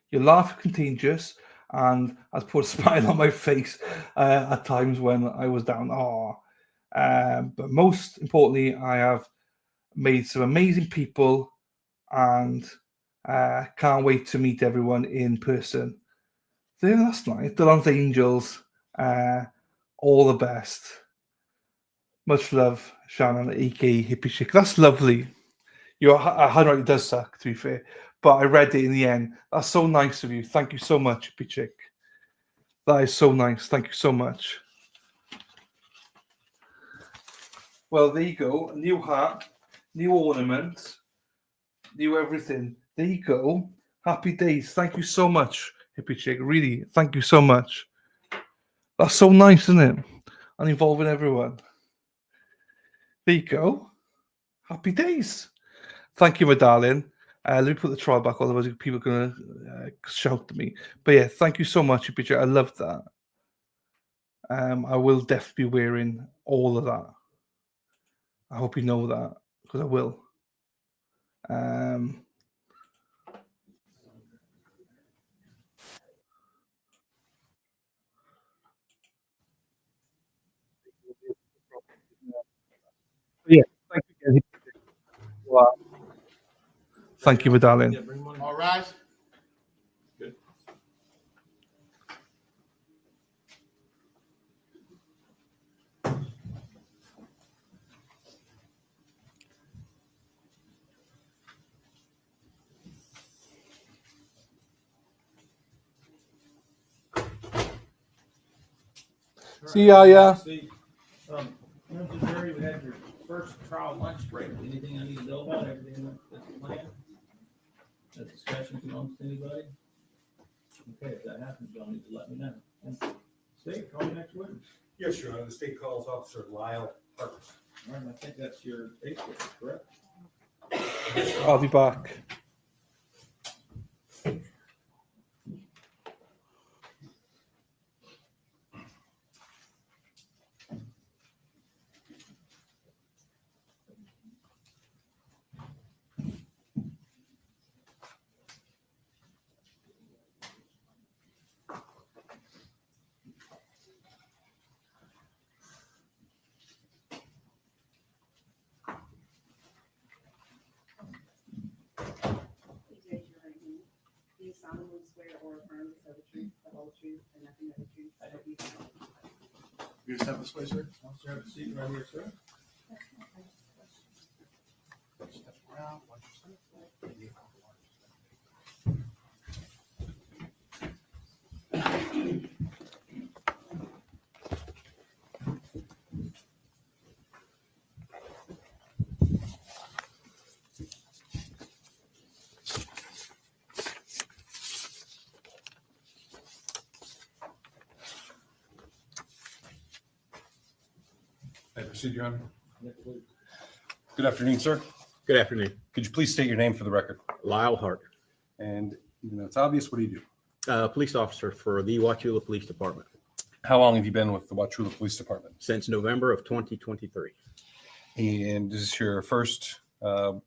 Your laugh contagious and has put a smile on my face at times when I was down. But most importantly, I have made some amazing people and can't wait to meet everyone in person. So, yeah, that's nice. Dylan's Angels. All the best. Much love, Shannon, aka Hippie Chick. That's lovely. Your handwriting does suck, to be fair, but I read it in the end. That's so nice of you. Thank you so much, Hippie Chick. That is so nice. Thank you so much. Well, there you go. A new hat, new ornament, new everything. There you go. Happy days. Thank you so much, Hippie Chick. Really, thank you so much. That's so nice, isn't it? And involving everyone. There you go. Happy days. Thank you, my darling. Let me put the trial back, otherwise people are going to shout at me. But yeah, thank you so much, Hippie Chick. I love that. I will definitely be wearing all of that. I hope you know that, because I will. Yeah, thank you again. Wow. Thank you, my darling. All right. Good. See ya, yeah. Steve, Mr. Jerry, we had your first trial lunch break. Anything I need to know about? Everything that's planned? A discussions amongst anybody? Okay, if that happens, y'all need to let me know. And Steve, call me next witness. Yes, Your Honor. The state calls Officer Lyle Harper. All right, I think that's your case, correct? I'll be back. Please raise your right hand. Do you solemnly swear or affirm to tell the truth, the whole truth, and nothing but the truth? So help you God? You just have this way, sir? I'll start the seat right here, sir. Step around, watch your step. May I proceed, Your Honor? Next, please. Good afternoon, sir. Good afternoon. Could you please state your name for the record? Lyle Hart, And even though it's obvious, what do you do? police officer for the Wauchula Police Department How long have you been with the Wauchula Police Department? since November of 2023. And is this your first job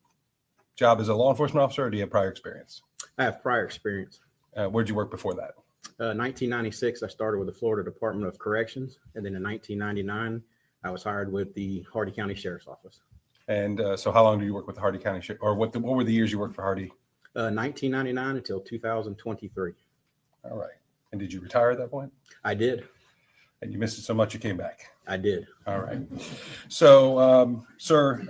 as a law enforcement officer, or do you have prior experience? I have prior experience. Where'd you work before that? 1996, I started with the Florida Department of Corrections, and then in 1999, I was hired with the Hardy County Sheriff's Office. And so how long do you work with the Hardy County Sheriff, or what were the years you worked for Hardy? 1999 until 2023. All right. And did you retire at that point? I did. And you missed it so much you came back? I did. All right. So, sir,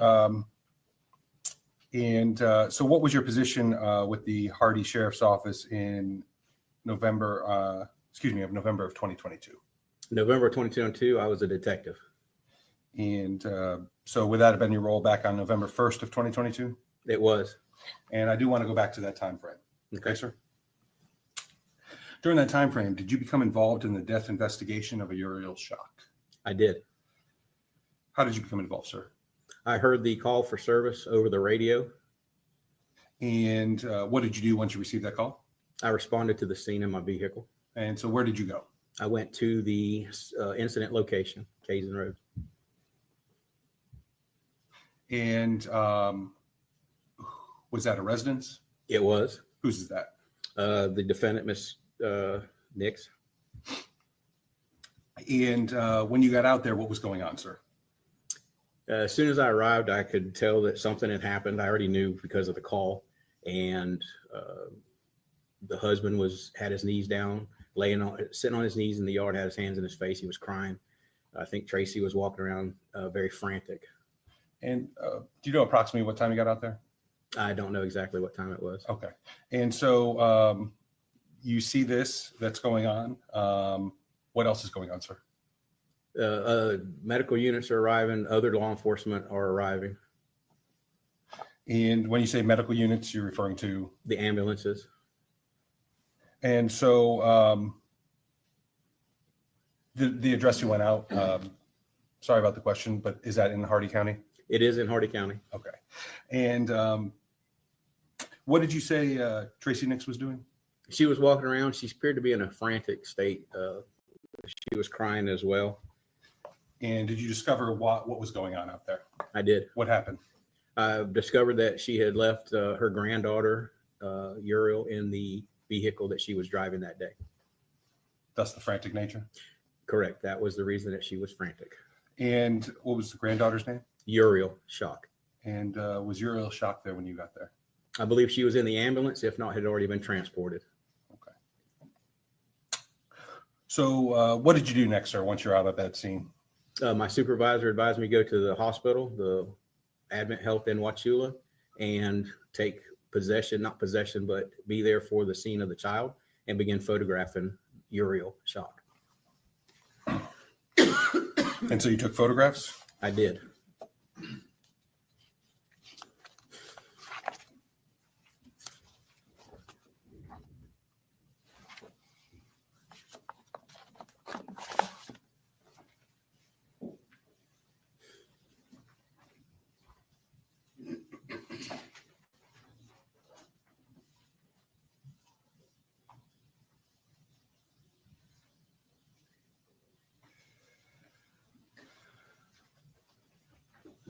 so what was your position with the Hardy Sheriff's Office in November of 2022? November of 2022, I was a detective. And so would that have been your role back on November 1st of 2022? It was. And I do want to go back to that time frame. Okay, sir. During that time frame, did you become involved in the death investigation of a Uriel Schock? I did. How did you become involved, sir? I heard the call for service over the radio. And what did you do once you received that call? I responded to the scene in my vehicle. And so where did you go? I went to the incident location, Kazan Road. And was that a residence? It was. Whose is that? The defendant, Miss Nix. And when you got out there, what was going on, sir? As soon as I arrived, I could tell that something had happened. I already knew because of the call. And the husband had his knees down, sitting on his knees in the yard, had his hands in his face. He was crying. I think Tracey was walking around very frantic. And do you know approximately what time you got out there? I don't know exactly what time it was. Okay. And so you see this that's going on. What else is going on, sir? Medical units are arriving. Other law enforcement are arriving. And when you say medical units, you're referring to? The ambulances. And so the address you went out, sorry about the question, but is that in Hardy County? It is in Hardy County. Okay. And what did you say Tracey Nix was doing? She was walking around. She appeared to be in a frantic state. She was crying as well. And did you discover what was going on out there? I did. What happened? I discovered that she had left her granddaughter, Uriel, in the vehicle that she was driving that day. That's the frantic nature? Correct. That was the reason that she was frantic. And what was the granddaughter's name? Uriel Schock. And was Uriel Schock there when you got there? I believe she was in the ambulance, if not, had already been transported. Okay. So what did you do next, sir, once you're out of that scene? My supervisor advised me to go to the hospital, the Advent Health in Wauchula, and take not possession, but be there for the scene of the child and begin photographing Uriel Schock. And so you took photographs? I did.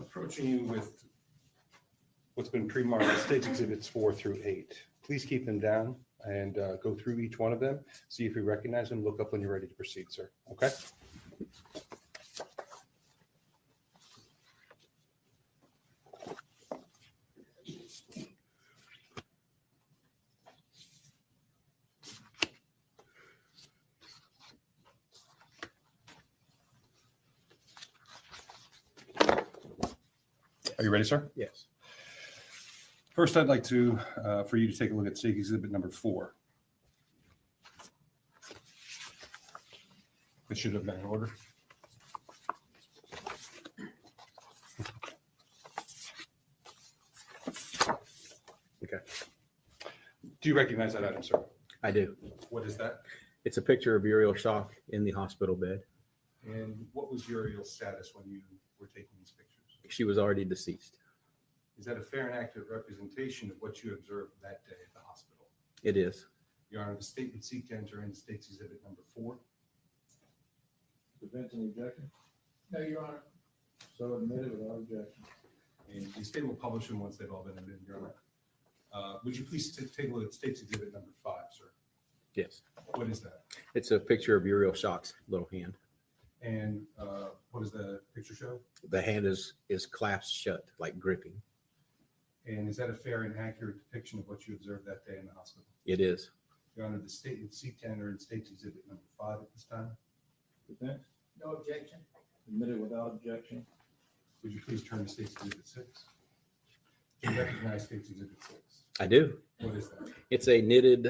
Approaching you with what's been pre-marked as State's Exhibits 4 through 8. Please keep them down and go through each one of them. See if you recognize them. Look up when you're ready to proceed, sir. Okay? Are you ready, sir? Yes. First, I'd like to, for you to take a look at State Exhibit number 4. This should have been in order. Okay. Do you recognize that item, sir? I do. What is that? It's a picture of Uriel Schock in the hospital bed. And what was Uriel's status when you were taking these pictures? She was already deceased. Is that a fair and accurate representation of what you observed that day at the hospital? It is. Your Honor, the state would seek to enter in State's Exhibit number 4. Prevent any objection? No, Your Honor. So admitted without objection. And the state will publish them once they've all been admitted, Your Honor. Would you please take a look at State's Exhibit number 5, sir? Yes. What is that? It's a picture of Uriel Schock's little hand. And what does the picture show? The hand is clasped shut, like gripping. And is that a fair and accurate depiction of what you observed that day in the hospital? It is. Your Honor, the state would seek to enter in State's Exhibit number 5 at this time. Prevent, No objection. admitted without objection. Would you please turn to State's Exhibit 6? Do you recognize State's Exhibit 6? I do. What is that? It's a knitted,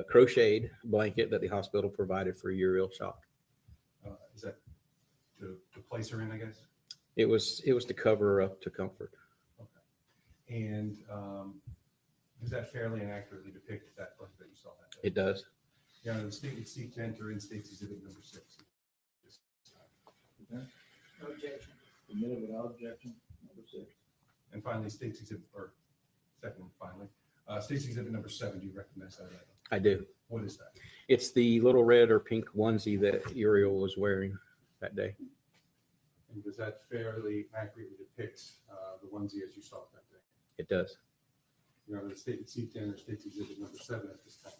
crocheted blanket that the hospital provided for Uriel Schock. Is that to place her in, I guess? It was to cover her up to comfort. And does that fairly and accurately depict that blanket that you saw that day? It does. Your Honor, the state would seek to enter in State's Exhibit number 6. Prevent, No objection. admitted without objection. Number 6. And finally, State's Exhibit, or second and finally, State's Exhibit number 7. Do you recognize that item? I do. What is that? It's the little red or pink onesie that Uriel was wearing that day. And does that fairly accurately depict the onesie as you saw it that day? It does. Your Honor, the state would seek to enter State's Exhibit number 7 at this time.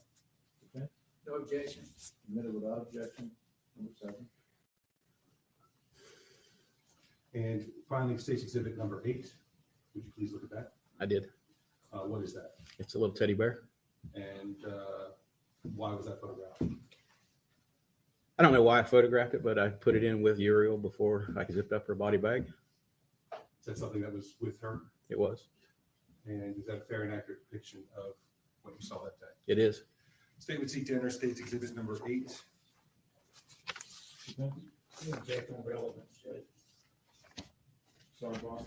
Prevent, No objection. admitted without objection. Number 7. And finally, State's Exhibit number 8. Would you please look at that? I did. What is that? It's a little teddy bear. And why was that photographed? I don't know why I photographed it, but I put it in with Uriel before I zipped up her body bag. Is that something that was with her? It was. And is that a fair and accurate depiction of what you saw that day? It is. State would seek to enter State's Exhibit number 8. Prevent, No objection on relevance, Judge. sorry, boss.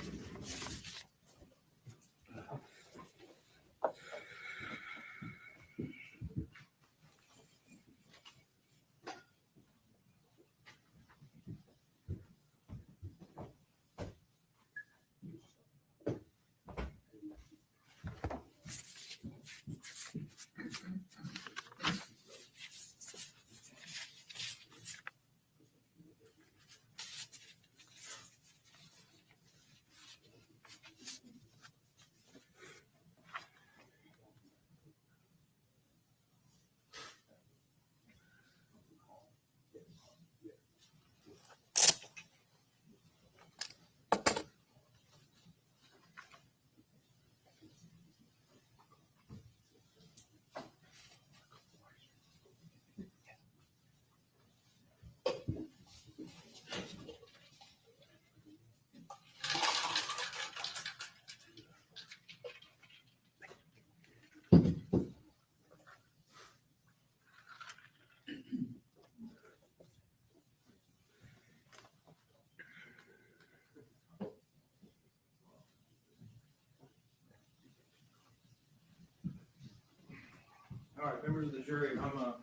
All right, members of the jury, I'm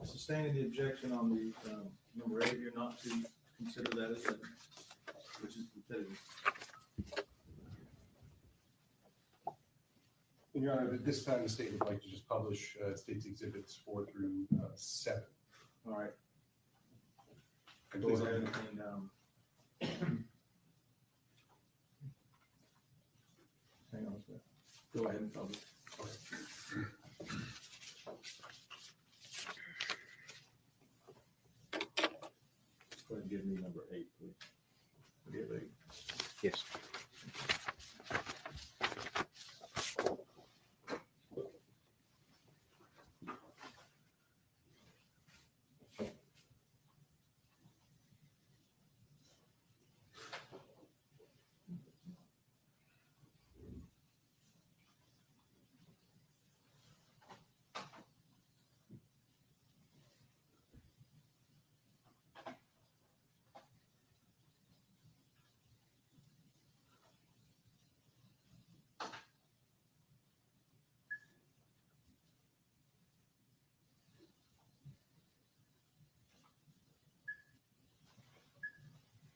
sustaining the objection on the number 8 here, not to consider that as evidence, which is repetitive. And Your Honor, at this time, the state would like to just publish State's Exhibits 4 through 7. All right. And Go please ahead let me- hang on a second. Go ahead and publish. Go ahead and give me number 8, please. Give 8. Yes.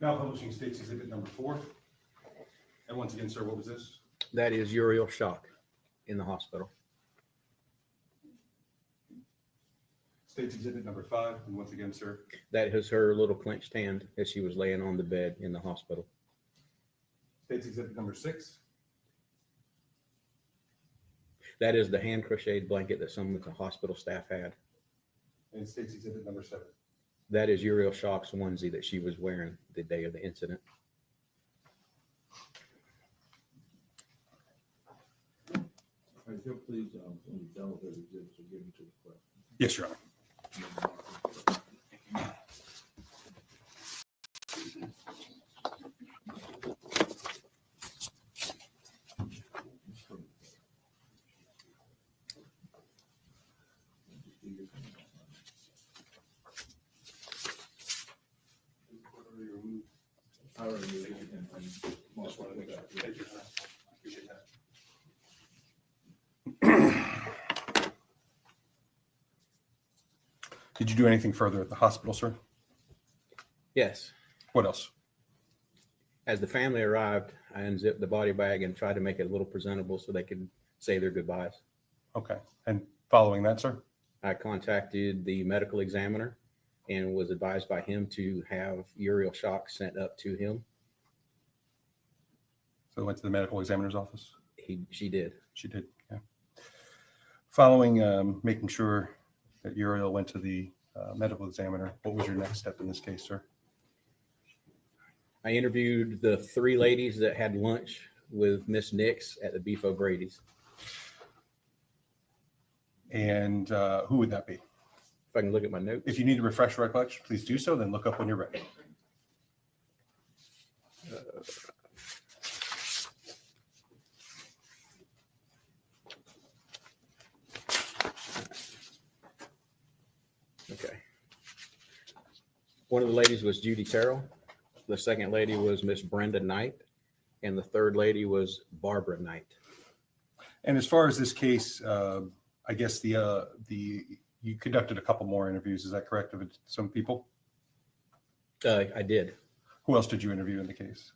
Now publishing State's Exhibit number 4. And once again, sir, what was this? That is Uriel Schock in the hospital. State's Exhibit number 5. And once again, sir. That is her little clenched hand as she was laying on the bed in the hospital. State's Exhibit number 6. That is the hand crocheted blanket that some of the hospital staff had. And State's Exhibit number 7. That is Uriel Schock's onesie that she was wearing the day of the incident. All right, if you'll please, when you're done with those exhibits, we'll give them to the clerk. Yes, Your Honor. I already moved it and just wanted to make that. Thank you. Appreciate that. Did you do anything further at the hospital, sir? Yes. What else? As the family arrived, I unzipped the body bag and tried to make it a little presentable so they could say their goodbyes. Okay. And following that, sir? I contacted the medical examiner and was advised by him to have Uriel Schock sent up to him. So went to the medical examiner's office? She did. She did, yeah. Following making sure that Uriel went to the medical examiner, what was your next step in this case, sir? I interviewed the 3 ladies that had lunch with Miss Nix at the Beef O'Brady's. And who would that be? If I can look at my notes. If you need to refresh recollection, please do so, then look up when you're ready. Okay. One of the ladies was Judy Terrell. The second lady was Miss Brenda Knight. And the third lady was Barbara Knight. And as far as this case, I guess you conducted a couple more interviews, is that correct, of some people? I did. Who else did you interview in the case?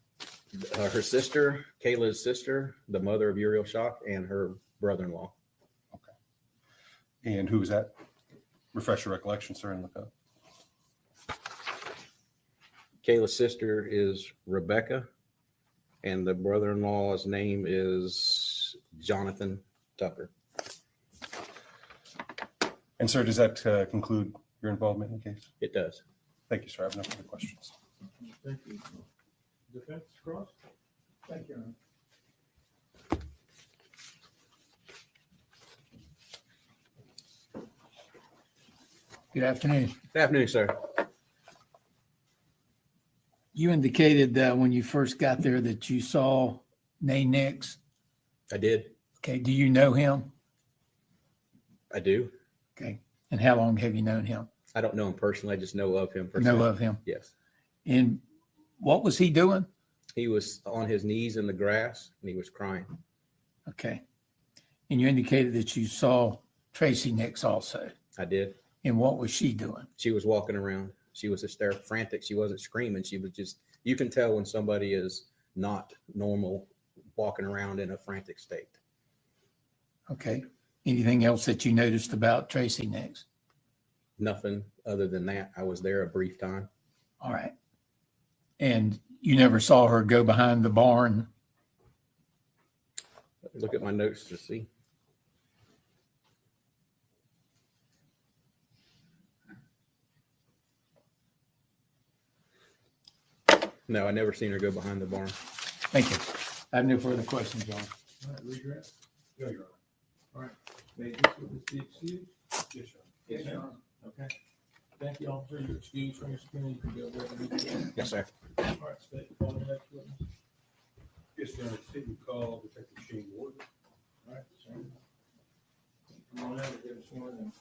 Her sister, Kayla's sister, the mother of Uriel Schock, and her brother-in-law. And who was that? Refresh your recollection, sir, and look up. Kayla's sister is Rebecca, and the brother-in-law's name is Jonathan Tucker. And sir, does that conclude your involvement in the case? It does. Thank you, sir. I have no further questions. Thank you. Defense, Cross? Thank you. Good afternoon. Good afternoon, sir. You indicated that when you first got there that you saw Nay Nix. I did. Okay. Do you know him? I do. Okay. And how long have you known him? I don't know him personally. I just know of him personally. Know of him. Yes. And what was he doing? He was on his knees in the grass and he was crying. Okay. And you indicated that you saw Tracey Nix also? I did. And what was she doing? She was walking around. She was hysterical, frantic. She wasn't screaming. She was just, you can tell when somebody is not normal walking around in a frantic state. Okay. Anything else that you noticed about Tracey Nix? Nothing other than that. I was there a brief time. All right. And you never saw her go behind the barn? Look at my notes to see. No, I never seen her go behind the barn. Thank you. I have no further questions, John. All right, regret? No, Your Honor. All right. May this witness be excused? Yes, Your Honor. Yes, Your Honor. Okay. Thank you, officer. You're excused from your subpoena. You can go ahead and be. Yes, sir. All right, state, call the next witness. Yes, Your Honor. State you call Detective Shane Ward. All right, sir. Come on out and get us sworn in.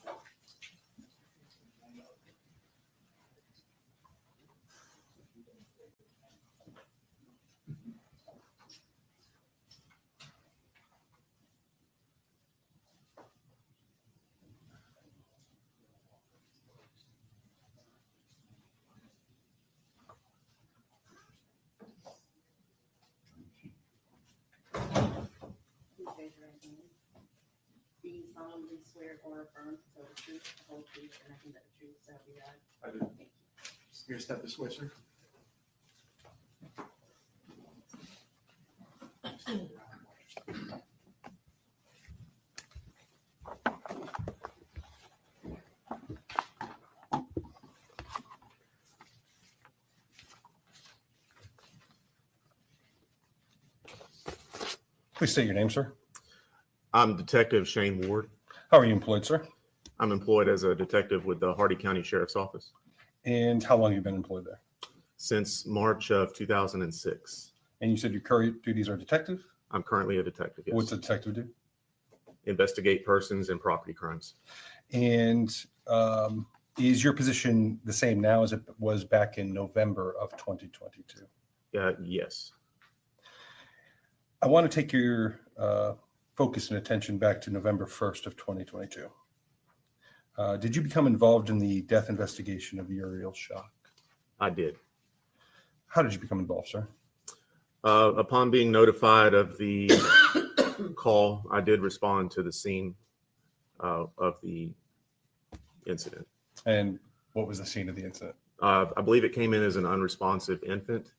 Do you solemnly swear or affirm to tell the truth, the whole truth, and nothing but the truth, so help you God? I do. Thank you. Here, step this way, sir. Please state your name, sir. I'm Detective Shane Ward. How are you employed, sir? I'm employed as a detective with the Hardy County Sheriff's Office. And how long have you been employed there? Since March of 2006. And you said your current duties are detective? I'm currently a detective, yes. What's a detective do? Investigate persons and property crimes. And is your position the same now as it was back in November of 2022? Yes. I want to take your focus and attention back to November 1st of 2022. Did you become involved in the death investigation of Uriel Schock? I did. How did you become involved, sir? Upon being notified of the call, I did respond to the scene of the incident. And what was the scene of the incident? I believe it came in as an unresponsive infant.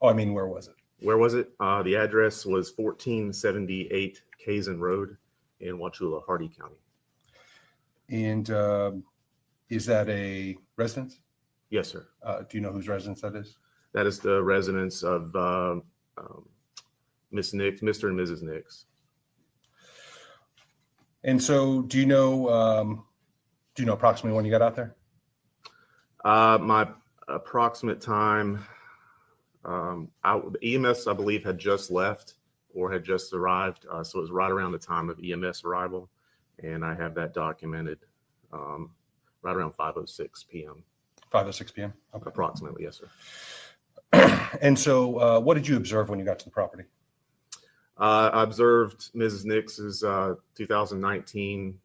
Oh, I mean, where was it? Where was it? The address was 1478 Kazan Road in Wauchula, Hardy County. And is that a residence? Yes, sir. Do you know whose residence that is? That is the residence of Miss Nix, Mr. and Mrs. Nix. And so do you know approximately when you got out there? My approximate time, EMS, I believe, had just left or had just arrived. So it was right around the time of EMS arrival. And I have that documented right around 5:06 p.m. 5:06 p.m.? Okay. Approximately, yes, sir. And so what did you observe when you got to the property? I observed Mrs. Nix's 2019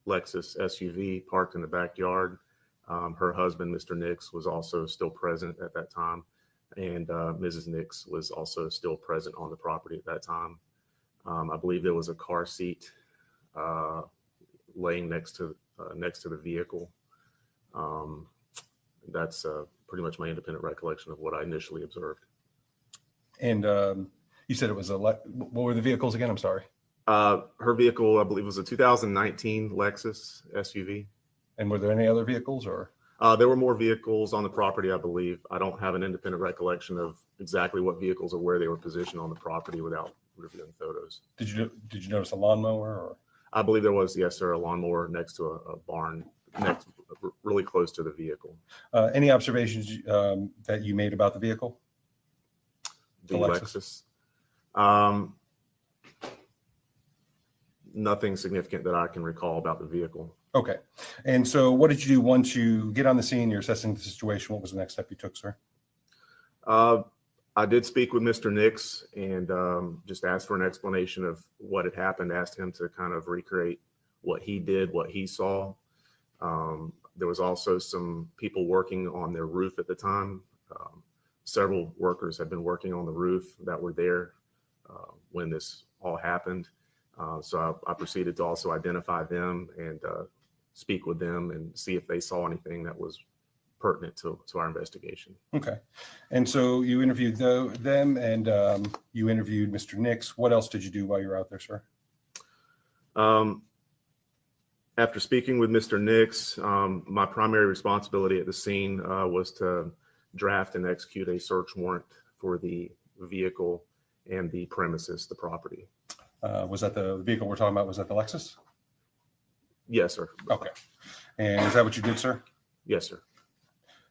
Lexus SUV parked in the backyard. Her husband, Mr. Nix, was also still present at that time. And Mrs. Nix was also still present on the property at that time. I believe there was a car seat laying next to the vehicle. That's pretty much my independent recollection of what I initially observed. And you said it was what were the vehicles again? I'm sorry. Her vehicle, I believe, was a 2019 Lexus SUV. And were there any other vehicles or? There were more vehicles on the property, I believe. I don't have an independent recollection of exactly what vehicles or where they were positioned on the property without reviewing photos. Did you notice a lawnmower or? I believe there was, yes, sir, a lawnmower next to a barn, really close to the vehicle. Any observations that you made about the vehicle? The Lexus. Nothing significant that I can recall about the vehicle. Okay. And so what did you do once you get on the scene, you're assessing the situation? What was the next step you took, sir? I did speak with Mr. Nix and just asked for an explanation of what had happened, asked him to kind of recreate what he did, what he saw. There was also some people working on their roof at the time. Several workers had been working on the roof that were there when this all happened. So I proceeded to also identify them and speak with them and see if they saw anything that was pertinent to our investigation. Okay. And so you interviewed them and you interviewed Mr. Nix. What else did you do while you were out there, sir? After speaking with Mr. Nix, my primary responsibility at the scene was to draft and execute a search warrant for the vehicle and the premises, the property. Was that the vehicle we're talking about? Was that the Lexus? Yes, sir. Okay. And is that what you did, sir? Yes, sir.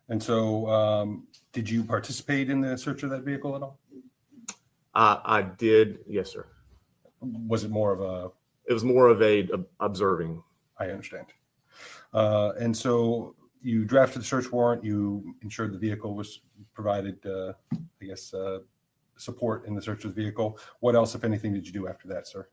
And so did you participate in the search of that vehicle at all? I did. Yes, sir. Was it more of a? It was more of a observing. I understand. And so you drafted the search warrant. You ensured the vehicle was provided, I guess, support in the search of the vehicle. What else, if anything, did you do after that, sir?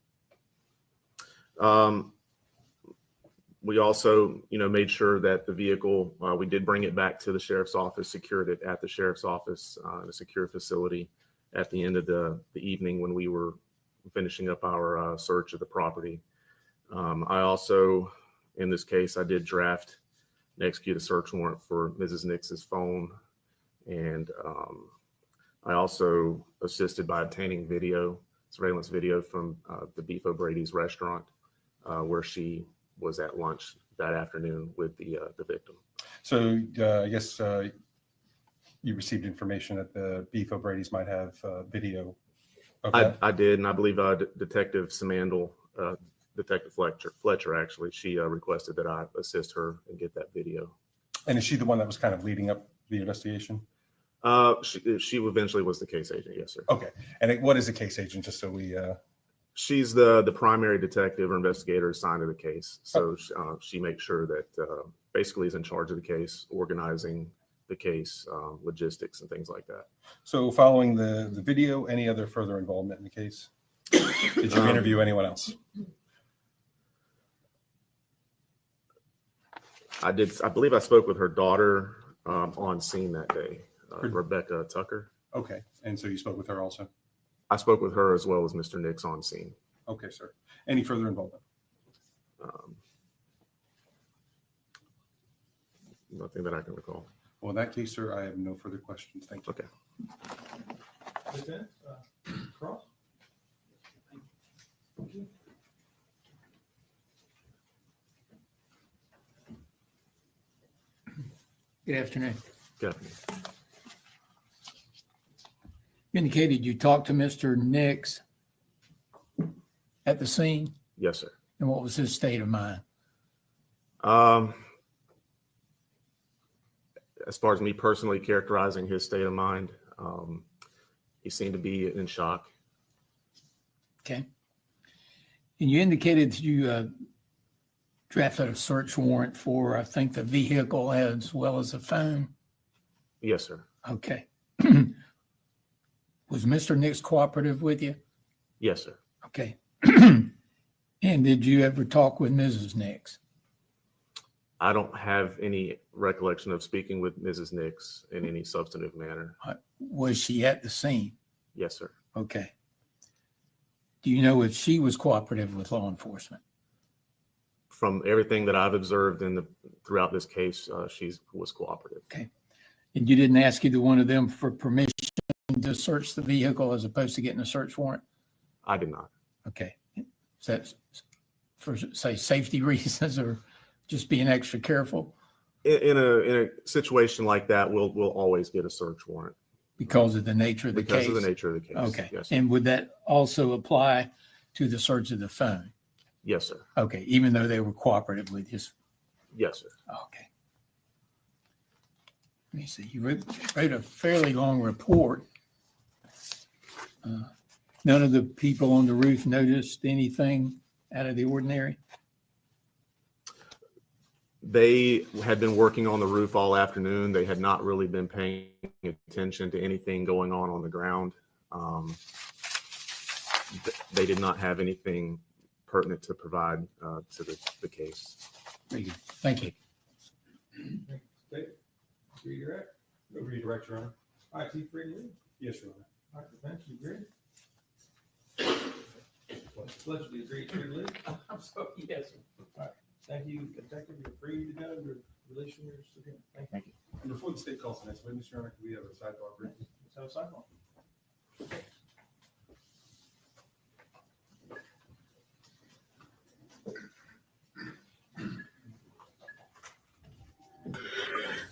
We also, made sure that the vehicle, we did bring it back to the sheriff's office, secured it at the sheriff's office in a secure facility at the end of the evening when we were finishing up our search of the property. I also, in this case, I did draft and execute a search warrant for Mrs. Nix's phone. And I also assisted by obtaining surveillance video from the Beef O'Brady's restaurant where she was at lunch that afternoon with the victim. So I guess you received information that the Beef O'Brady's might have video of that? I did, and I believe Detective Samandel, Detective Fletcher, actually, she requested that I assist her and get that video. And is she the one that was kind of leading up the investigation? She eventually was the case agent, yes, sir. Okay. And what is a case agent, just so we... She's the primary detective or investigator assigned to the case. So she makes sure that basically is in charge of the case, organizing the case, logistics and things like that. So following the video, any other further involvement in the case? Did you interview anyone else? I did. I believe I spoke with her daughter on scene that day, Rebecca Tucker. Okay. And so you spoke with her also? I spoke with her as well as Mr. Nix on scene. Okay, sir. Any further involvement? Nothing that I can recall. Well, in that case, sir, I have no further questions. Thank you. Okay. Lieutenant Cross? Thank you. Good afternoon. Good afternoon. You indicated you talked to Mr. Nix at the scene, Yes, sir. and what was his state of mind? As far as me personally characterizing his state of mind, he seemed to be in shock. Okay. And you indicated that you drafted a search warrant for, I think, the vehicle as well as the phone. Yes, sir. Okay. Was Mr. Nix cooperative with you? Yes, sir. Okay. And did you ever talk with Mrs. Nix? I don't have any recollection of speaking with Mrs. Nix in any substantive manner. Was she at the scene? Yes, sir. Okay. Do you know if she was cooperative with law enforcement? From everything that I've observed throughout this case, she was cooperative. Okay. And you didn't ask either one of them for permission to search the vehicle as opposed to getting a search warrant? I did not. Okay. Is that for, say, safety reasons or just being extra careful? In a situation like that, we'll always get a search warrant. Because of the nature of the case? Because of the nature of the case. Okay. Yes, sir. And would that also apply to the search of the phone? Yes, sir. Okay. Even though they were cooperative with you? Yes, sir. Okay. Let me see. You wrote a fairly long report. None of the people on the roof noticed anything out of the ordinary? They had been working on the roof all afternoon. They had not really been paying attention to anything going on the ground. They did not have anything pertinent to provide to the case. Very good. Thank you. Okay, where you're at? Over to you, Director, Your Honor. All right, so you free to leave? Yes, Your Honor. All right, defense, you agree? Pledge to agree, free to leave? I'm sorry, yes, sir. All right, thank you, detective, you're free to go, you're releasing your subpoena. Thank you. And before the state calls the next witness, Your Honor, can we have a sidebar, please? Let's have a sidewalk.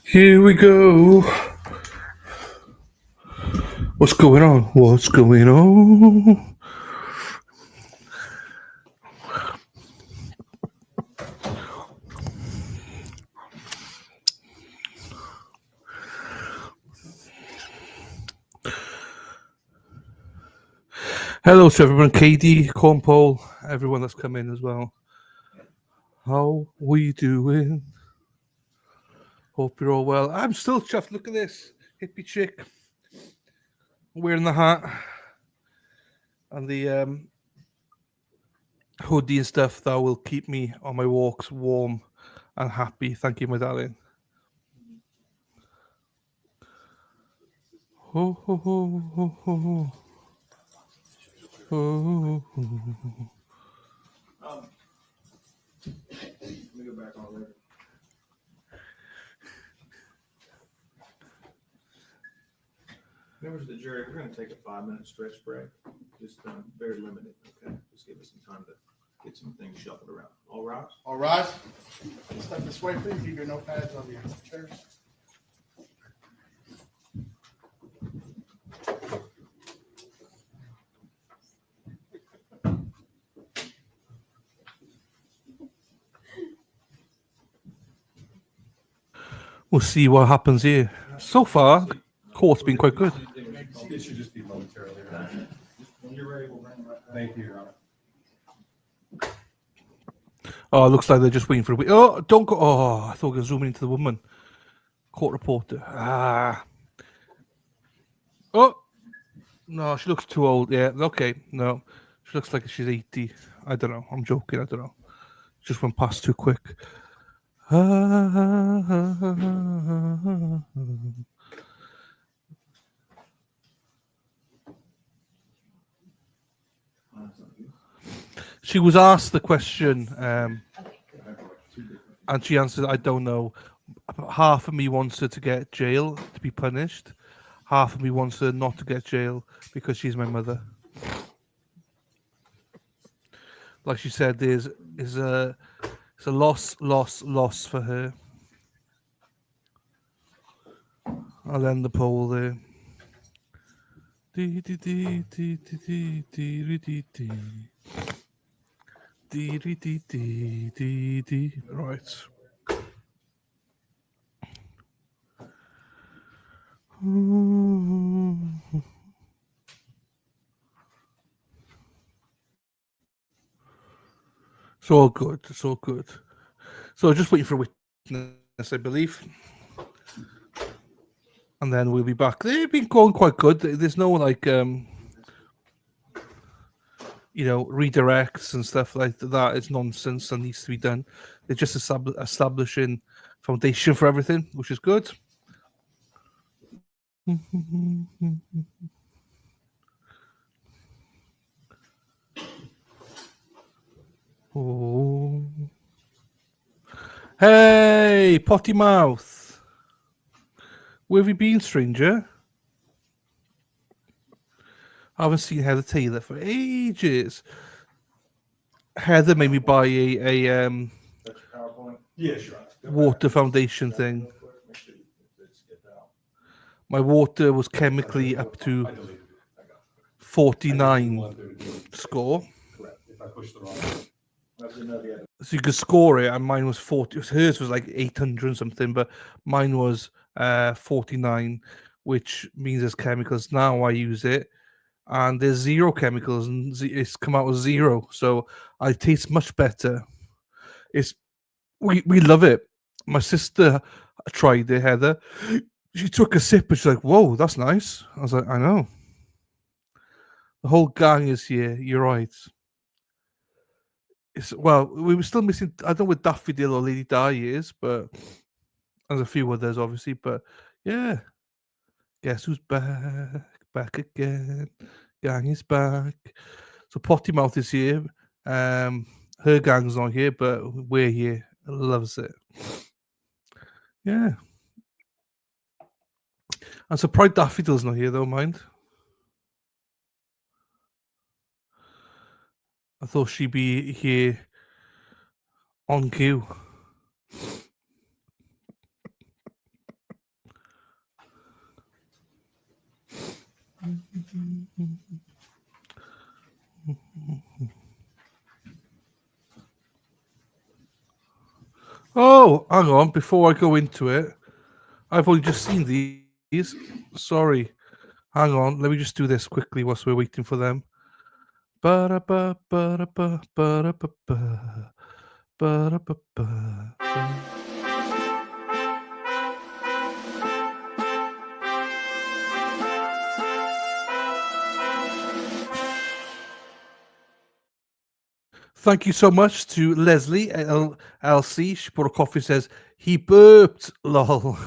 Here we go. What's going on? What's going on? Hello to everyone, KD, Cornpole, everyone that's come in as well. How we doing? Hope you're all well. I'm still chuffed. Look at this hippie chick wearing the hat and the hoodie and stuff that will keep me on my walks warm and happy. Thank you, my darling. Ho, ho, ho, ho, ho. Oh. Let me go back on later. Members of the jury, we're going to take a 5-minute stretch break, just very limited, okay? Just give us some time to get some things shuffled around. All right? All right. Step this way, please. Keep your notepads on your chairs. We'll see what happens here. So far, the court's been quite good. It should just be momentarily. When you're ready, we'll bring it right back. Thank you, Your Honor. Oh, it looks like they're just waiting for a week. Oh, don't go. Oh, I thought we were zooming into the woman. Court reporter. Ah. Oh. No, she looks too old. Yeah, okay. No. She looks like she's 80. I don't know. I'm joking. I don't know. Just went past too quick. She was asked the question, and she answered, I don't know. Half of me wants her to get jail, to be punished. Half of me wants her not to get jail because she's my mother. Like she said, it's a loss for her. I'll end the poll there. Right. It's all good. It's all good. So just waiting for a witness, I believe. And then we'll be back. They've been going quite good. There's no like redirects and stuff like that. It's nonsense that needs to be done. They're just establishing foundation for everything, which is good. Oh. Hey, potty mouth. Where have you been, stranger? I haven't seen Heather Taylor for ages. Heather made me buy a Yeah, sure. water foundation thing. My water was chemically up to 49 score. If I push the wrong So you could score it, and mine was 40. Hers was like 800 and something, but mine was 49, which means there's chemicals. Now I use it, and there's 0 chemicals, and it's come out as 0. So I taste much better. We love it. My sister tried it, Heather. She took a sip, and she's like, "Whoa, that's nice." I was like, "I know." The whole gang is here. You're right. well, we were still missing. I don't know what Daffodil or Lady Di is, but there's a few others, obviously. But yeah, guess who's back? Back again. Gang is back. So Potty Mouth is here. Her gang's not here, but we're here. Loves it. Yeah. I'm surprised Daffodil's not here, though, mind. I thought she'd be here on cue. Oh, hang on. Before I go into it, I've only just seen these. Sorry. Hang on. Let me just do this quickly whilst we're waiting for them. Ba-da-ba, ba-da-ba, ba-da-ba-ba, ba-da-ba-ba. Thank you so much to Leslie LC. She bought a coffee, says he burped, lol.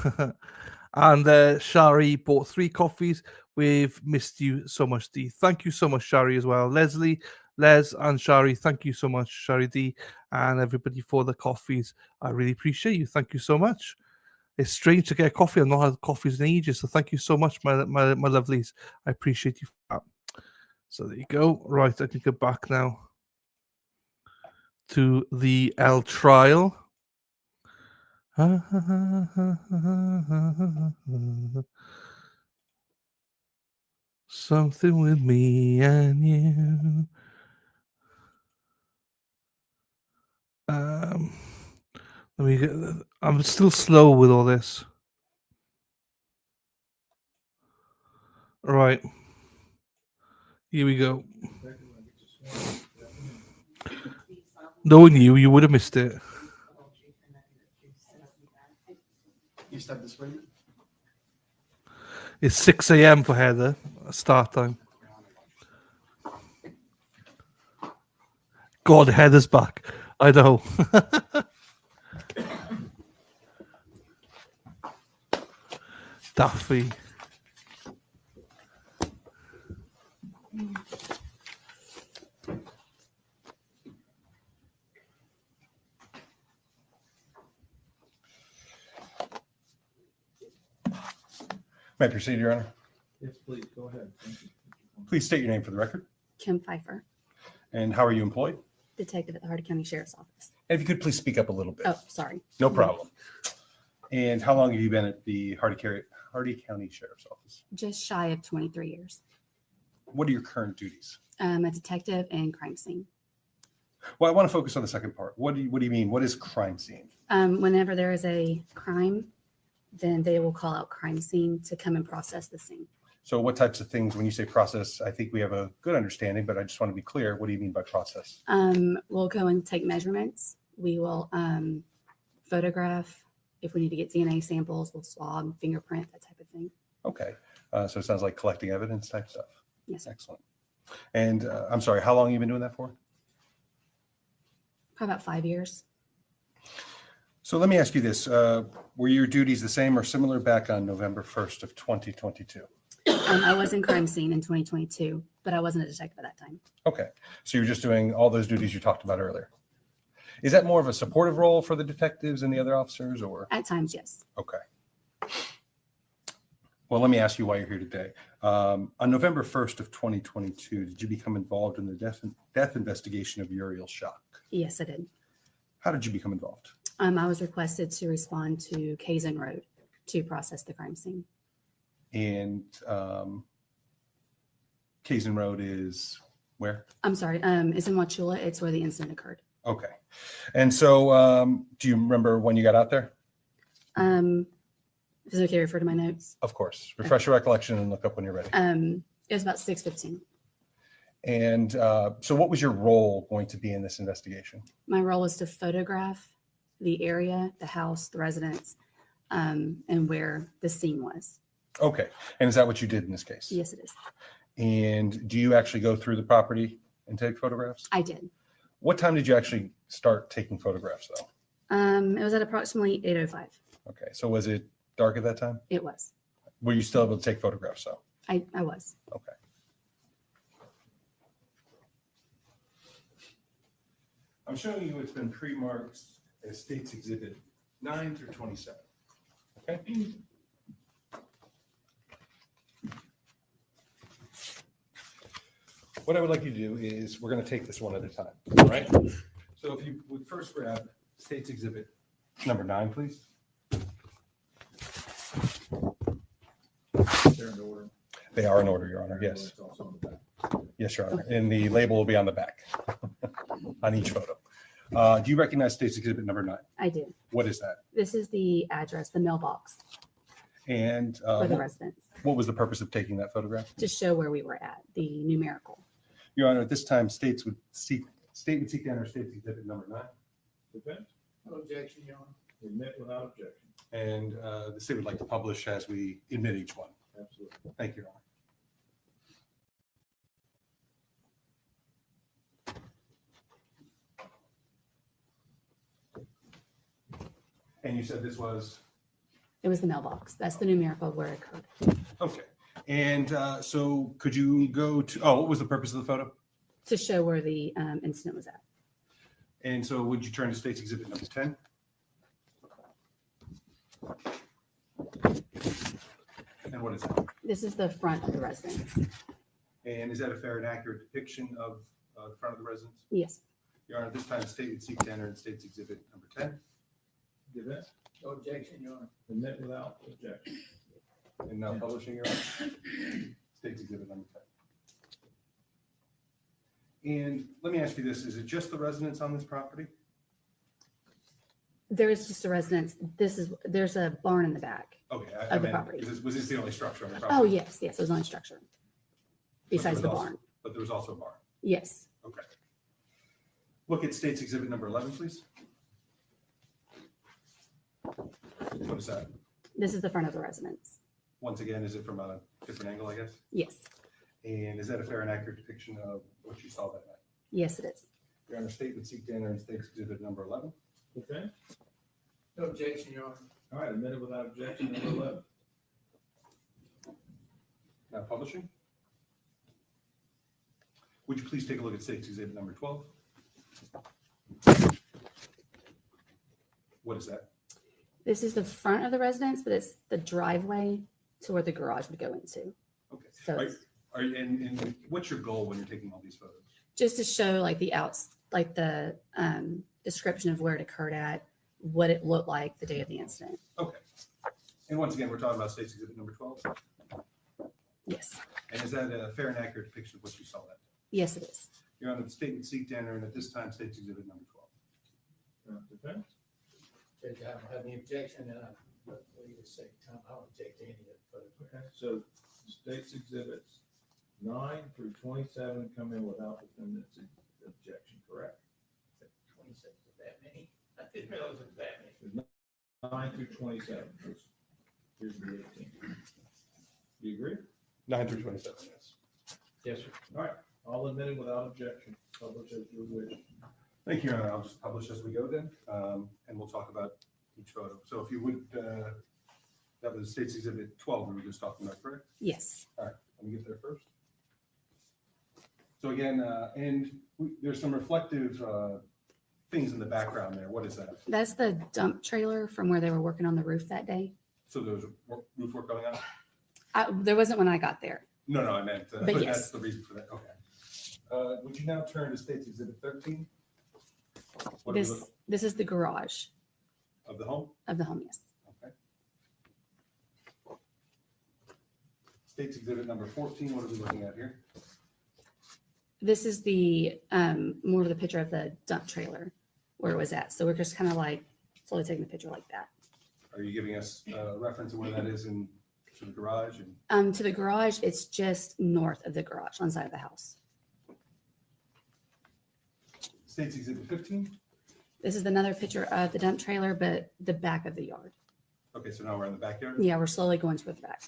And Shari bought 3 coffees. We've missed you so much, D. Thank you so much, Shari, as well. Leslie, Les, and Shari, thank you so much, Shari D, and everybody for the coffees. I really appreciate you. Thank you so much. It's strange to get a coffee. I've not had coffees in ages, so thank you so much, my lovelies. I appreciate you for that. So there you go. Right, I can go back now to the L trial. Something with me and you. Let me get. I'm still slow with all this. Right. Here we go. Knowing you, you would have missed it. You start this way? It's 6 a.m. for Heather, start time. God, Heather's back. I know. Daffy. May I proceed, Your Honor? Yes, please, go ahead. Thank you. Please state your name for the record. Kim Pfeiffer, And how are you employed? detective at the Hardy County Sheriff's Office. And if you could please speak up a little bit. Oh, sorry. No problem. And how long have you been at the Hardy County Sheriff's Office? Just shy of 23 years. What are your current duties? I'm a detective and crime scene. Well, I want to focus on the second part. What do you mean? What is crime scene? Whenever there is a crime, then they will call out crime scene to come and process the scene. So what types of things, when you say process, I think we have a good understanding, but I just want to be clear. What do you mean by process? We'll go and take measurements. We will photograph. If we need to get DNA samples, we'll swab, fingerprint, that type of thing. Okay. So it sounds like collecting evidence type stuff. Yes, sir. Excellent. And I'm sorry, how long have you been doing that for? Probably about 5 years. So let me ask you this. Were your duties the same or similar back on November 1st of 2022? I was in crime scene in 2022, but I wasn't a detective at that time. Okay. So you're just doing all those duties you talked about earlier. Is that more of a supportive role for the detectives and the other officers, or? At times, yes. Okay. Well, let me ask you why you're here today. On November 1st of 2022, did you become involved in the death investigation of Uriel Schock? Yes, I did. How did you become involved? I was requested to respond to Kazan Road to process the crime scene. And Kazan Road is where? I'm sorry, it's in Wauchula. It's where the incident occurred. Okay. And so do you remember when you got out there? Is it okay to refer to my notes? Of course. Refresh your recollection and look up when you're ready. It was about 6:15. And so what was your role going to be in this investigation? My role was to photograph the area, the house, the residence, and where the scene was. Okay. And is that what you did in this case? Yes, it is. And do you actually go through the property and take photographs? I did. What time did you actually start taking photographs though? It was at approximately 8:05. Okay, so was it dark at that time? It was. Were you still able to take photographs though? I was. Okay. I'm showing you it's been pre-marked as States Exhibit 9 through 27. Okay. What I would like you to do is we're going to take this one at a time. All right. So if you would first grab States Exhibit number 9, please. They're in order. They are in order, Your Honor. Yes. It's also on the back. Yes, Your Honor. And the label will be on the back on each photo. Do you recognize States Exhibit number 9? I do. What is that? This is the address, the mailbox And for the residents, what was the purpose of taking that photograph? to show where we were at, the numerical. Your Honor, at this time, state would seek to enter States Exhibit number 9. Defense? No objection, Your Honor. Admit without objection. And the state would like to publish as we admit each one. Absolutely. Thank you, Your Honor. And you said this was? It was the mailbox. That's the numerical where it occurred. Okay. And so could you go to, what was the purpose of the photo? To show where the incident was at. And so would you turn to States Exhibit number 10? And what is that? This is the front of the residence. And is that a fair and accurate depiction of the front of the residence? Yes. Your Honor, at this time, the state would seek to enter in States Exhibit number 10. Defense? No objection, Your Honor. Admit without objection. And now publishing, Your Honor. States Exhibit number 10. And let me ask you this, is it just the residents on this property? There is just a residence. There's a barn in the back. Okay. Of the property. Was this the only structure on the property? Oh, yes, it was on structure. Besides the barn. But there was also a barn. Yes. Okay. Look at States Exhibit number 11, please. What is that? This is the front of the residence. Once again, is it from a different angle, I guess? Yes. And is that a fair and accurate depiction of what you saw that night? Yes, it is. Your Honor, state would seek to enter in States Exhibit number 11. Okay. No objection, Your Honor. All right, admitted without objection, number 11. Now publishing. Would you please take a look at States Exhibit number 12? What is that? This is the front of the residence, but it's the driveway to where the garage would go into. Okay. So it's And what's your goal when you're taking all these photos? just to show like the description of where it occurred at, what it looked like the day of the incident. Okay. And once again, we're talking about States Exhibit number 12. Yes. And is that a fair and accurate depiction of what you saw that day? Yes, it is. Your Honor, the state would seek to enter in at this time States Exhibit number 12. Defense? Judge, I don't have any objection, and I believe at the same time, I don't object to any of the photographs. Okay, so states exhibits 9 through 27 come in without defendant's objection, correct? 26 is that many? I didn't realize it was that many. 9 through 27. Here's the 18. Do you agree? 9 through 27, yes. Yes, sir. All right, all admitted without objection. Publish as your wish. Thank you, Your Honor. I'll just publish as we go then, and we'll talk about each photo. So if you would, that was States Exhibit 12 we were just talking about, correct? Yes. All right, let me get there first. So again, there's some reflective things in the background there. What is that? That's the dump trailer from where they were working on the roof that day. So there was roof work going on? There wasn't when I got there. No, I meant, But but yes. that's the reason for that. Okay. Would you now turn to States Exhibit 13? What are we looking- This is the garage Of the home? of the home, yes. Okay. States Exhibit number 14, what are we looking at here? This is the more of the picture of the dump trailer where it was at. So we're just kind of like slowly taking the picture like that. Are you giving us a reference of where that is in to the garage? To the garage, it's just north of the garage on the side of the house. States Exhibit 15? This is another picture of the dump trailer, but the back of the yard. Okay, so now we're in the backyard? Yeah, we're slowly going toward the back.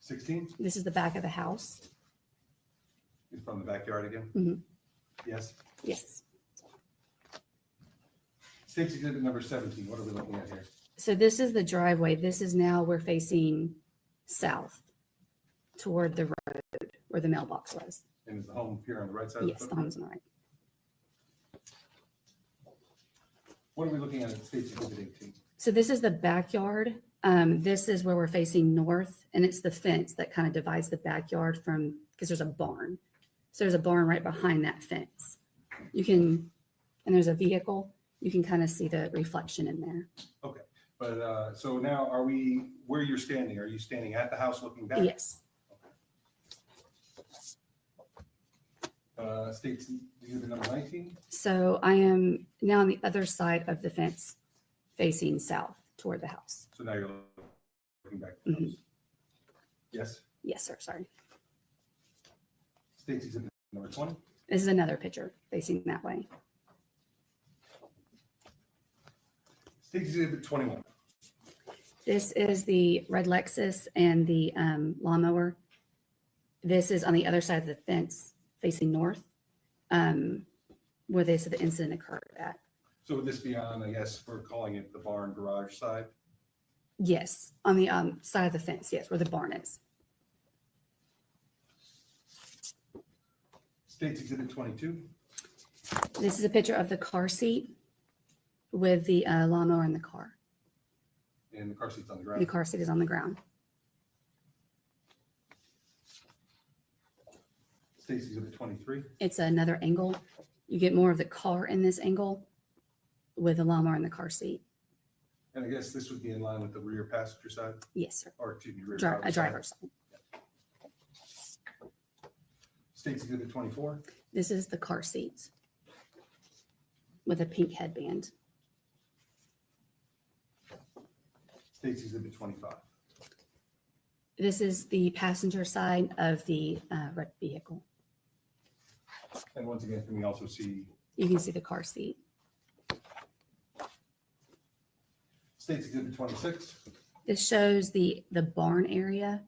16? This is the back of the house. Is from the backyard again? Mhm. Yes. Yes. State's exhibit number 17, what are we looking at here? So this is the driveway. This is now we're facing south toward the road where the mailbox was. And is the home here on the right side? of Yes, the footprint? home's on the right. What are we looking at State's exhibit 18? So this is the backyard. This is where we're facing north, and it's the fence that kind of divides the backyard from, because there's a barn. So there's a barn right behind that fence. You can, and there's a vehicle. You can kind of see the reflection in there. Okay, but so now are we, where you're standing, are you standing at the house looking back? Yes. State's exhibit number 19? So I am now on the other side of the fence facing south toward the house. So now you're looking back. At the house. Yes. Yes, sir. Sorry. State's exhibit number 20? This is another picture facing that way. State's exhibit 21. This is the red Lexus and the lawnmower. This is on the other side of the fence facing north, where they said the incident occurred at. So would this be on, I guess, we're calling it the barn garage side? Yes, on the side of the fence, yes, where the barn is. State's exhibit 22. This is a picture of the car seat with the lawnmower in the car. And the car seat's on the ground. The car seat is on the ground. State's exhibit 23. It's another angle. You get more of the car in this angle with the lawnmower in the car seat. And I guess this would be in line with the rear passenger side? Yes, sir. Or excuse me, rear A driver's side. State's exhibit 24. This is the car seat with a pink headband. State's exhibit 25. This is the passenger side of the red vehicle. And once again, can we also see You can see the car seat. State's exhibit 26? This shows the barn area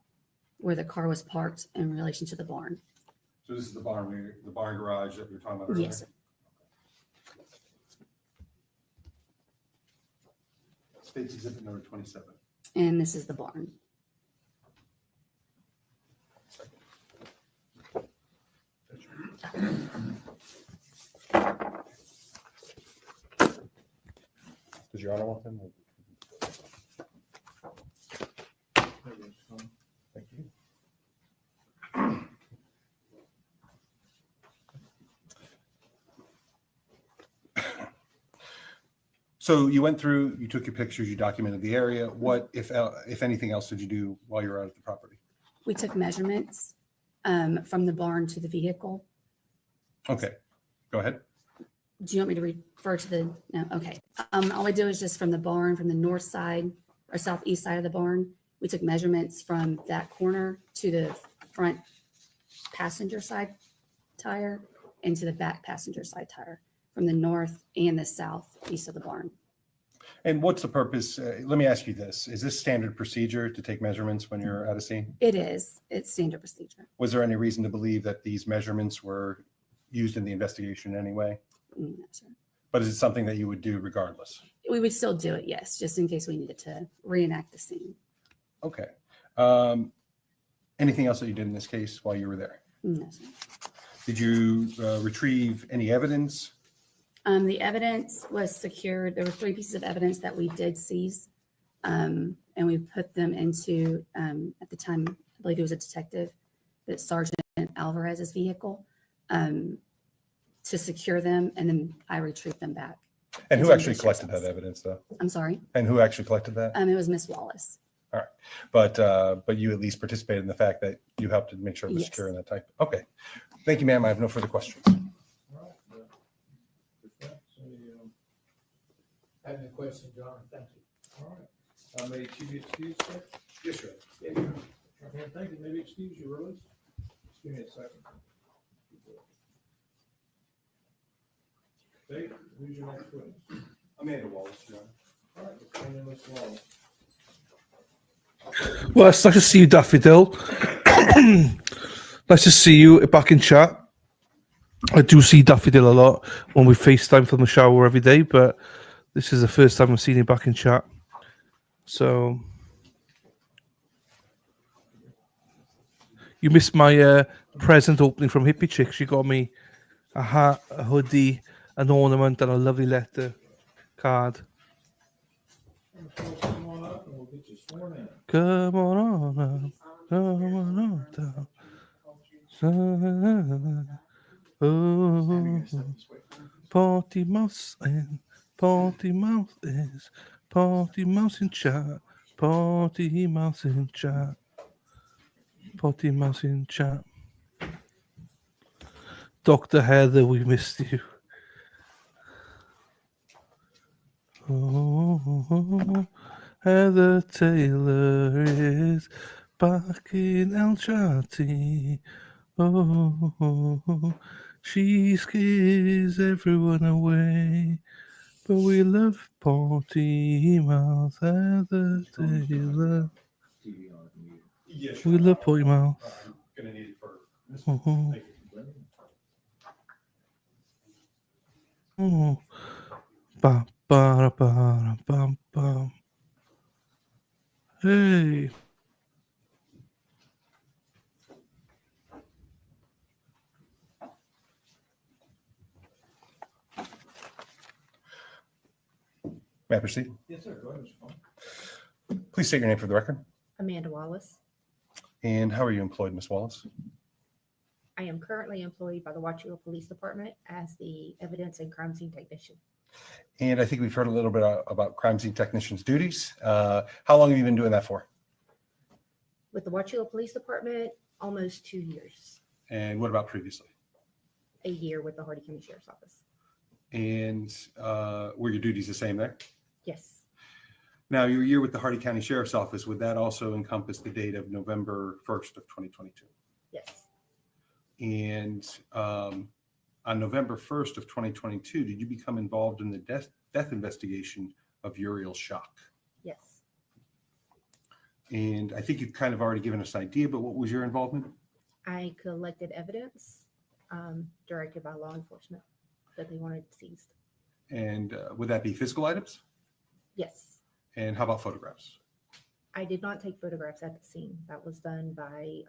where the car was parked in relation to the barn. So this is the barn garage that we were talking about earlier? Yes, sir. State's exhibit number 27. And this is the barn. Does your honor want them? Thank you. So you went through, you took your pictures, you documented the area. What, if anything else, did you do while you were out at the property? We took measurements from the barn to the vehicle. Okay, go ahead. Do you want me to refer to the, no, okay. All we do is just from the barn, from the north side or southeast side of the barn, we took measurements from that corner to the front passenger side tire and to the back passenger side tire from the north and the southeast of the barn. And what's the purpose? Let me ask you this. Is this standard procedure to take measurements when you're at a scene? It is. It's standard procedure. Was there any reason to believe that these measurements were used in the investigation in any way? No, sir. But is it something that you would do regardless? We would still do it, yes, just in case we needed to reenact the scene. Okay. Anything else that you did in this case while you were there? No, sir. Did you retrieve any evidence? The evidence was secured. There were 3 pieces of evidence that we did seize, and we put them into, at the time, I believe he was a detective, but Sergeant Alvarez's vehicle, to secure them, and then I retrieved them back. And who into actually the collected sheriff's that office. evidence, though? I'm sorry? And who actually collected that? It was Miss Wallace. All right. But you at least participated in the fact that you helped to make sure it was Yes. secure and that type. Okay. Thank you, ma'am. I have no further questions. I have no question, John. Thank you. All right. May she be excused, sir? Yes, sir. Yeah, you are. Okay, thank you. Maybe excuse your release. Just give me a second. Dave, who's your next witness? Amanda Wallace, Your Honor. All right, let's bring in Ms. Wallace. Well, it's nice to see you, Daffodil. Nice to see you back in chat. I do see Daffodil a lot when we FaceTime from the shower every day, but this is the first time I've seen you back in chat. So you missed my present opening from Hippie Chick. She got me a hat, a hoodie, an ornament, and a lovely letter card. Come on up and we'll get you sworn in. Come on up, come on down. Oh, Potty Mouse in, Potty Mouse is, Potty Mouse in chat, Potty Mouse in chat, Potty Mouse in chat. Dr. Heather, we missed you. Oh, Heather Taylor is back in El Chatti. Oh, she scares everyone away. But we love Potty Mouth, Heather Taylor. We love Potty Mouth. Gonna need it for this Oh, one. oh. Ba, ba, ba, ba, ba. Hey. May I proceed? Yes, sir. Go ahead, Mr. Coleman. Please state your name for the record. Amanda Wallace. And how are you employed, Ms. Wallace? I am currently employed by the Wauchula Police Department as the evidence and crime scene technician. And I think we've heard a little bit about crime scene technicians' duties. How long have you been doing that for? With the Wauchula Police Department, almost 2 years. And what about previously? A year with the Hardy County Sheriff's Office. And were your duties the same there? Yes. Now, your year with the Hardy County Sheriff's Office, would that also encompass the date of November 1st of 2022? Yes. And on November 1st of 2022, did you become involved in the death investigation of Uriel Schock? Yes. And I think you've kind of already given us an idea, but what was your involvement? I collected evidence directed by law enforcement that they wanted seized. And would that be physical items? Yes. And how about photographs? I did not take photographs at the scene. That was done by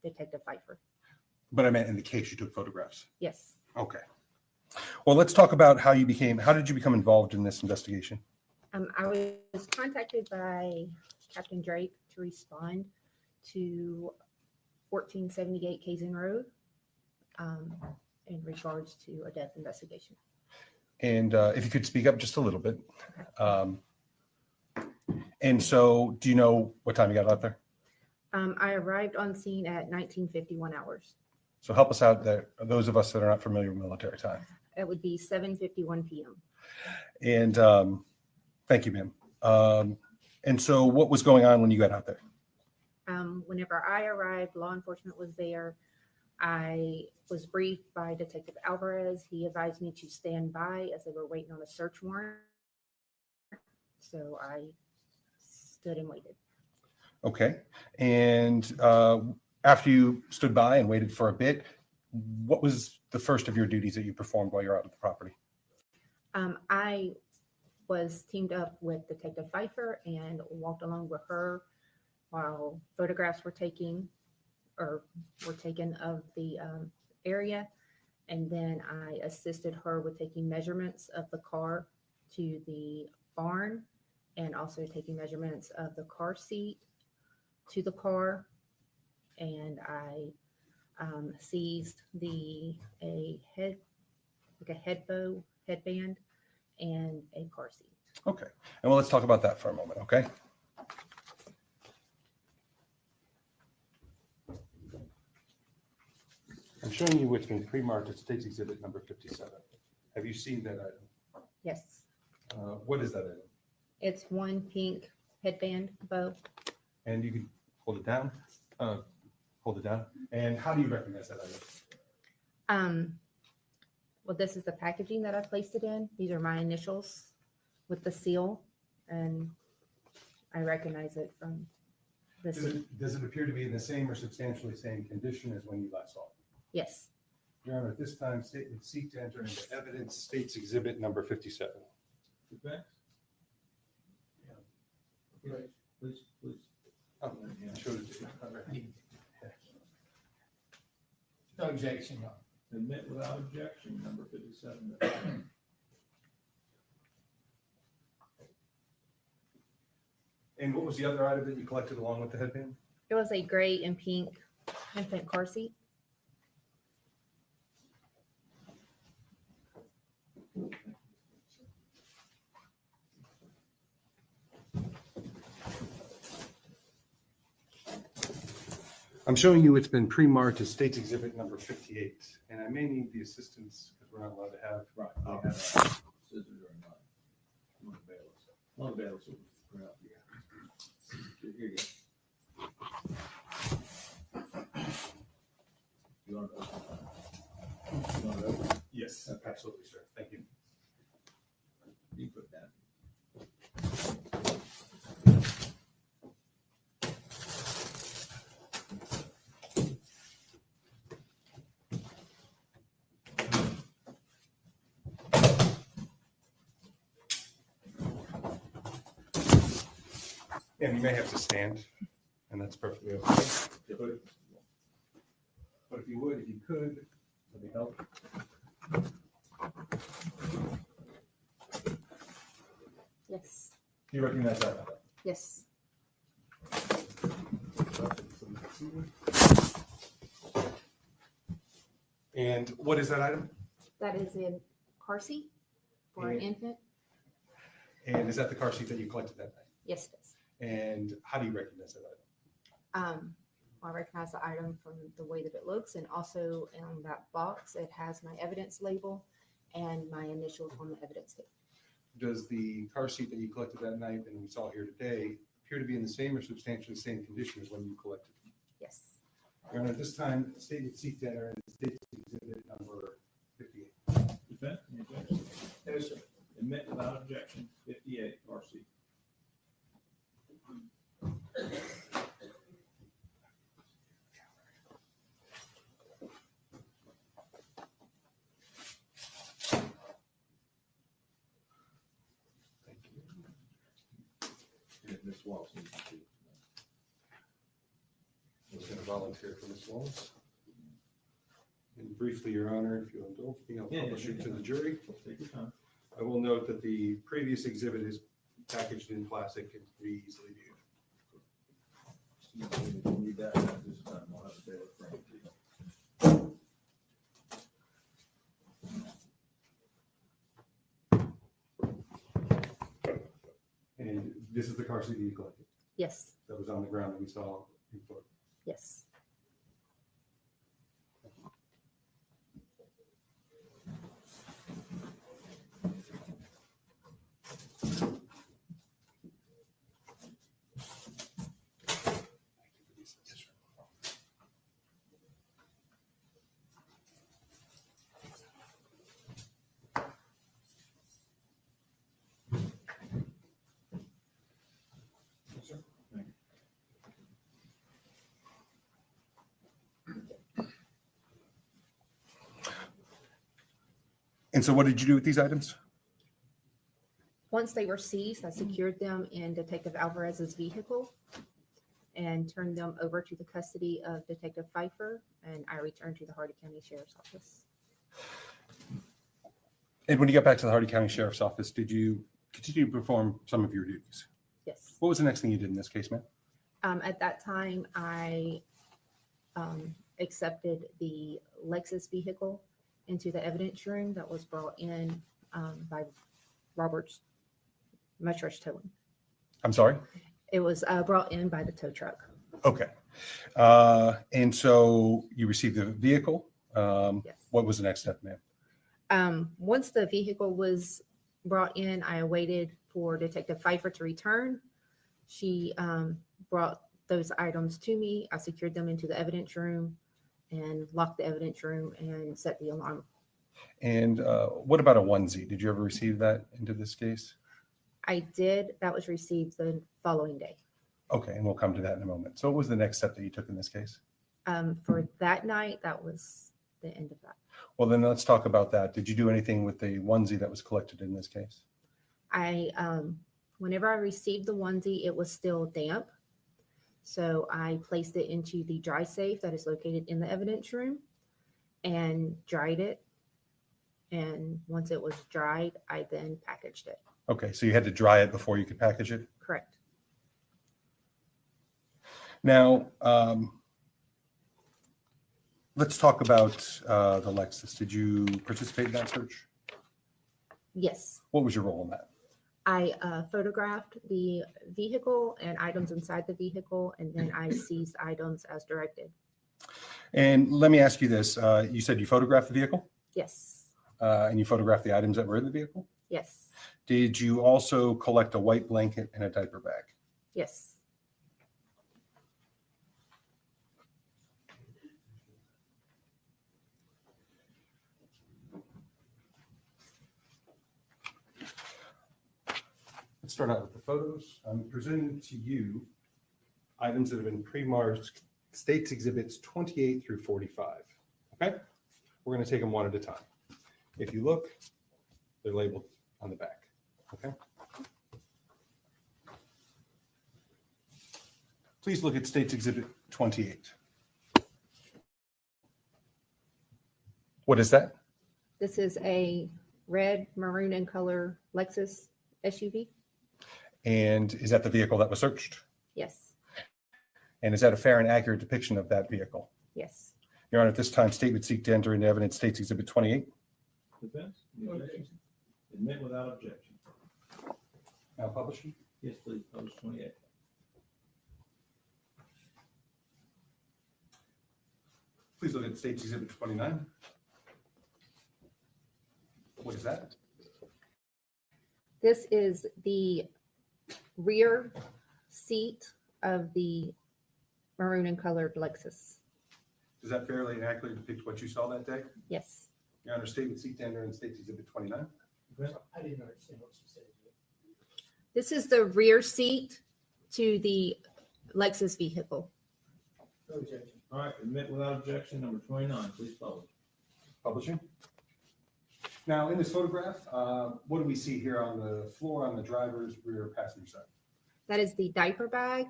Detective Pfeiffer. But I meant in the case you took photographs. Yes. Okay. Well, let's talk about how did you become involved in this investigation? I was contacted by Captain Drake to respond to 1478 Kazin Road in regards to a death investigation. And if you could speak up just a little bit. And so do you know what time you got out there? I arrived on scene at 1951 hours. So help us out there, those of us that are not familiar with military time. It would be 7:51 p.m. And thank you, ma'am. And so what was going on when you got out there? Whenever I arrived, law enforcement was there. I was briefed by Detective Alvarez. He advised me to stand by as they were waiting on a search warrant. So I stood and waited. Okay. And after you stood by and waited for a bit, what was the first of your duties that you performed while you're out at the property? I was teamed up with Detective Pfeiffer and walked along with her while photographs were taken of the area. And then I assisted her with taking measurements of the car to the barn and also taking measurements of the car seat to the car. And I seized a headband and a car seat. Okay. And well, let's talk about that for a moment, okay? I'm showing you what's been pre-marked as State's Exhibit number 57. Have you seen that item? Yes. What is that item? It's one pink headband bow. And you can hold it down. Hold it down. And how do you recognize that item? Well, this is the packaging that I placed it in. These are my initials with the seal, and I recognize it from Does it appear to be in the same or substantially same condition as when you last saw it? Yes. Your Honor, at this time, state would seek to enter into evidence State's Exhibit number 57. Defense? Please. Oh, I showed it to you. All right. No objection. Admit without objection, number 57. And what was the other item that you collected along with the headband? It was a gray and pink infant car seat. I'm showing you it's been pre-marked as State's Exhibit number 58, and I may need the assistance because we're not allowed to have. Right. Scissors or not. One of the bailiffs. One of the bailiffs will print out here. Here you go. You want to open? You want to open? Yes, absolutely, sir. Thank you. You put that. And you may have to stand, and that's perfectly okay. But if you would, if you could, let me help. Yes. Do you recognize that? Yes. And what is that item? That is a car seat for an infant. And is that the car seat that you collected that night? Yes, it is. And how do you recognize that item? I recognize the item from the way that it looks, and also in that box, it has my evidence label and my initials on the evidence tape. Does the car seat that you collected that night and we saw here today appear to be in the same or substantially same condition as when you collected it? Yes. Your Honor, at this time, the state would seek to enter in State's Exhibit number 58. Defense? Any objection? No, sir. Admit without objection, 58, car seat. Ms. Wallace needs to see. I was going to volunteer for Ms. Wallace. And briefly, Your Honor, if you'll indulge me, I'll publish it to the jury. Take your time. I will note that the previous exhibit is packaged in plastic and can be easily viewed. If you need that at this time, we'll have a bailiff bring it to you. And this is the car seat that you collected Yes. that was on the ground that we saw in Florida. Yes. And so what did you do with these items? Once they were seized, I secured them in Detective Alvarez's vehicle and turned them over to the custody of Detective Pfeiffer, and I returned to the Hardy County Sheriff's Office. And when you got back to the Hardy County Sheriff's Office, did you continue to perform some of your duties? Yes. What was the next thing you did in this case, ma'am? At that time, I accepted the Lexus vehicle into the evidence room that was brought in by Robert's Muttrush Towing. I'm sorry? It was brought in by the tow truck. Okay. And so you received the vehicle. Yes. What was the next step, ma'am? Once the vehicle was brought in, I waited for Detective Pfeiffer to return. She brought those items to me. I secured them into the evidence room and locked the evidence room and set the alarm. And what about a onesie? Did you ever receive that into this case? I did. That was received the following day. Okay, and we'll come to that in a moment. So what was the next step that you took in this case? For that night, that was the end of that. Well, then let's talk about that. Did you do anything with the onesie that was collected in this case? Whenever I received the onesie, it was still damp. So I placed it into the dry safe that is located in the evidence room and dried it. And once it was dried, I then packaged it. Okay, so you had to dry it before you could package it? Correct. Now, let's talk about the Lexus. Did you participate in that search? Yes. What was your role in that? I photographed the vehicle and items inside the vehicle, and then I seized items as directed. And let me ask you this. You said you photographed the vehicle? Yes. And you photographed the items that were in the vehicle? Yes. Did you also collect a white blanket and a diaper bag? Yes. Let's start out with the photos. I'm presenting to you items that have been pre-marked States Exhibits 28 through 45. Okay? We're going to take them one at a time. If you look, they're labeled on the back. Okay? Please look at States Exhibit 28. What is that? This is a red, maroon, and color Lexus SUV. And is that the vehicle that was searched? Yes. And is that a fair and accurate depiction of that vehicle? Yes. Your Honor, at this time, state would seek to enter into evidence States Exhibit 28. Defense? Any objection? Admit without objection. Now publishing. Yes, please, publish 28. Please look at States Exhibit 29. What is that? This is the rear seat of the maroon and colored Lexus. Does that fairly and accurately depict what you saw that day? Yes. Your Honor, state would seek to enter in States Exhibit 29. I didn't understand what you said. This is the rear seat to the Lexus vehicle. No objection. All right, admit without objection, number 29, please publish. Publishing. Now, in this photograph, what do we see here on the floor on the driver's rear passenger side? That is the diaper bag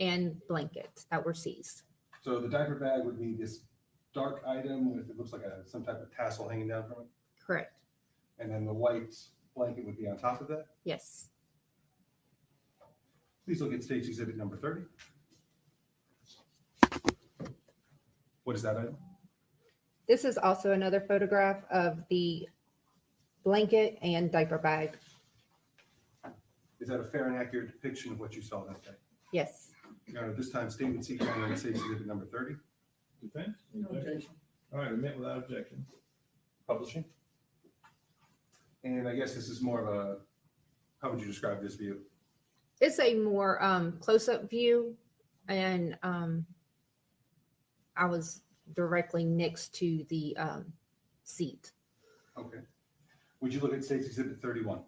and blanket that were seized. So the diaper bag would be this dark item with, it looks like some type of tassel hanging down from it. Correct. And then the white blanket would be on top of that. Yes. Please look at States Exhibit number 30. What is that item? This is also another photograph of the blanket and diaper bag. Is that a fair and accurate depiction of what you saw that day? Yes. Your Honor, this time state would seek to enter in States Exhibit number 30. Defense? Any No objection. All right, admit without objection. Publishing. And I guess this is more of a, how would you describe this view? It's a more close-up view, and I was directly next to the seat. Okay. Would you look at States Exhibit 31?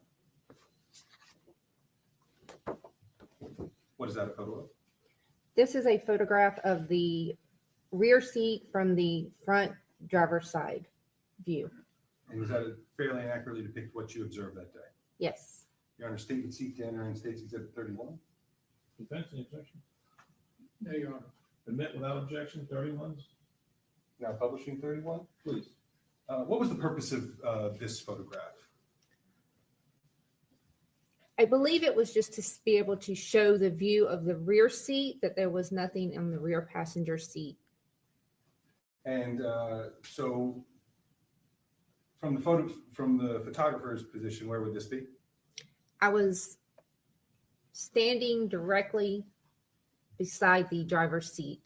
What is that a photo of? This is a photograph of the rear seat from the front driver's side view. And does that fairly and accurately depict what you observed that day? Yes. Your Honor, state would seek to enter in States Exhibit 31. Defense, any objection? No, Your Honor. Admit without objection, 31. Now publishing 31. Please. What was the purpose of this photograph? I believe it was just to be able to show the view of the rear seat, that there was nothing in the rear passenger seat. And so from the photographer's position, where would this be? I was standing directly beside the driver's seat.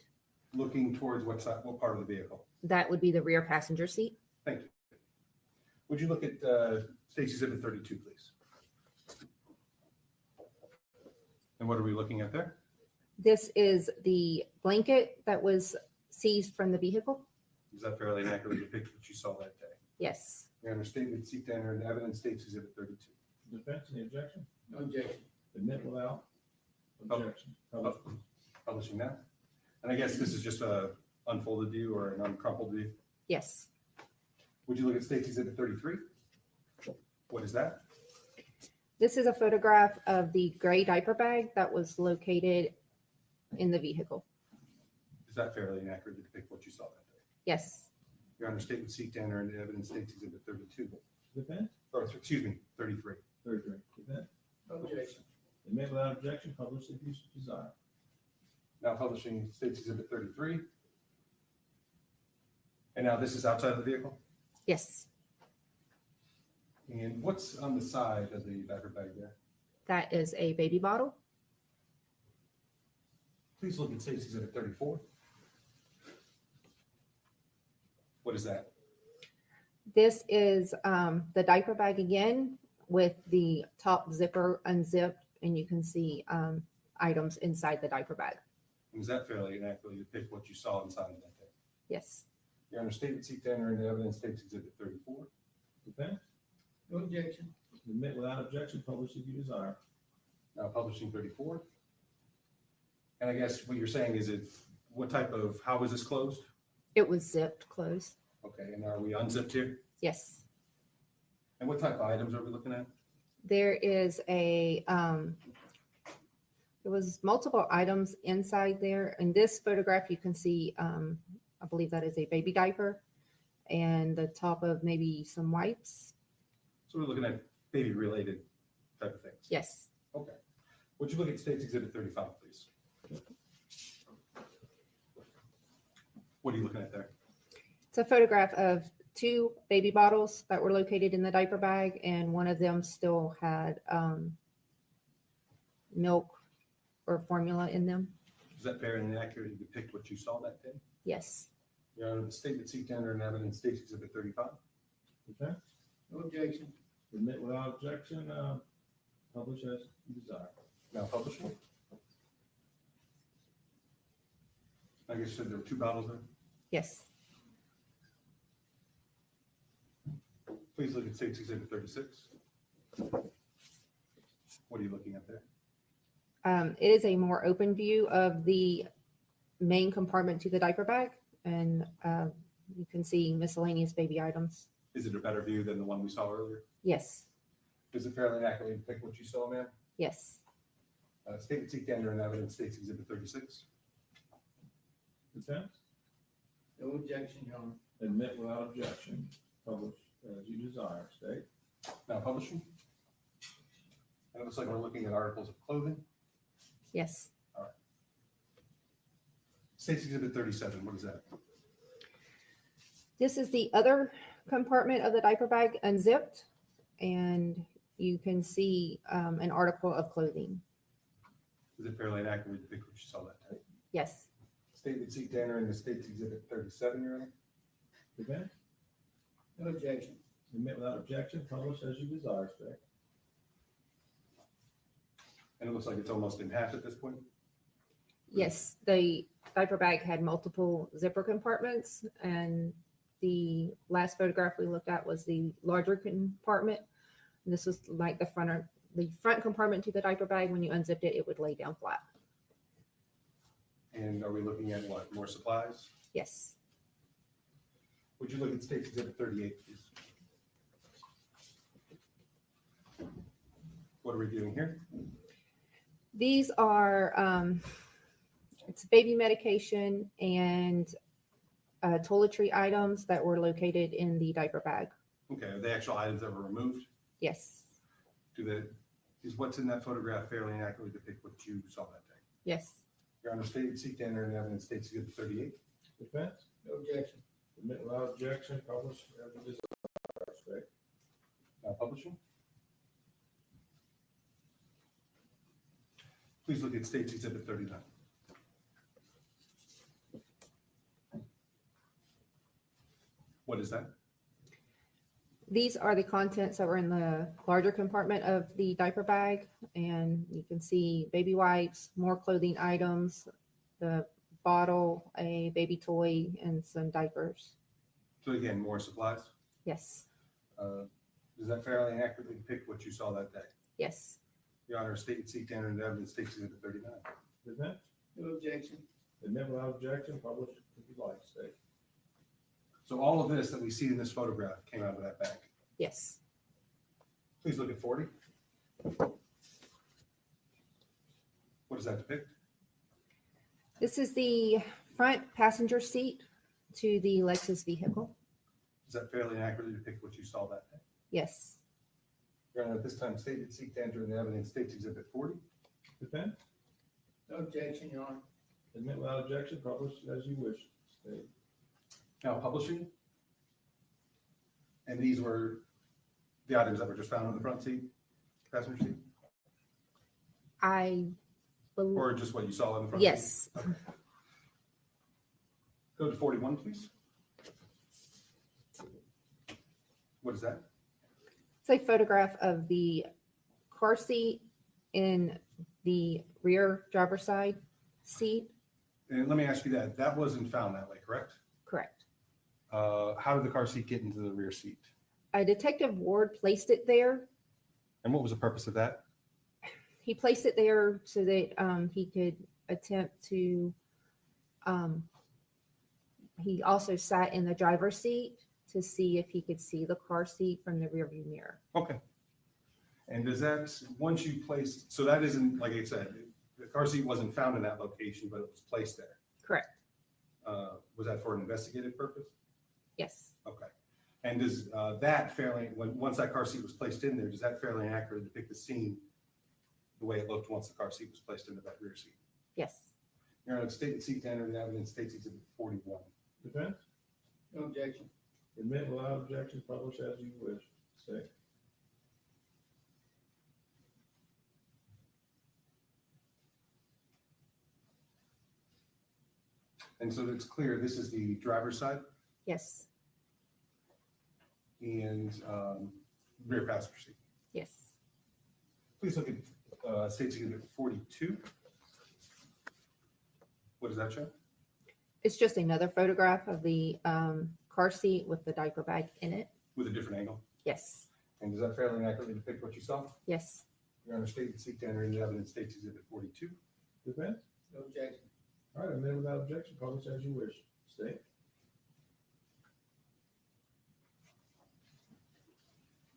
Looking towards what side, what part of the vehicle? That would be the rear passenger seat. Thank you. Would you look at States Exhibit 32, please? And what are we looking at there? This is the blanket that was seized from the vehicle. Is that fairly and accurately depict what you saw that day? Yes. Your Honor, state would seek to enter into evidence States Exhibit 32. Defense, any objection? No objection. Admit without Objection. Publish. Publishing that. And I guess this is just a unfolded view or an uncrumpled view. Yes. Would you look at State's Exhibit 33? What is that? This is a photograph of the gray diaper bag that was located in the vehicle. Is that fairly inaccurate to depict what you saw that day? Yes. Your Honor, state would seek to enter into evidence State's Exhibit 32. Defend? Or, excuse me, 33. 33. Defend? Objection. Admit without objection, publish if you desire. Now publishing State's Exhibit 33. And now this is outside of the vehicle? Yes. And what's on the side of the diaper bag there? That is a baby bottle. Please look at State's Exhibit 34. What is that? This is the diaper bag again with the top zipper unzipped, and you can see items inside the diaper bag. And is that fairly inaccurately depict what you saw inside of that day? Yes. Your Honor, state would seek to enter into evidence State's Exhibit 34. Defend? No objection. Admit without objection, publish if you desire. Now publishing 34. And I guess what you're saying is what type of, how was this closed? It was zipped closed. Okay, and are we unzipped here? Yes. And what type of items are we looking at? There is there was multiple items inside there. In this photograph, you can see, I believe that is a baby diaper and the top of maybe some wipes. So we're looking at baby related type of things. Yes. Okay. Would you look at State's Exhibit 35, please? What are you looking at there? It's a photograph of two baby bottles that were located in the diaper bag, and one of them still had milk or formula in them. Is that fair and accurate to depict what you saw that day? Yes. Your Honor, the state would seek to enter in evidence State's Exhibit 35. Okay. No objection. Admit without objection, publish as you desire. Now publishing. I guess you said there were two bottles there. Yes. Please look at State's Exhibit 36. What are you looking at there? It is a more open view of the main compartment to the diaper bag, and you can see miscellaneous baby items. Is it a better view than the one we saw earlier? Yes. Is it fairly accurately depict what you saw, ma'am? Yes. State would seek to enter in evidence State's Exhibit 36. Defend? No objection, Your Honor. Admit without objection, publish as you desire. State. Now publishing. And it looks like we're looking at articles of clothing. Yes. All right. State's Exhibit 37, what is that? This is the other compartment of the diaper bag unzipped, and you can see an article of clothing. Is it fairly accurately depict what you saw that day? Yes. State would seek to enter in the State's Exhibit 37, Your Honor. Defend? No objection. Admit without objection, publish as you desire. State. And it looks like it's almost in half at this point. Yes, the diaper bag had multiple zipper compartments, and the last photograph we looked at was the larger compartment. And this was like the front compartment to the diaper bag. When you unzipped it, it would lay down flat. And are we looking at what, more supplies? Yes. Would you look at State's Exhibit 38, please? What are we doing here? These are, it's baby medication and toiletry items that were located in the diaper bag. Okay, are the actual items that were removed? Yes. Is what's in that photograph fairly and accurately depict what you saw that day? Yes. Your Honor, State would seek to enter in evidence State's Exhibit 38. Defense? No objection. Admit without objection, publish as you desire. State. Now publishing. Please look at State's Exhibit 39. What is that? These are the contents that were in the larger compartment of the diaper bag, and you can see baby wipes, more clothing items, the bottle, a baby toy, and some diapers. So again, more supplies. Yes. Does that fairly and accurately depict what you saw that day? Yes. Your Honor, state and seek to enter into evidence, State's Exhibit 39. Present. No objection. Admit without objection, publish if you'd like, state. So all of this that we see in this photograph came out of that bag. Yes. Please look at 40. What does that depict? This is the front passenger seat to the Lexus vehicle. Does that fairly and accurately depict what you saw that day? Yes. Your Honor, at this time, state and seek to enter into evidence, State's Exhibit 40. Defend. No objection, Your Honor. Admit without objection, publish as you wish, state. Now publishing. And these were the items that were just found on the front seat, passenger seat, I believe. or just what you saw in the front? Yes. Seat? Okay. Go to 41, please. What is that? It's a photograph of the car seat in the rear driver's side seat. And let me ask you that. That wasn't found that way, correct? Correct. How did the car seat get into the rear seat? Detective Ward placed it there. And what was the purpose of that? He placed it there so that he could attempt to. He also sat in the driver's seat to see if he could see the car seat from the rearview mirror. Okay. And does that, once you placed, so that isn't, like I said, the car seat wasn't found in that location, but it was placed there. Correct. Was that for an investigative purpose? Yes. Okay. And does that fairly, once that car seat was placed in there, does that fairly and accurately depict the scene the way it looked once the car seat was placed into that rear seat? Yes. Your Honor, state and seek to enter the evidence, State's Exhibit 41. Defend. No objection. Admit without objection, publish as you wish, state. And so it's clear, this is the driver's side Yes. and rear passenger seat. Yes. Please look at State's Exhibit 42. What does that show? It's just another photograph of the car seat with the diaper bag in it. With a different angle? Yes. And does that fairly and accurately depict what you saw? Yes. Your Honor, state and seek to enter into evidence, State's Exhibit 42. Defend. No objection. All right, admit without objection, publish as you wish, state.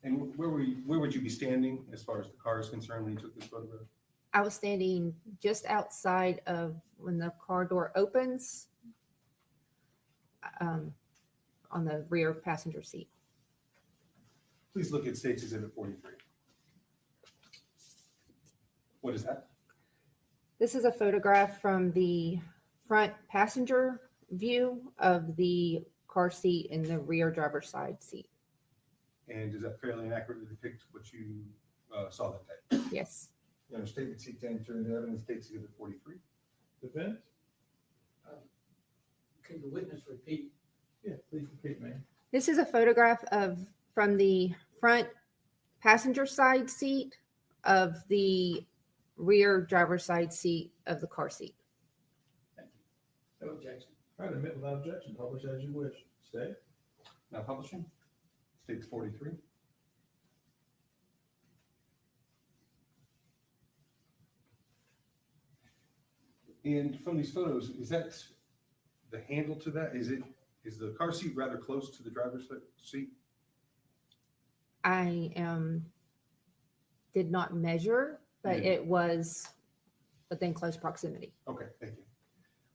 And where would you be standing as far as the car is concerned when you took this photograph? I was standing just outside of when the car door opens on the rear passenger seat. Please look at State's Exhibit 43. What is that? This is a photograph from the front passenger view of the car seat in the rear driver's side seat. And does that fairly and accurately depict what you saw that day? Yes. Your Honor, state and seek to enter into evidence, State's Exhibit 43. Defend. Can the witness repeat? Yeah, please repeat, ma'am. This is a photograph from the front passenger side seat of the rear driver's side seat of the car seat. No objection. All right, admit without objection, publish as you wish, state. Now publishing. State's 43. And from these photos, is that the handle to that? Is the car seat rather close to the driver's seat? I did not measure, but it was within close proximity. Okay, thank you.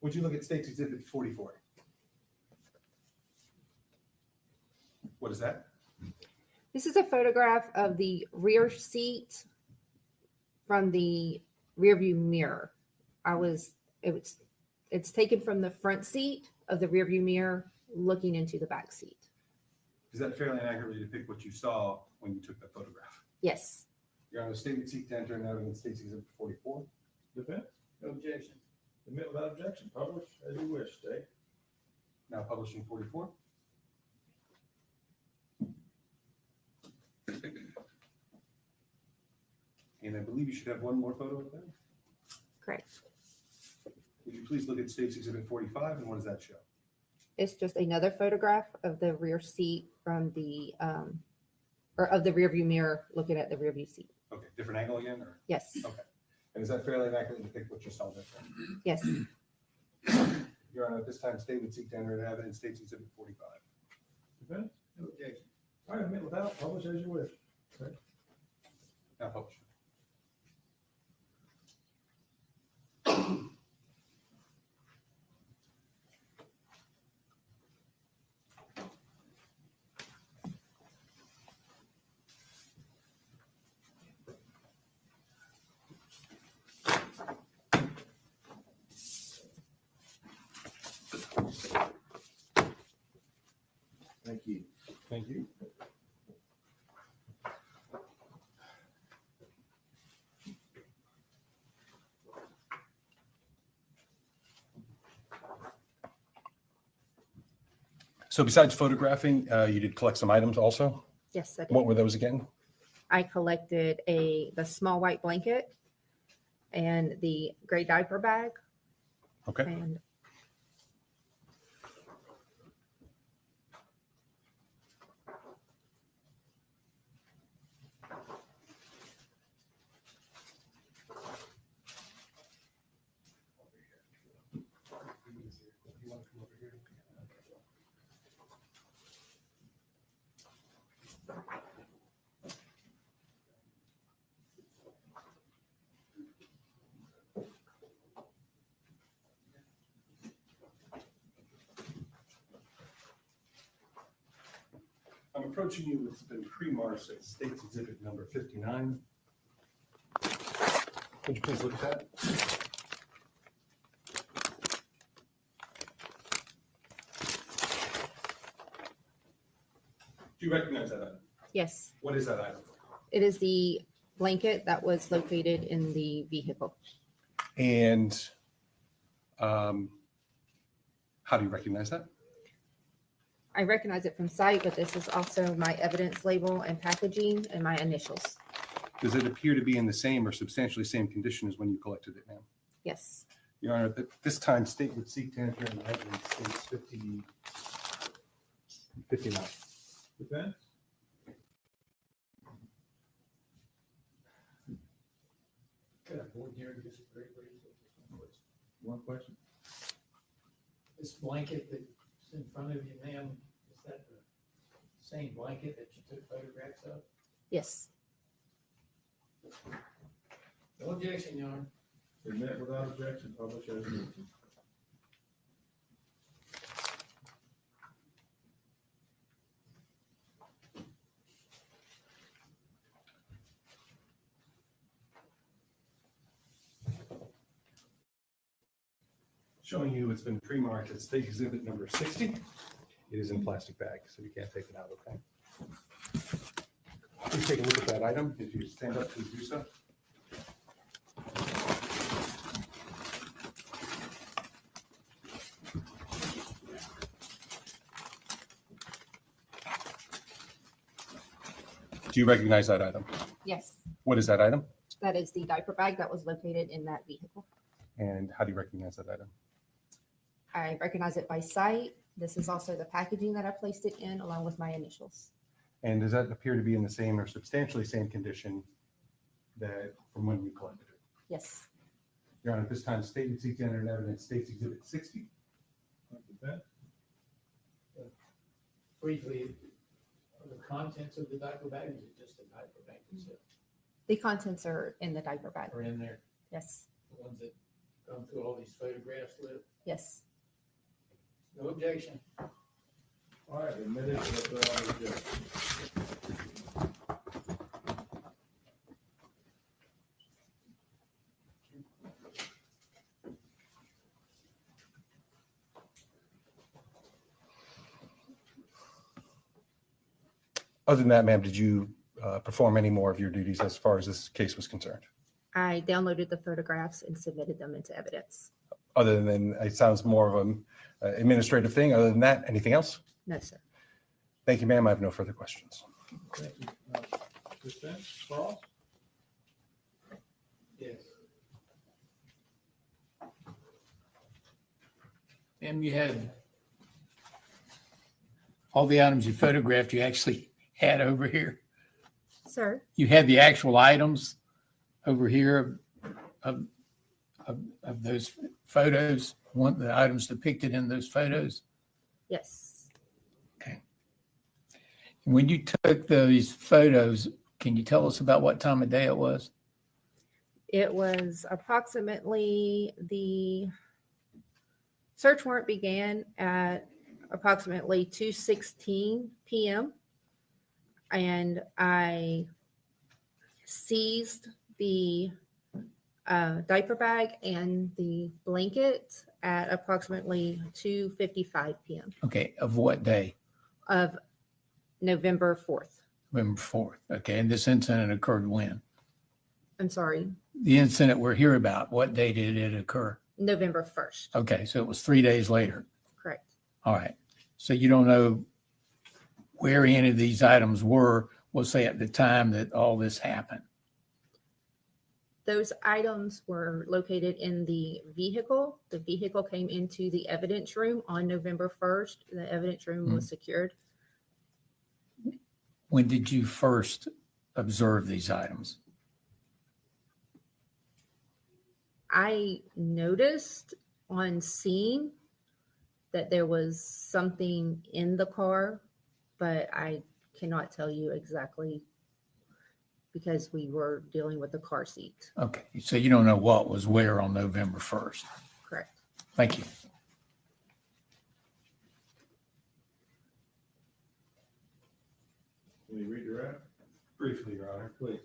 Would you look at State's Exhibit 44? What is that? This is a photograph of the rear seat from the rear view mirror. It's taken from the front seat of the rear view mirror looking into the back seat. Does that fairly and accurately depict what you saw when you took that photograph? Yes. Your Honor, state and seek to enter into evidence, State's Exhibit 44. Defend. No objection. Admit without objection, publish as you wish, state. Now publishing 44. And I believe you should have one more photo of that. Correct. Would you please look at State's Exhibit 45, and what does that show? It's just another photograph of the rear seat from the, or of the rear view mirror looking at the rear view seat. Okay, Different angle again, or? Yes, Okay. And is that fairly accurately depict what you saw there? yes. Your Honor, at this time, state would seek to enter into evidence State's Exhibit 45. Defense? No objection. All right, admit without, publish as you wish. Now publish. Thank you. Thank you. So besides photographing, you did collect some items also? Yes, I did. What were those again? I collected the small white blanket and the gray diaper bag. Okay. And I'm approaching you with been pre-marked at State's Exhibit number 59. Would you please look at that? Do you recognize that item? yes, What is that item? it is the blanket that was located in the vehicle. And how do you recognize that? I recognize it from sight, but this is also my evidence label and packaging and my initials. Does it appear to be in the same or substantially same condition as when you collected it, ma'am? Yes, Your Honor, at this time, State would seek to enter into evidence State's 59. Defense? Could I board here and just very briefly? One question? This blanket that's in front of you, ma'am, is that the same blanket that you took photographs of? yes, No objection, Your Honor. Admit without objection, publish as you wish. Showing you it's been pre-marked at State Exhibit number 60. It is in a plastic bag, so you can't take it out, okay? Please take a look at that item. If you stand up, please do so. Do you recognize that item? yes. What is that item? That is the diaper bag that was located in that vehicle. And how do you recognize that item? I recognize it by sight. This is also the packaging that I placed it in along with my initials. And does that appear to be in the same or substantially same condition that from when you collected it? Yes, Your Honor, at this time, State would seek to enter into evidence State's Exhibit 60. Defense? Briefly, are the contents of the diaper bag, is it just the diaper bag itself? the contents are in the diaper bag. Are in there, Yes, the ones that come through all these photographs with? yes, No objection. All right, admitted without objection. Other than that, ma'am, did you perform any more of your duties as far as this case was concerned? I downloaded the photographs and submitted them into evidence. Other than, it sounds more of an administrative thing. Other than that, anything else? No, sir. Thank you, ma'am. I have no further questions. Thank you. Defense, Cross? Yes. And you had all the items you photographed, you actually had over here. Sir, You had the actual items over here of those photos, the items depicted in those photos? Yes. When you took those photos, can you tell us about what time of day it was? It was approximately the search warrant began at approximately 2:16 p.m. and I seized the diaper bag and the blanket at approximately 2:55 p.m. Okay, of what day? of November 4th. November 4th. Okay, and this incident occurred when? I'm sorry, The incident we're here about, what day did it occur? November 1st. Okay, so it was 3 days later. Correct. All right. So you don't know where any of these items were, we'll say at the time that all this happened. Those items were located in the vehicle. The vehicle came into the evidence room on November 1st. The evidence room was secured. When did you first observe these items? I noticed on scene that there was something in the car, but I cannot tell you exactly because we were dealing with the car seat. Okay, so you don't know what was where on November 1st. Correct. Thank you. Can you read your app? Briefly, Your Honor. Please.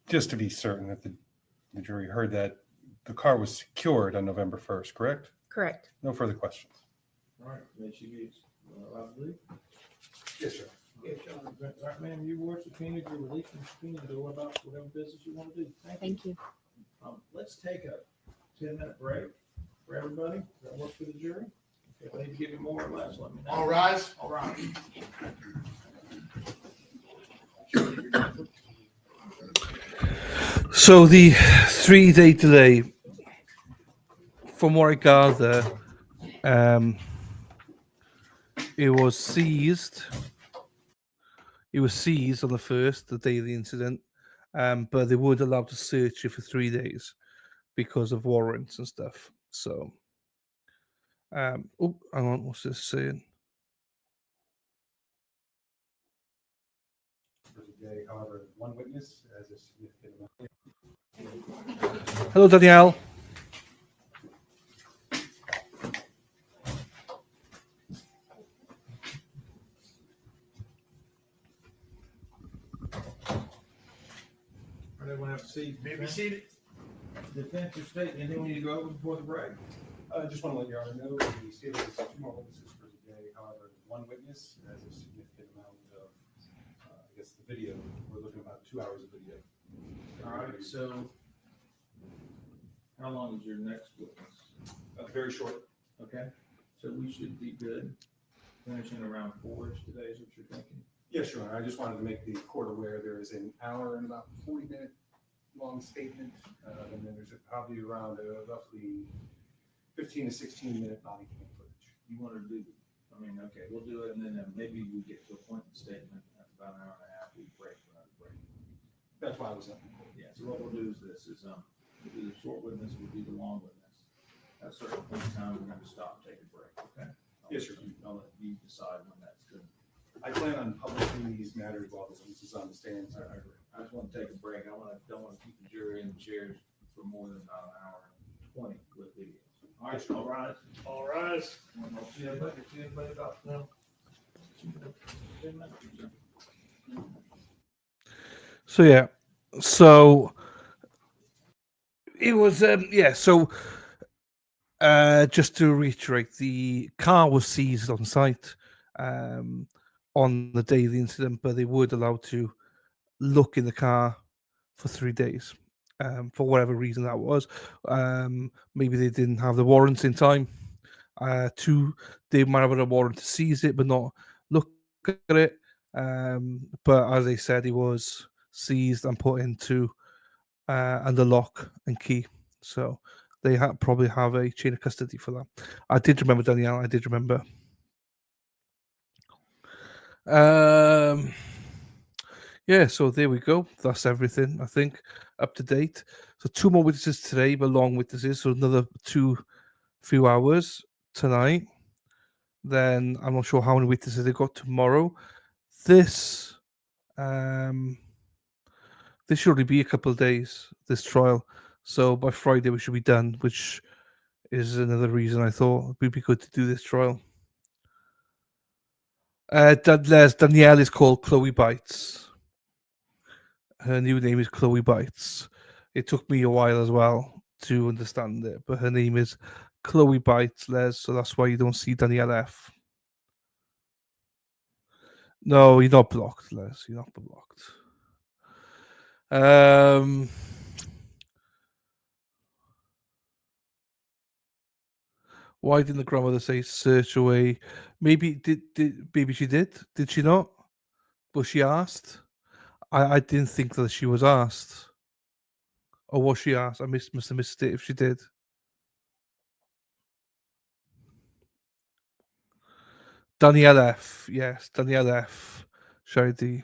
Just to be certain that the jury heard that the car was secured on November 1st, correct? Correct. No further questions. All right, may she be allowed to leave? Yes, sir. Yes, Your Honor. All right, ma'am, you were subpoenaed, you're released from subpoena to go about whatever business you want to do. Thank you. Let's take a 10-minute break for everybody. Does that work for the jury? If I need to give you more or less, let me know. All rise. All right. So the 3-day delay, from what I gather, it was seized. It was seized on the 1st, the day of the incident, but they weren't allowed to search it for 3 days because of warrants and stuff. So, oh, hang on, what's this saying? For today, however, one witness has a significant amount. Hello, Danielle. Everyone have a seat. Be seated. Defense or state, anything we need to go over before the break? I just want to let Your Honor know that the state has 2 more witnesses for today. However, one witness has a significant amount of, I guess, the video. We're looking at about 2 hours of video. All right, so how long is your next witness? Very short. Okay, so we should be good. Finishing around 4-ish today is what you're thinking? Yes, Your Honor. I just wanted to make the court aware there is an hour and about 40-minute long statement, and then there's probably around roughly 15 to 16-minute body cam footage. You want to do, I mean, okay, we'll do it, and then maybe we get to a point in statement after about an hour and a half, we break for another break. That's why I was up. Yeah, so what we'll do is this, we'll do the short witness, we'll do the long witness. At a certain point in time, we're going to stop, take a break, okay? Yes, sir. I'll let you decide when that's good. I plan on publishing these matters while the witness is on the stand. So I just want to take a break. Don't want to keep the jury in the chairs for more than about an hour and 20 with videos. All right, all rise. All rise. I'll see everybody about now. So yeah, so it was so just to reiterate, the car was seized on site on the day of the incident, but they weren't allowed to look in the car for 3 days for whatever reason that was. Maybe they didn't have the warrants in time they might have had a warrant to seize it but not look at it, but as I said, it was seized and put into under lock and key, so they probably have a chain of custody for that. I did remember, Danielle, I did remember. Yeah, so there we go. That's everything, I think, up to date. So 2 more witnesses today, but long witnesses. So another few hours tonight. Then I'm not sure how many witnesses they got tomorrow. This this should only be a couple of days, this trial. So by Friday we should be done, which is another reason I thought it would be good to do this trial. Danielle is called Chloe Bites. Her new name is Chloe Bites. It took me a while as well to understand it, but her name is Chloe Bites, Les, so that's why you don't see Danielle F. No, you're not blocked, Les. You're not blocked. Why didn't the grandmother say search away? Maybe maybe she did. Did she not? Was she asked? I didn't think that she was asked. Or was she asked? I must have missed it if she did. Danielle F. Yes, Danielle F. Shady.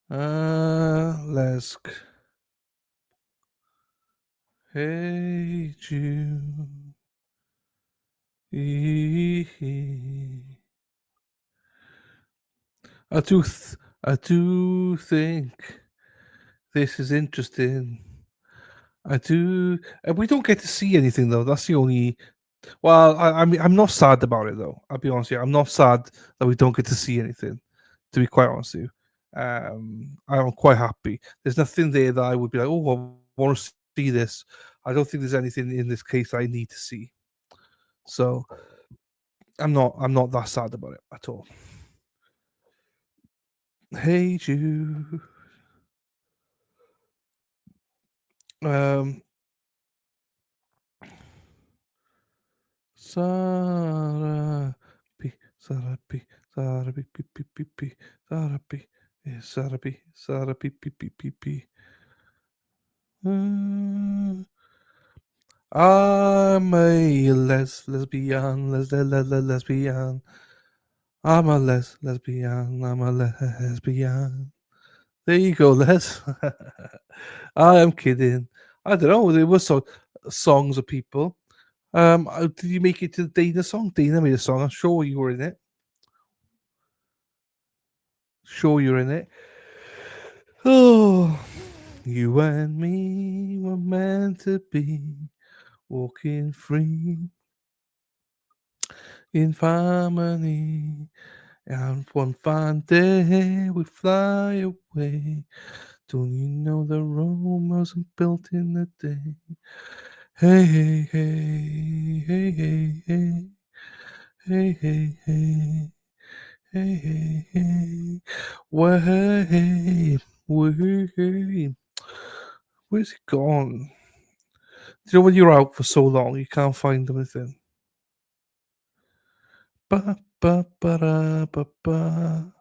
Lesk. Hey Jude. I do think this is interesting. I do. We don't get to see anything though. That's the only. Well, I mean, I'm not sad about it though. I'll be honest with you. I'm not sad that we don't get to see anything. To be quite honest with you, I'm quite happy. There's nothing there that I would be like, oh, I want to see this. I don't think there's anything in this case I need to see. So I'm not that sad about it at all. Hey Jude. Sarah P Sarah P Sarah P P P P P Sarah P Sarah P Sarah P P P P P. I'm a lesbian, lesbian. I'm a lesbian. I'm a lesbian. There you go, Les. I am kidding. I don't know. There were songs of people. Did you make it to the Dana song? Dana made a song. I'm sure you were in it. Sure you're in it. Oh, you and me were meant to be walking free in harmony. And one fine day we fly away. Don't you know the Rome wasn't built in a day? Hey, hey, hey, hey, hey, hey, hey, hey, hey. Hey, hey, hey, where's it gone? You know when you're out for so long, you can't find anything. Ba ba ba da, ba ba.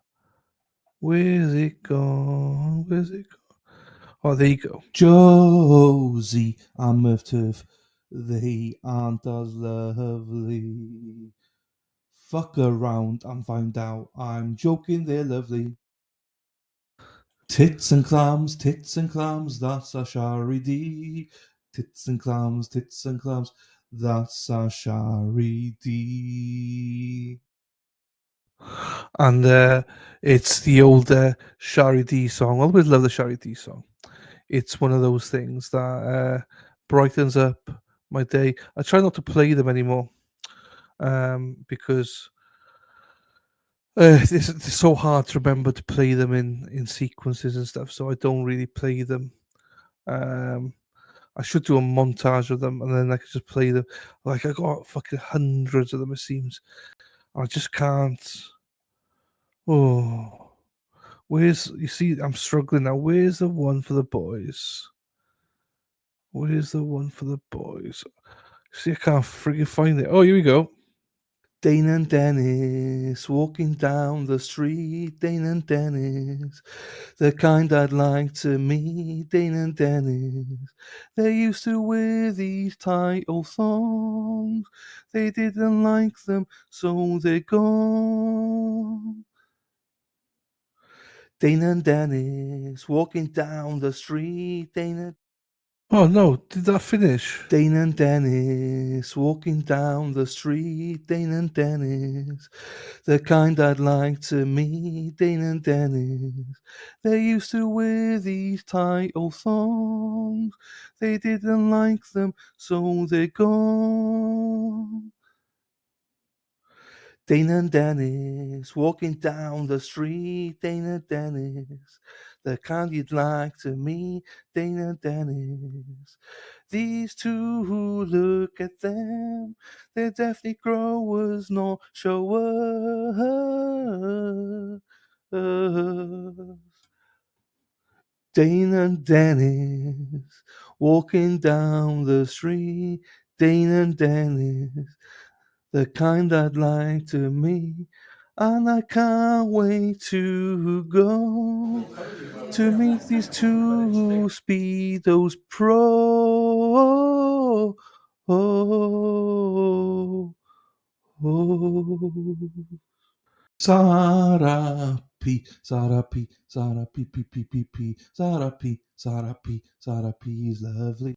Where's it gone? Where's it gone? Oh, there you go. Josie, I'm of turf. They aren't as lovely. Fuck around and find out I'm joking, they're lovely. Tits and clams, that's a Shari D. Tits and clams, that's a Shari D. And it's the old Shari D song. I always love the Shari D song. It's one of those things that brightens up my day. I try not to play them anymore because it's so hard to remember to play them in sequences and stuff. So I don't really play them. I should do a montage of them and then I could just play them. Like I got fucking hundreds of them, it seems. I just can't. Oh, you see, I'm struggling now. Where's the one for the boys? Where's the one for the boys? See, I can't freaking find it. Oh, here we go. Dane and Dennis walking down the street. Dane and Dennis, the kind I'd like to meet. Dane and Dennis, they used to wear these tight old thongs. They didn't like them, so they're gone. Dana and Dennis walking down the street. Dana. Oh no, did that finish? Dana and Dennis walking down the street. Dana and Dennis, the kind I'd like to meet. Dana and Dennis, they used to wear these tight old thongs. They didn't like them, so they're gone. Dana and Dennis walking down the street. Dana and Dennis, the kind you'd like to meet. Dana and Dennis, these two who look at them, they're definitely growers, not showers. Dana and Dennis walking down the street. Dana and Dennis, the kind I'd like to meet. And I can't wait to go to meet these two Speedos Pro. Sarah P, Sarah P, Sarah P, P, P, P, P, Sarah P, Sarah P, Sarah P is lovely.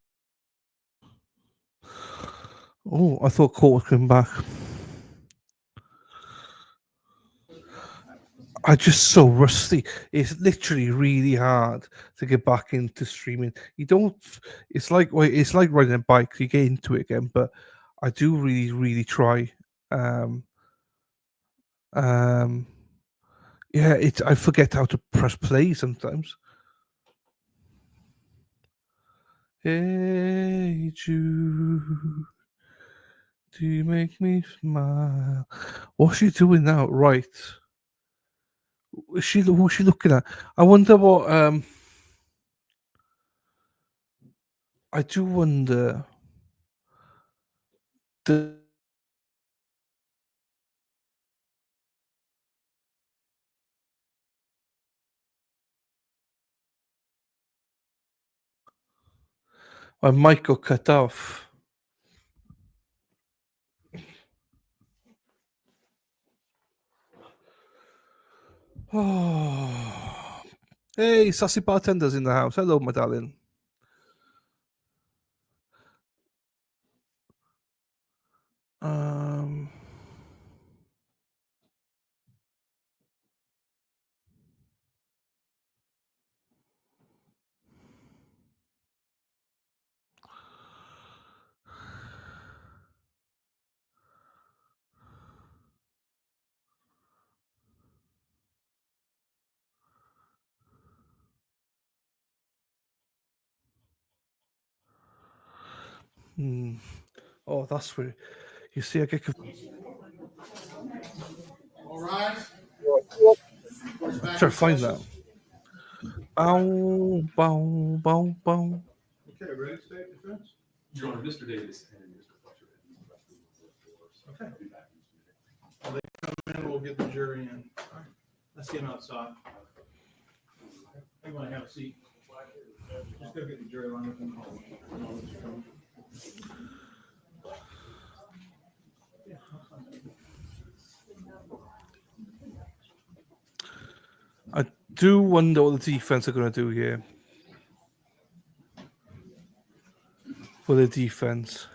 Oh, I thought Court was coming back. I'm just so rusty. It's literally really hard to get back into streaming. You don't. It's like riding a bike. You get into it again, but I do really, really try. Yeah, I forget how to press play sometimes. Hey Jude, do you make me smile? What's she doing now? Right. Who's she looking at? I wonder what I do wonder my mic got cut off. Oh. Hey, sassy bartender's in the house. Hello, my darling. Oh, that's where you see I get All right. try to find that. Bow, bow, bow, bow. Okay, ready, state defense? Your Honor, Mr. Davis and Mr. Fletcher. Okay. Well, they come in, we'll get the jury in. All right. Let's get them outside. Everybody have a seat. Just go get the jury lined up in the hall. I do wonder what the defense are going to do here. For the defense.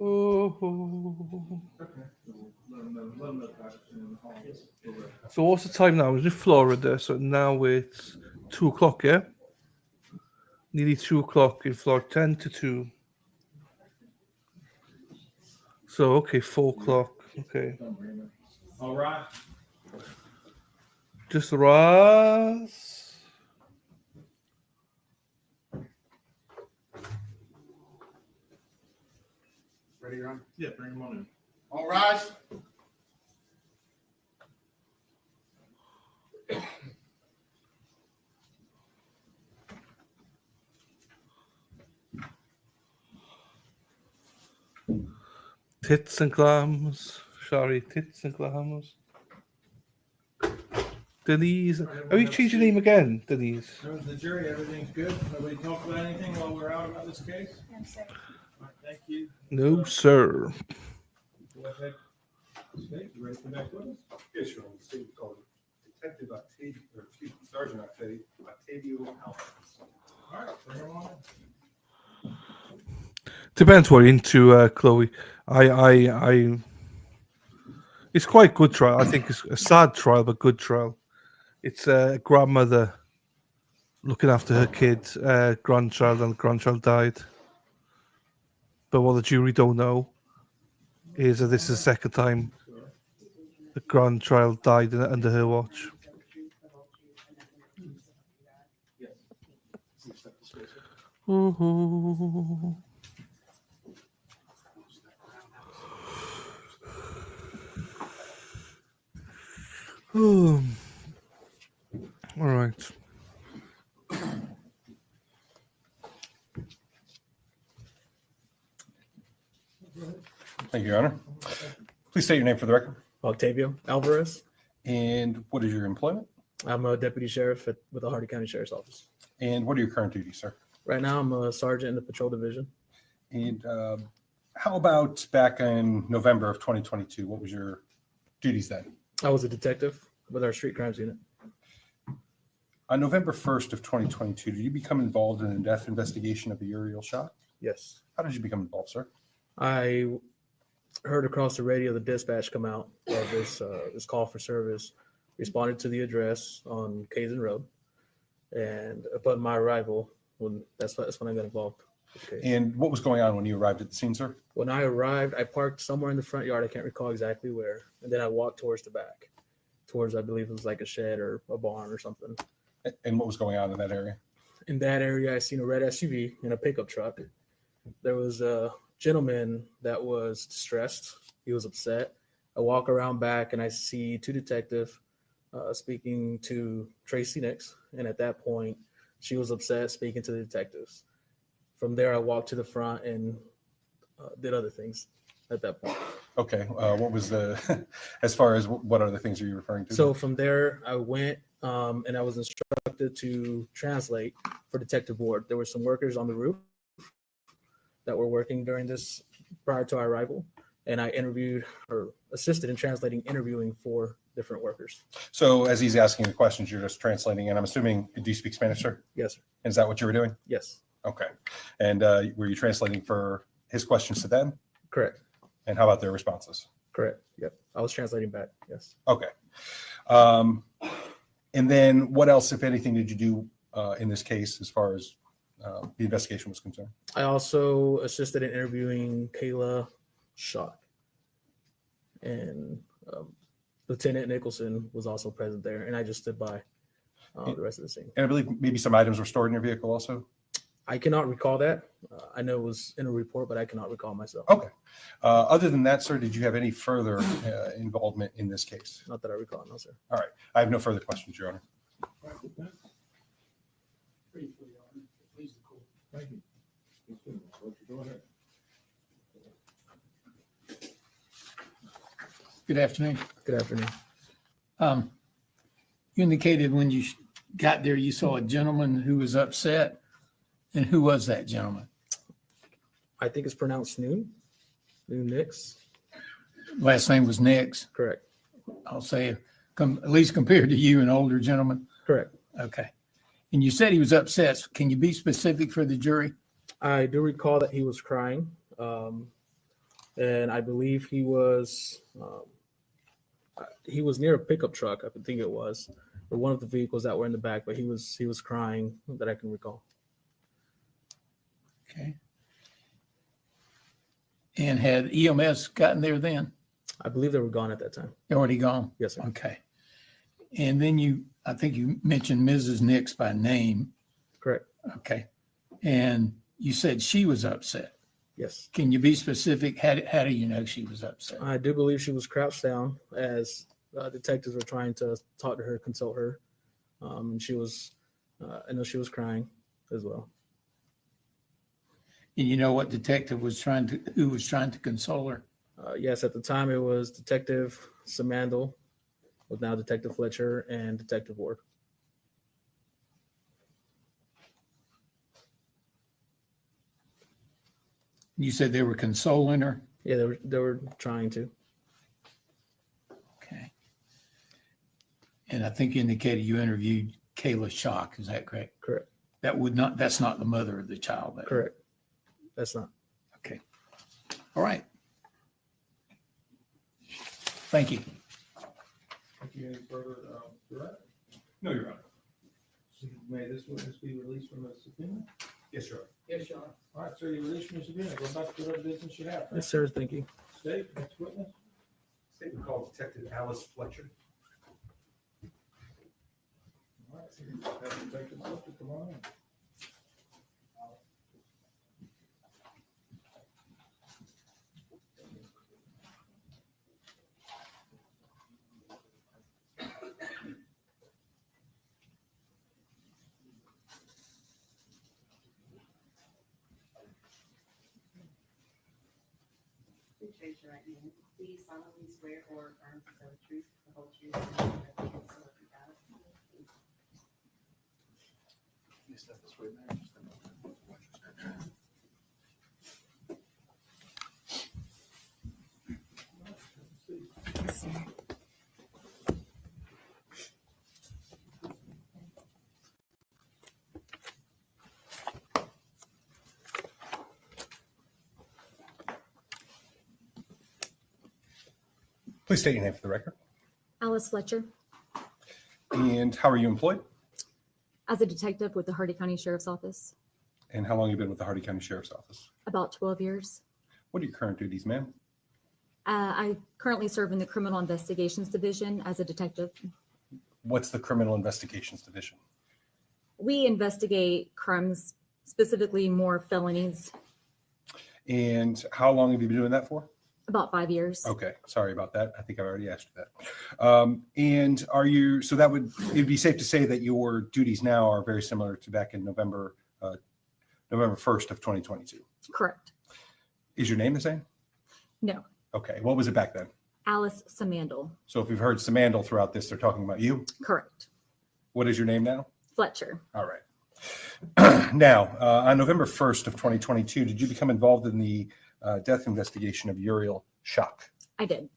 Oh. So what's the time now? It's in Florida, so now it's 2:00, yeah? Nearly 2:00 in Florida, 10 to 2. So, okay, 4:00, okay. All right. Just rise. Ready, Your Honor? Yeah, bring them on in. All rise. Tits and clams. Sorry, tits and clams. Denise. Have you changed your name again, Denise? Members of the jury, everything's good? Nobody talked about anything while we're out about this case? No, sir. All right, thank you. No, sir. Go ahead. State, you ready to come back with us? Yes, Your Honor. The state would call it Detective Octavio, or excuse me, Sergeant Octavio Alvarez. All right, bring him on in. Depends what you're into, Chloe. I. It's quite good trial. I think it's a sad trial, but good trial. It's a grandmother looking after her kid, grandchild, and the grandchild died. But what the jury don't know is that this is the second time the grandchild died under her watch. All right. Thank you, Your Honor. Please state your name for the record. Octavio Alvarez. And what is your employment? I'm a deputy sheriff with the Hardy County Sheriff's Office. And what are your current duties, sir? Right now, I'm a sergeant in the patrol division. And how about back in November of 2022? What was your duties then? I was a detective with our street crimes unit. On November 1st of 2022, did you become involved in a death investigation of the Uriel Schock? Yes. How did you become involved, sir? I heard across the radio the dispatch come out of this call for service, responded to the address on Kazan Road, and upon my arrival, that's when I got involved with the case. And what was going on when you arrived at the scene, sir? When I arrived, I parked somewhere in the front yard. I can't recall exactly where, and then I walked towards the back, towards I believe it was like a shed or a barn or something. And what was going on in that area? In that area, I seen a red SUV and a pickup truck. There was a gentleman that was distressed. He was upset. I walk around back and I see two detectives speaking to Tracey Nix. And at that point, she was upset speaking to the detectives. From there, I walked to the front and did other things at that point. Okay. What was the, as far as what other things are you referring to? So from there, I went and I was instructed to translate for Detective Ward. There were some workers on the roof that were working during this prior to our arrival. And I interviewed or assisted in interviewing for different workers. So as he's asking the questions, you're just translating. And I'm assuming, do you speak Spanish, sir? Yes, sir. Is that what you were doing? Yes. Okay. And were you translating for his questions to them? Correct. And how about their responses? Correct. Yep. I was translating back. Yes. Okay. And then what else, if anything, did you do in this case as far as the investigation was concerned? I also assisted in interviewing Uriel Schock, and Lieutenant Nicholson was also present there, and I just stood by the rest of the scene. And I believe maybe some items were stored in your vehicle also? I cannot recall that. I know it was in a report, but I cannot recall myself. Okay. Other than that, sir, did you have any further involvement in this case? Not that I recall, no, sir. All right. I have no further questions, Your Honor. Thank you. Go ahead. Good afternoon. Good afternoon. You indicated when you got there, you saw a gentleman who was upset. And who was that gentleman? I think it's pronounced Noon Nix. Last name was Nix. Correct. I'll say, at least compared to you, an older gentleman. Correct. Okay. And you said he was upset. So can you be specific for the jury? I do recall that he was crying. And I believe he was near a pickup truck, I think it was, or one of the vehicles that were in the back, but he was crying that I can recall. Okay. And had EMS gotten there then? I believe they were gone at that time. They're already gone? Yes, sir. Okay. And then I think you mentioned Mrs. Nix by name. Correct. Okay. And you said she was upset. Yes. Can you be specific? How do you know she was upset? I do believe she was crouched down as detectives were trying to talk to her, consult her. She was, I know she was crying as well. And you know what detective who was trying to console her? Yes, at the time it was Detective Samandel, with now Detective Fletcher and Detective Ward. You said they were consoling her? Yeah, they were trying to. Okay. And I think you indicated you interviewed Kayla Schock. Is that correct? Correct. That's not the mother of the child. Correct. That's not. Okay. All right. Thank you. Thank you. Any further direct? No, Your Honor. May this witness be released from the subpoena? Yes, Your Honor. Yes, Your Honor. All right, sir, you're released from the subpoena. Go back to whatever business you have. Yes, sir. Thank you. State, next witness. State would call Detective Alice Fletcher. All right, so you have Detective Fletcher, come on in. Please raise your right hand. Do you solemnly swear or affirm to tell the truth, the whole truth, and nothing but the truth, so help you God? Please state your name for the record. Alice Fletcher, And how are you employed? as a detective with the Hardy County Sheriff's Office, And how long have you been with the Hardy County Sheriff's Office? about 12 years. What are your current duties, ma'am? I currently serve in the Criminal Investigations Division as a detective. What's the Criminal Investigations Division? We investigate crimes, specifically more felonies, And how long have you been doing that for? about 5 years. Okay, sorry about that. I think I've already asked you that. And are you, so that would, it'd be safe to say that your duties now are very similar to back in November 1st of 2022. Correct. Is your name the same? No, Okay, what was it back then? Alice Samandel. So if we've heard Samandel throughout this, they're talking about you. Correct. What is your name now? Fletcher. All right. Now, on November 1st of 2022, did you become involved in the death investigation of Uriel Schock? I did.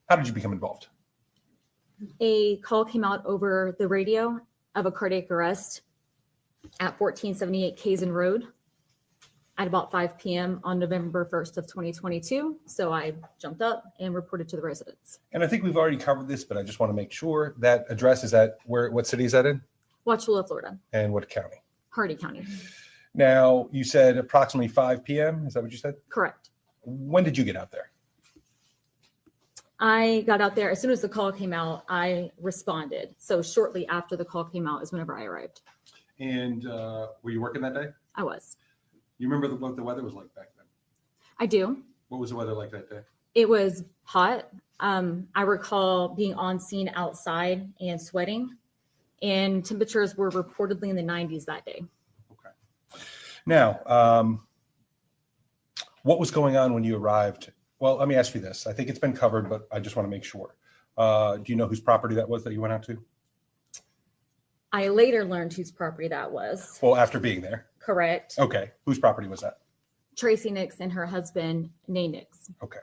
How did you become involved? A call came out over the radio of a cardiac arrest at 1478 Kazan Road at about 5 p.m. on November 1st of 2022. So I jumped up and reported to the residents. And I think we've already covered this, but I just want to make sure that address is at where, what city is that in? Wauchula, Florida, And what county? Hardy County. Now, you said approximately 5 p.m. Is that what you said? Correct. When did you get out there? I got out there as soon as the call came out. I responded. So shortly after the call came out is whenever I arrived. And were you working that day? I was. You remember what the weather was like back then? I do. What was the weather like that day? It was hot. I recall being on scene outside and sweating, and temperatures were reportedly in the 90s that day. Now, what was going on when you arrived? Well, let me ask you this. I think it's been covered, but I just want to make sure. Do you know whose property that was that you went out to? I later learned whose property that was. Well, after being there. Correct. Okay. Whose property was that? Tracey Nix and her husband, Nay Nix. Okay.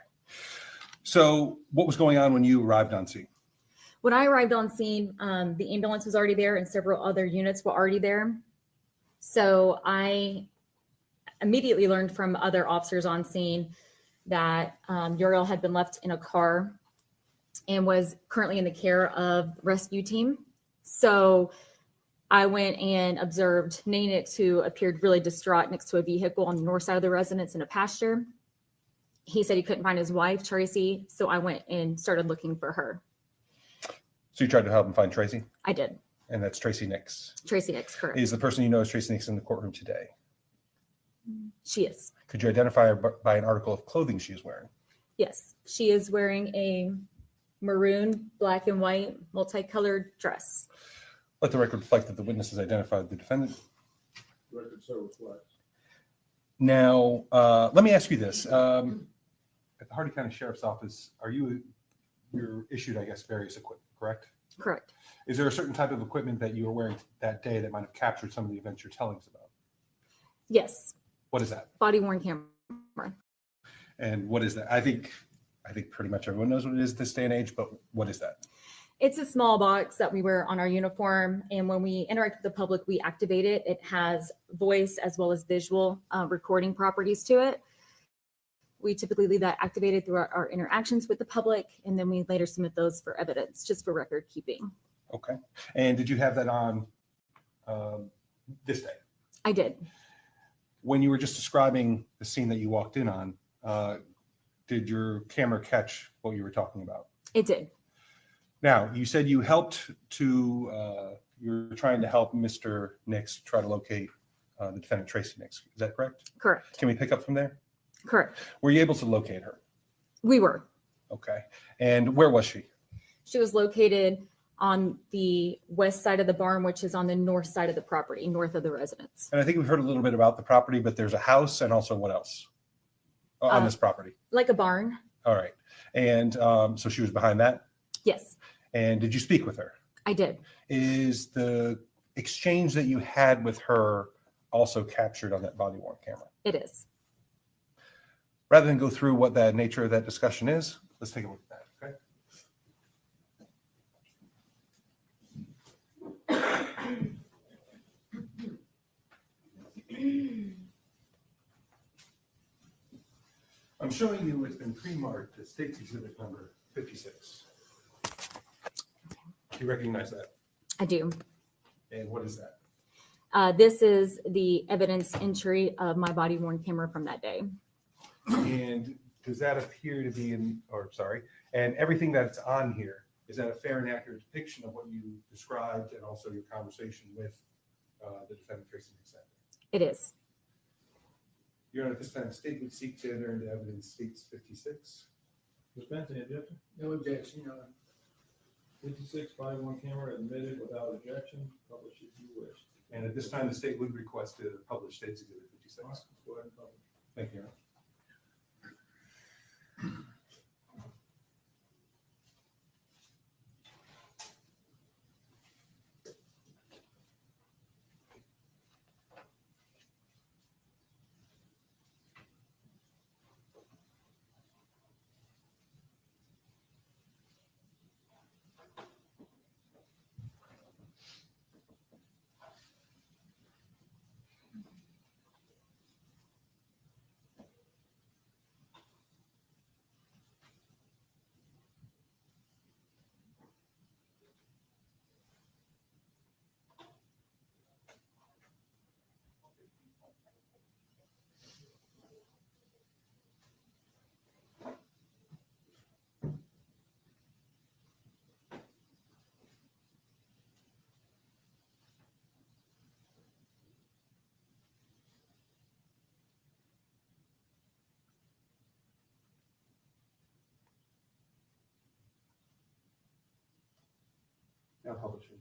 So what was going on when you arrived on scene? When I arrived on scene, the ambulance was already there and several other units were already there. So I immediately learned from other officers on scene that Uriel had been left in a car and was currently in the care of rescue team. So I went and observed Nay Nix, who appeared really distraught next to a vehicle on the north side of the residence in a pasture. He said he couldn't find his wife, Tracy, so I went and started looking for her. So you tried to help him find Tracy? I did. And that's Tracey Nix. Tracey Nix, correct. Is the person you know as Tracey Nix in the courtroom today? She is. Could you identify her by an article of clothing she is wearing? Yes, she is wearing a maroon, black and white, multicolored dress. Let the record reflect that the witness has identified the defendant. Record so reflects. Now, let me ask you this. At the Hardy County Sheriff's Office, are you you're issued, I guess, various equipment, correct? Correct. Is there a certain type of equipment that you were wearing that day that might have captured some of the events you're telling us about? Yes. What is that? Body worn camera. And what is that? I think pretty much everyone knows what it is this day and age, but what is that? It's a small box that we wear on our uniform. And when we interact with the public, we activate it. It has voice as well as visual recording properties to it. We typically leave that activated through our interactions with the public, and then we later submit those for evidence, just for record keeping. Okay. And did you have that on this day? I did. When you were just describing the scene that you walked in on, did your camera catch what you were talking about? It did. Now, you said you helped you were trying to help Mr. Nix try to locate the defendant, Tracey Nix. Is that correct? Correct. Can we pick up from there? Correct. Were you able to locate her? We were. Okay. And where was she? She was located on the west side of the barn, which is on the north side of the property, north of the residence. And I think we've heard a little bit about the property, but there's a house and also what else on this property? Like a barn. All right. And so she was behind that? Yes. And did you speak with her? I did. Is the exchange that you had with her also captured on that body worn camera? It is. Rather than go through what the nature of that discussion is, let's take a look at that, okay? I'm showing you it's been pre-marked as State's Exhibit number 56. Do you recognize that? I do. And what is that? This is the evidence entry of my body worn camera from that day. And does that appear to be and everything that's on here, is that a fair and accurate depiction of what you described and also your conversation with the defendant, Tracey Nix? It is. Your Honor, at this time, state would seek to enter into evidence States 56. Ms. Benson, any objection? No objection, Your Honor. 56, body worn camera admitted without objection. Publish if you wish. And at this time, the state would request to publish State's Exhibit 56. All right, let's go ahead and publish. Thank you, Your Honor. Now publishing.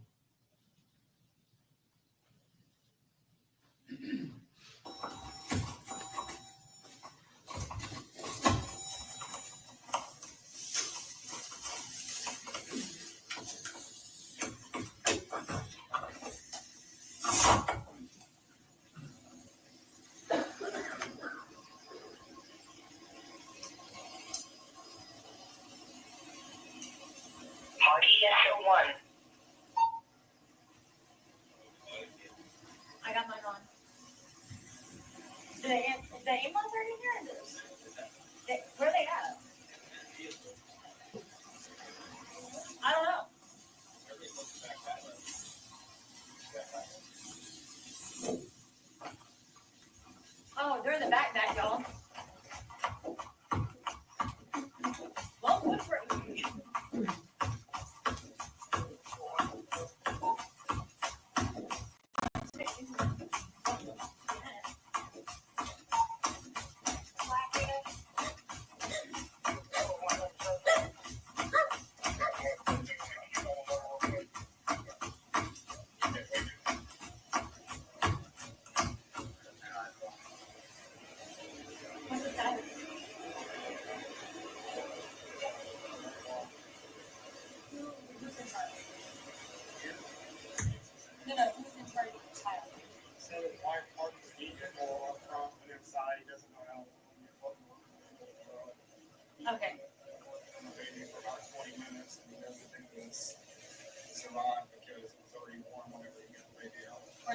Party SO1.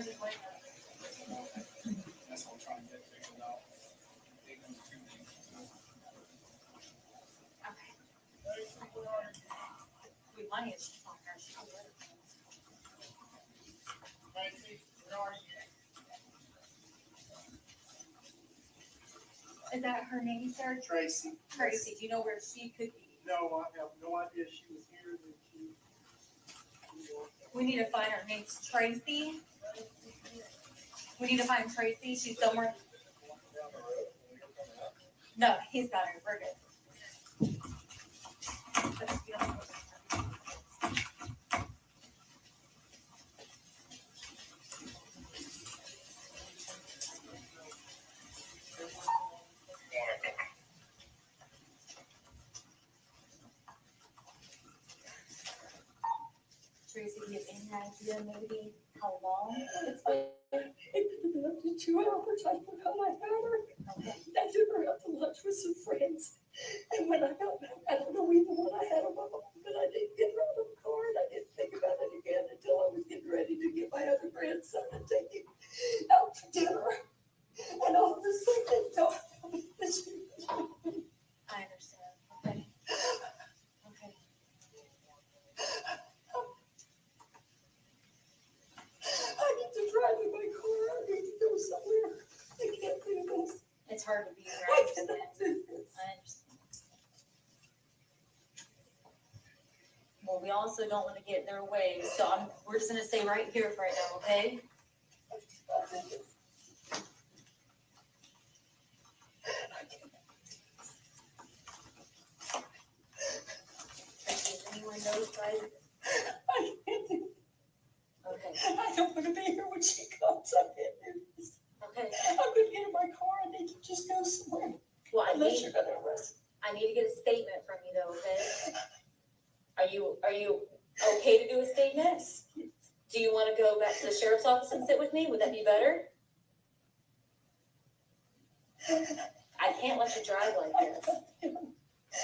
Or is it like? That's what I'm trying to get figured out. We might. Is that her name, sir? Tracey. Tracey, do you know where she could be? No, I have no idea she was here. That she. We need to find her name's Tracey. We need to find Tracey. She's somewhere. No, he's got her. We're good. Tracy, do you have any idea maybe how long it's been? It's been up to 2 hours. I forgot I had her. I took her out to lunch with some friends. And when I got back, I don't know even what I had on my mind, but I didn't get her out of the car and I didn't think about it again until I was getting ready to get my other grandson and take him out to dinner. And all of a sudden, no, I understand. Okay. Okay. I need to drive in my car. I need to go somewhere. I can't do this. It's hard to be here. I cannot do this. I understand. Well, we also don't want to get in their way, so we're just gonna stay right here for right now, okay? Does anyone notify? I can't do this. Okay. I don't want to be here when she comes. I can't do this. Okay. I'm gonna get in my car. I need to just go somewhere. Well, Unless you're gonna arrest me. I need to get a statement from you though, okay? Are you okay to do a statement? Do you want to go back to the sheriff's office and sit with me? Would that be better? I can't let you drive like this.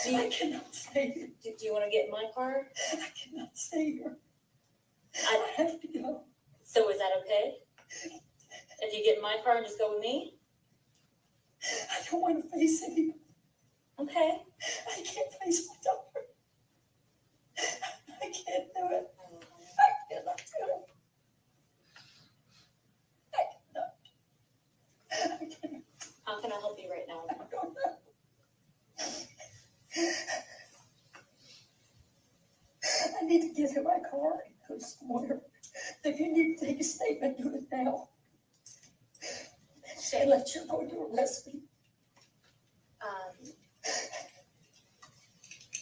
I cannot stay here. Do you want to get in my car? I cannot stay here. I have to go. So is that okay? If you get in my car and just go with me? I don't want to face anyone. Okay. I can't face my daughter. I can't do it. I cannot do it. I cannot. How can I help you right now? I don't know. I need to get in my car and go somewhere. If you need to take a statement, do it now. Unless you're going to arrest me.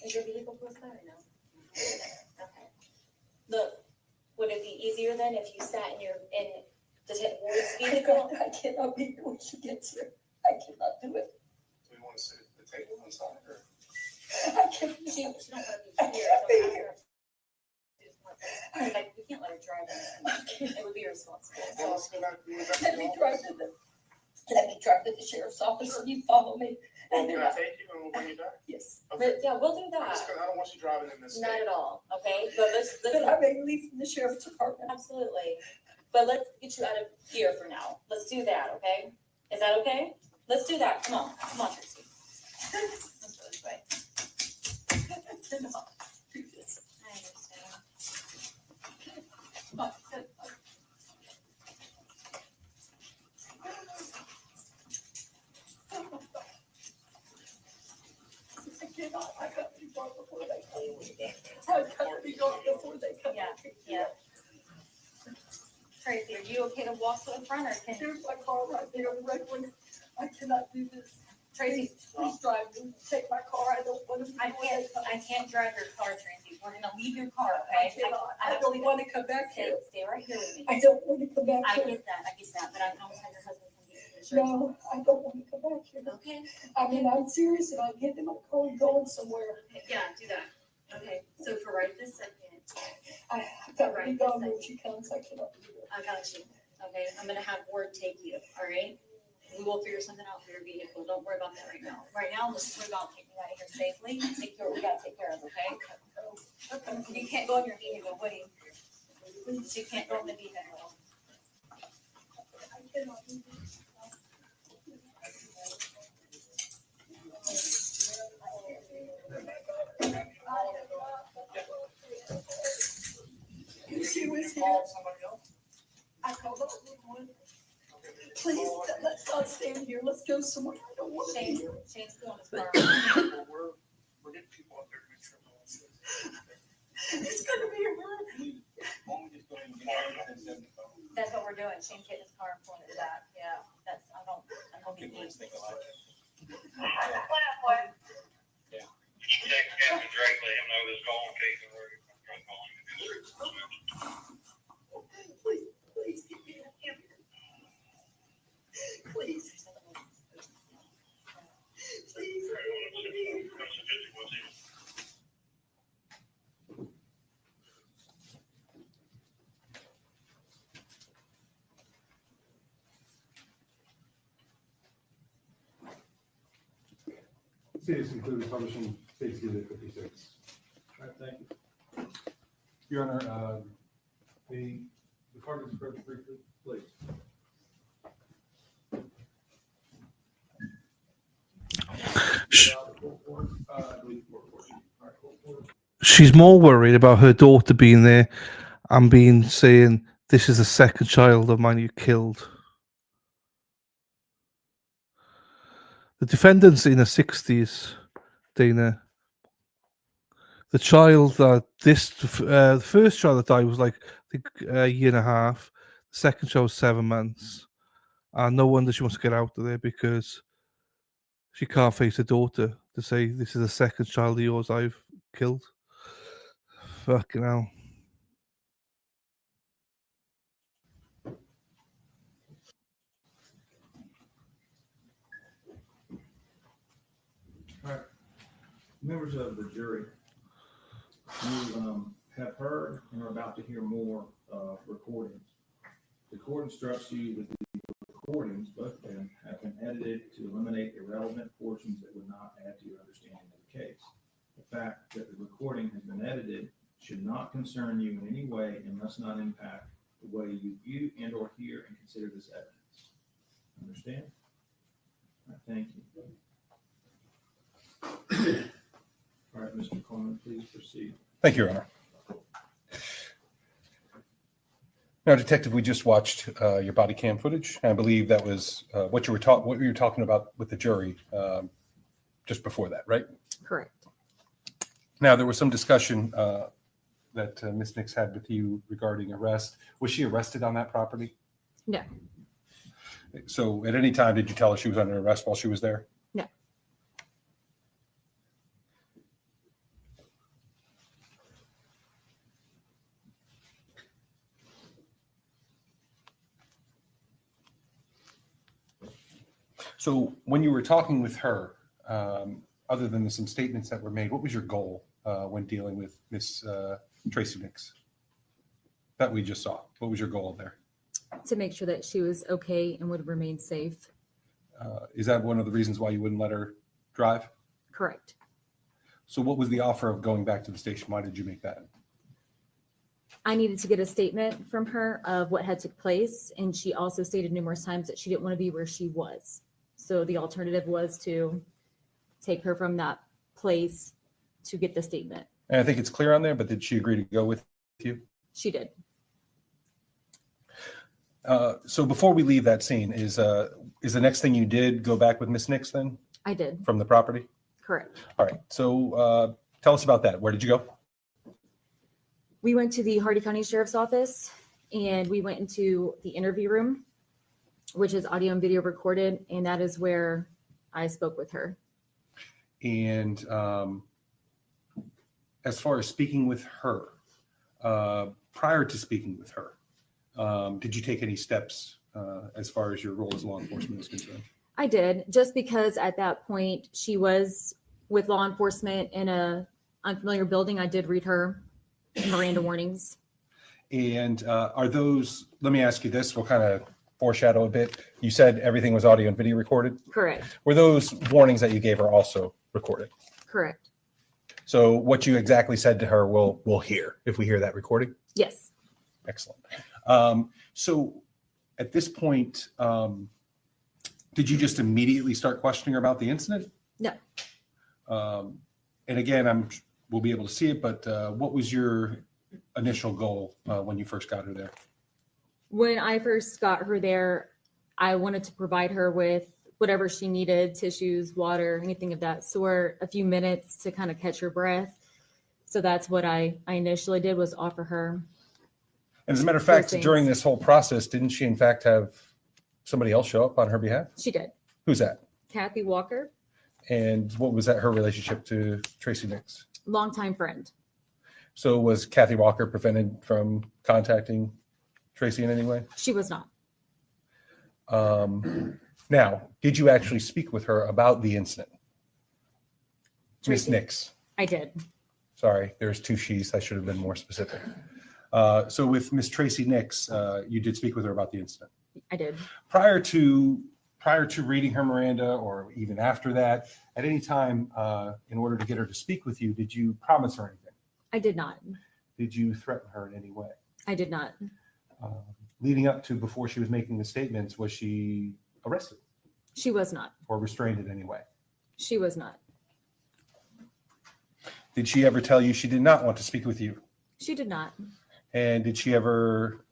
Is your vehicle close by or no? Okay. Look, would it be easier then if you sat in Detective Ward's vehicle? I cannot be here when she gets here. I cannot do it. Do we want to sit at the table inside or? I can't. She don't want to I be can't be here. here. Like, we can't let her drive this. It would be irresponsible. Well, let's go back. Let me drive to the sheriff's office and you follow me. And Can then I take you and we'll bring you back? yes. Okay. Yeah, we'll do I that. don't want you driving in this Not state. at all, okay? But But I may leave from the sheriff's department. absolutely. But let's get you out of here for now. Let's do that, okay? Is that okay? Let's do that. Come on, Tracy. Let's go this way. I understand. I cannot. I got to be gone before they come. I got to be gone before they come. Yeah. Tracy, are you okay to walk to the front or can? Here's my car right there, the red one. I cannot do this. Tracy, Please drive me. Take my car. I don't want to be. I can't drive your car, Tracy. We're gonna leave your car, I okay? cannot. I don't want to come back Stay, here. stay right here with me. I don't want to come back I here. get that, but I can always have your husband come get you. to the sheriff's No, I don't want to come back here. office. Okay, I mean, I'm serious about getting my car and going somewhere. yeah, do that. Okay, so for right this second, I got to be gone when she comes. I cannot do it. I got you. Okay, I'm gonna have Ward take you, all right? We will figure something out for your vehicle. Don't worry about that right now. Right now, let's just worry about getting you out of here safely. Take care, we gotta take care of, okay? Okay, you can't go in your vehicle, what do you? You can't go in the vehicle. She was here. I called up one. Please, let's not stand here. Let's go somewhere. I don't want to be here. Shane's going to car. We're getting people up there to make sure no one's. It's gonna be her. That's what we're doing. Shane's getting his car and pulling it back. Yeah, I'm gonna be. Yeah. Text Captain Drake, let him know this call in case we're going to call him. Please, please give me a hand. Please. Please. Cities included publishing States Unit 56. All right, thank you. Your Honor, the department's approach briefly, please. She's more worried about her daughter being there and saying, this is the second child of mine you killed. The defendant's in her 60s, Dana. The child that the first child that died was like, I think, a year and a half. The second child was 7 months. And no wonder she wants to get out of there because she can't face her daughter to say, this is the second child of yours I've killed. Fucking hell. All right, members of the jury, you have heard and are about to hear more recordings. The court instructs you that the recordings, both of them, have been edited to eliminate irrelevant portions that would not add to your understanding of the case. The fact that the recording has been edited should not concern you in any way and must not impact the way you view and or hear and consider this evidence. Understand? All right, thank you. All right, Mr. Coleman, please proceed. Thank you, Your Honor. Now, Detective, we just watched your body cam footage. I believe that was what you were talking about with the jury just before that, right? Correct. Now, there was some discussion that Ms. Nix had with you regarding arrest. Was she arrested on that property? No. So at any time, did you tell her she was under arrest while she was there? No. So when you were talking with her, other than some statements that were made, what was your goal when dealing with Miss Tracey Nix that we just saw? What was your goal there? To make sure that she was okay and would remain safe. Is that one of the reasons why you wouldn't let her drive? Correct. So what was the offer of going back to the station? Why did you make that? I needed to get a statement from her of what had took place. And she also stated numerous times that she didn't want to be where she was. So the alternative was to take her from that place to get the statement. And I think it's clear on there, but did she agree to go with you? She did. So before we leave that scene, is the next thing you did go back with Miss Nix then? I did. From the property? Correct. All right. So tell us about that. Where did you go? We went to the Hardy County Sheriff's Office and we went into the interview room, which is audio and video recorded. And that is where I spoke with her. And as far as speaking with her, prior to speaking with her, did you take any steps as far as your role as law enforcement is concerned? I did, just because at that point she was with law enforcement in a unfamiliar building. I did read her Miranda warnings. And are those, let me ask you this, we'll kind of foreshadow a bit. You said everything was audio and video recorded? Correct. Were those warnings that you gave her also recorded? Correct. So what you exactly said to her, we'll hear if we hear that recording? Yes. Excellent. So At this point, did you just immediately start questioning her about the incident? No. And again, we'll be able to see it, but what was your initial goal when you first got her there? When I first got her there, I wanted to provide her with whatever she needed, tissues, water, anything of that sort, a few minutes to kind of catch her breath. So that's what I initially did, was offer her. And as a matter of those fact, things. during this whole process, didn't she in fact have somebody else show up on her behalf? She did. Who's that? Kathy Walker, And what was that, her relationship to Tracey Nix? longtime friend. So was Kathy Walker prevented from contacting Tracey in any way? She was not. Now, did you actually speak with her about the incident? Miss Tracey? Nix. I did. Sorry, there's two she's. I should have been more specific. So with Miss Tracey Nix, you did speak with her about the incident. I did. Prior to reading her Miranda, or even after that, at any time in order to get her to speak with you, did you promise her anything? I did not. Did you threaten her in any way? I did not. Leading up to before she was making the statements, was she arrested She was not. or restrained in any way? She was not. Did she ever tell you she did not want to speak with you? She did not. And did she ever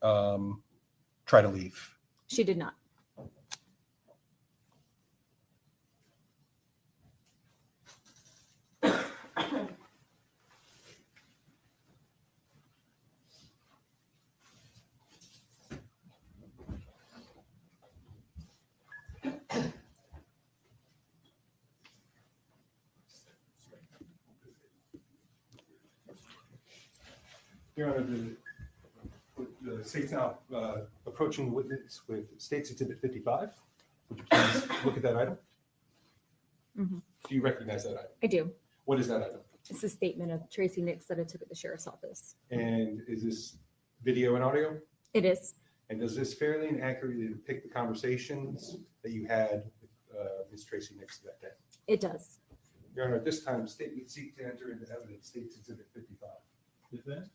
try to leave? She did not. Your Honor, the state's now approaching the witness with State's Exhibit 55. Would you please look at that item? Mhm. Do you recognize that item? I do. What is that item? It's a statement of Tracey Nix that I took at the sheriff's office. And is this video and audio? It is. And does this fairly and accurately depict the conversations that you had with Ms. Tracey Nix that day? It does. Your Honor, at this time, state would seek to enter into evidence State's Exhibit 55. Defense?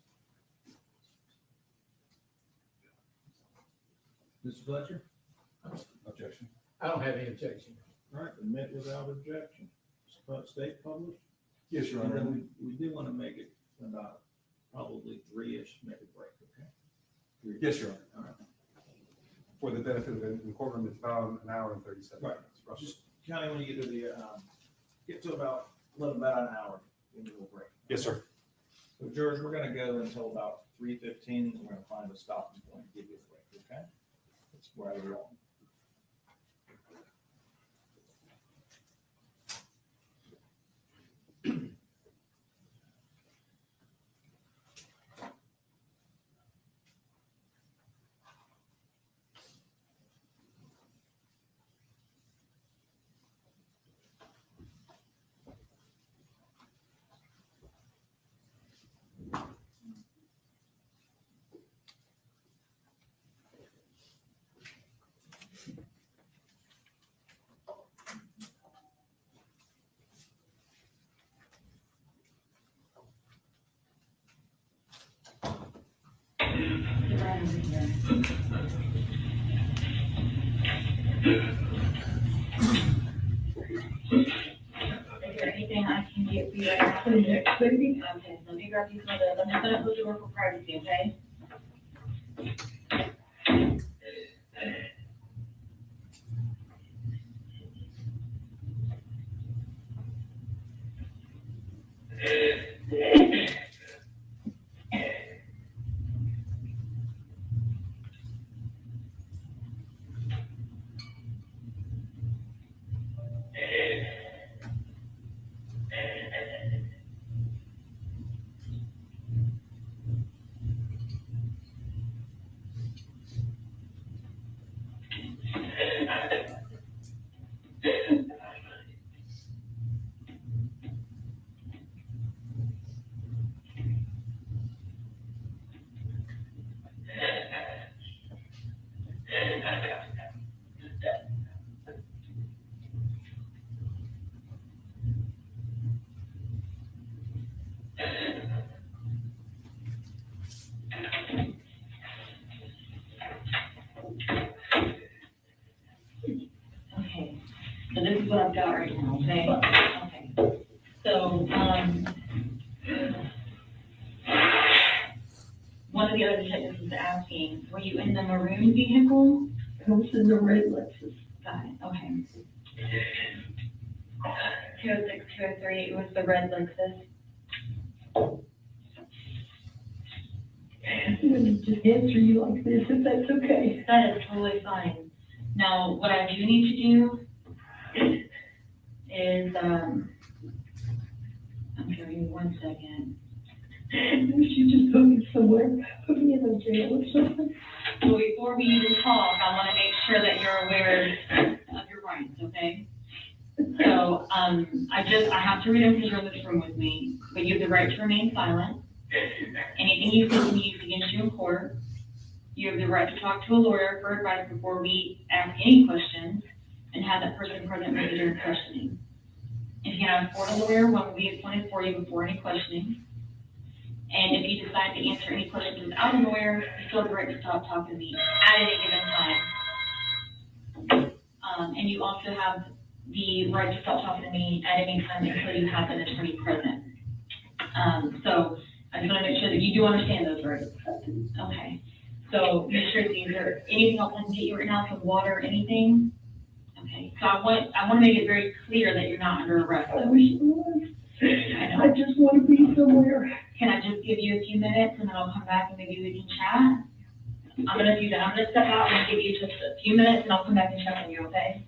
Mr. Fletcher? Objection. I don't have any objection. All right, admit without objection. State published? Yes, Your And Honor. then we do want to make it about probably 3-ish, make a break, okay? Yes, Your Honor. All right. For the benefit of the courtroom, it's about an hour and 37 Right. minutes. roughly. Just counting when you get to the, get to about an hour, then we'll break. Yes, sir. So George, we're gonna go until about 3:15, and we're gonna find a stopping point, and give you a break, okay? That's where we're going. Is there anything I can get for you right now? Okay, let me grab you some of the, I'm just gonna put you on for privacy, okay? So this is what I've got right now, okay? Okay. So, one of the other detectives was asking, were you in the maroon vehicle? I was in the red Lexus. Got it, okay. 206, 203, it was the red Lexus. I'm gonna just answer you like this, if that's okay. That is totally fine. Now, what I do need to do is, I'm giving you 1 second. She just put me somewhere, put me in a jail or something. So before we even talk, I want to make sure that you're aware of your rights, okay? So, I have to read them because you're in this room with me, but you have the right to remain silent. Anything you say can be used against you in court. You have the right to talk to a lawyer for advice before we ask any questions and have that person present with you during questioning. If you cannot afford a lawyer, one will be appointed for you before any questioning. And if you decide to answer any questions without a lawyer, you still have the right to stop talking to me at any given time. And you also have the right to stop talking to me at any time until you have an attorney present. So I just want to make sure that you do understand those rights. Okay. So, Ms. Tracy, is there anything else I can get you right now? Some water, anything? Okay. So I want to make it very clear that you're not under arrest. I wish it was. I know. I just want to be somewhere. Can I just give you a few minutes and then I'll come back and maybe we can chat? I'm gonna do that. I'm gonna step out and give you just a few minutes and I'll come back and check on you, okay?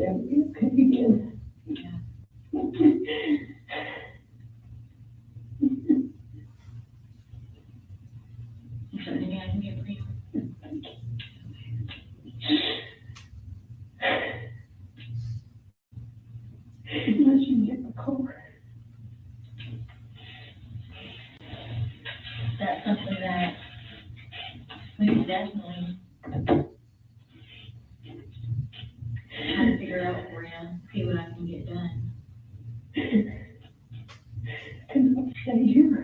never get picked again. Is there anything I can do for you? Unless you get the car. That's something that we can definitely try to figure out for you, see what I can get done. Can I stay here?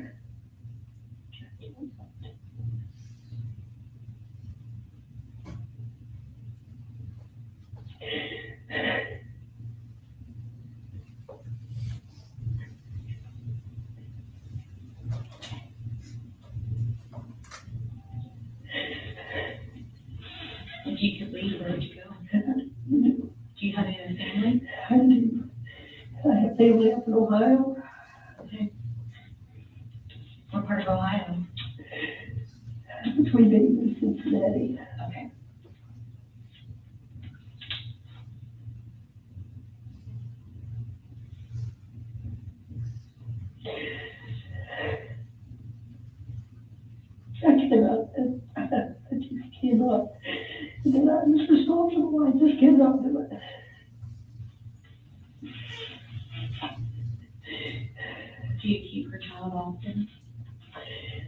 If you could leave, where would you go? Do you have any other family? I do. I have family up in Ohio. Okay. What part of Ohio? Between Dayton and Cincinnati. Okay. I cannot, I just cannot. And then I'm just responsible, I just cannot do it. Do you keep her child often?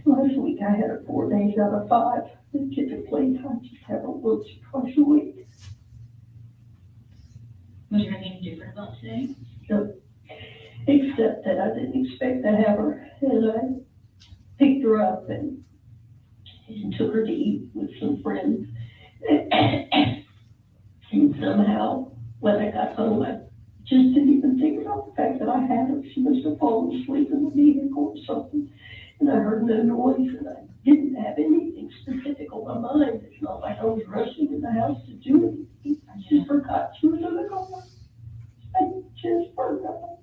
Last week I had her 4 days out of 5. And typically I just have her once or twice a week. Was there anything different about today? So, except that I didn't expect to have her, and I picked her up and took her to eat with some friends. And somehow, when I got home, I just didn't even think about the fact that I had her. She must have fallen asleep in the vehicle or something. And I heard no noise, and I didn't have anything specific on my mind. It's not like I was rushing in the house to do anything. I just forgot she was in the car. I just forgot.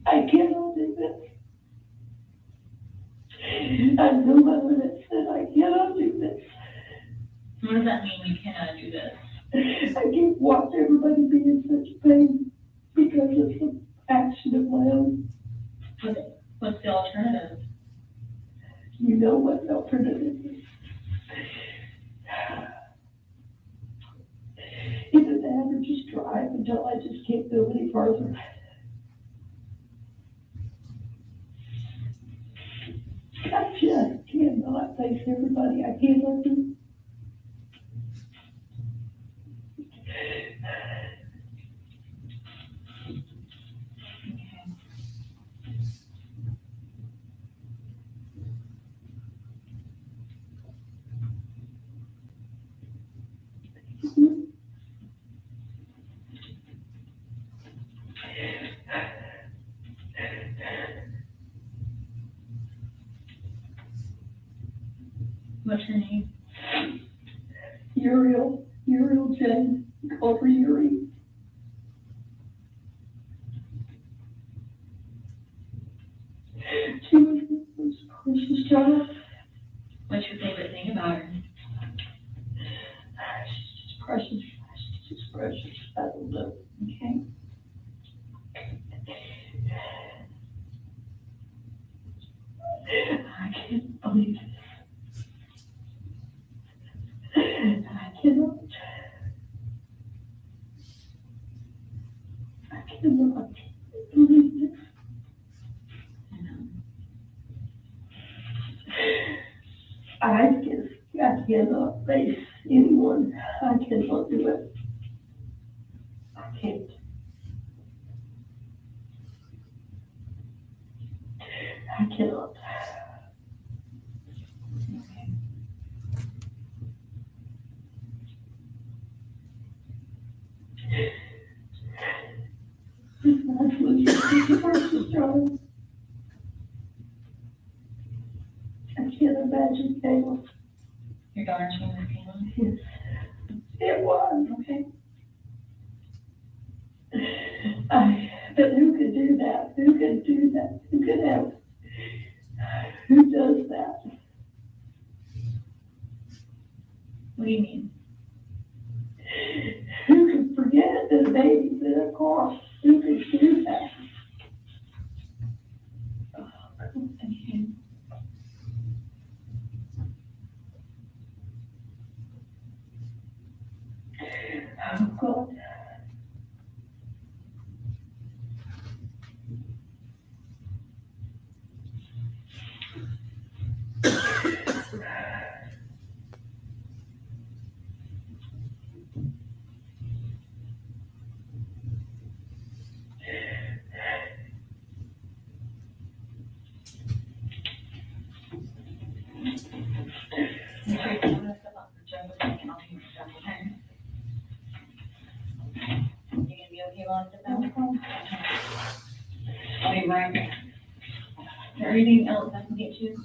I cannot do this. I know my limits and I cannot do this. What does that mean, you cannot do this? I can't watch everybody be in such pain because of some action of my own. What's the alternative? You know what the alternative is. Either that or just drive until I just can't go any further. I just cannot face everybody. I cannot do. What's her name? Uriel Jane, call her Uri. She was the most precious child. What's your favorite thing about her? She's just precious. She's just precious. I don't know. Okay. I can't believe it. I cannot. I cannot believe this. I cannot face anyone. I cannot do it. I can't. I cannot. I can't imagine Caleb. Your daughter's name is Caleb? Yes. It was. Okay. But who could do that? Who could do that? Who could have, who does that? What do you mean? Who could forget the babies in a car? Who could do that? Oh, God. You gonna be okay while I sit down? I'll be right back. Is there anything else I can get you?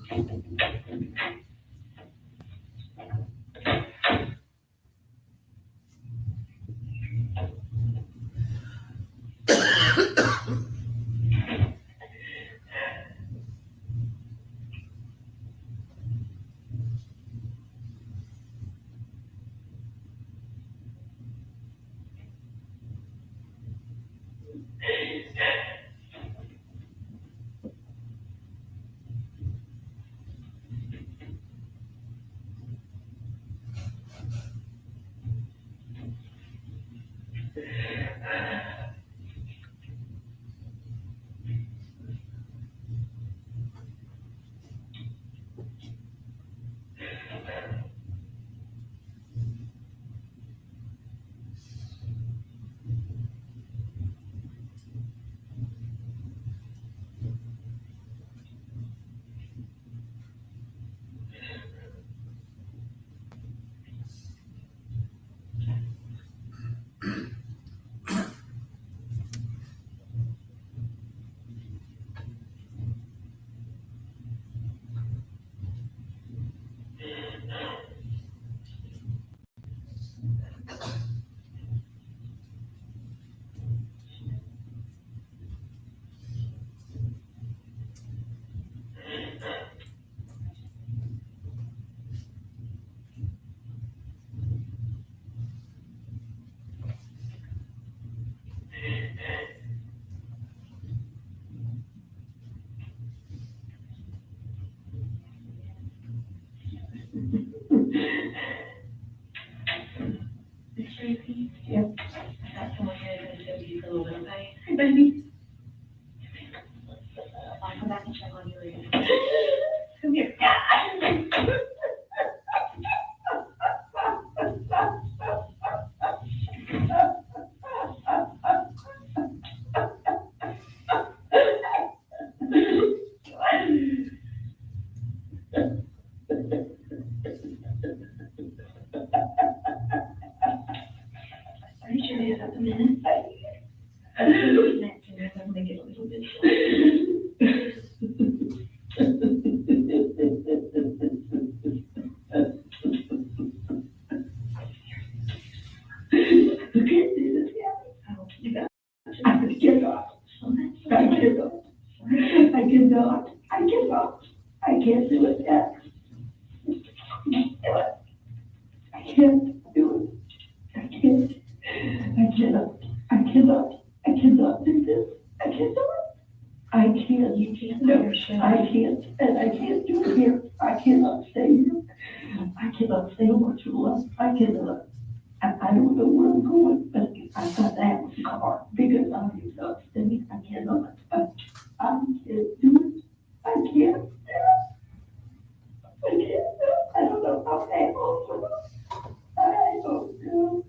Miss Tracy? Yep. I got someone here that's gonna give you a little bit, okay? Hey, baby. I'll come back and check on you later. Come here. Are you sure you have a minute? I'm gonna get a little bit. I can't do it yet. I can't do it. I can't. I cannot do this. I can't do it. I can't. You can't. No, I can't. And I can't do it here. I cannot stay here. I cannot stay much longer. I cannot. I don't know where I'm going, but I thought that was a car because I'm not staying. I cannot. I can't do it. I can't do it. I can't do it. I don't know how I also. I don't know.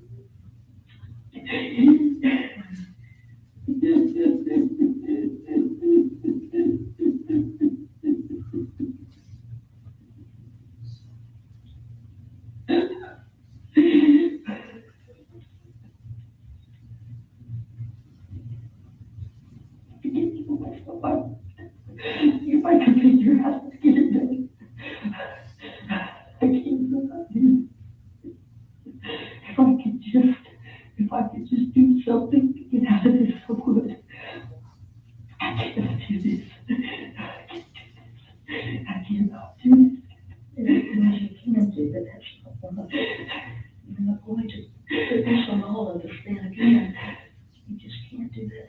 I cannot do it. You can't do that. That's not one. You're not going to put this on all of us then again. You just can't do that.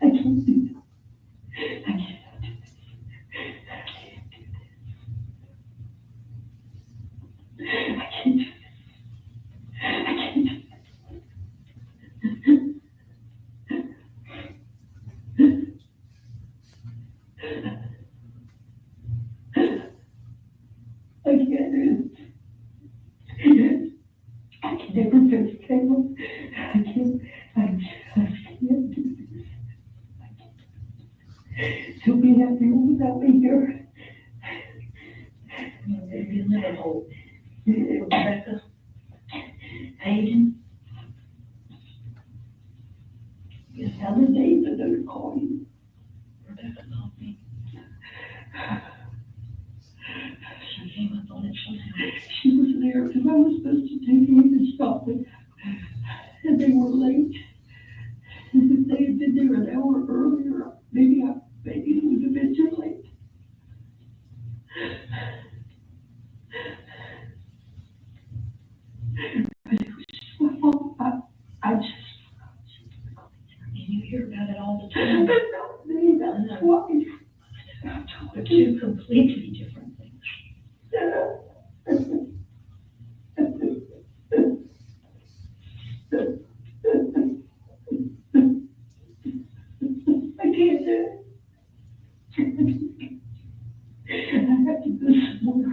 I can't do that. I cannot do this. I can't do this. I can't do this. I can't do this. I can't do this. I can never face Caleb. I just can't do this. He'll be happy without me here. Maybe a little hope. Rebecca, Hayden, just how the days are going to call you. Rebecca called me. She came up on it somehow. She was there because I was supposed to take him to Scotland. And they were late. And if they had been there an hour earlier, maybe it would have been too late. But it was just my fault. I just. And you hear about it all the time. About me, that's why. They're two completely different things. I can't do it. I have to do some more.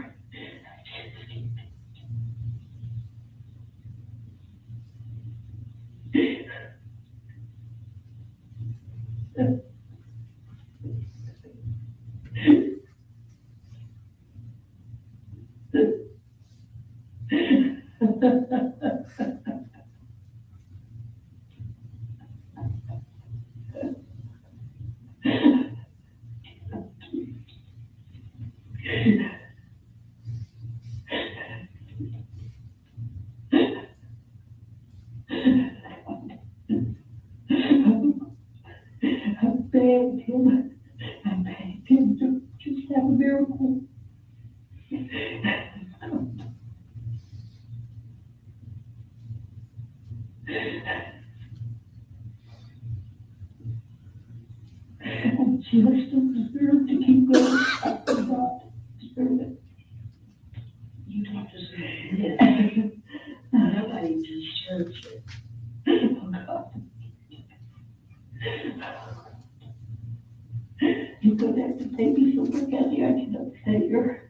I begged him to just have a miracle. And just deserve to keep going. I forgot to deserve it. You don't deserve it. Nobody deserves it. Oh God. You're going to have to take me somewhere, Kathy. I cannot stay here.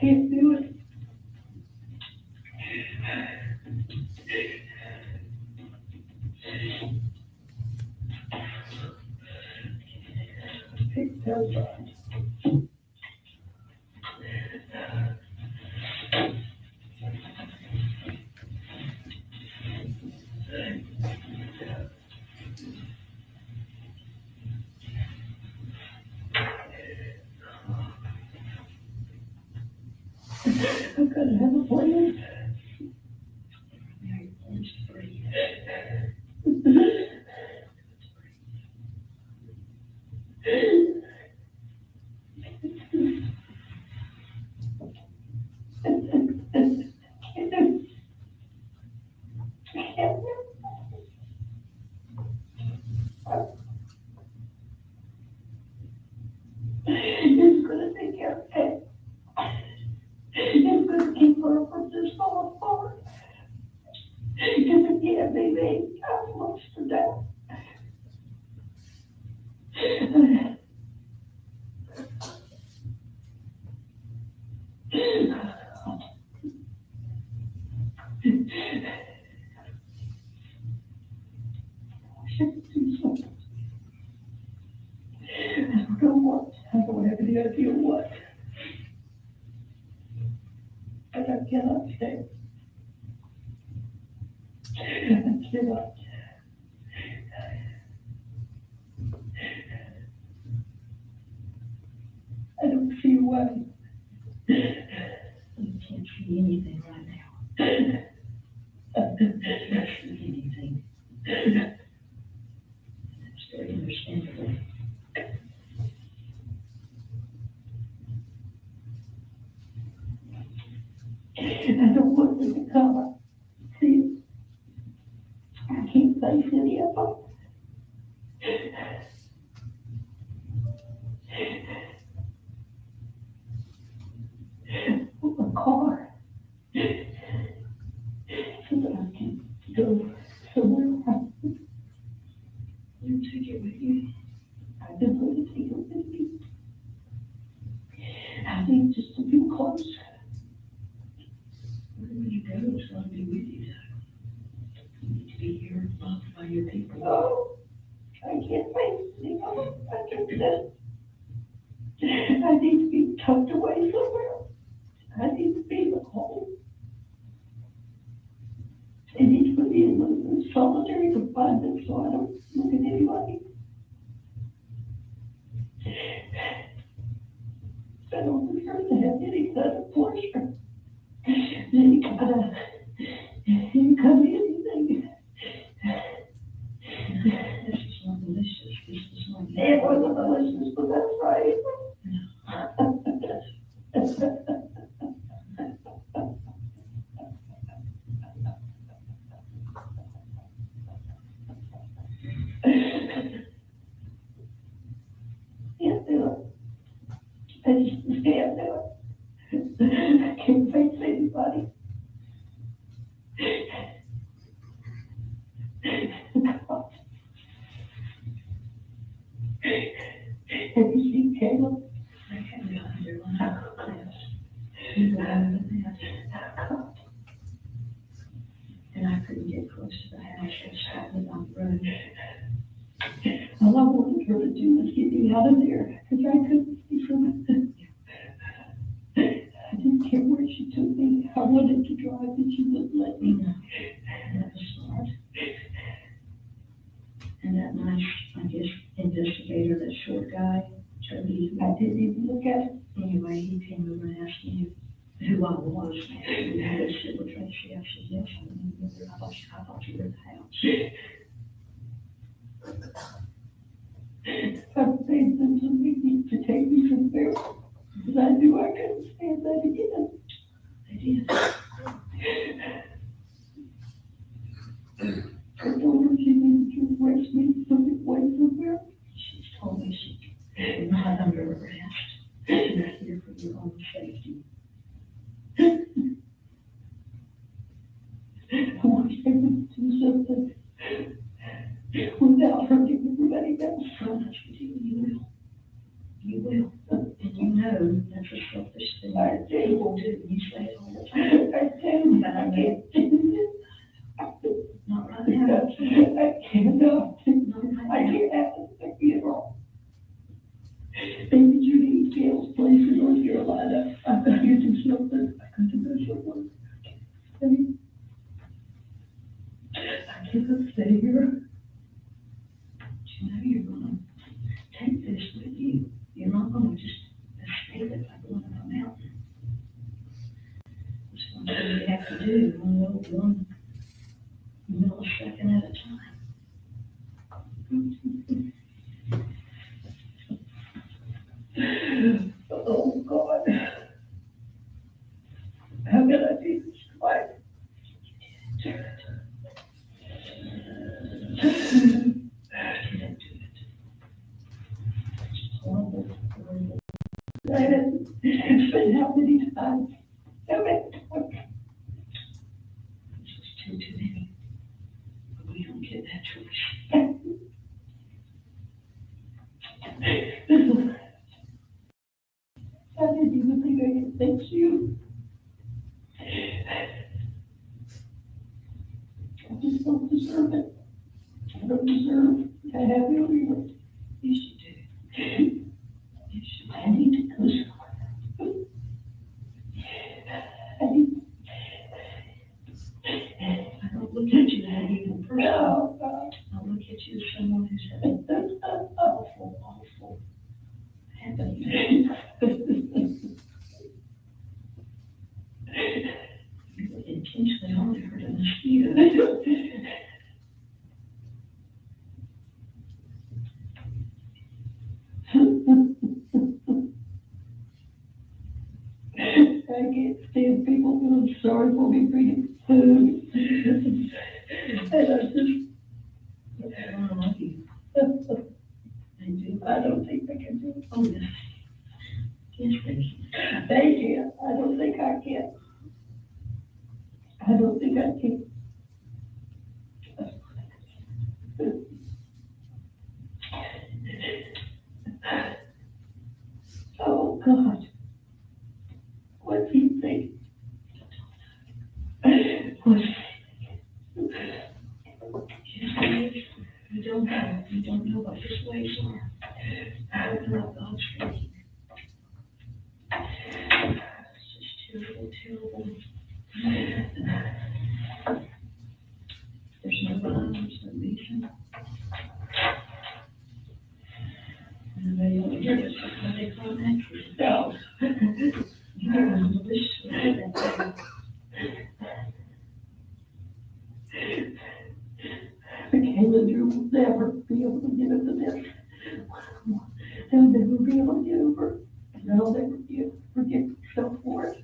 Can't do it. It's terrifying. I've got to have a plan. It's gonna take care of it. It's gonna keep her from just falling apart. Because again, baby, I've lost her down. I don't want, I don't have any idea what. But I cannot stay. stood up. I don't see why. You can't see anything right now. I can't see anything. That's very understandable. I don't want them to come. See, I can't face any of them. A car. So that I can go somewhere. You take it with you. I've been going to take it with me. I need just to be close. Wherever you go, it's going to be with you. You need to be here, loved by your people. Oh, I can't face anyone. I can't do that. I need to be tucked away somewhere. I need to be at home. I need to be in solitary confinement so I don't look at anybody. I don't deserve to have any kind of pleasure. Any kind of anything. This is not malicious. This is not. It wasn't malicious, but that's right. Can't do it. I just can't do it. I can't face anybody. God. Have you seen Caleb? I can't go under one of the class. He's out of that. And I couldn't get close to the house. I was hiding on the road. All I wanted her to do was get me out of there because I couldn't see from it. I didn't care where she took me. I wanted to drive, but she wouldn't let me. That was smart. And that nice, I guess, investigator, that short guy, Toby, I didn't even look at him. Anyway, he came over and asked me who I was. And I said, well, Tracey, I said, yes, I remember. I thought you were in the house. I paid them some money to take me from there because I knew I couldn't stand that again. I did. I told her she needed to arrest me so it went somewhere. She's told me you're not under arrest. You're here for your own safety. I want you to do something without hurting everybody else. You will. You will. And you know that's a selfish thing. I do. You do. You say it all the time. I do. But I can't do it. Not right now. I cannot. I can't have a funeral. Maybe Judy Gale's place in North Carolina. I've got to do something. I got to do something. I can't stay here. You know you're going to take this with you. You're not going to just escape it like going up a mountain. It's one thing you have to do, one millisecond at a time. Oh, God. How can I be this quiet? Horrible. It's been how many times? How many times? This is too many. But we don't get that choice. I didn't even think I could thank you. I just don't deserve it. I don't deserve to have you here. Yes, you do. Yes, you. I need to go somewhere. I don't look at you that even person. No, I look at you as someone who's had awful happened. You would intentionally only hurt a mosquito. I can't stand people feeling sorry for me bringing food. And I just, I love you. I don't think I can do it. Oh, yes. Yes, thank you. Thank you. I don't think I can. I don't think I can. Oh, God. What's he think? You don't know. You don't know what his ways are. I don't know God's ways. It's just terrible, terrible. There's no rhyme, there's no reason. Nobody will hear this, what they call an actress. No. You don't wish to have that. Calendar will never be able to get over this. They'll never be able to get over it. And I'll never forgive myself for it.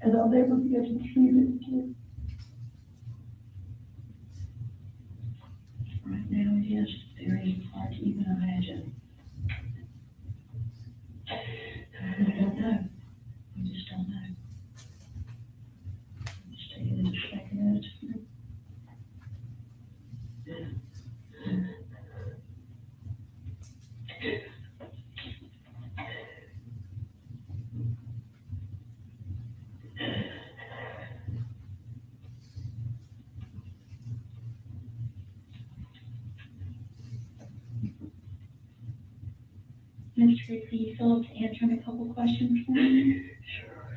And I'll never be able to see it again. Right now it is very hard to even imagine. I don't know. I just don't know. I'm just taking it a second at a time. Ms. Tracey, you feel up to answering a couple questions for me? Sure.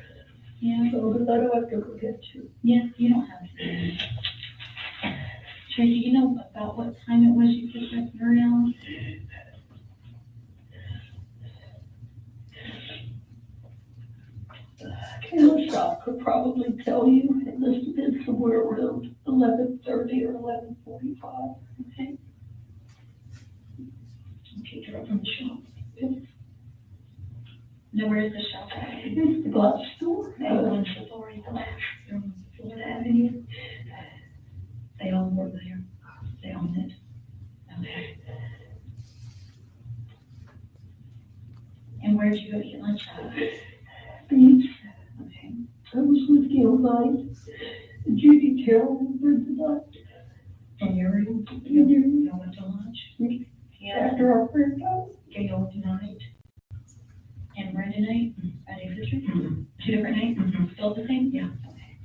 Yeah. So that I don't have to go get you. Yes, you don't have to. Tracey, you know about what time it was you picked up Uriel? Uriel Schock could probably tell you it must have been somewhere around 11:30 or 11:45. Okay. You picked her up from the shop. Now, where is the shop at? It's the glass store. On Florida Avenue. They all work there. They own it. Okay. And where did you go to get lunch at? Beach. Okay. I was with Gail Knight. Judy Carroll was the night. And Uriel? You Y'all went to lunch? Yeah. After our prayer time. Gail tonight. And Brenda night? At 8:50? Two different nights? Still the same? Yeah. Okay.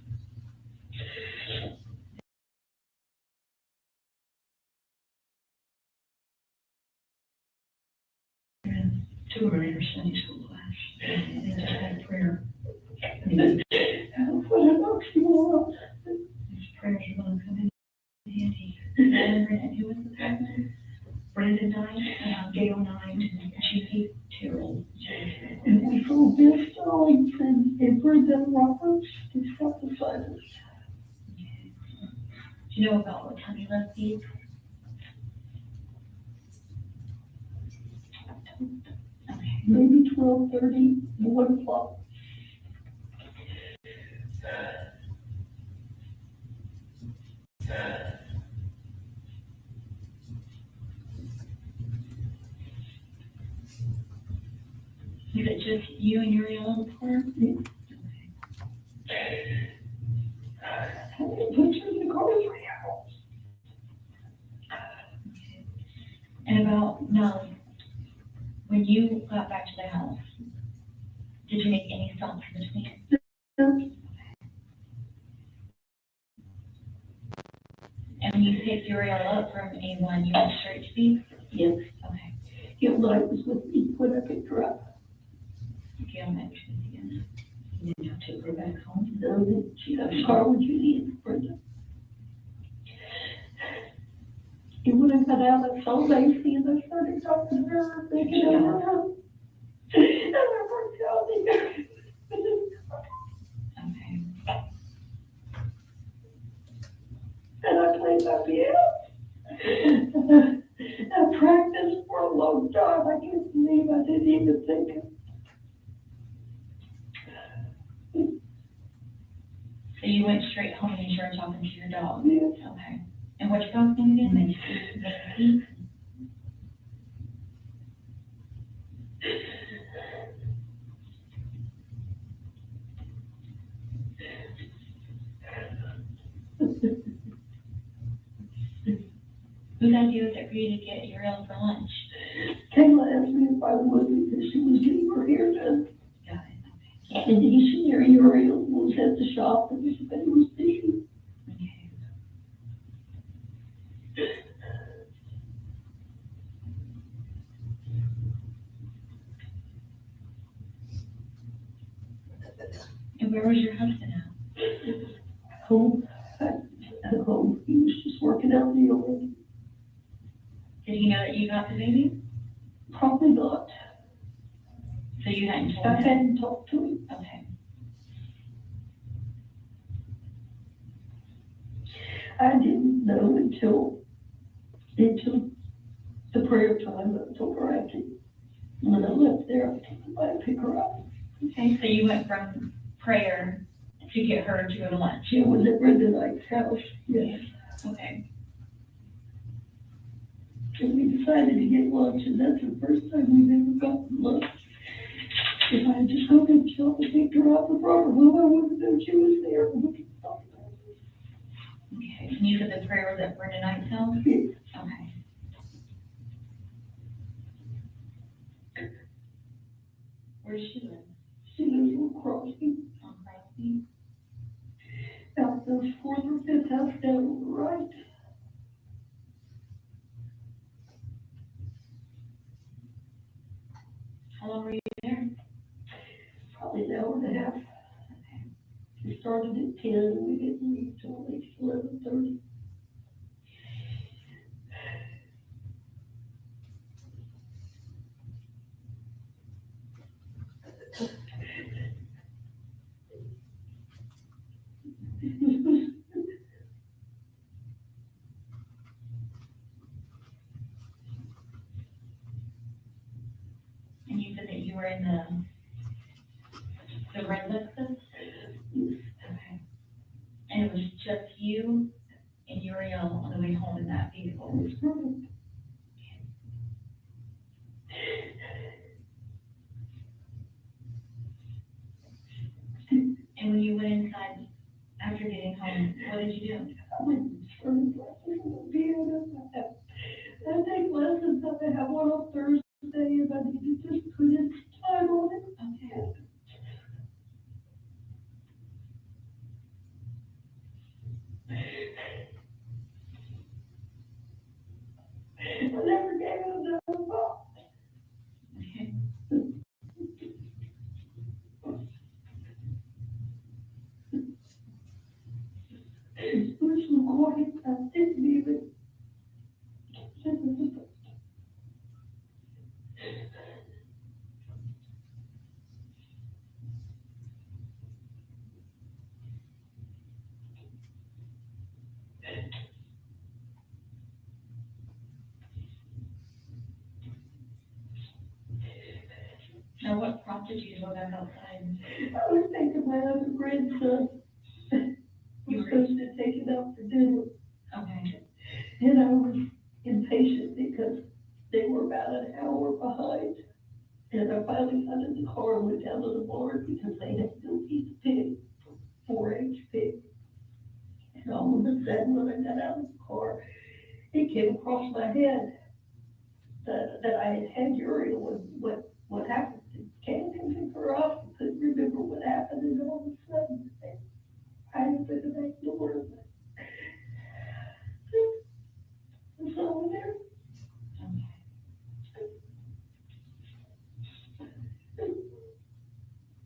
Two of them in her Sunday school class. And they just had prayer. What an oxymoron. These prayers are going to come in handy. And who was the third one? Brenda Knight, Gail Knight, and Chiefy Terrell. And we saw Bill Stallings and Brenda Roberts. He's got the signs. Do you know about what time he left these? Okay. Maybe 12:30, 1 o'clock. Is it just you and Uriel in the car? I put you in the car 3 hours. And about, now, when you got back to the house, did you make any stops in between? No. And when you picked Uriel up from A1, you went straight to B? Yes. Okay. Gail Knight was with me when I picked her up. Gail mentioned again. You didn't have to go back home. No, she got a car with Judy and Brenda. And when I got out, I saw Lacey and I started talking to her, thinking of her. And I worked out there. Okay. And I played my piano. I practiced for a long time. I can't believe I didn't even think of. So you went straight home and you started talking to your dog? Yes. Okay. And what's your dog's name again? Macy? Whose idea was it for you to get Uriel for lunch? Kayla asked me if I would because she was getting her hair done. Got it. And he near Uriel was at the shop and everybody was busy. Okay. And where was your husband at? Home, at home. He was just working out the yard. Did he know that you got the baby? Probably not. So you hadn't told I him? hadn't talked to him. Okay. I didn't know until the prayer time October after. When I left there, I came by and pick her up. Okay, so you went from prayer to get her to go to lunch? She was at Brenda Knight's house, yes. Okay. And we decided to get lunch, and that's the first time we've ever gotten lunch. If I had just gone to the shop and picked her up and brought her home, I wouldn't know she was there. Okay, and you said the prayer was at Brenda Knight's house? Yes. Okay. Where does she live? She lives on Crosby. On Crosby? Out the fourth or fifth house down on the right. How long were you there? Probably an hour and a half. We started at 10 and we didn't leave till at least 11:30. And you said that you were in the red Lexus? Okay. And it was just you and Uriel on the way home in that vehicle? And when you went inside after getting home, what did you do? I went and started practicing the piano. I take lessons. I have one on Thursday and I need to just put in time on it. Okay. I never gave it another thought. Okay. It was so quiet. I didn't even. Now, what prompted you to go back outside? I was thinking my other grandson was supposed to take it out for dinner. Okay. And I was impatient because they were about an hour behind. And I finally got in the car and went down to the barn because they had to go feed the pig, 4-H pig. And all of a sudden, when I got out of the car, it came across my head that I had Uriel and what happened. Can't pick her up, couldn't remember what happened, and all of a sudden, I had been to that door. And so over there.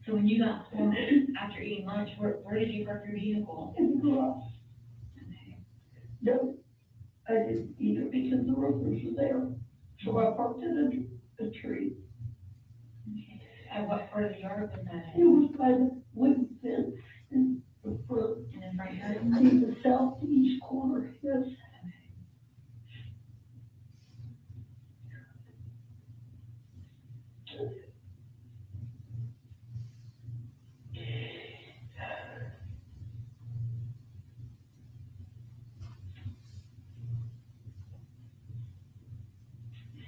So when when you got home after eating lunch, where did you park your vehicle? In the garage. No, I didn't either because the roofers were there. So I parked in a tree. At what part of the yard was that It was by the wooden fence in the front. in the front yard? In the southeast corner, yes.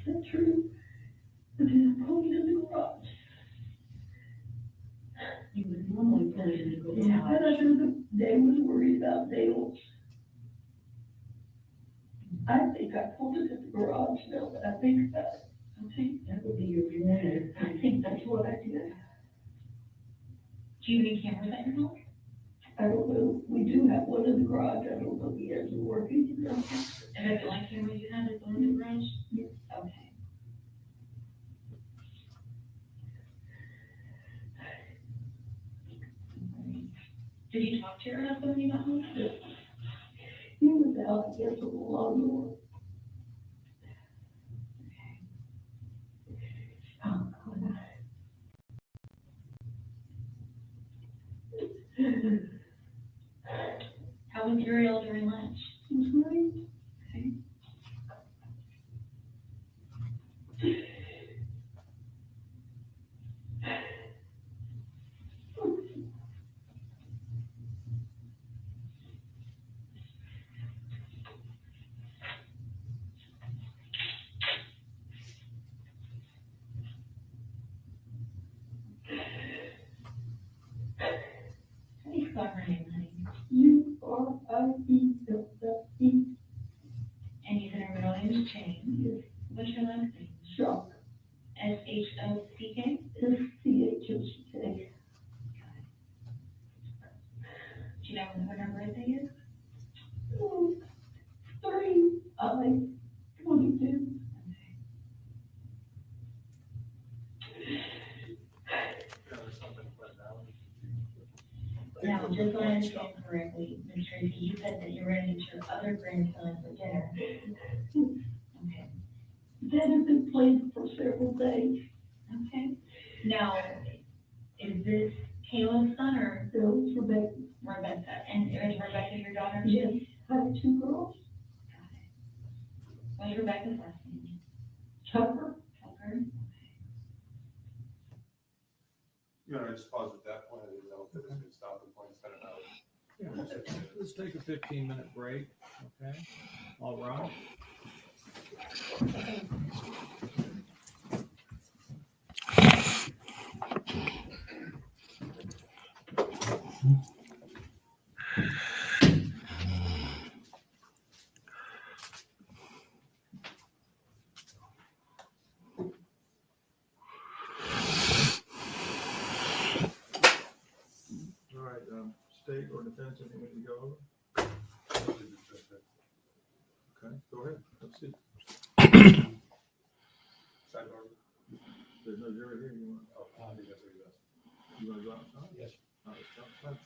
Is that true? But then I pulled it in the garage. You would normally put it in the garage. Yeah, but I knew they was worried about nails. I think I pulled it in the garage now that I think about it. Okay. That would be your plan. I think that's what I did. Do you have any cameras at your house? I don't know. We do have one in the garage. I don't know if he has it working. And is it the only camera you have is the one in the garage? Yes. Okay. Did you talk to your husband when you got home? He was out, I guess, on the lawnmower. Oh, God. How was Uriel during lunch? It was great. Okay. How do you spell her name, honey? U-R-I-E-L-L-E. And you said her middle name is Jane. Yes. What's your last name? Shock. S-H-O-C-K? S-C-H-O-C-K. Do you know when her birthday is? 3/22. Now, just so I understand correctly, Ms. Tracy, you said that you're ready to meet your other grandson for dinner. Okay. That has been planned for several days. Okay. Now, is this Caleb's son or No, it's Rebecca. Rebecca? And is Rebecca your daughter? Yes, I have 2 girls. What's Rebecca's last name? Tucker. Tucker? You want to just pause at that point? I didn't know if it was going to stop and point instead of out. Yeah, let's take a 15-minute break, okay? All right. All right, state or defense, anything we need to go over? Okay, go ahead, let's see. Sidebar. There's no jury here, you want? Oh, I think that's what he does. You want to go outside? Yes. All right, let's go outside.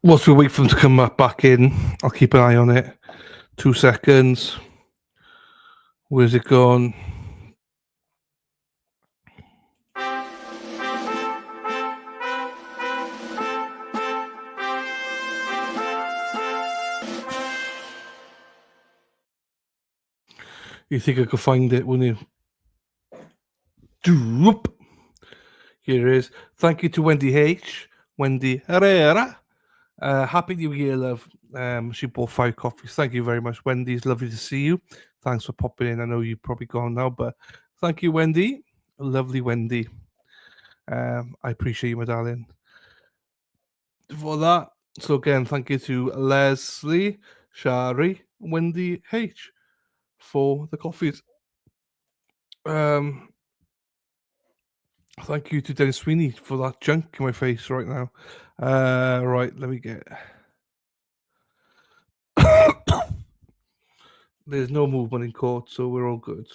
Whilst we wait for them to come back in, I'll keep an eye on it. 2 seconds. Where's it gone? You think I could find it, wouldn't you? Droop. Here it is. Thank you to Wendy H. Wendy Herrera. Happy New Year, love. She bought 5 coffees. Thank you very much, Wendy. It's lovely to see you. Thanks for popping in. I know you're probably gone now, but Thank you, Wendy. Lovely Wendy. I appreciate you, my darling, for that. So again, thank you to Leslie, Shari, Wendy H for the coffees. Thank you to Dennis Sweeney for that junk in my face right now. Right, let me get. There's no movement in court, so we're all good.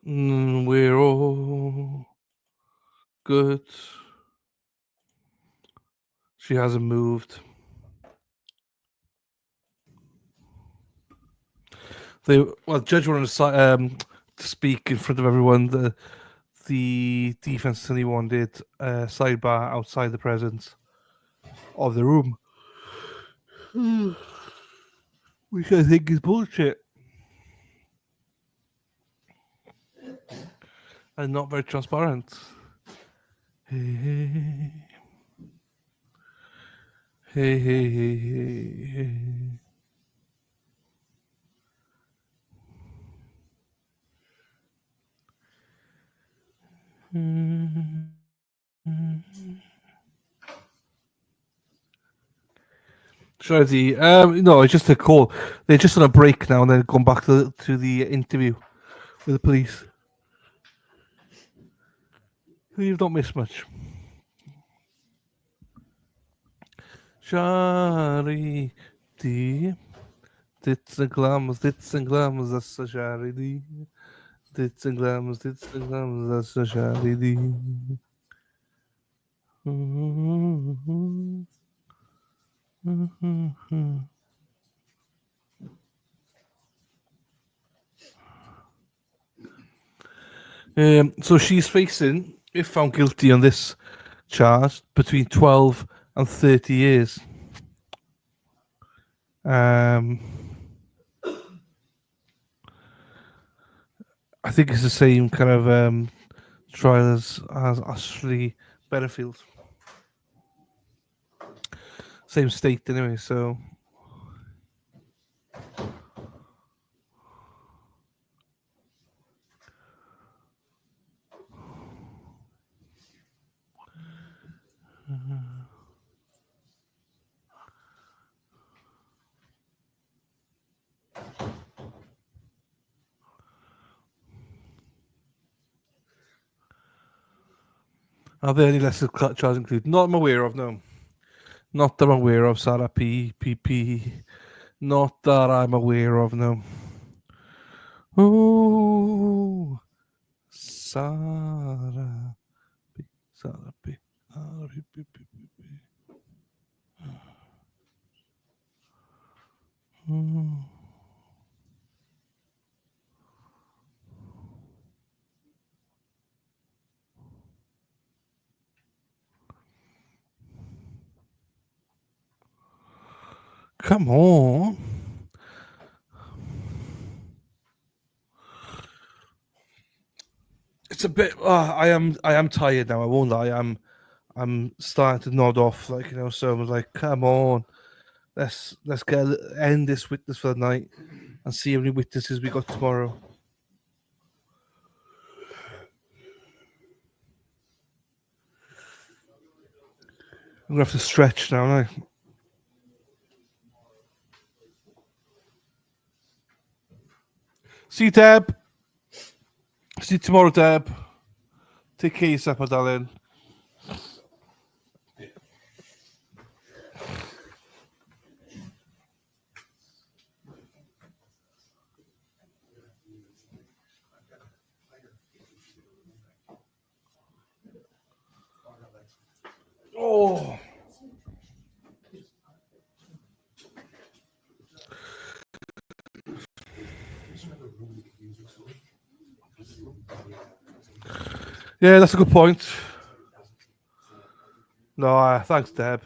We're all good. She hasn't moved. Judge wanted to speak in front of everyone. The defense attorney wanted sidebar outside the presence of the room, which I think is bullshit and not very transparent. Hey, hey, hey, hey, hey, hey, hey. Shirley, no, it's just a call. They're just on a break now, and then going back to the interview with the police. You've not missed much. Shari, dits and glamours, that's a Shari. Dits and glamours, that's a Shari. So she's facing, if found guilty on this charge, between 12 and 30 years. I think it's the same kind of trial as Ashley Benefield. Same state anyway, so. Are there any lesser charges included? Not I'm aware of, no. Not that I'm aware of, Sarah P. Not that I'm aware of, no. Oh, Sarah P. Sarah P. Come on. It's a bit. I am tired now. I won't lie. I'm starting to nod off, like, So I was like, come on, let's end this witness for the night and see how many witnesses we got tomorrow. I'm gonna have to stretch now, aren't I? See you, Deb. See you tomorrow, Deb. Take care of yourself, my darling. Oh. Yeah, that's a good point. No, thanks, Deb.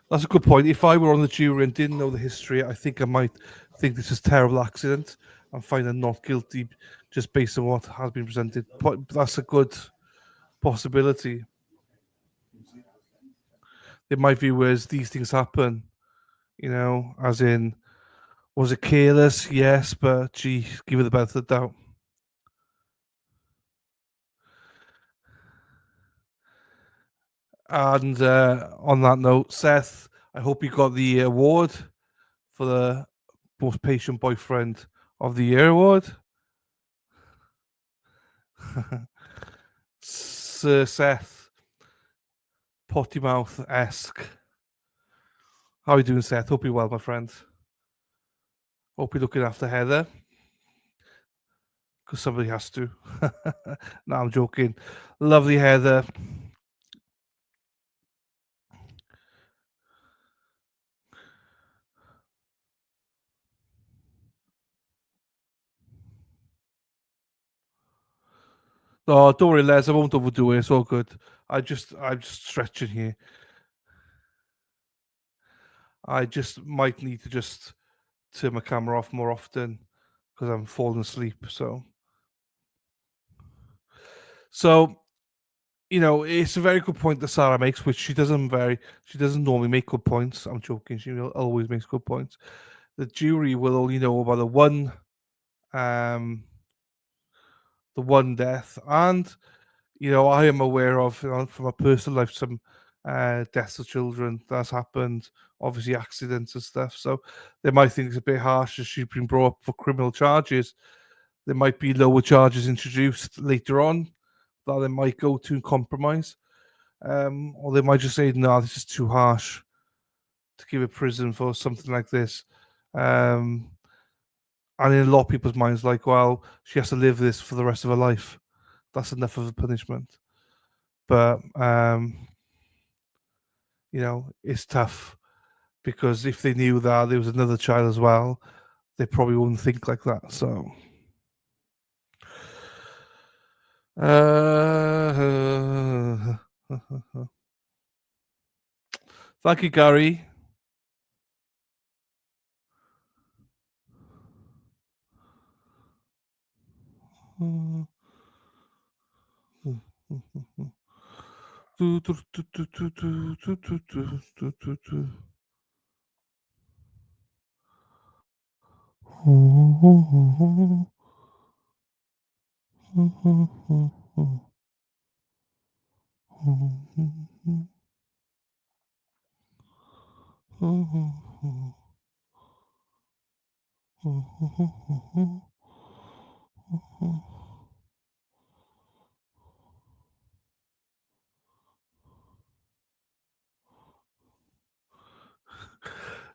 That's a good point. If I were on the jury and didn't know the history, I think I might think this is a terrible accident and find her not guilty just based on what has been presented. But that's a good possibility. In my view, is these things happen, as in Was it careless? Yes, but gee, give it the benefit of the doubt. And on that note, Seth, I hope you got the award for the most patient boyfriend of the year award. Sir Seth, potty mouth esque. How are you doing, Seth? Hope you're well, my friend. Hope you're looking after Heather. Because somebody has to. No, I'm joking. Lovely Heather. Oh, don't worry, Les. I won't overdo it. It's all good. I'm just stretching here. I just might need to just turn my camera off more often because I'm falling asleep. So, it's a very good point that Sarah makes, which she doesn't normally make good points. I'm joking. She always makes good points. The jury will only know about the one death, and I am aware of from my personal life some deaths of children that's happened, obviously accidents and stuff. So they might think it's a bit harsh as she's been brought up for criminal charges. There might be lower charges introduced later on that they might go to compromise, or they might just say, "No, this is too harsh to give a prison for something like this." And in a lot of people's minds, like, well, she has to live this for the rest of her life. That's enough of a punishment. But it's tough because if they knew that there was another child as well, they probably wouldn't think like that. So thank you, Gary.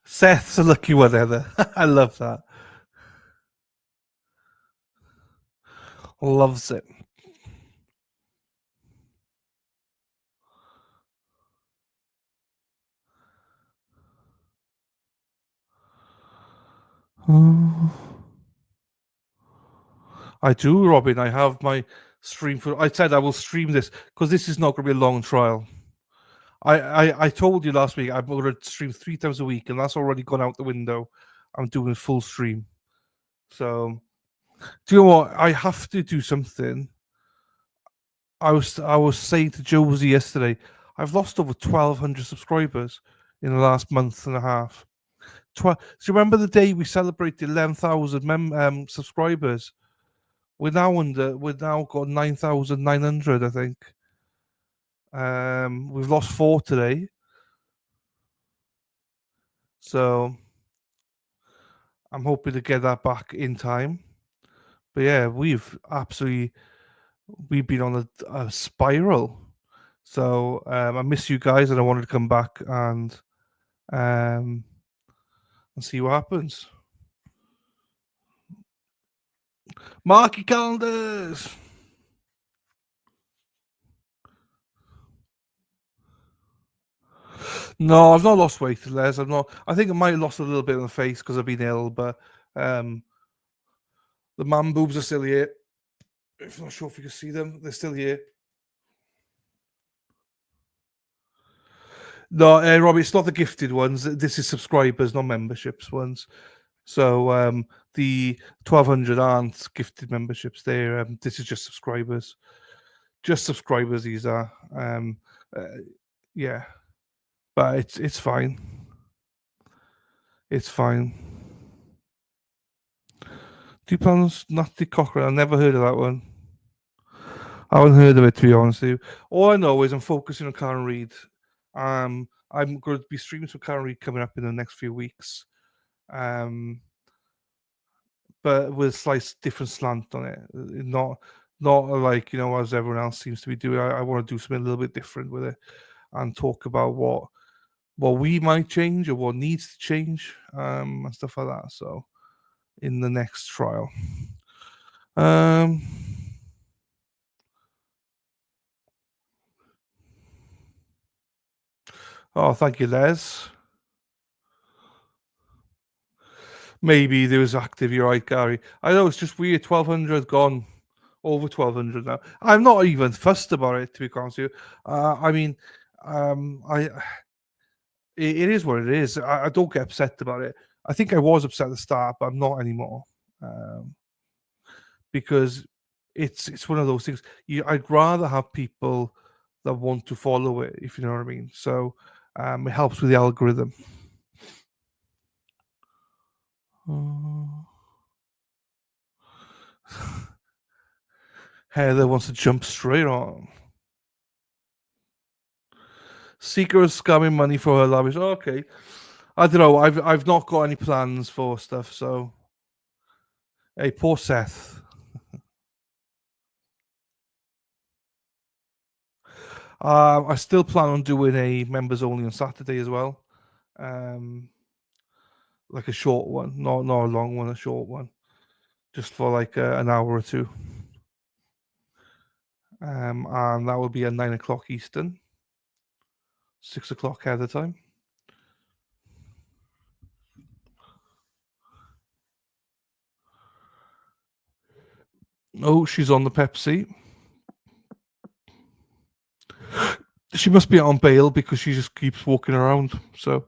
Seth's a lucky one, Heather. I love that. Loves it. I do, Robin. I have my stream for. I said I will stream this because this is not going to be a long trial. I told you last week I'm going to stream 3 times a week, and that's already gone out the window. I'm doing a full stream. So, do you know what? I have to do something. I was saying to Josie yesterday, I've lost over 1,200 subscribers in the last month and a half. So you remember the day we celebrated 11,000 subscribers? We're now got 9,900, I think. We've lost 4 today. So I'm hoping to get that back in time. But yeah, we've been on a spiral. So I miss you guys, and I wanted to come back and see what happens. Mark your calendars. No, I've not lost weight, Les. I've not. I think I might have lost a little bit on the face because I've been ill, but the man boobs are still here. I'm not sure if you can see them. They're still here. No, Robbie, it's not the gifted ones. This is subscribers, not memberships ones. So the 1,200 aren't gifted memberships. This is just subscribers. Just subscribers. These are. Yeah, but it's fine. It's fine. Do you plan on Natalie Cochran? I never heard of that one. I haven't heard of it, to be honest with you. All I know is I'm focusing on Karen Reid. I'm going to be streaming some Karen Reid coming up in the next few weeks. But with a slight different slant on it. Not like, as everyone else seems to be doing. I want to do something a little bit different with it and talk about what we might change or what needs to change, and stuff like that. So in the next trial. Oh, thank you, Les. Maybe there was active. You're right, Gary. I know it's just weird. 1,200 gone, over 1,200 now. I'm not even fussed about it, to be honest with you. I mean, it is what it is. I don't get upset about it. I think I was upset at the start, but I'm not anymore, because it's one of those things. I'd rather have people that want to follow it, if you know what I mean. So it helps with the algorithm. Heather wants to jump straight on. Seeker is scamming money for her lavish. Okay, I don't know. I've not got any plans for stuff. So, hey, poor Seth. I still plan on doing a members only on Saturday as well. Like a short one, not a long one, a short one, just for like an hour or two. And that will be at 9 o'clock Eastern, 6 o'clock at the time. Oh, she's on the Pepsi. She must be on bail because she just keeps walking around. So.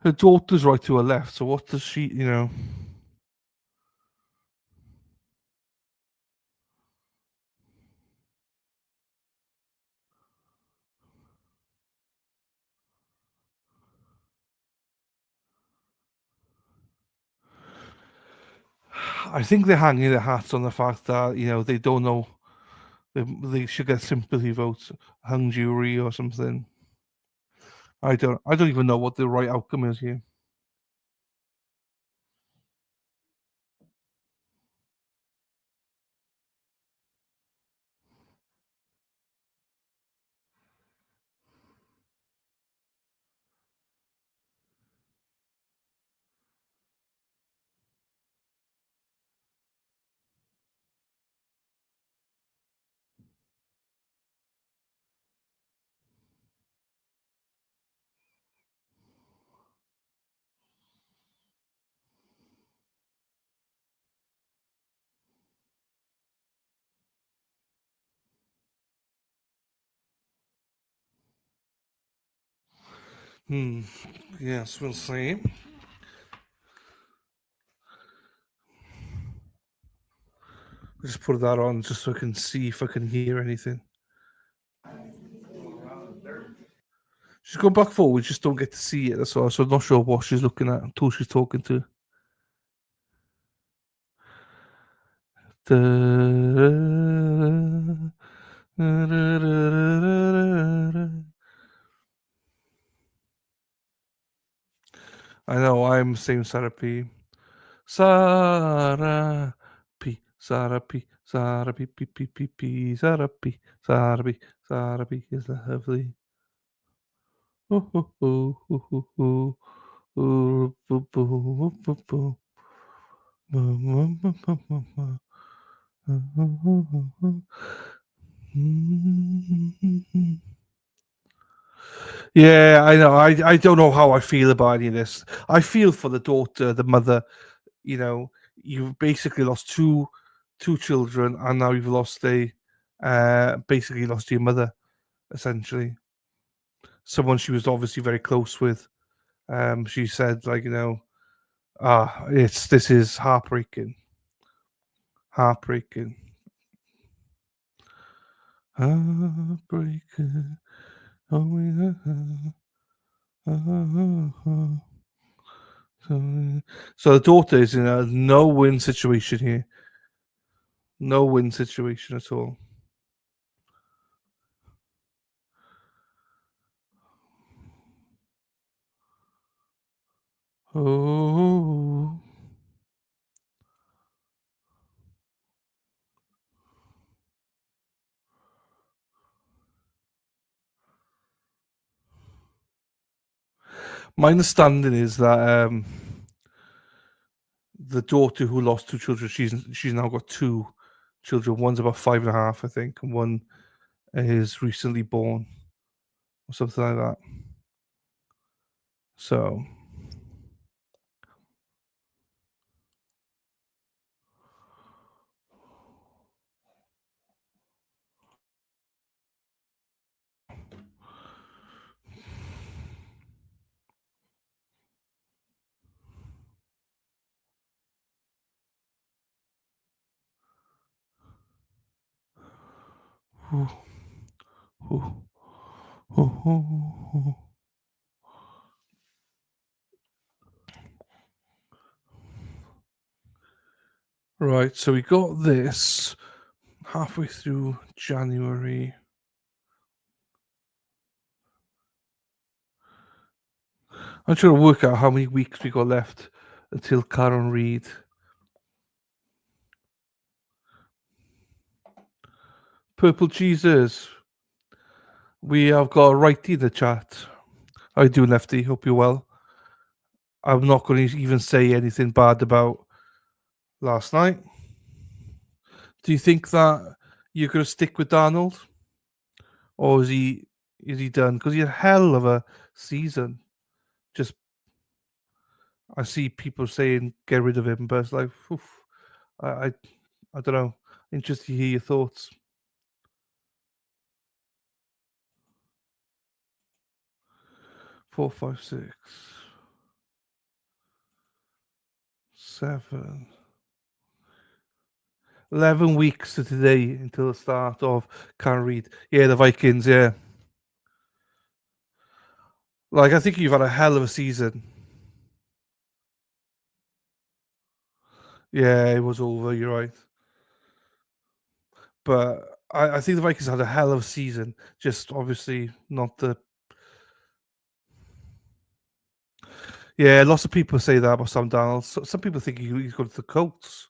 Her daughter's right to her left, so what does she, I think they're hanging their hats on the fact that, they don't know. They should get sympathy votes, hung jury or something. I don't even know what the right outcome is here. Yes, we'll see. Just put that on just so I can see if I can hear anything. She's going back forward, just don't get to see it. That's all. So I'm not sure what she's looking at until she's talking to. I know, I'm same Sarah P. Sarah P. Sarah P. Sarah P. P. P. P. P. Sarah P. Sarah P. Sarah P. is lovely. Oh, oh, oh, oh, oh, oh. Oh, boo, boo, boo, boo. Yeah, I know. I don't know how I feel about any of this. I feel for the daughter, the mother. You've basically lost two children, and now you've lost basically lost your mother, essentially. Someone she was obviously very close with. She said, like, this is heartbreaking. Heartbreaking. Heartbreaking. So the daughter is in a no-win situation here. No-win situation at all. Oh. My understanding is that the daughter who lost two children, she's now got two children. One's about 5.5, I think, and one is recently born, or something like that. So, right, so we got this halfway through January. I'm trying to work out how many weeks we got left until Karen Reid. Purple Jesus. We have got a righty in the chat. How you doing, Lefty? Hope you're well. I'm not going to even say anything bad about last night. Do you think that you're going to stick with Darnold, or is he done? Because he had a hell of a season. Just I see people saying get rid of him, but it's like, oof, I don't know. Interested to hear your thoughts. Four, 5, 6, 7, 11 weeks to today until the start of Karen Reid. Yeah, the Vikings. Yeah, like I think you've had a hell of a season. Yeah, it was over. You're right. But I think the Vikings had a hell of a season. Just obviously not the. Yeah, lots of people say that about Sam Darnold. Some people think he's going to the Colts.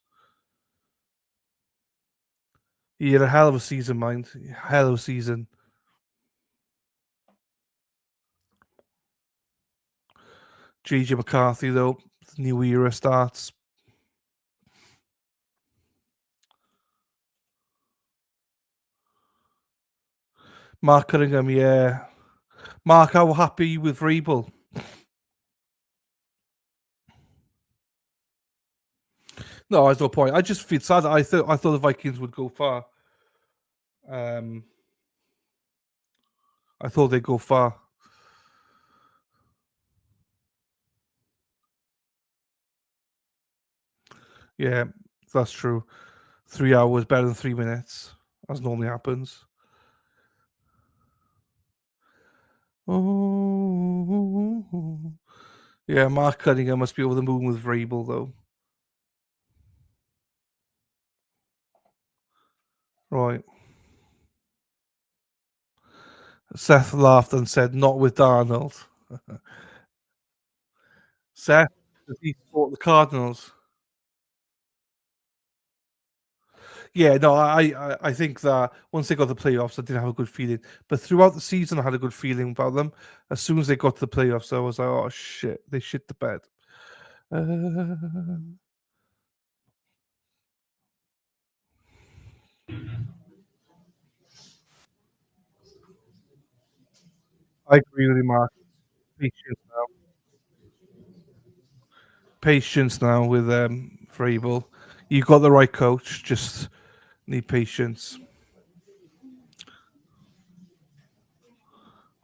He had a hell of a season, mind. Hell of a season. JJ McCarthy, though, the new era starts. Mark Cunningham, yeah. Mark, how happy are you with Vrabel? No, there's no point. I just feel sad. I thought the Vikings would go far. I thought they'd go far. Yeah, that's true. 3 hours better than 3 minutes, as normally happens. Oh, yeah. Mark Cunningham must be over the moon with Vrabel, though. Right. Seth laughed and said, "Not with Darnold." Seth, does he support the Cardinals? Yeah, no, I think that once they got the playoffs, I didn't have a good feeling. But throughout the season, I had a good feeling about them. As soon as they got to the playoffs, I was like, "Oh shit, they shit the bed." I agree with you, Mark. Patience now. Patience now with Vrabel. You got the right coach. Just need patience.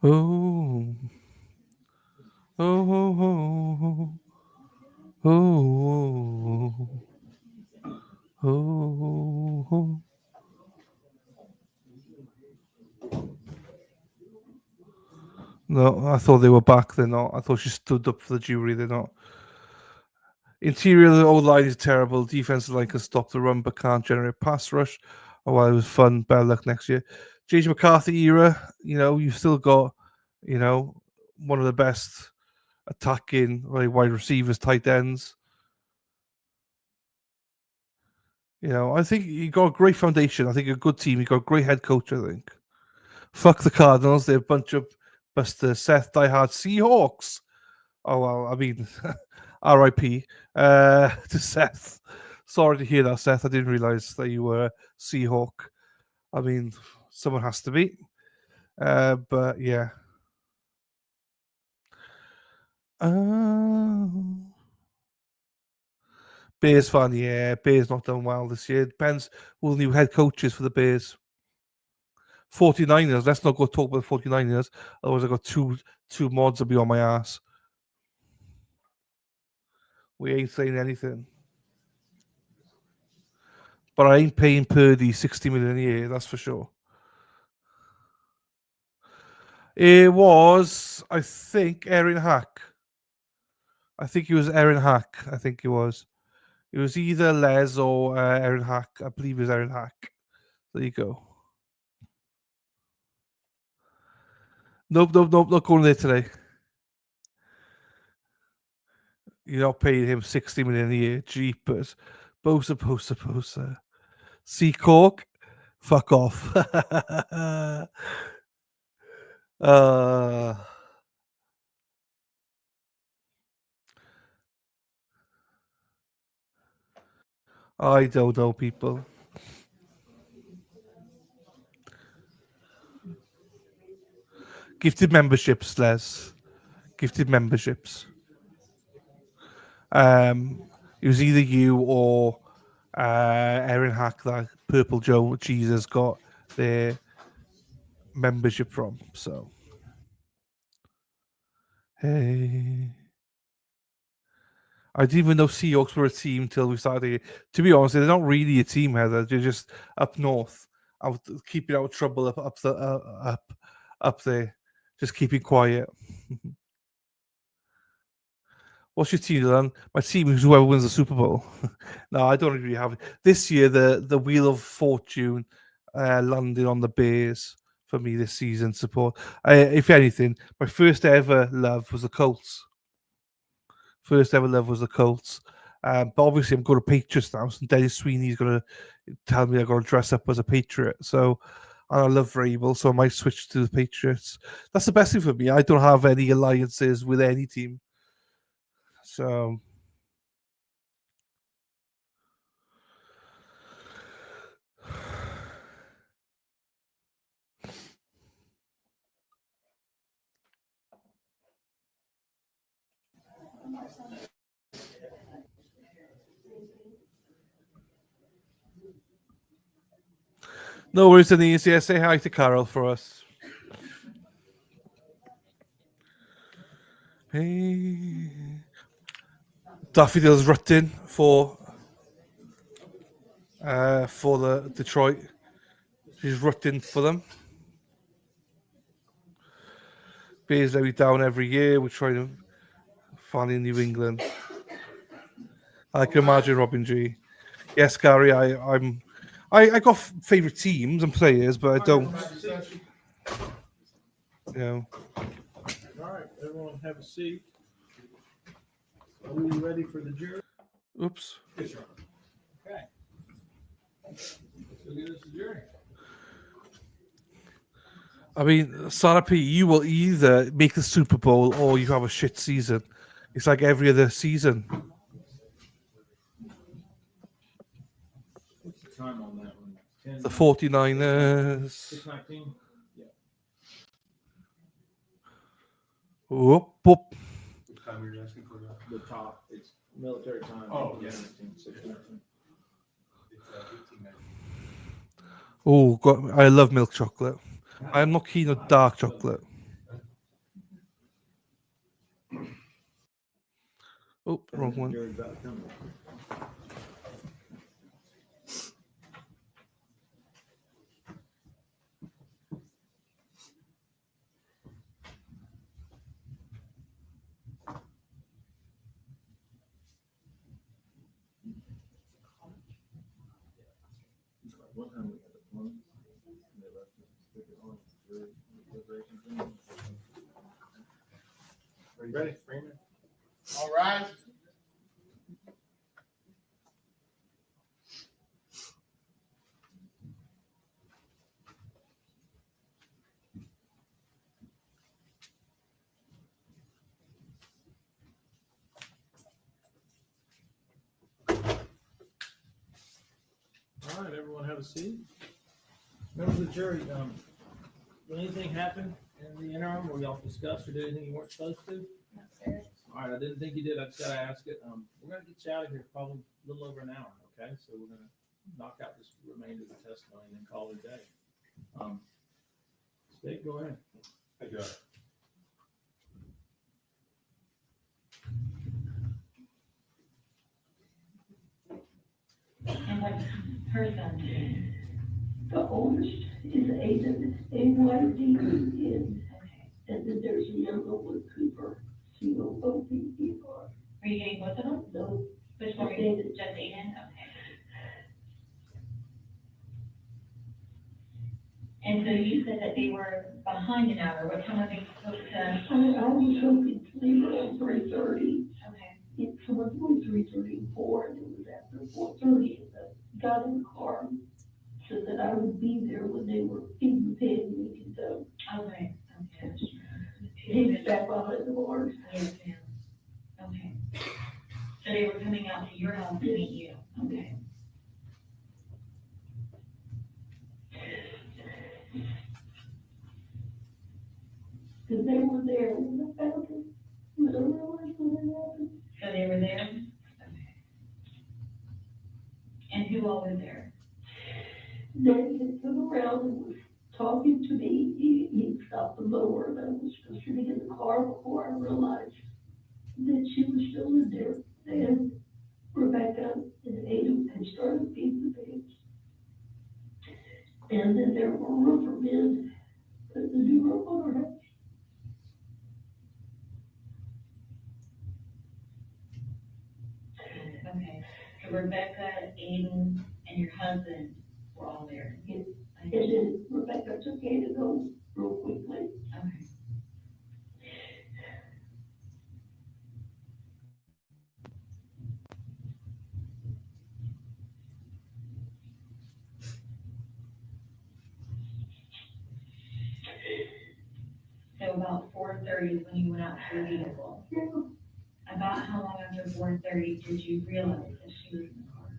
Oh, oh, oh, oh, oh, oh. No, I thought they were back. They're not. I thought she stood up for the jury. They're not. Interior of the old line is terrible. Defensive line can stop the run but can't generate pass rush. Oh, well, it was fun. Better luck next year. JJ McCarthy era, you've still got, one of the best attacking wide receivers, tight ends. I think you got a great foundation. I think a good team. You got a great head coach, I think. Fuck the Cardinals. They're a bunch of busters. Seth, diehard Seahawks. Oh, well, I mean, RIP to Seth. Sorry to hear that, Seth. I didn't realize that you were a Seahawk. I mean, someone has to be. But yeah. Bears fan, yeah. Bears not done well this year. Depends who the new head coach is for the Bears. 49ers. Let's not go talk about the 49ers. Otherwise, I got two mods will be on my ass. We ain't saying anything. But I ain't paying Purdy 60 million a year, that's for sure. It was, I think, Erin Hack. I think it was Erin Hack. I think it was. It was either Les or Erin Hack. I believe it was Erin Hack. There you go. Nope, not going there today. You're not paying him 60 million a year. Jeepers. Bosa. Seacork. Fuck off. I don't know, people. Gifted memberships, Les. Gifted memberships. It was either you or Erin Hack that Purple Joe Jesus got their membership from. So, hey. I didn't even know Seahawks were a team until we started. To be honest, they're not really a team, Heather. They're just up north, keeping out of trouble up there, just keeping quiet. What's your team, then? My team is whoever wins the Super Bowl. No, I don't really have it. This year, the Wheel of Fortune landed on the Bears for me this season. Support. If anything, my first ever love was the Colts. But obviously, I'm going to Patriots now. So Dennis Sweeney's going to tell me I've got to dress up as a Patriot. So, and I love Vrabel, so I might switch to the Patriots. That's the best thing for me. I don't have any alliances with any team. So, no worries, Denise. Yeah, say hi to Carol for us. Hey. Daffodils rutting for the Detroit. She's rutting for them. Bears let me down every year. We're trying to find in New England. I can imagine Robin G. Yes, Gary, I got favorite teams and players, but I don't. All right, everyone have a seat. Are we ready for the jury? Oops. Yes, sir. Okay. So give us the jury. I mean, Sarah P, you will either make the Super Bowl or you have a shit season. It's like every other season. What's the time on that one? 10, The 49ers. 6:19? Yeah. Whoop. What time are you asking for that? The top, it's military time. Oh, yeah. 6:19. Oh, God, I love milk chocolate. I'm not keen on dark chocolate. Oh, wrong one. Jury's about to come. one time we had a plum, and they left it, stick it on the jury deliberation thing. Are you ready, Freeman? All right. All right, everyone have a seat. Members of the jury, did anything happen in the interim where y'all discussed or did anything you weren't supposed to? No, sir. All right, I didn't think you did. I just gotta ask it. We're gonna get you out of here probably a little over an hour, okay? So we're gonna knock out this remainder of the testimony and then call it a day. State, go ahead. Thank you. And what's her son doing? The oldest is Aiden, AYD, and then there's a younger one, Cooper, COOPER. Are you getting both of them? No. Which one? Just Aiden. Just Aiden? Okay. And so you said that they were behind an hour. What time were they supposed to? I was hoping to leave around 3:30. Okay. It was between 3:30 and 4, and it was after 4:30, and I got in the car and said that I would be there when they were in the pit, and we could go. Okay. Okay. He's back behind the bars. Yes, ma'am. Okay. So they were coming out to your house to meet you. Okay. Because they were there when I found them, when I realized when it happened. So they were there? Okay. And who all was there? Then he come around and was talking to me. He stopped the mower, and I was just sitting in the car before I realized that she was still in there. And Rebecca and Ada had started feeding the pigs. And then there were roofer men at the new roof on her house. Okay. So Rebecca, Aiden, and your husband were all there. Yes. And then Rebecca took Ada home real quickly. Okay. So about 4:30 is when you went out to your vehicle. Yeah. About how long after 4:30 did you realize that she was in the car?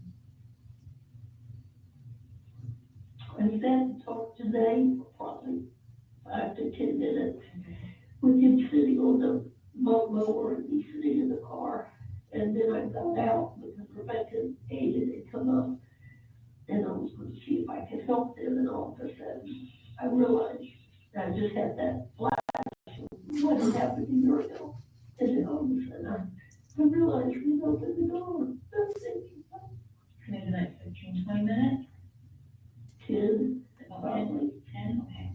I sat and talked today for probably 5 to 10 minutes with him sitting on the mower and me sitting in the car. And then I got out because Rebecca and Aiden had come up, and I was going to see if I could help them. And all of a sudden, I realized I just had that flash of what had happened a year ago. And then all of a sudden, I realized we opened the door. Maybe like 15, 20 minutes? 10, About probably. 10? Okay.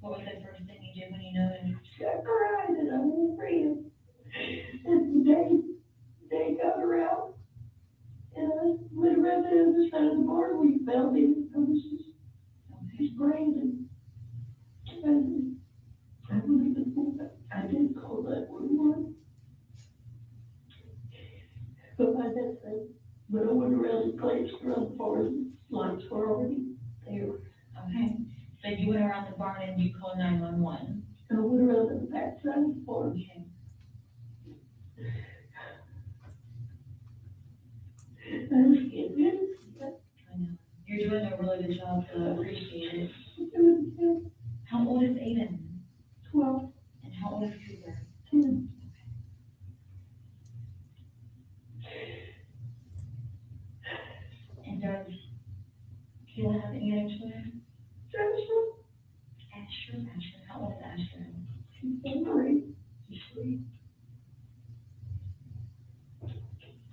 What was the first thing you did when you noticed? I cried and I won't friend. And they got her out. And I went around the other side of the barn, we found him. I was just brain and I don't even think I didn't call 911. But by that time, when I went around the place around the barn, lights were already there. Okay. So you went around the barn and you called 911. And I went around to the back side of the barn. Okay. I was getting I know. You're doing a really good job, so I appreciate it. it. How old is Aiden? 12. And how old is Cooper? 10. And does Kayla have any other children? Asher. How old is Asher? She's 3. She's 3.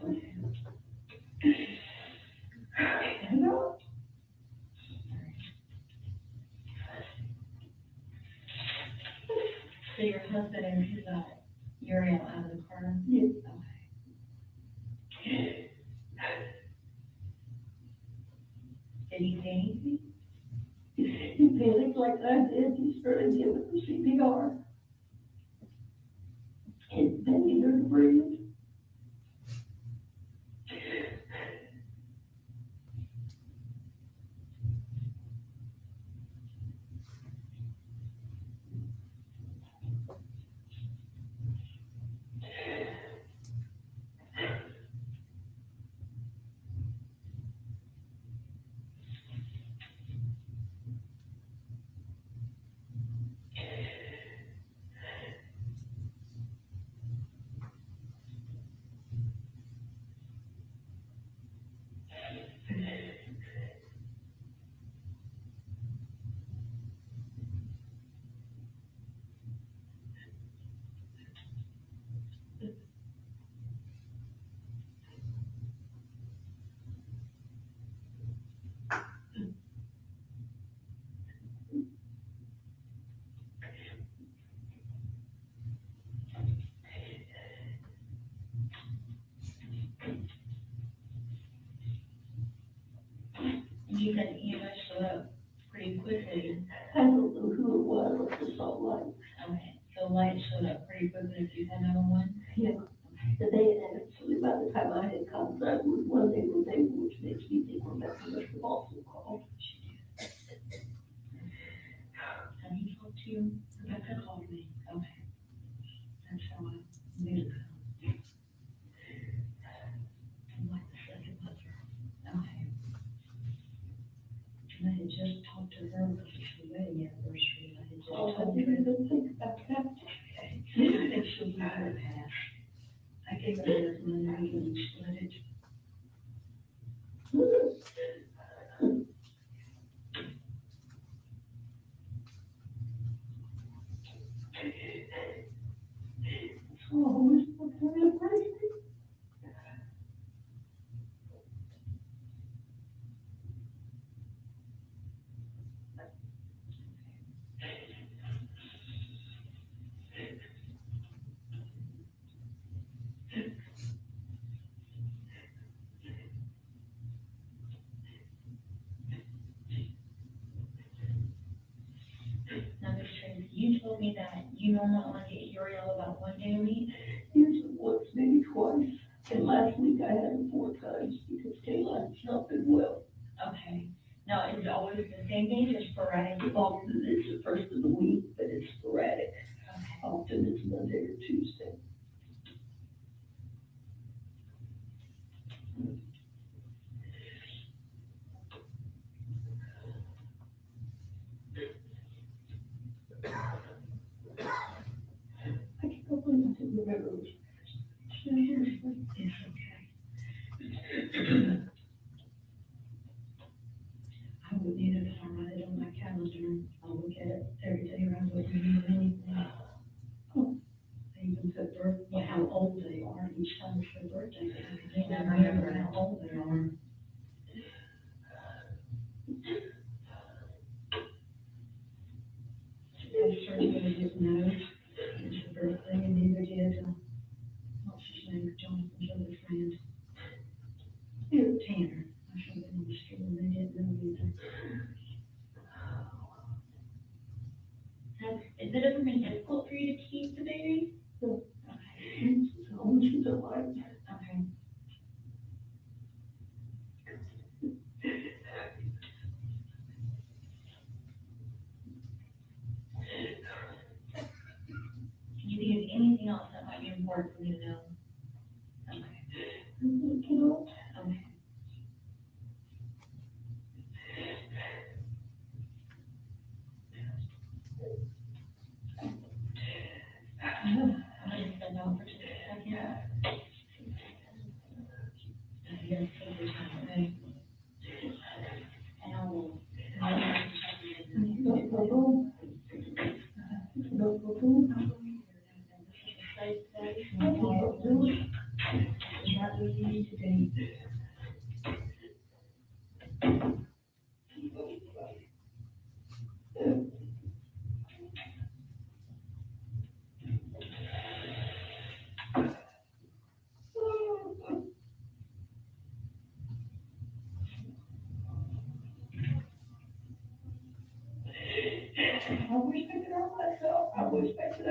Okay. And Did he say anything? He panicked like I did. He started giving the CPR. And begging her to breathe. You said EMS showed up pretty quickly. I don't know who it was. I just saw lights. Okay, so lights showed up pretty quickly if you had another one? Yeah. But they had actually, by the time I had contact with one, they were there, which makes me think Rebecca must have also called. Have you talked to Rebecca? Called me. Okay. That's how I knew it. I'm like the second mother. Okay. And I had just talked to her because it's the wedding anniversary. I had just Oh, I told didn't her. even think about that. Okay. I think she'll be her pass. I gave her this money and we split it. Oh, it's very crazy. Now, Ms. Tracy, you told me that you normally only get Uriel about 1 day a week. Usually once, maybe twice. And last week I had it 4 times because Kayla's not been well. Okay. Now, is it always the same day or sporadic? Often it's the first of the week, but it's sporadic. Okay. Often it's Monday or Tuesday. I can't believe I didn't remember. It's okay. I would need it if I write it on my calendar. I'll look at it every day around what you need anything. I even put birth, well, how old they are each time it's their birthday. They never remember how old they are. I'm certainly didn't know it's her birthday, and neither did, what's his name, Jonathan's other friend. Tanner. I showed them on the street and they didn't know either. Has it ever been difficult for you to keep the baby? No. Okay. She's alive. Okay. Do you think there's anything else that might be important for you to know? Okay. Okay. I'm gonna step out for just a second. Yes, take your time, okay? And I will. I wish I could hurt myself. I wish I could.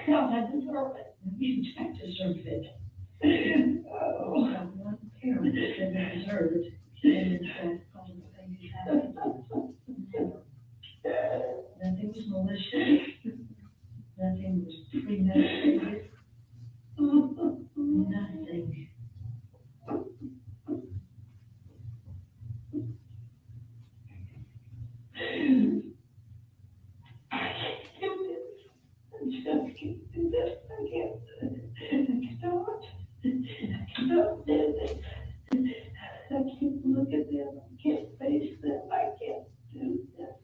God, I deserve it. You deserve it. Oh. One parent that deserve it. Nothing was malicious. Nothing was premeditated. Nothing. I can't do this. I just can't do this. I can't. I cannot do this. I can't look at them. I can't face them. I can't do this.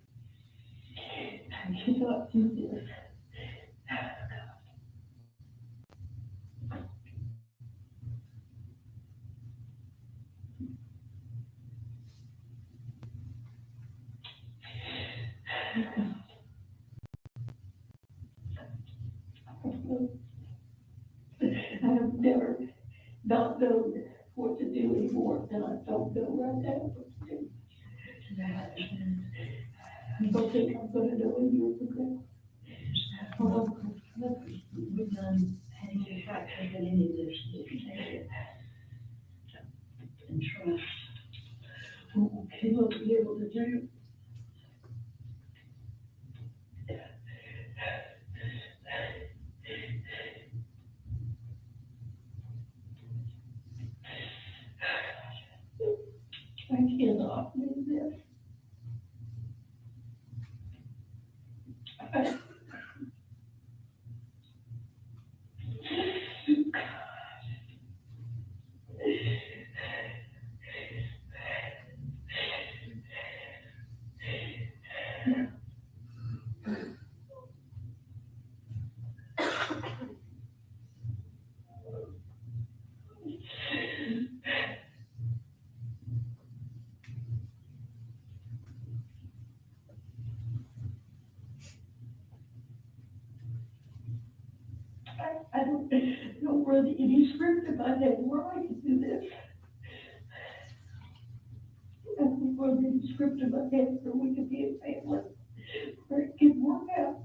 I cannot do this. I have never not known what to do anymore, and I don't know right now what to do. I don't think I'm gonna know a year from now. Well, we've done any factors in any of this, you can take it and trust. What Caleb will be able to do. I cannot do this. I don't run any script in my head where I can do this. I don't run any script in my head where we can be a family, where it can work out.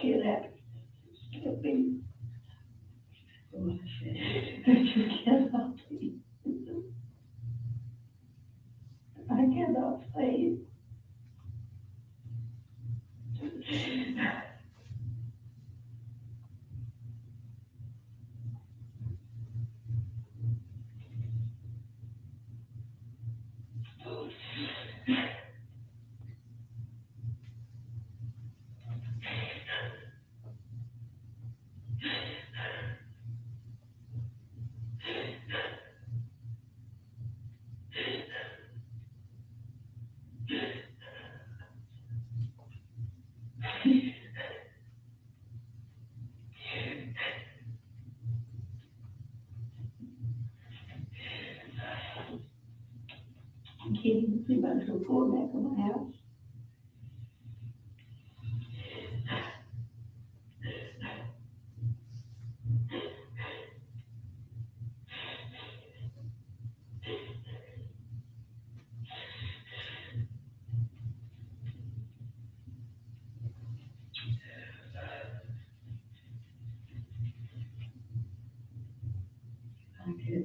Can't happen. Can't be. It cannot be. I cannot say it. I can't even see myself going back to my house.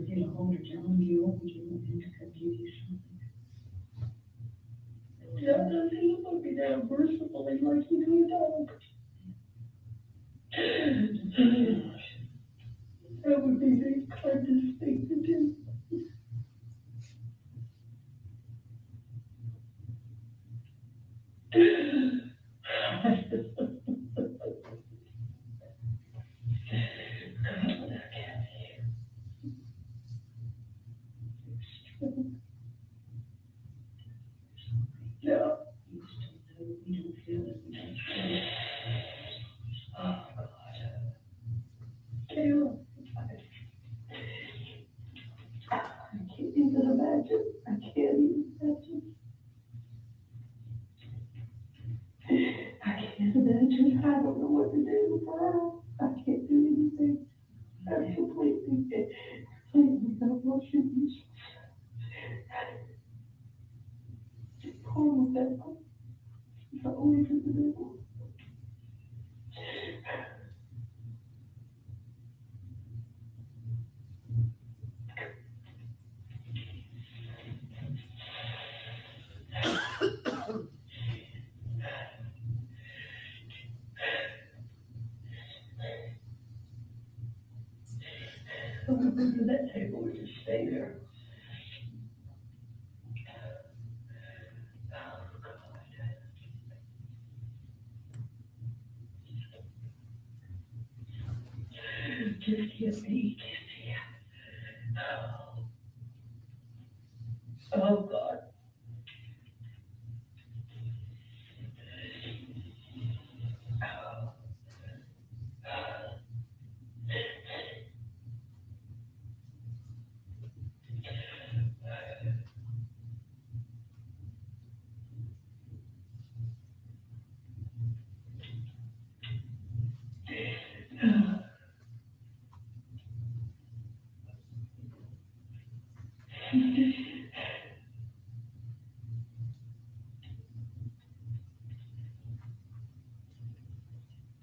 get a hold of John Gill, would you want him to come give you something? Yeah, does he look like me down mercifully like you do a dog? That would be very kind to speak to him. Yeah. You don't feel it. Oh, God. Kayla. I can't even imagine. I can't even imagine. I can't imagine. I don't know what to do for her. I can't do anything. I'm completely not watching this. Call that. It's always in the middle. I'm gonna go to that table and just stay there. Just give me. Oh, God.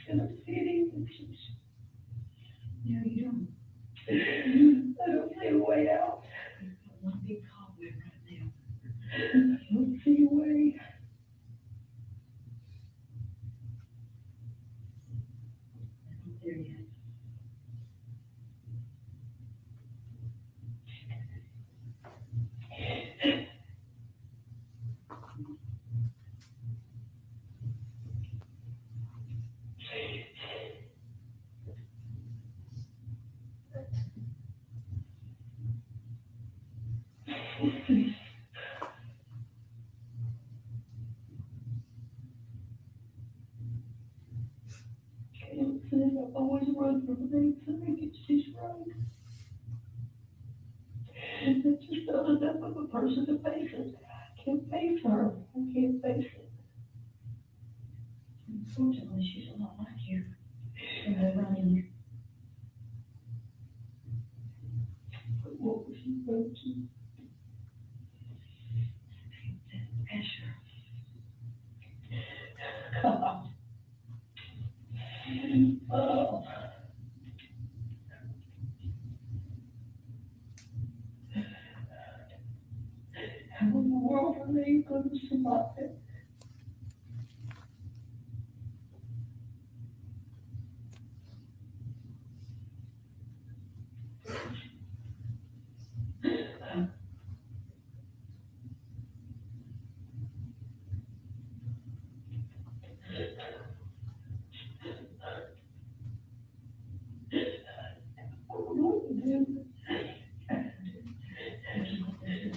Can I see any pictures? No, you don't. I don't see a way out. One big cobweb right now. I don't see a way. I'm not there yet. I've always run from the things that make it just right. It's just not enough of a person to face it. I can't face her. I can't face it. Unfortunately, she's a lot like you. And they're running. But what was she supposed to? That pressure. God. Oh. How in the world are they going to survive it?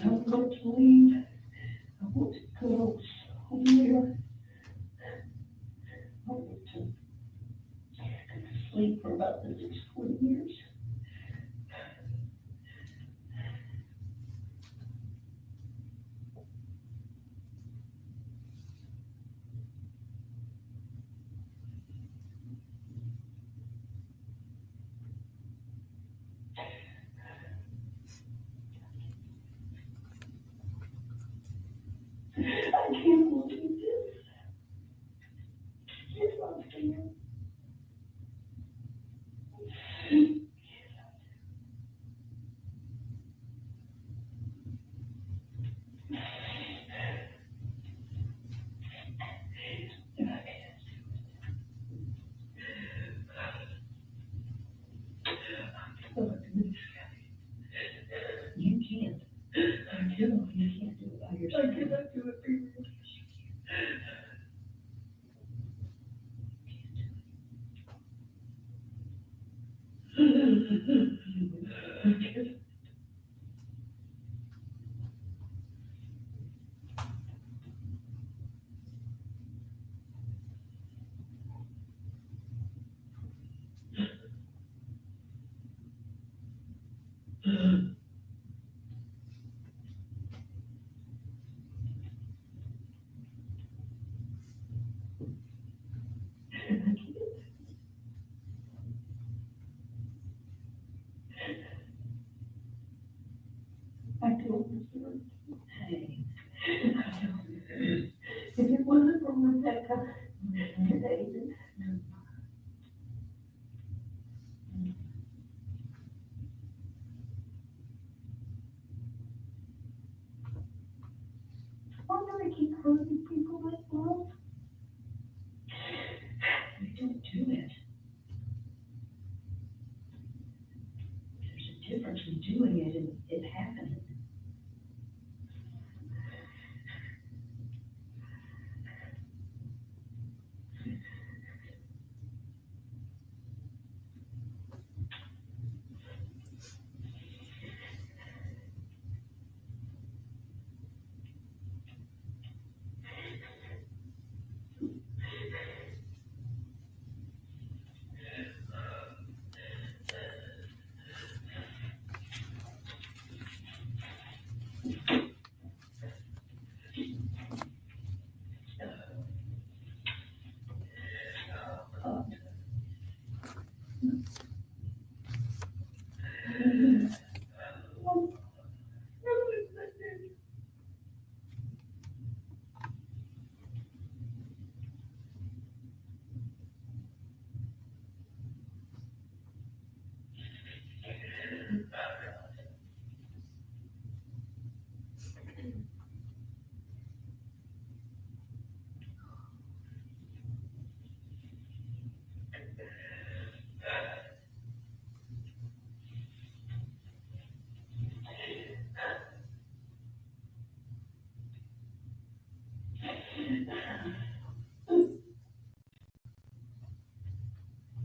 I want to leave. I want to go somewhere. I want to sleep for about the next 20 years. I can't believe this. It's not fair. You can't. I know you can't do it by yourself. I cannot do it for you. I told Mr. Hey, if it wasn't for Rebecca and David, why do I keep hurting people like that? We don't do it. There's a difference in doing it and it happening.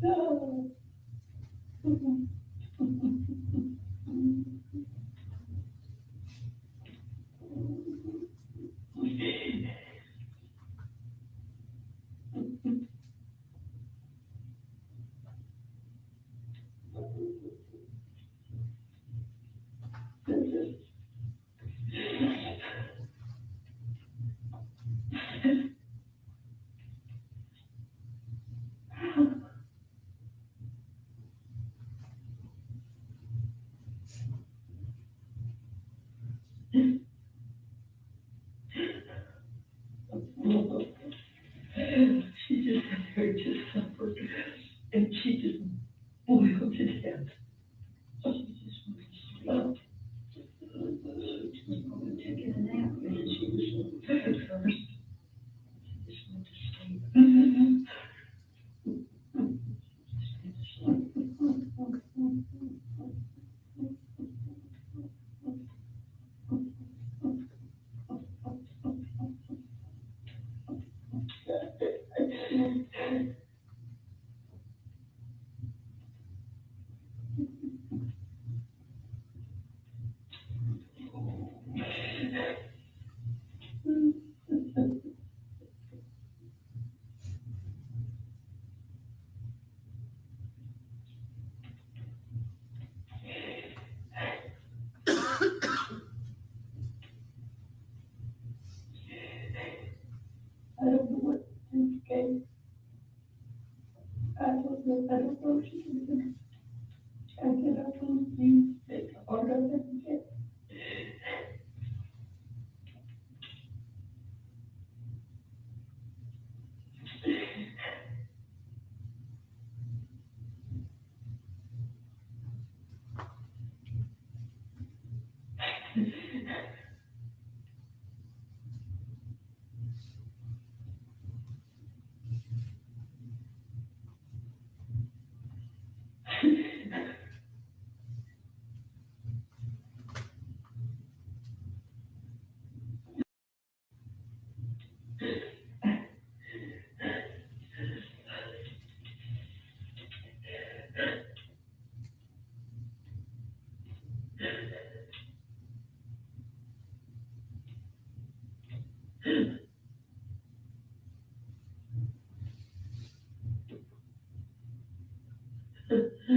No. She just had her to suffer, and she just boiled to death. She just went to sleep. She was going to take a nap, and she was so tired first. She just went to sleep. I don't know what to do, okay? I don't know if she can do. I cannot lose you, it's hard on them, okay?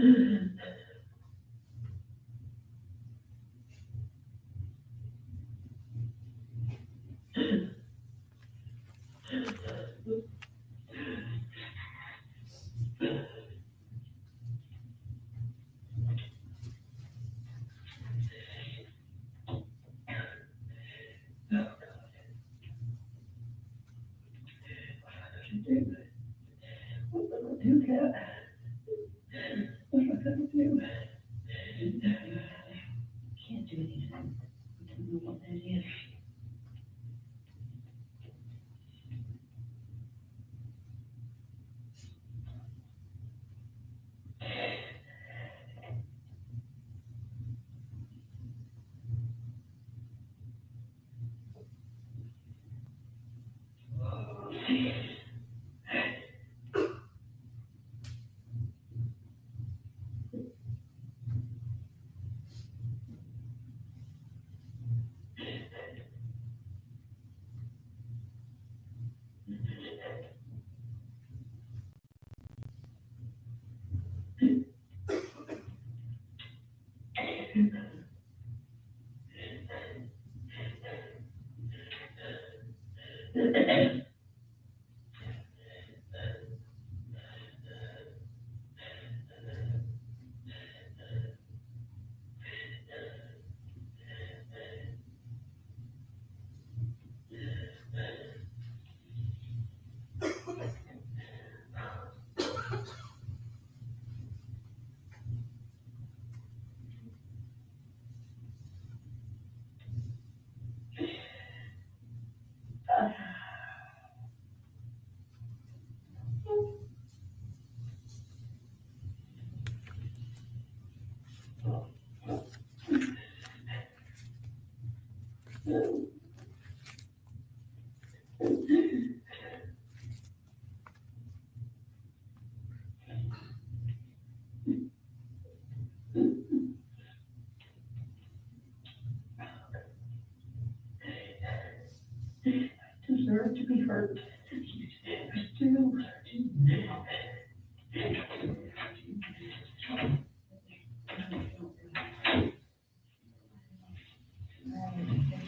What am I gonna do, Kat? What am I gonna do? Can't do anything. I don't know what that is. Deserve to be hurt. I do.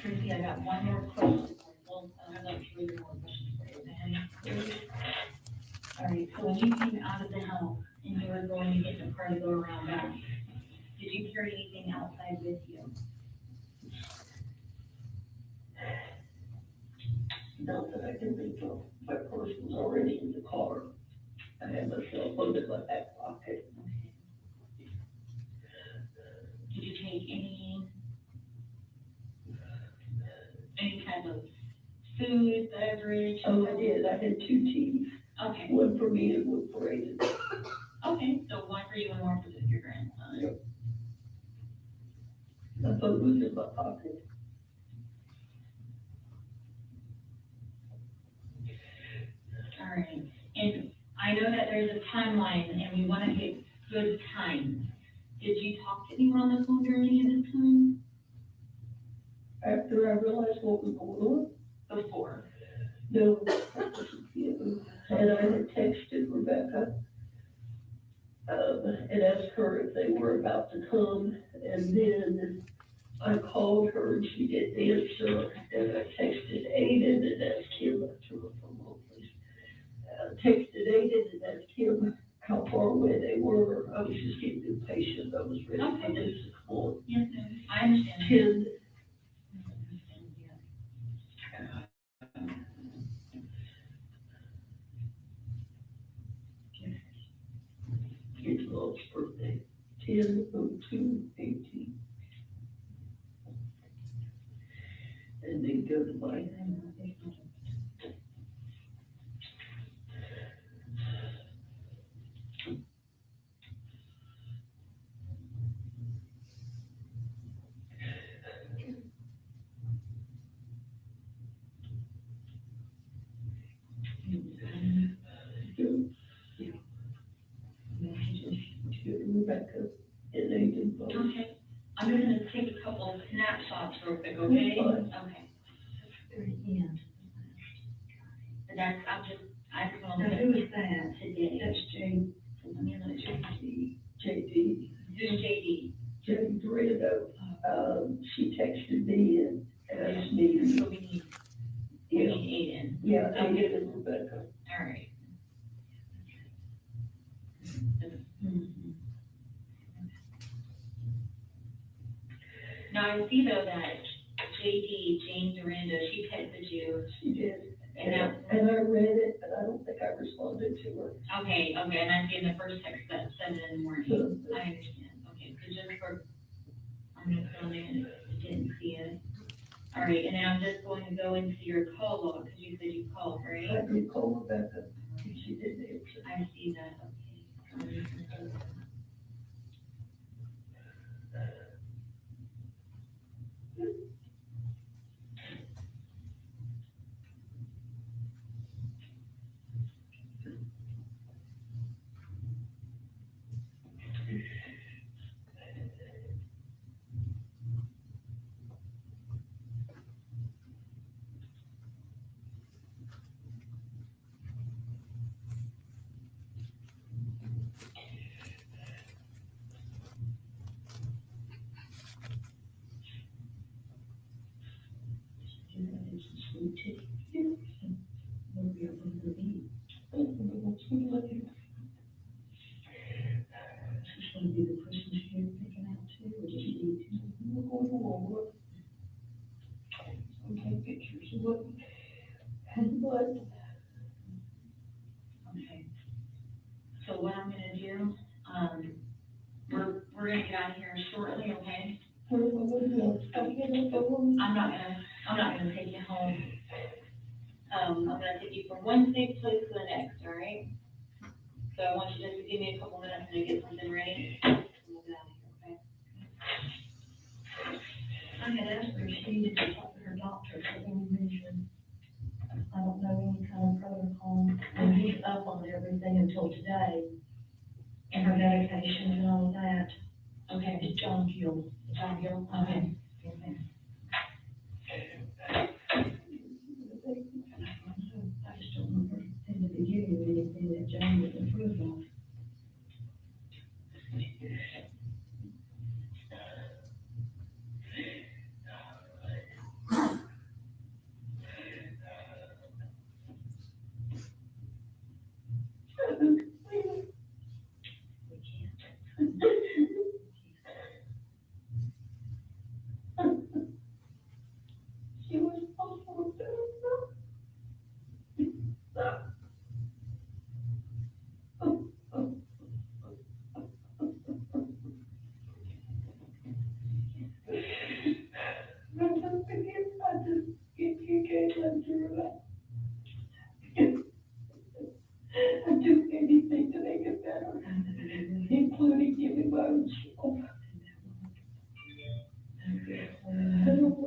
Tracey, I got one more question. Well, I have like 3 more questions for you then. All right, so when you came out of the house and you were going to get the car to go around back, did you carry anything outside with you? Not that I can think of. My purse was already in the car. I had my cell phone in my back pocket. Did you take any type of food, beverage? Oh, I did. I had 2 teas. Okay. One for me and one for Aiden. Okay, so one for you and one for your grandson. Yep. My phone was in my pocket. All right, and I know that there's a timeline and we want to get good times. Did you talk to anyone on the phone during any of this time? After I realized what was going on? Before? No. And I had texted Rebecca and asked her if they were about to come. And then I called her and she didn't answer. And I texted Aiden and asked him, I took her phone home, please. Texted Aiden and asked him how far away they were. I was just getting impatient. I was ready for this to come on. Yes, ma'am. I understand. Kids' mom's birthday, 10/02/18. And then go to my. Rebecca and Aiden both. Okay, I'm gonna take a couple of snapshots real quick, okay? Fine. Okay. Very end. But that's, I just want Now, to. who is that? Today. That's Jane. Let me look at JT. JD. Who's JD? Jody Dorado. She texted me and asked me. So we need Aiden. Yeah, Aiden and Rebecca. All right. Now I see though that JD, Jane Dorando, she texted you. She did. And And I read it, but I don't think I responded to her. okay, and I see in the first text that said it in the morning. I understand. Okay, so just for, I'm gonna fill in, didn't see it. All right, and then I'm just going to go into your call log, because you said you called, right? I did call Rebecca. She didn't answer. I see that, okay. So I'm just gonna do that. Okay. So what I'm gonna do, we're gonna get out of here shortly, okay? I'm not gonna take you home. I'm gonna take you from one safe place to the next, all right? So I want you just to give me a couple minutes to get something ready. And we'll get out of here, okay? I had asked her if she needed to talk to her doctor for any reason. I don't know any kind of protocol, and he's up on everything until today. And her medication and all of that. Okay. It's John Gill. John Gill, okay. Okay. I just don't remember in the beginning of anything that John was approved of. She was awful. I'd do anything to make it better, including giving my own school. I don't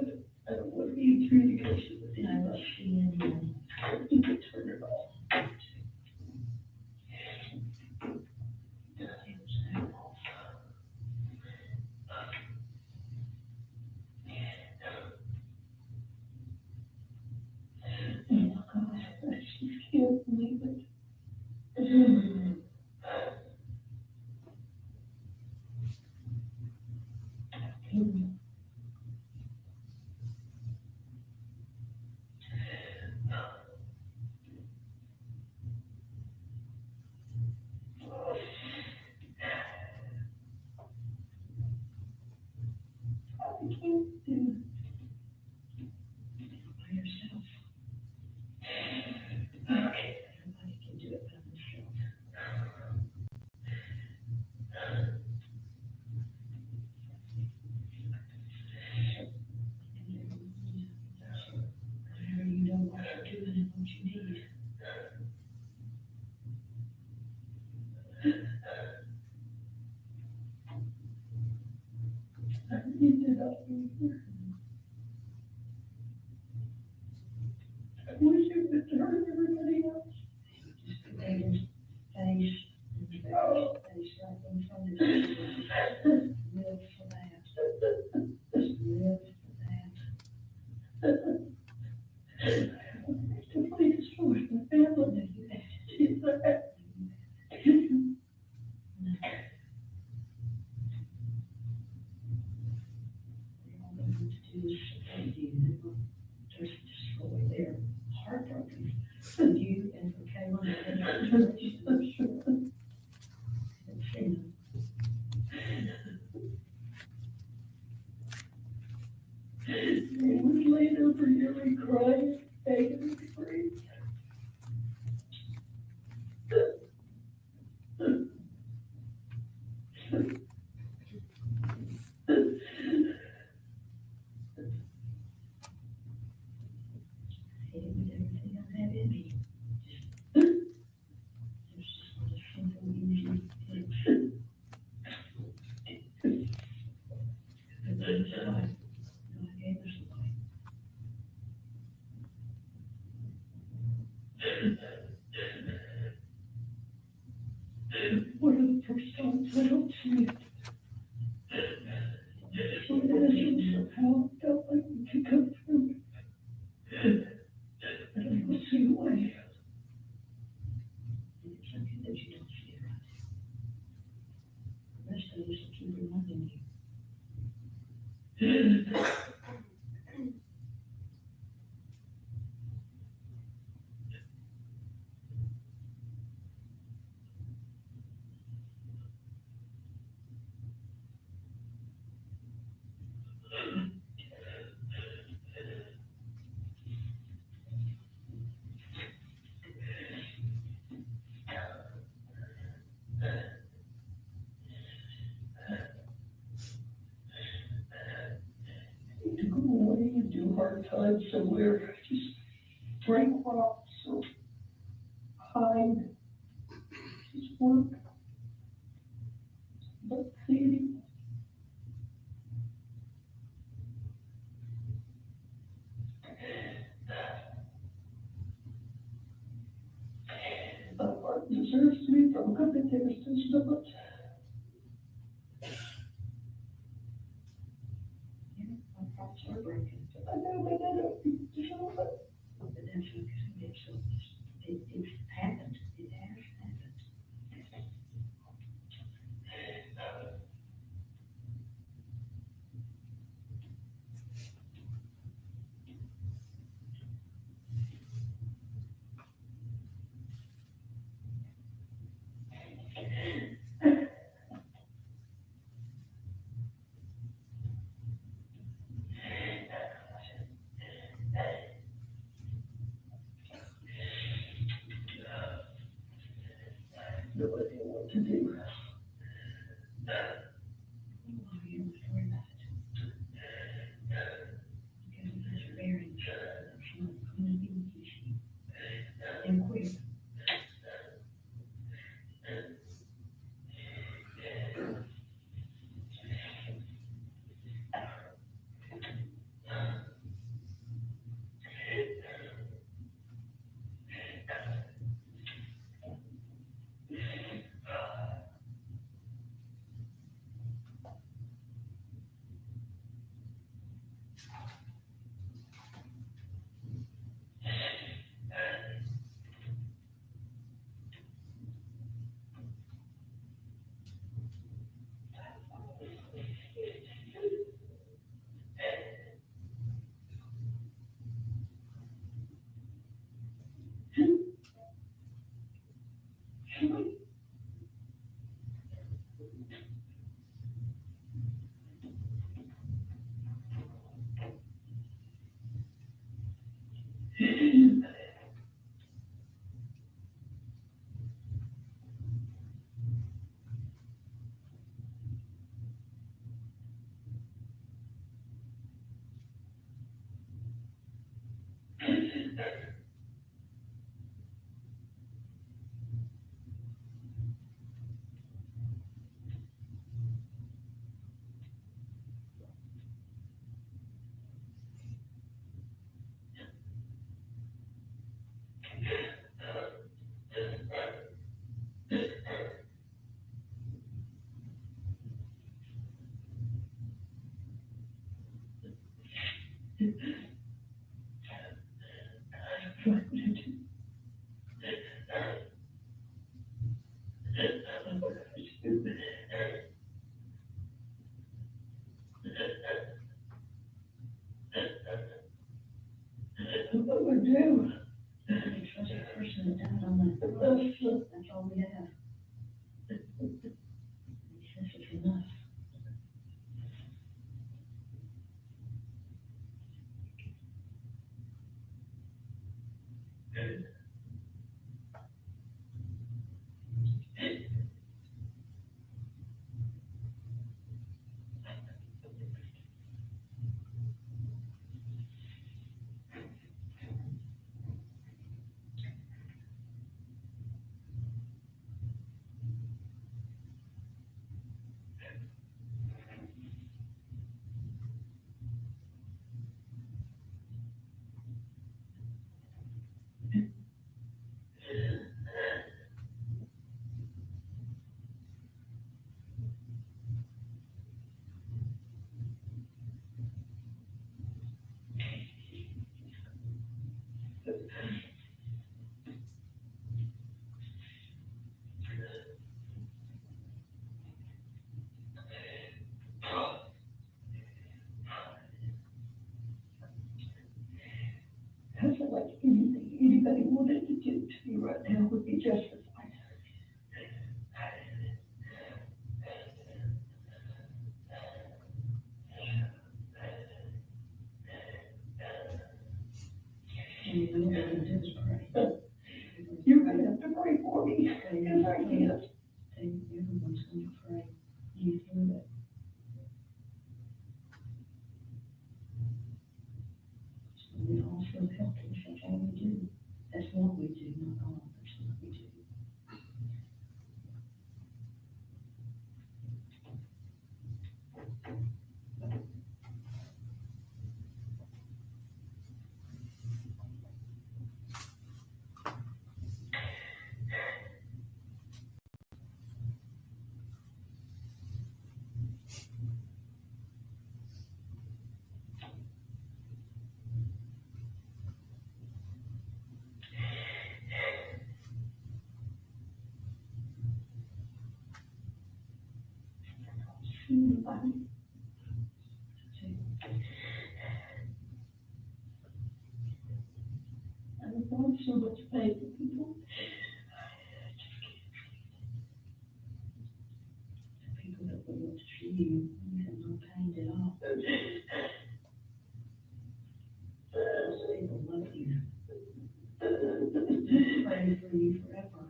want to be in communication with anybody. You can turn it off. Oh, God, she's killed me, but. You can't do it by yourself. Okay, everybody can do it by themselves. Whatever you know what you're doing and what you need. I ended up here. I wish it would hurt everybody else. Just the face, face right in front of you. Live for that. Just live for that. Completely destroyed my family. She's that. He was laid there for yearly crying, begging to be free. One of the first times I don't see it. When it somehow felt like we could come through. But I don't see a way. It's something that you don't see around here. The rest of us keep reminding you. To go away and do hard times somewhere, just break rocks or hide, just work. But see, my heart deserves to be broken if there's just so much. My thoughts are broken. I know, but I don't think so. But that's okay. It's happened. It has happened. No idea what to do. And quick. anybody wanted to do to me right now would be justified. You're gonna have to pray for me, because I can't. Everyone's gonna pray you through it. We also help us, that's all we do. That's what we do, not all, that's what we do. Anybody? I don't want so much faith in people. People that want to see you, you have no pain at all. Those people love you. Pray for you forever.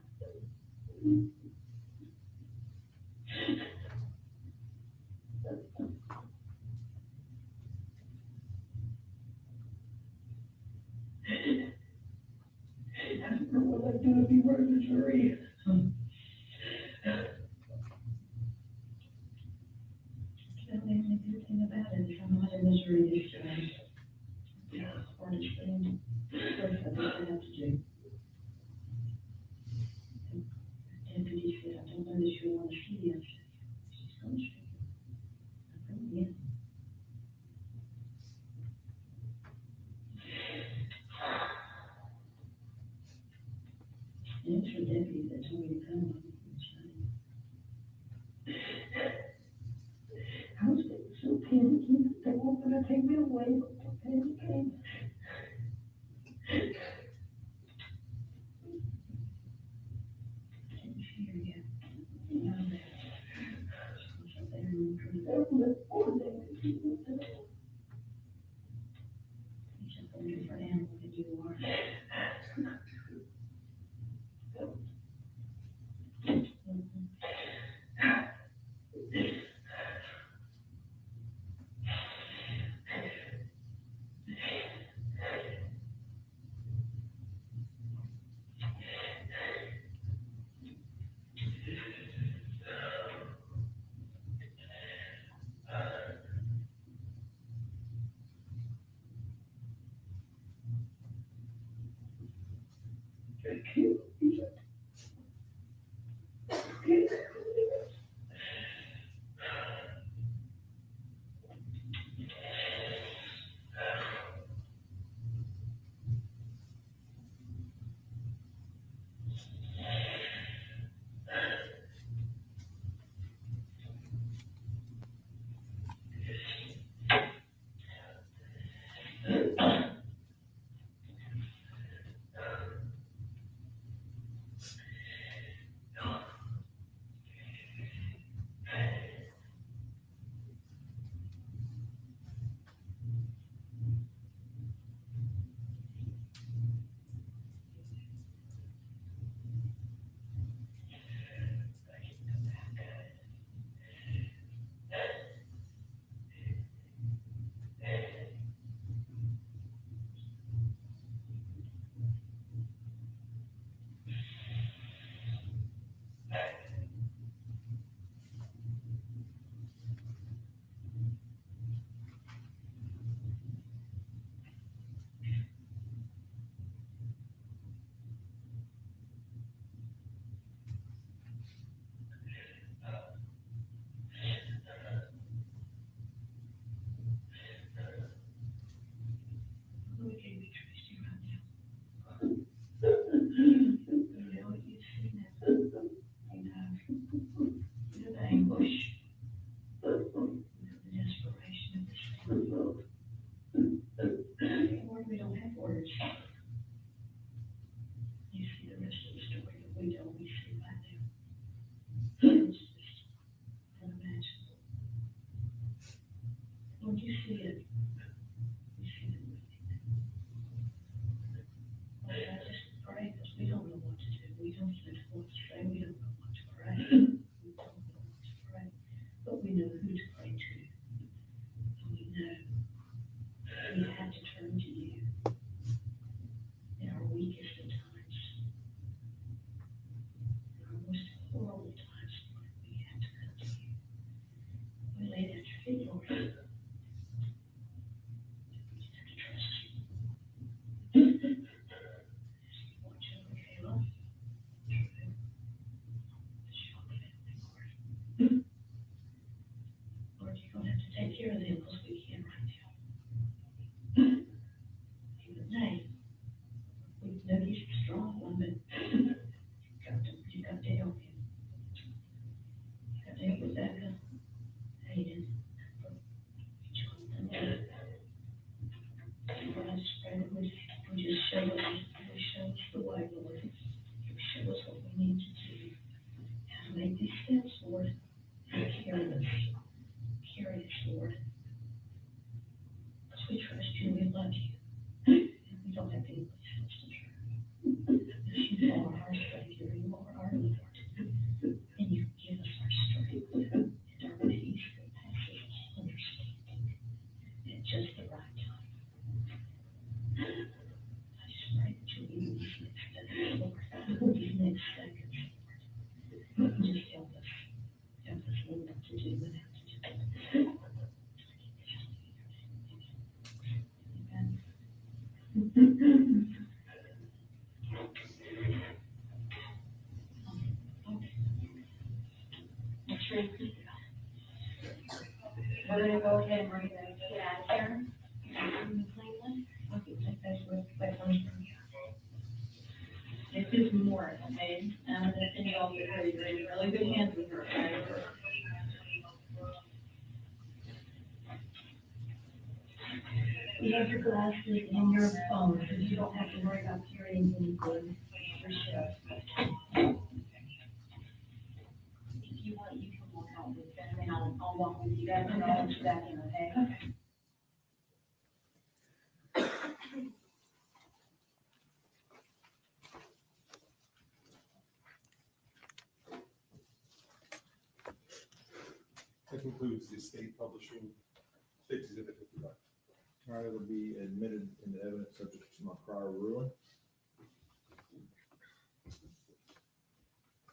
I don't know what I'd do if you were in the jury. The only good thing about it is I'm not in the jury this time. The hardest thing, first I think I have to do. The deputy said, I don't know that you want to see you. She's going to see you. I don't know. And it's her deputy that told me to come. I was getting so panicky. They weren't going to take me away, but the panic came. Can't hear you. You know that. She's up there and pretty good. He's just a different animal than you are. when you see it, you see it moving. But I just pray because we don't know what to do. We don't know what to say. We don't know what to pray. We don't know what to pray. But we know who to pray to. And we know we have to turn to you in our weakest of times. In our most horrible times, Lord, we have to come to you. We lay it at your feet, Lord. We just have to trust you. Watch over Kayla. Lord, you're going to have to take care of them because we can't right now. Even they, we know he's a strong one, but you got to help him. You got to help Rebecca, Hayden, Jonathan. Lord, I just pray that we just show us the way, Lord. You show us what we need to do, how to make these steps, Lord. Carry us, Lord. Because we trust you and we love you. And we don't have any place else to turn. You are our Savior, you are our Lord. And you give us our strength and our peace that passes all understanding at just the right time. I just pray that you'll be with these next days, Lord. These next seconds, Lord. Just help us. Help us know what to do and how to do it. Amen. Tracy, we're going to go ahead and we're going to get out of here. Okay, take those with from you. This is more, okay? And I'm going to send you all to her. You're in really good hands with her, okay? You have your glasses and your phone, so you don't have to worry about carrying anything for sure. If you want, you can walk out with them, and I'll walk with you guys, and I'll let you back in, okay? That concludes the state publishing, State Exhibit 55. All right, it'll be admitted into evidence subject to my prior ruling.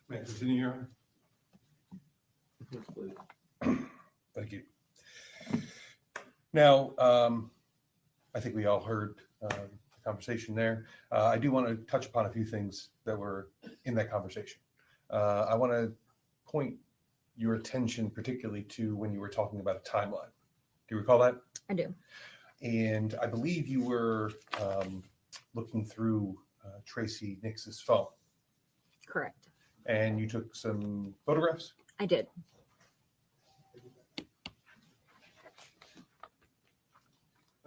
May I continue, Your Honor? Yes, please. Thank you. Now, I think we all heard the conversation there. I do want to touch upon a few things that were in that conversation. I want to point your attention particularly to when you were talking about a timeline. Do you recall that? I do. And I believe you were looking through Tracey Nix's phone. Correct. And you took some photographs? I did.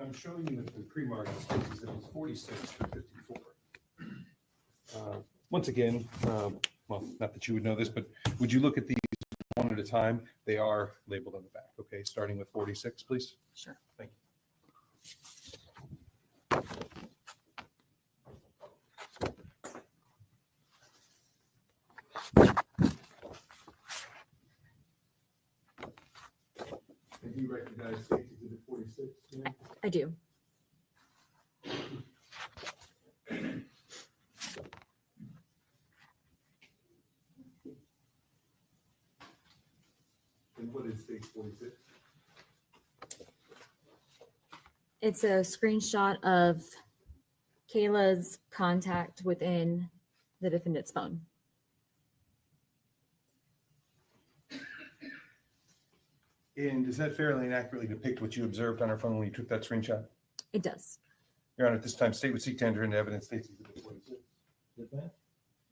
I'm showing you that the pre-marked spaces, it was 46 for 54. Once again, well, not that you would know this, but would you look at these one at a time? They are labeled on the back, okay? Starting with 46, please. Sure. Thank you. And do you recognize State Exhibit 46? Yeah? I do. And what is State 46? It's a screenshot of Kayla's contact within the defendant's phone. And does that fairly and accurately depict what you observed on her phone when you took that screenshot? It does. Your Honor, at this time, State would seek to enter into evidence State's Exhibit 46. Defense?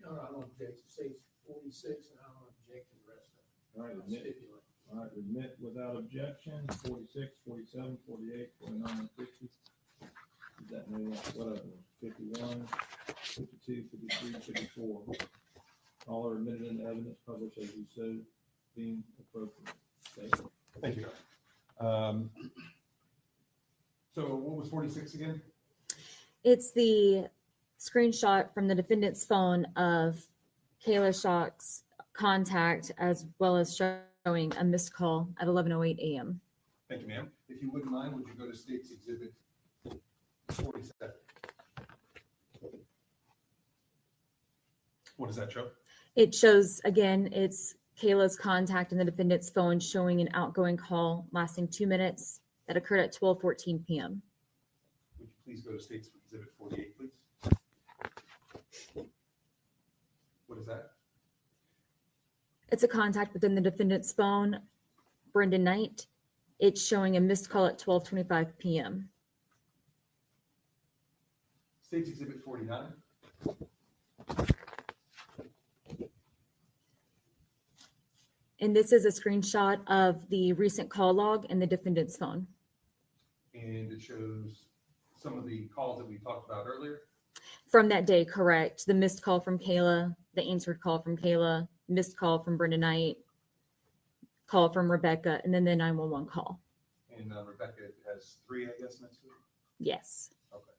No, I don't object to say 46, and I don't object to the rest of it. All right, I'll admit, stipulate. all right, admit without objection, 46, 47, 48, 49, and 50. Is that new? What other ones? 51, 52, 53, 54. All are admitted into evidence, published as you so deem appropriate. Okay. Thank you. So what was 46 again? It's the screenshot from the defendant's phone of Kayla Schock's contact, as well as showing a missed call at 11:08 a.m. Thank you, ma'am. If you wouldn't mind, would you go to State's Exhibit 47? What does that show? It shows, again, it's Kayla's contact in the defendant's phone showing an outgoing call lasting 2 minutes that occurred at 12:14 p.m. Would you please go to State's Exhibit 48, please? What is that? It's a contact within the defendant's phone, Brendan Knight. It's showing a missed call at 12:25 p.m. State's Exhibit 49. And this is a screenshot of the recent call log in the defendant's phone. And it shows some of the calls that we talked about earlier. From that day, correct. The missed call from Kayla, the answered call from Kayla, missed call from Brendan Knight, call from Rebecca, and then the 911 call. And Rebecca has 3, I guess, next to it. Yes. Okay.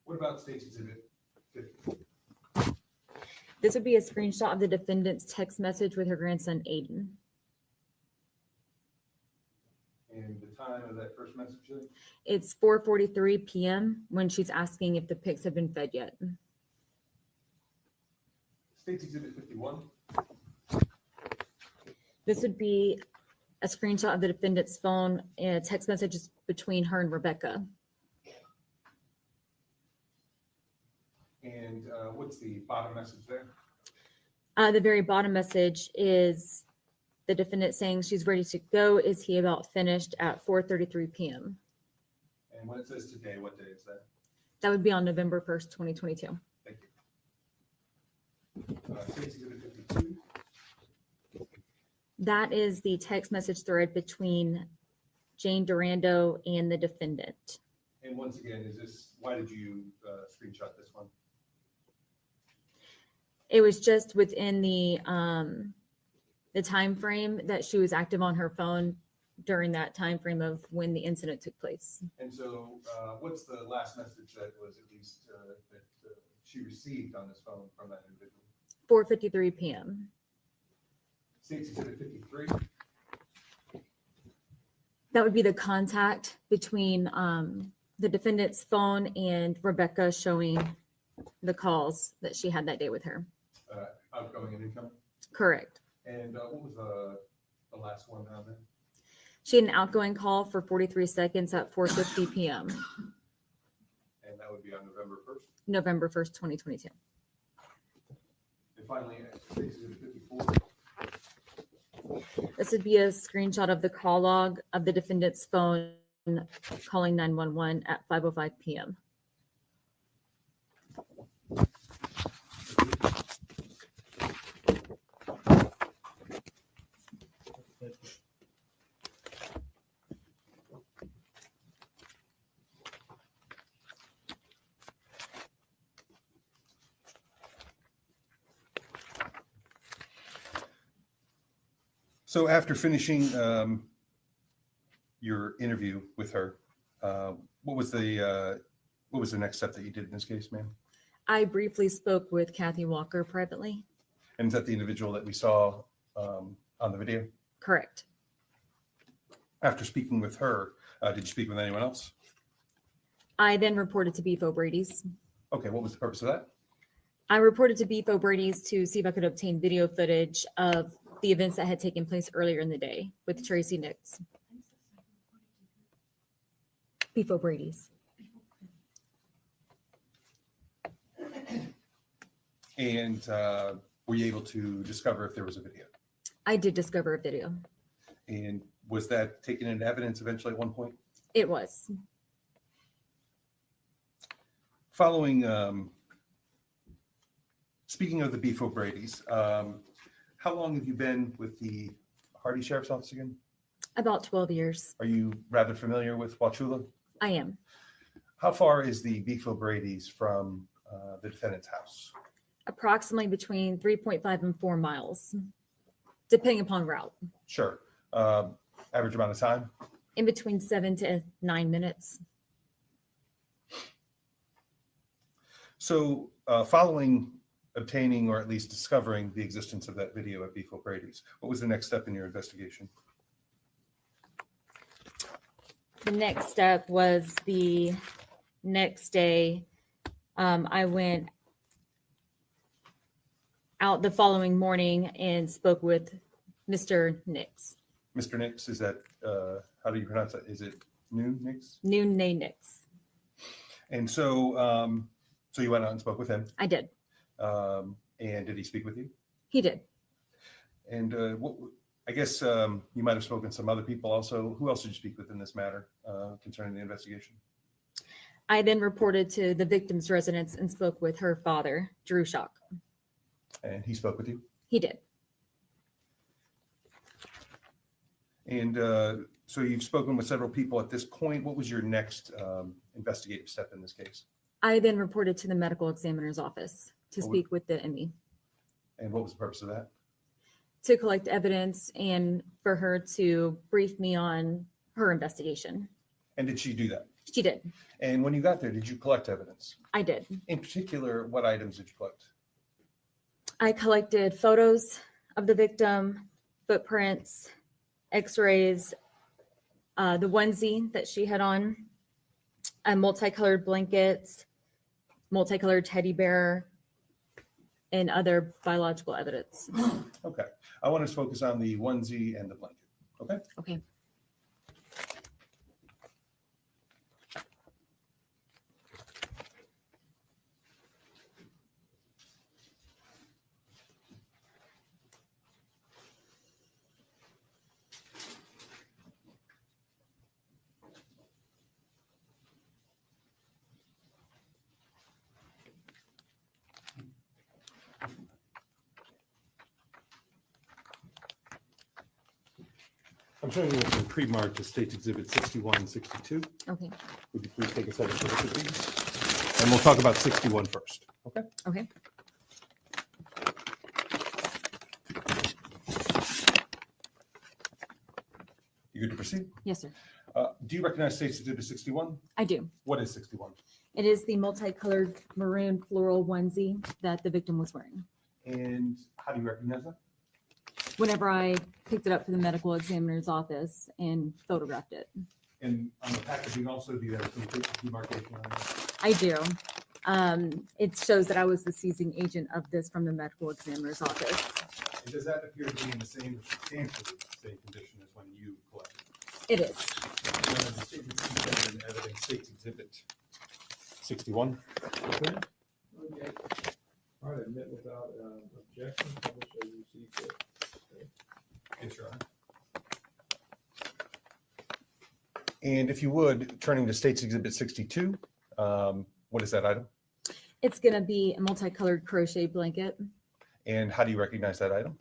What about State's Exhibit 50? This would be a screenshot of the defendant's text message with her grandson, Aiden. And the time of that first message? It's 4:43 p.m. when she's asking if the pigs have been fed yet. State's Exhibit 51. This would be a screenshot of the defendant's phone and text messages between her and Rebecca. And what's the bottom message there? The very bottom message is the defendant saying she's ready to go. Is he about finished at 4:33 p.m.? And when it says today, what day is that? That would be on November 1st, 2022. Thank you. State's Exhibit 52. That is the text message thread between Jane Durando and the defendant. And once again, why did you screenshot this one? It was just within the time frame that she was active on her phone during that time frame of when the incident took place. And so what's the last message that was at least that she received on this phone from that individual? 4:53 p.m. State's Exhibit 53. That would be the contact between the defendant's phone and Rebecca, showing the calls that she had that day with her. Outgoing and incoming. Correct. And what was the last one down there? She had an outgoing call for 43 seconds at 4:50 p.m. And that would be on November 1st. November 1st, 2022. And finally, State's Exhibit 54. This would be a screenshot of the call log of the defendant's phone calling 911 at 5:05 p.m. So after finishing your interview with her, what was the next step that you did in this case, ma'am? I briefly spoke with Kathy Walker privately. And is that the individual that we saw on the video? Correct. After speaking with her, did you speak with anyone else? I then reported to Beef O'Brady's. Okay, what was the purpose of that? I reported to Beef O'Brady's to see if I could obtain video footage of the events that had taken place earlier in the day with Tracey Nix. Beef O'Brady's. And were you able to discover if there was a video? I did discover a video. And was that taken into evidence eventually at one point? It was. Following, speaking of the Beef O'Brady's, how long have you been with the Hardy Sheriff's Office again? About 12 years. Are you rather familiar with Wauchula? I am. How far is the Beef O'Brady's from the defendant's house? Approximately between 3.5 and 4 miles, depending upon route. Sure. Average amount of time? In between 7 to 9 minutes. So following obtaining or at least discovering the existence of that video at Beef O'Brady's, what was the next step in your investigation? The next step was the next day. I went out the following morning and spoke with Mr. Nix. Mr. Nix, is that, how do you pronounce that? Is it Noon Nix? Nix. And so, so you went out and spoke with him? I did. And did he speak with you? He did. And I guess you might have spoken to some other people also. Who else did you speak with in this matter concerning the investigation? I then reported to the victim's residence and spoke with her father, Uriel Schock. And he spoke with you? He did. And so you've spoken with several people at this point. What was your next investigative step in this case? I then reported to the medical examiner's office to speak with the ME. And what was the purpose of that? To collect evidence and for her to brief me on her investigation. And did she do that? She did. And when you got there, did you collect evidence? I did. In particular, what items did you collect? I collected photos of the victim, footprints, x-rays, the onesie that she had on, multicolored blankets, multicolored teddy bear, and other biological evidence. Okay. I want to focus on the onesie and the blanket. Okay? Okay. I'm showing you some pre-marked as States Exhibit 61 and 62. Okay. Would you please take a second to look at these? And we'll talk about 61 first. Okay? Okay. You good to proceed? Yes, sir. Do you recognize States Exhibit 61? I do. What is 61? It is the multicolored maroon floral onesie that the victim was wearing. And how do you recognize that? Whenever I picked it up to the medical examiner's office and photographed it. And on the packaging also, do you have some demarcation on it? I do. It shows that I was the seizing agent of this from the medical examiner's office. And does that appear to be in the same, substantially same condition as when you collected? It is. The statement contained in evidence States Exhibit 61. Okay. All right, admit without objection, publish as you see fit. Okay. Yes, Your Honor. And if you would, turning to States Exhibit 62, what is that item? It's going to be a multicolored crochet blanket. And how do you recognize that item?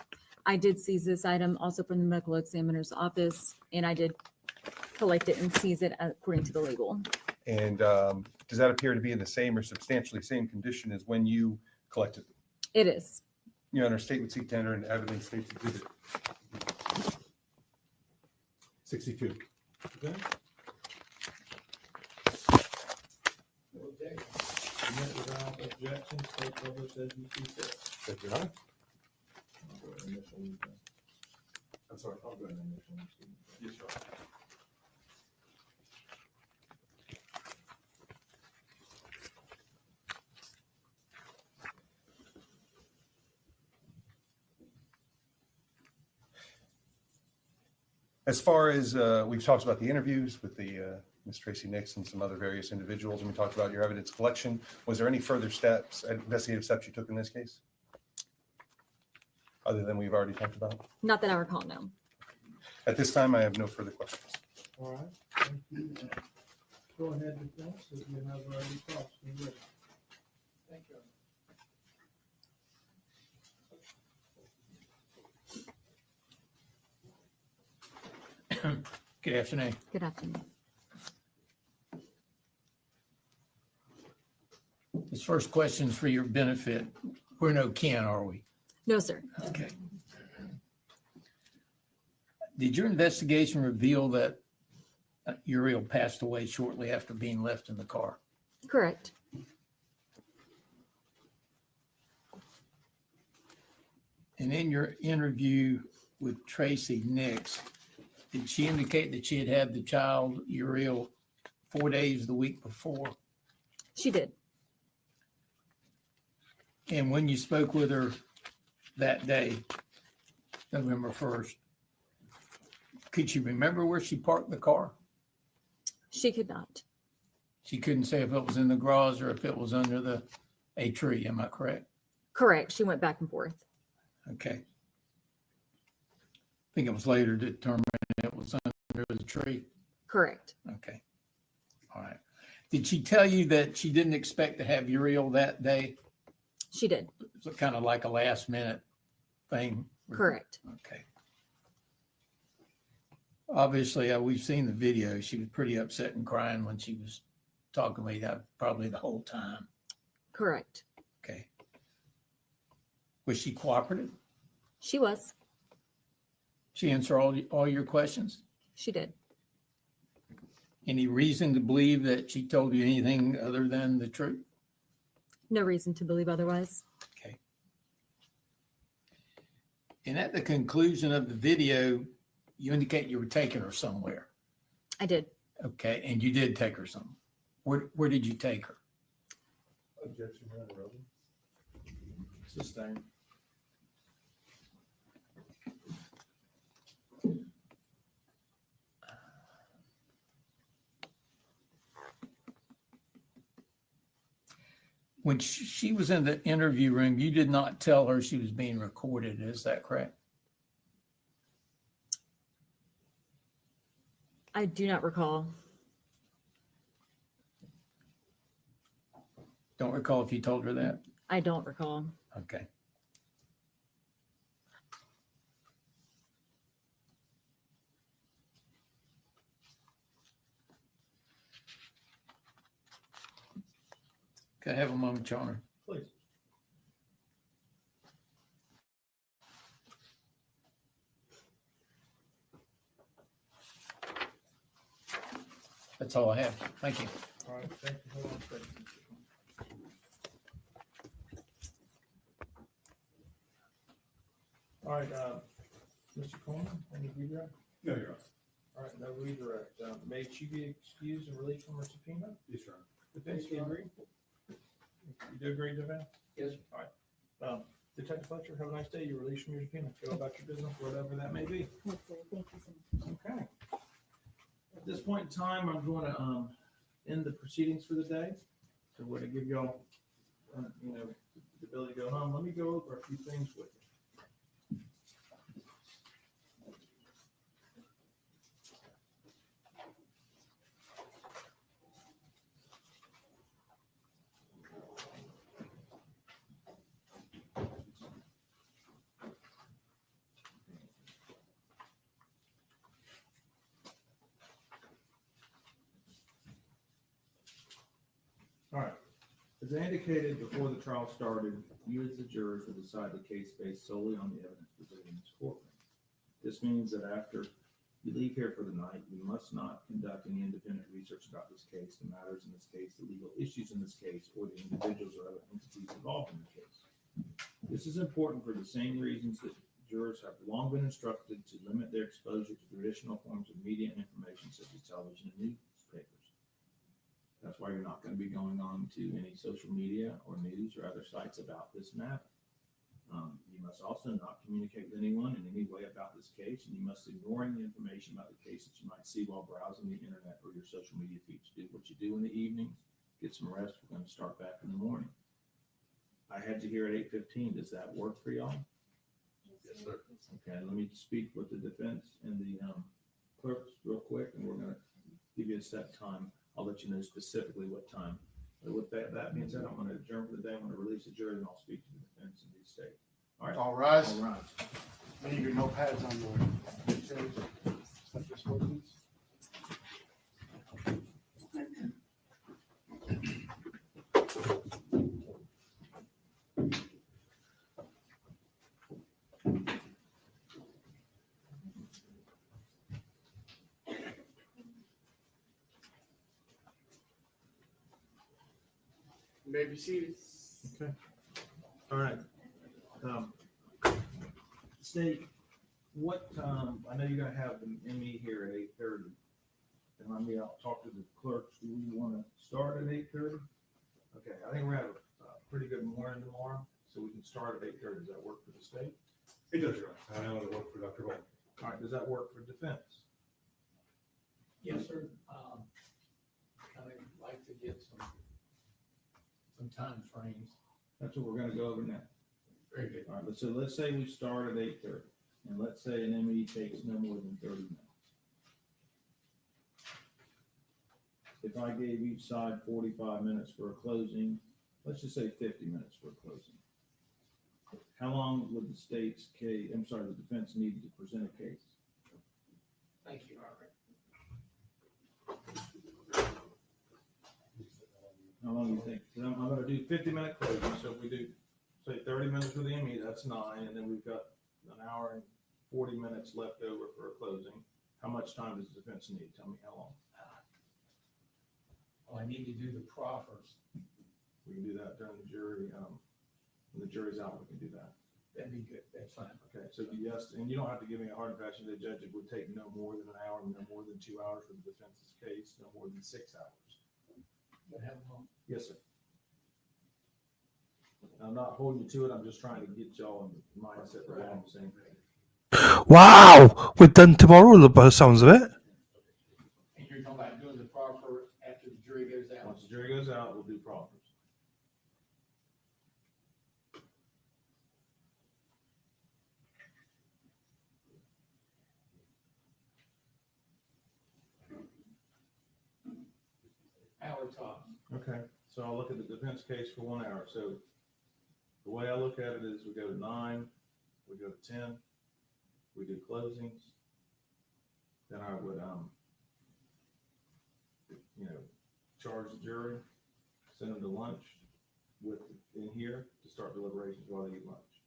I did seize this item also from the medical examiner's office, and I did collect it and seize it according to the label. And does that appear to be in the same or substantially same condition as when you collected it? It is. Your Honor, state would seek to enter into evidence States Exhibit 62. Okay. No objection. Admit without objection, state publish as you see fit. Thank you, Your Honor. I'll go ahead and initial these then. I'm sorry, I'll go ahead and initial these. Yes, Your Honor. As far as we've talked about the interviews with the Ms. Tracey Nix and some other various individuals, and we talked about your evidence collection, was there any further steps, investigative steps you took in this case? Other than we've already talked about? Not that I recall, no. At this time, I have no further questions. All right, thank you. Go ahead, defense, if you have already talked. Thank you. Good afternoon. Good afternoon. This first question is for your benefit. We're no kin, are we? No, sir. Okay. Did your investigation reveal that Uriel passed away shortly after being left in the car? Correct. And in your interview with Tracey Nix, did she indicate that she had had the child, Uriel, 4 days the week before? She did. And when you spoke with her that day, November 1st, could she remember where she parked the car? She could not. She couldn't say if it was in the garage or if it was under a tree. Am I correct? Correct. She went back and forth. Okay. I think it was later determined it was under the tree. Correct. Okay. All right. Did she tell you that she didn't expect to have Uriel that day? She did. So kind of like a last minute thing? Correct. Okay. Obviously, we've seen the video. She was pretty upset and crying when she was talking to me, that probably the whole time. Correct. Okay. Was she cooperative? She was. She answered all your questions? She did. Any reason to believe that she told you anything other than the truth? No reason to believe otherwise. Okay. And at the conclusion of the video, you indicate you were taking her somewhere. I did. Okay, and you did take her somewhere. Where did you take her? Objection, sustained. When she was in the interview room, you did not tell her she was being recorded. Is that correct? I do not recall. Don't recall if you told her that? I don't recall. Okay. Can I have a moment, Your Honor? Please. That's all I have. Thank you. All right, thank you. Hold on a second. All right, Mr. Coleman, any redirect? No, Your Honor. All right, no redirect. May she be excused and released from her subpoena? Yes, Your Honor. Defense, do you agree? You do agree, defense? Yes. All right. Detective Fletcher, have a nice day. You're released from your subpoena. Go about your business, whatever that may be. Yes, sir. Thank you so much. Okay. At this point in time, I'm going to end the proceedings for the day. So we're going to give y'all, the ability to go home. Let me go over a few things with you. All right. As I indicated before the trial started, you as the jurors will decide the case based solely on the evidence presented in this courtroom. This means that after you leave here for the night, you must not conduct any independent research about this case, the matters in this case, the legal issues in this case, or the individuals or other entities involved in the case. This is important for the same reasons that jurors have long been instructed to limit their exposure to traditional forms of media and information such as television and newspapers. That's why you're not going to be going on to any social media or news or other sites about this matter. You must also not communicate with anyone in any way about this case, and you must ignore any information about the case that you might see while browsing the internet or your social media feeds. Do what you do in the evenings, get some rest. We're going to start back in the morning. I had you here at 8:15. Does that work for y'all? Yes, sir. Okay, let me speak with the defense and the clerks real quick, and we're going to give you a set time. I'll let you know specifically what time. But with that being said, I'm going to adjourn for the day. I'm going to release the jury, and I'll speak to the defense and the state. All right. All rise. All rise. Leave your notepads on the chairs. Step this way, please. may be seated. Okay. All right. State, what, I know you're gonna have the ME here at 8:30. And I'll talk to the clerks. Do we want to start at 8:30? Okay, I think we're gonna have a pretty good morning tomorrow, so we can start at 8:30. Does that work for the state? It does, Your Honor. I know it'll work for Dr. Gold. All right, does that work for defense? Yes, sir. Kind of like to get some time frames. That's what we're gonna go over now. Very good. All right, so let's say we start at 8:30, and let's say an ME takes no more than 30 minutes. If I gave each side 45 minutes for a closing, let's just say 50 minutes for a closing. How long would the state's case, I'm sorry, the defense need to present a case? Thank you, Robert. How long do you think? 'Cause I'm gonna do 50-minute closing, so if we do, say 30 minutes for the ME, that's 9, and then we've got an hour and 40 minutes left over for a closing. How much time does the defense need? Tell me how long. Well, I need to do the proffers. We can do that during the jury, when the jury's out, we can do that. That'd be good. That's fine. Okay, so yes, and you don't have to give me a hard and fast, the judge, it would take no more than an hour, no more than 2 hours for the defense's case, no more than 6 hours. But how long? Yes, sir. I'm not holding you to it, I'm just trying to get y'all in the mindset right on the same thing. Wow, we're done tomorrow by the sounds of it. And you're talking about doing the proffer after the jury goes out? Once the jury goes out, we'll do proffers. Hour tops. Okay, so I'll look at the defense case for 1 hour. So the way I look at it is we go to 9, we go to 10, we do closings. Then I would, charge the jury, send them to lunch in here to start deliberations while they eat lunch.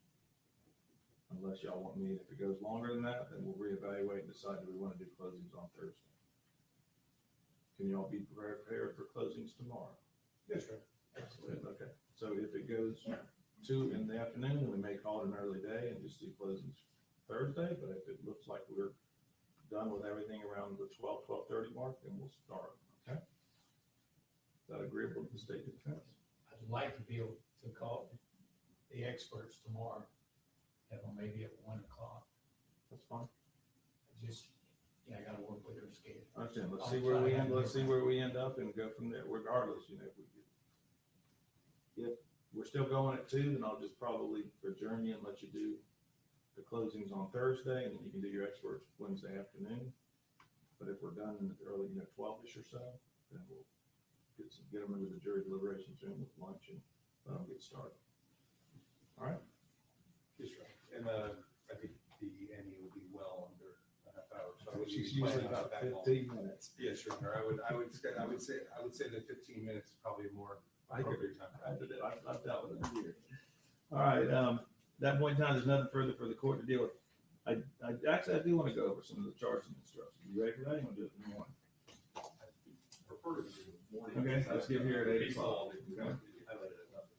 Unless y'all want me, if it goes longer than that, then we'll reevaluate and decide do we want to do closings on Thursday. Can y'all be prepared for closings tomorrow? Yes, sir. Absolutely. Okay, so if it goes 2 in the afternoon, then we may call it an early day and just do closings Thursday, but if it looks like we're done with everything around the 12:30 mark, then we'll start, okay? Is that agreeable to the state defense? I'd like to be able to call the experts tomorrow, have them maybe at 1 o'clock. That's fine. I gotta work with their schedule. I understand, let's see where we end up and go from there, regardless, if we're still going at 2, then I'll just probably adjourn you and let you do the closings on Thursday, and then you can do your experts Wednesday afternoon. But if we're done in the early, 12-ish or so, then we'll get them into the jury deliberations room with lunch and let them get started. All right? Yes, sir. And I think the Annie will be well under a half hour. So I would She's plan usually on about that long. 15 minutes. Yeah, sure. I would say that 15 minutes is probably more appropriate time. I've dealt with it for years. All right, that point in time, there's nothing further for the court to deal with. I do want to go over some of the charging instructions. You ready for that? You want to do it in the morning? Prefer to do it in the morning. Okay, let's get here at 8 o'clock. Okay.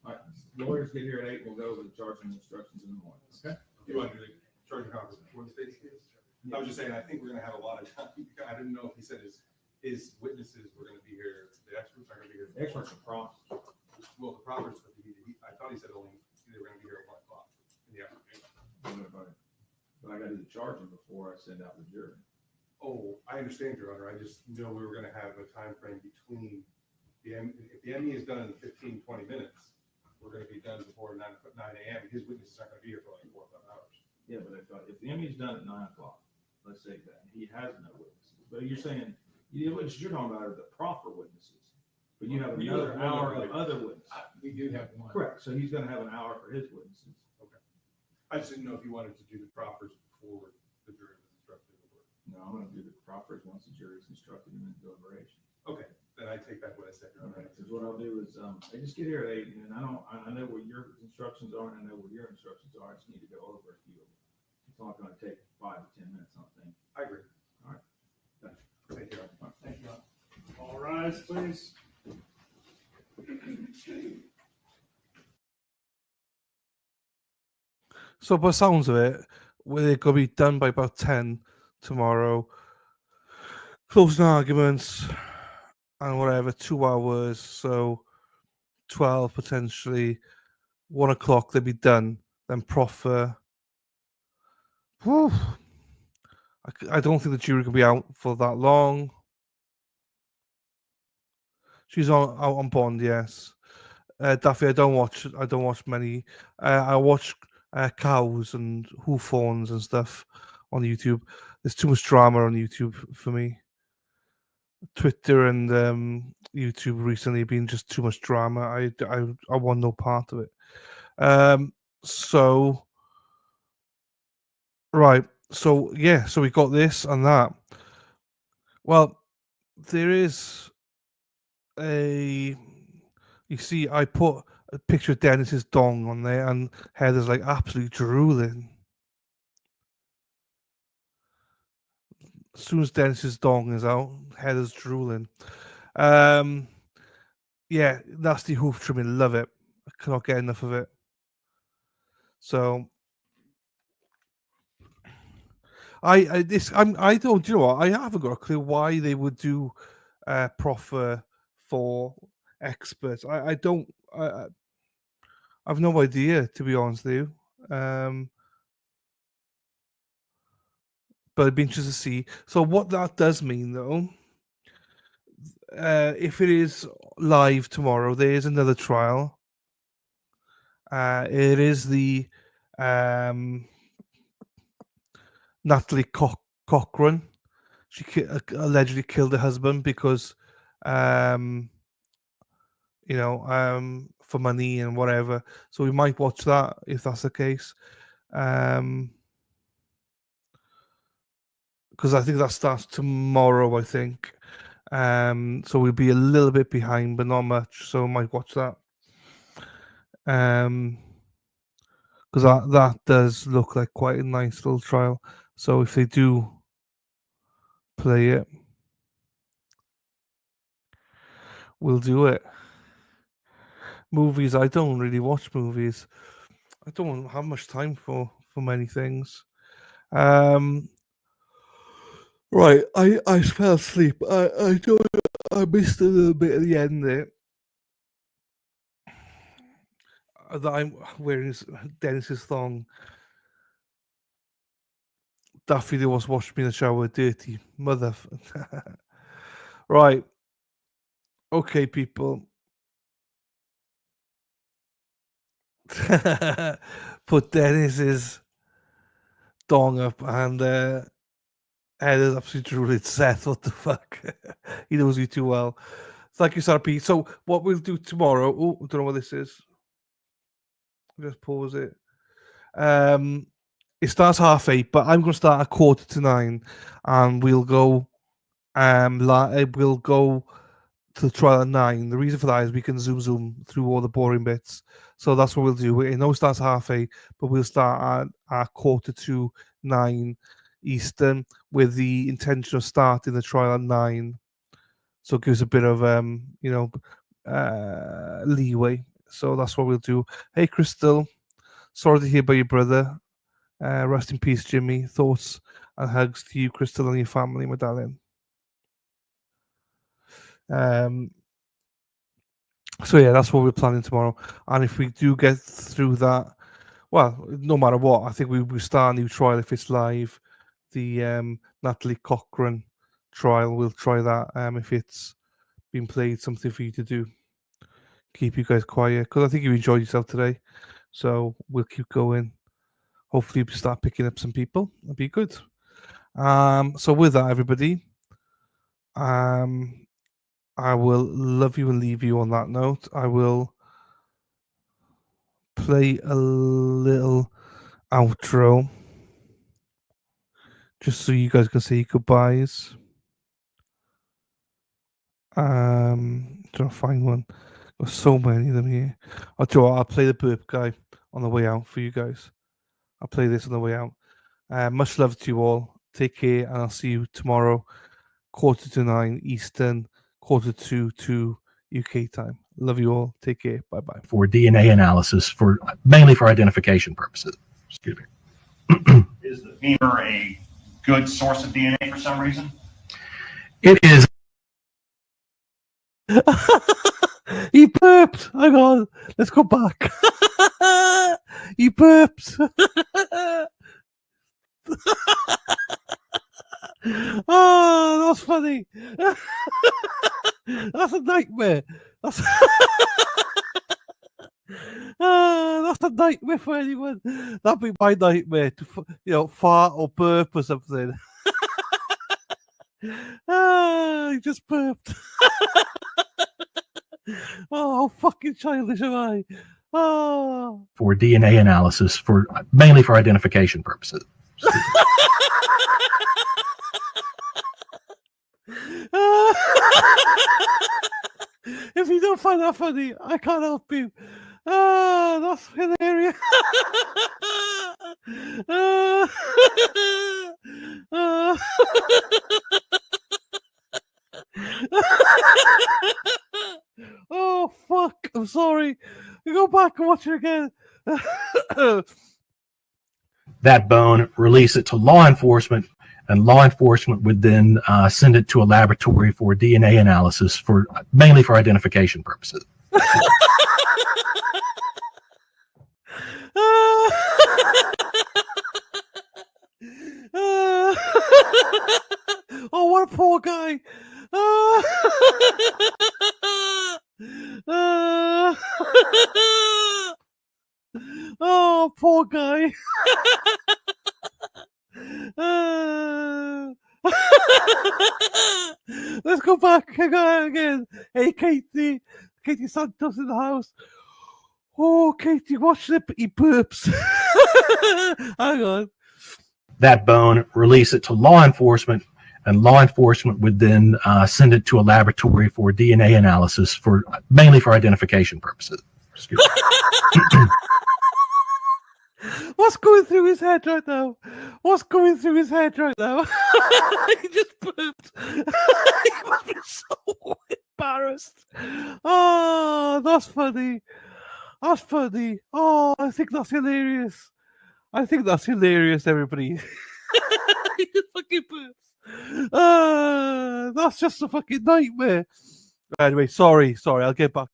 All right, lawyers get here at 8, we'll go over the charging instructions in the morning, okay? You want to do the charging conference before the state's case? I was just saying, I think we're gonna have a lot of time. I didn't know if he said his witnesses were gonna be here, the experts are gonna be here. Experts are prompts. Well, the proffers, I thought he said only they were gonna be here at 1 o'clock in the afternoon. But I gotta do the charging before I send out the jury. Oh, I understand, Your Honor. I just know we were gonna have a time frame between if the ME is done in 15, 20 minutes, we're gonna be done before 9 a.m. His witnesses aren't gonna be here for like 4 or 5 hours. Yeah, but if the ME is done at 9 o'clock, let's say that, he has no witnesses. But you're saying, the witnesses you're talking about are the proper witnesses. But you have another hour of other witnesses. We do have one. Correct, so he's gonna have an hour for his witnesses. Okay. I just didn't know if you wanted to do the proffers before the jury was instructed. No, I'm gonna do the proffers once the jury is instructed in the deliberation. Okay, then I take back what I said. Okay, because what I'll do is, I just get here at 8, and I know what your instructions are, and I know what your instructions are, I just need to go over a few of them. It's not gonna take 5 to 10 minutes, I don't think. I agree. All right. Thank you. Thank you. All rise, please. So, by the sounds of it, they're going to be done by about 10 tomorrow. Closing arguments and whatever, 2 hours. So, 12 potentially. 1 o'clock, they'll be done. Then proffer. Whew. I don't think the jury can be out for that long. She's out on bond, yes. Daffy, I don't watch many. I watch cows and hoofhorns and stuff on YouTube. There's too much drama on YouTube for me. Twitter and YouTube recently been just too much drama. I want no part of it. So right. So yeah. So we got this and that. Well, there is a. You see, I put a picture of Dennis's dong on there, and Heather's like absolutely drooling. As soon as Dennis's dong is out, Heather's drooling. Yeah, nasty hoof trimming, love it. I cannot get enough of it. So I don't. You know what? I haven't got a clue why they would do proffer for experts. I don't. I've no idea, to be honest with you. But it'd be interesting to see. So what that does mean, though, if it is live tomorrow, there is another trial. It is the Natalie Cochran. She allegedly killed her husband because, for money and whatever. So we might watch that if that's the case. Because I think that starts tomorrow, I think. So we'll be a little bit behind, but not much. So I might watch that. Because that does look like quite a nice little trial. So if they do play it, we'll do it. Movies, I don't really watch movies. I don't have much time for many things. Right, I fell asleep. I missed a little bit at the end there. That I'm wearing Dennis's thong. Daffy there was watching me in the shower, dirty mother. Right. Okay, people. Put Dennis's dong up and Heather's absolutely drooling. Seth, what the fuck? He knows you too well. Thank you, Sarah P. So what we'll do tomorrow, I don't know what this is. Just pause it. It starts 8:30, but I'm going to start at 9:15, and we'll go. We'll go to the trial at 9. The reason for that is we can zoom through all the boring bits. So that's what we'll do. I know it starts 8:30, but we'll start at 9:15 Eastern with the intention of starting the trial at 9. So it gives a bit of leeway. So that's what we'll do. Hey, Crystal. Sorry to hear about your brother. Rest in peace, Jimmy. Thoughts and hugs to you, Crystal, and your family, my darling. So yeah, that's what we're planning tomorrow. And if we do get through that, well, no matter what, I think we start a new trial if it's live. The Natalie Cochran trial, we'll try that. If it's been played, something for you to do. Keep you guys quiet, because I think you enjoyed yourself today. So we'll keep going. Hopefully we start picking up some people. That'd be good. So with that, everybody, I will love you and leave you on that note. I will play a little outro just so you guys can say goodbyes. Trying to find one. There's so many of them here. I'll play the burp guy on the way out for you guys. I'll play this on the way out. Much love to you all. Take care, and I'll see you tomorrow, 9:15 Eastern, 2:45 UK time. Love you all. Take care. Bye-bye. For DNA analysis, mainly for identification purposes. Excuse me. Is the femur a good source of DNA for some reason? It is. He burped. Hang on. Let's go back. He burped. Oh, that's funny. That's a nightmare. That's that's a nightmare for anyone. That'd be my nightmare to, fart or burp or something. He just burped. Oh, how fucking childish am I? Oh. For DNA analysis, mainly for identification purposes. If you don't find that funny, I can't help you. That's hilarious. Oh, fuck. I'm sorry. Go back and watch it again. That bone, release it to law enforcement, and law enforcement would then send it to a laboratory for DNA analysis, mainly for identification purposes. Oh, what a poor guy. Oh, poor guy. Let's go back again. Hey, Katie Santos in the house. Oh, Katie, watch it. He burps. Hang on. That bone, release it to law enforcement, and law enforcement would then send it to a laboratory for DNA analysis, mainly for identification purposes. Excuse me. What's going through his head right now? What's going through his head right now? He just burped. He must be so embarrassed. Oh, that's funny. That's funny. Oh, I think that's hilarious. I think that's hilarious, everybody. He just fucking burps. That's just a fucking nightmare. Anyway, sorry. I'll get back.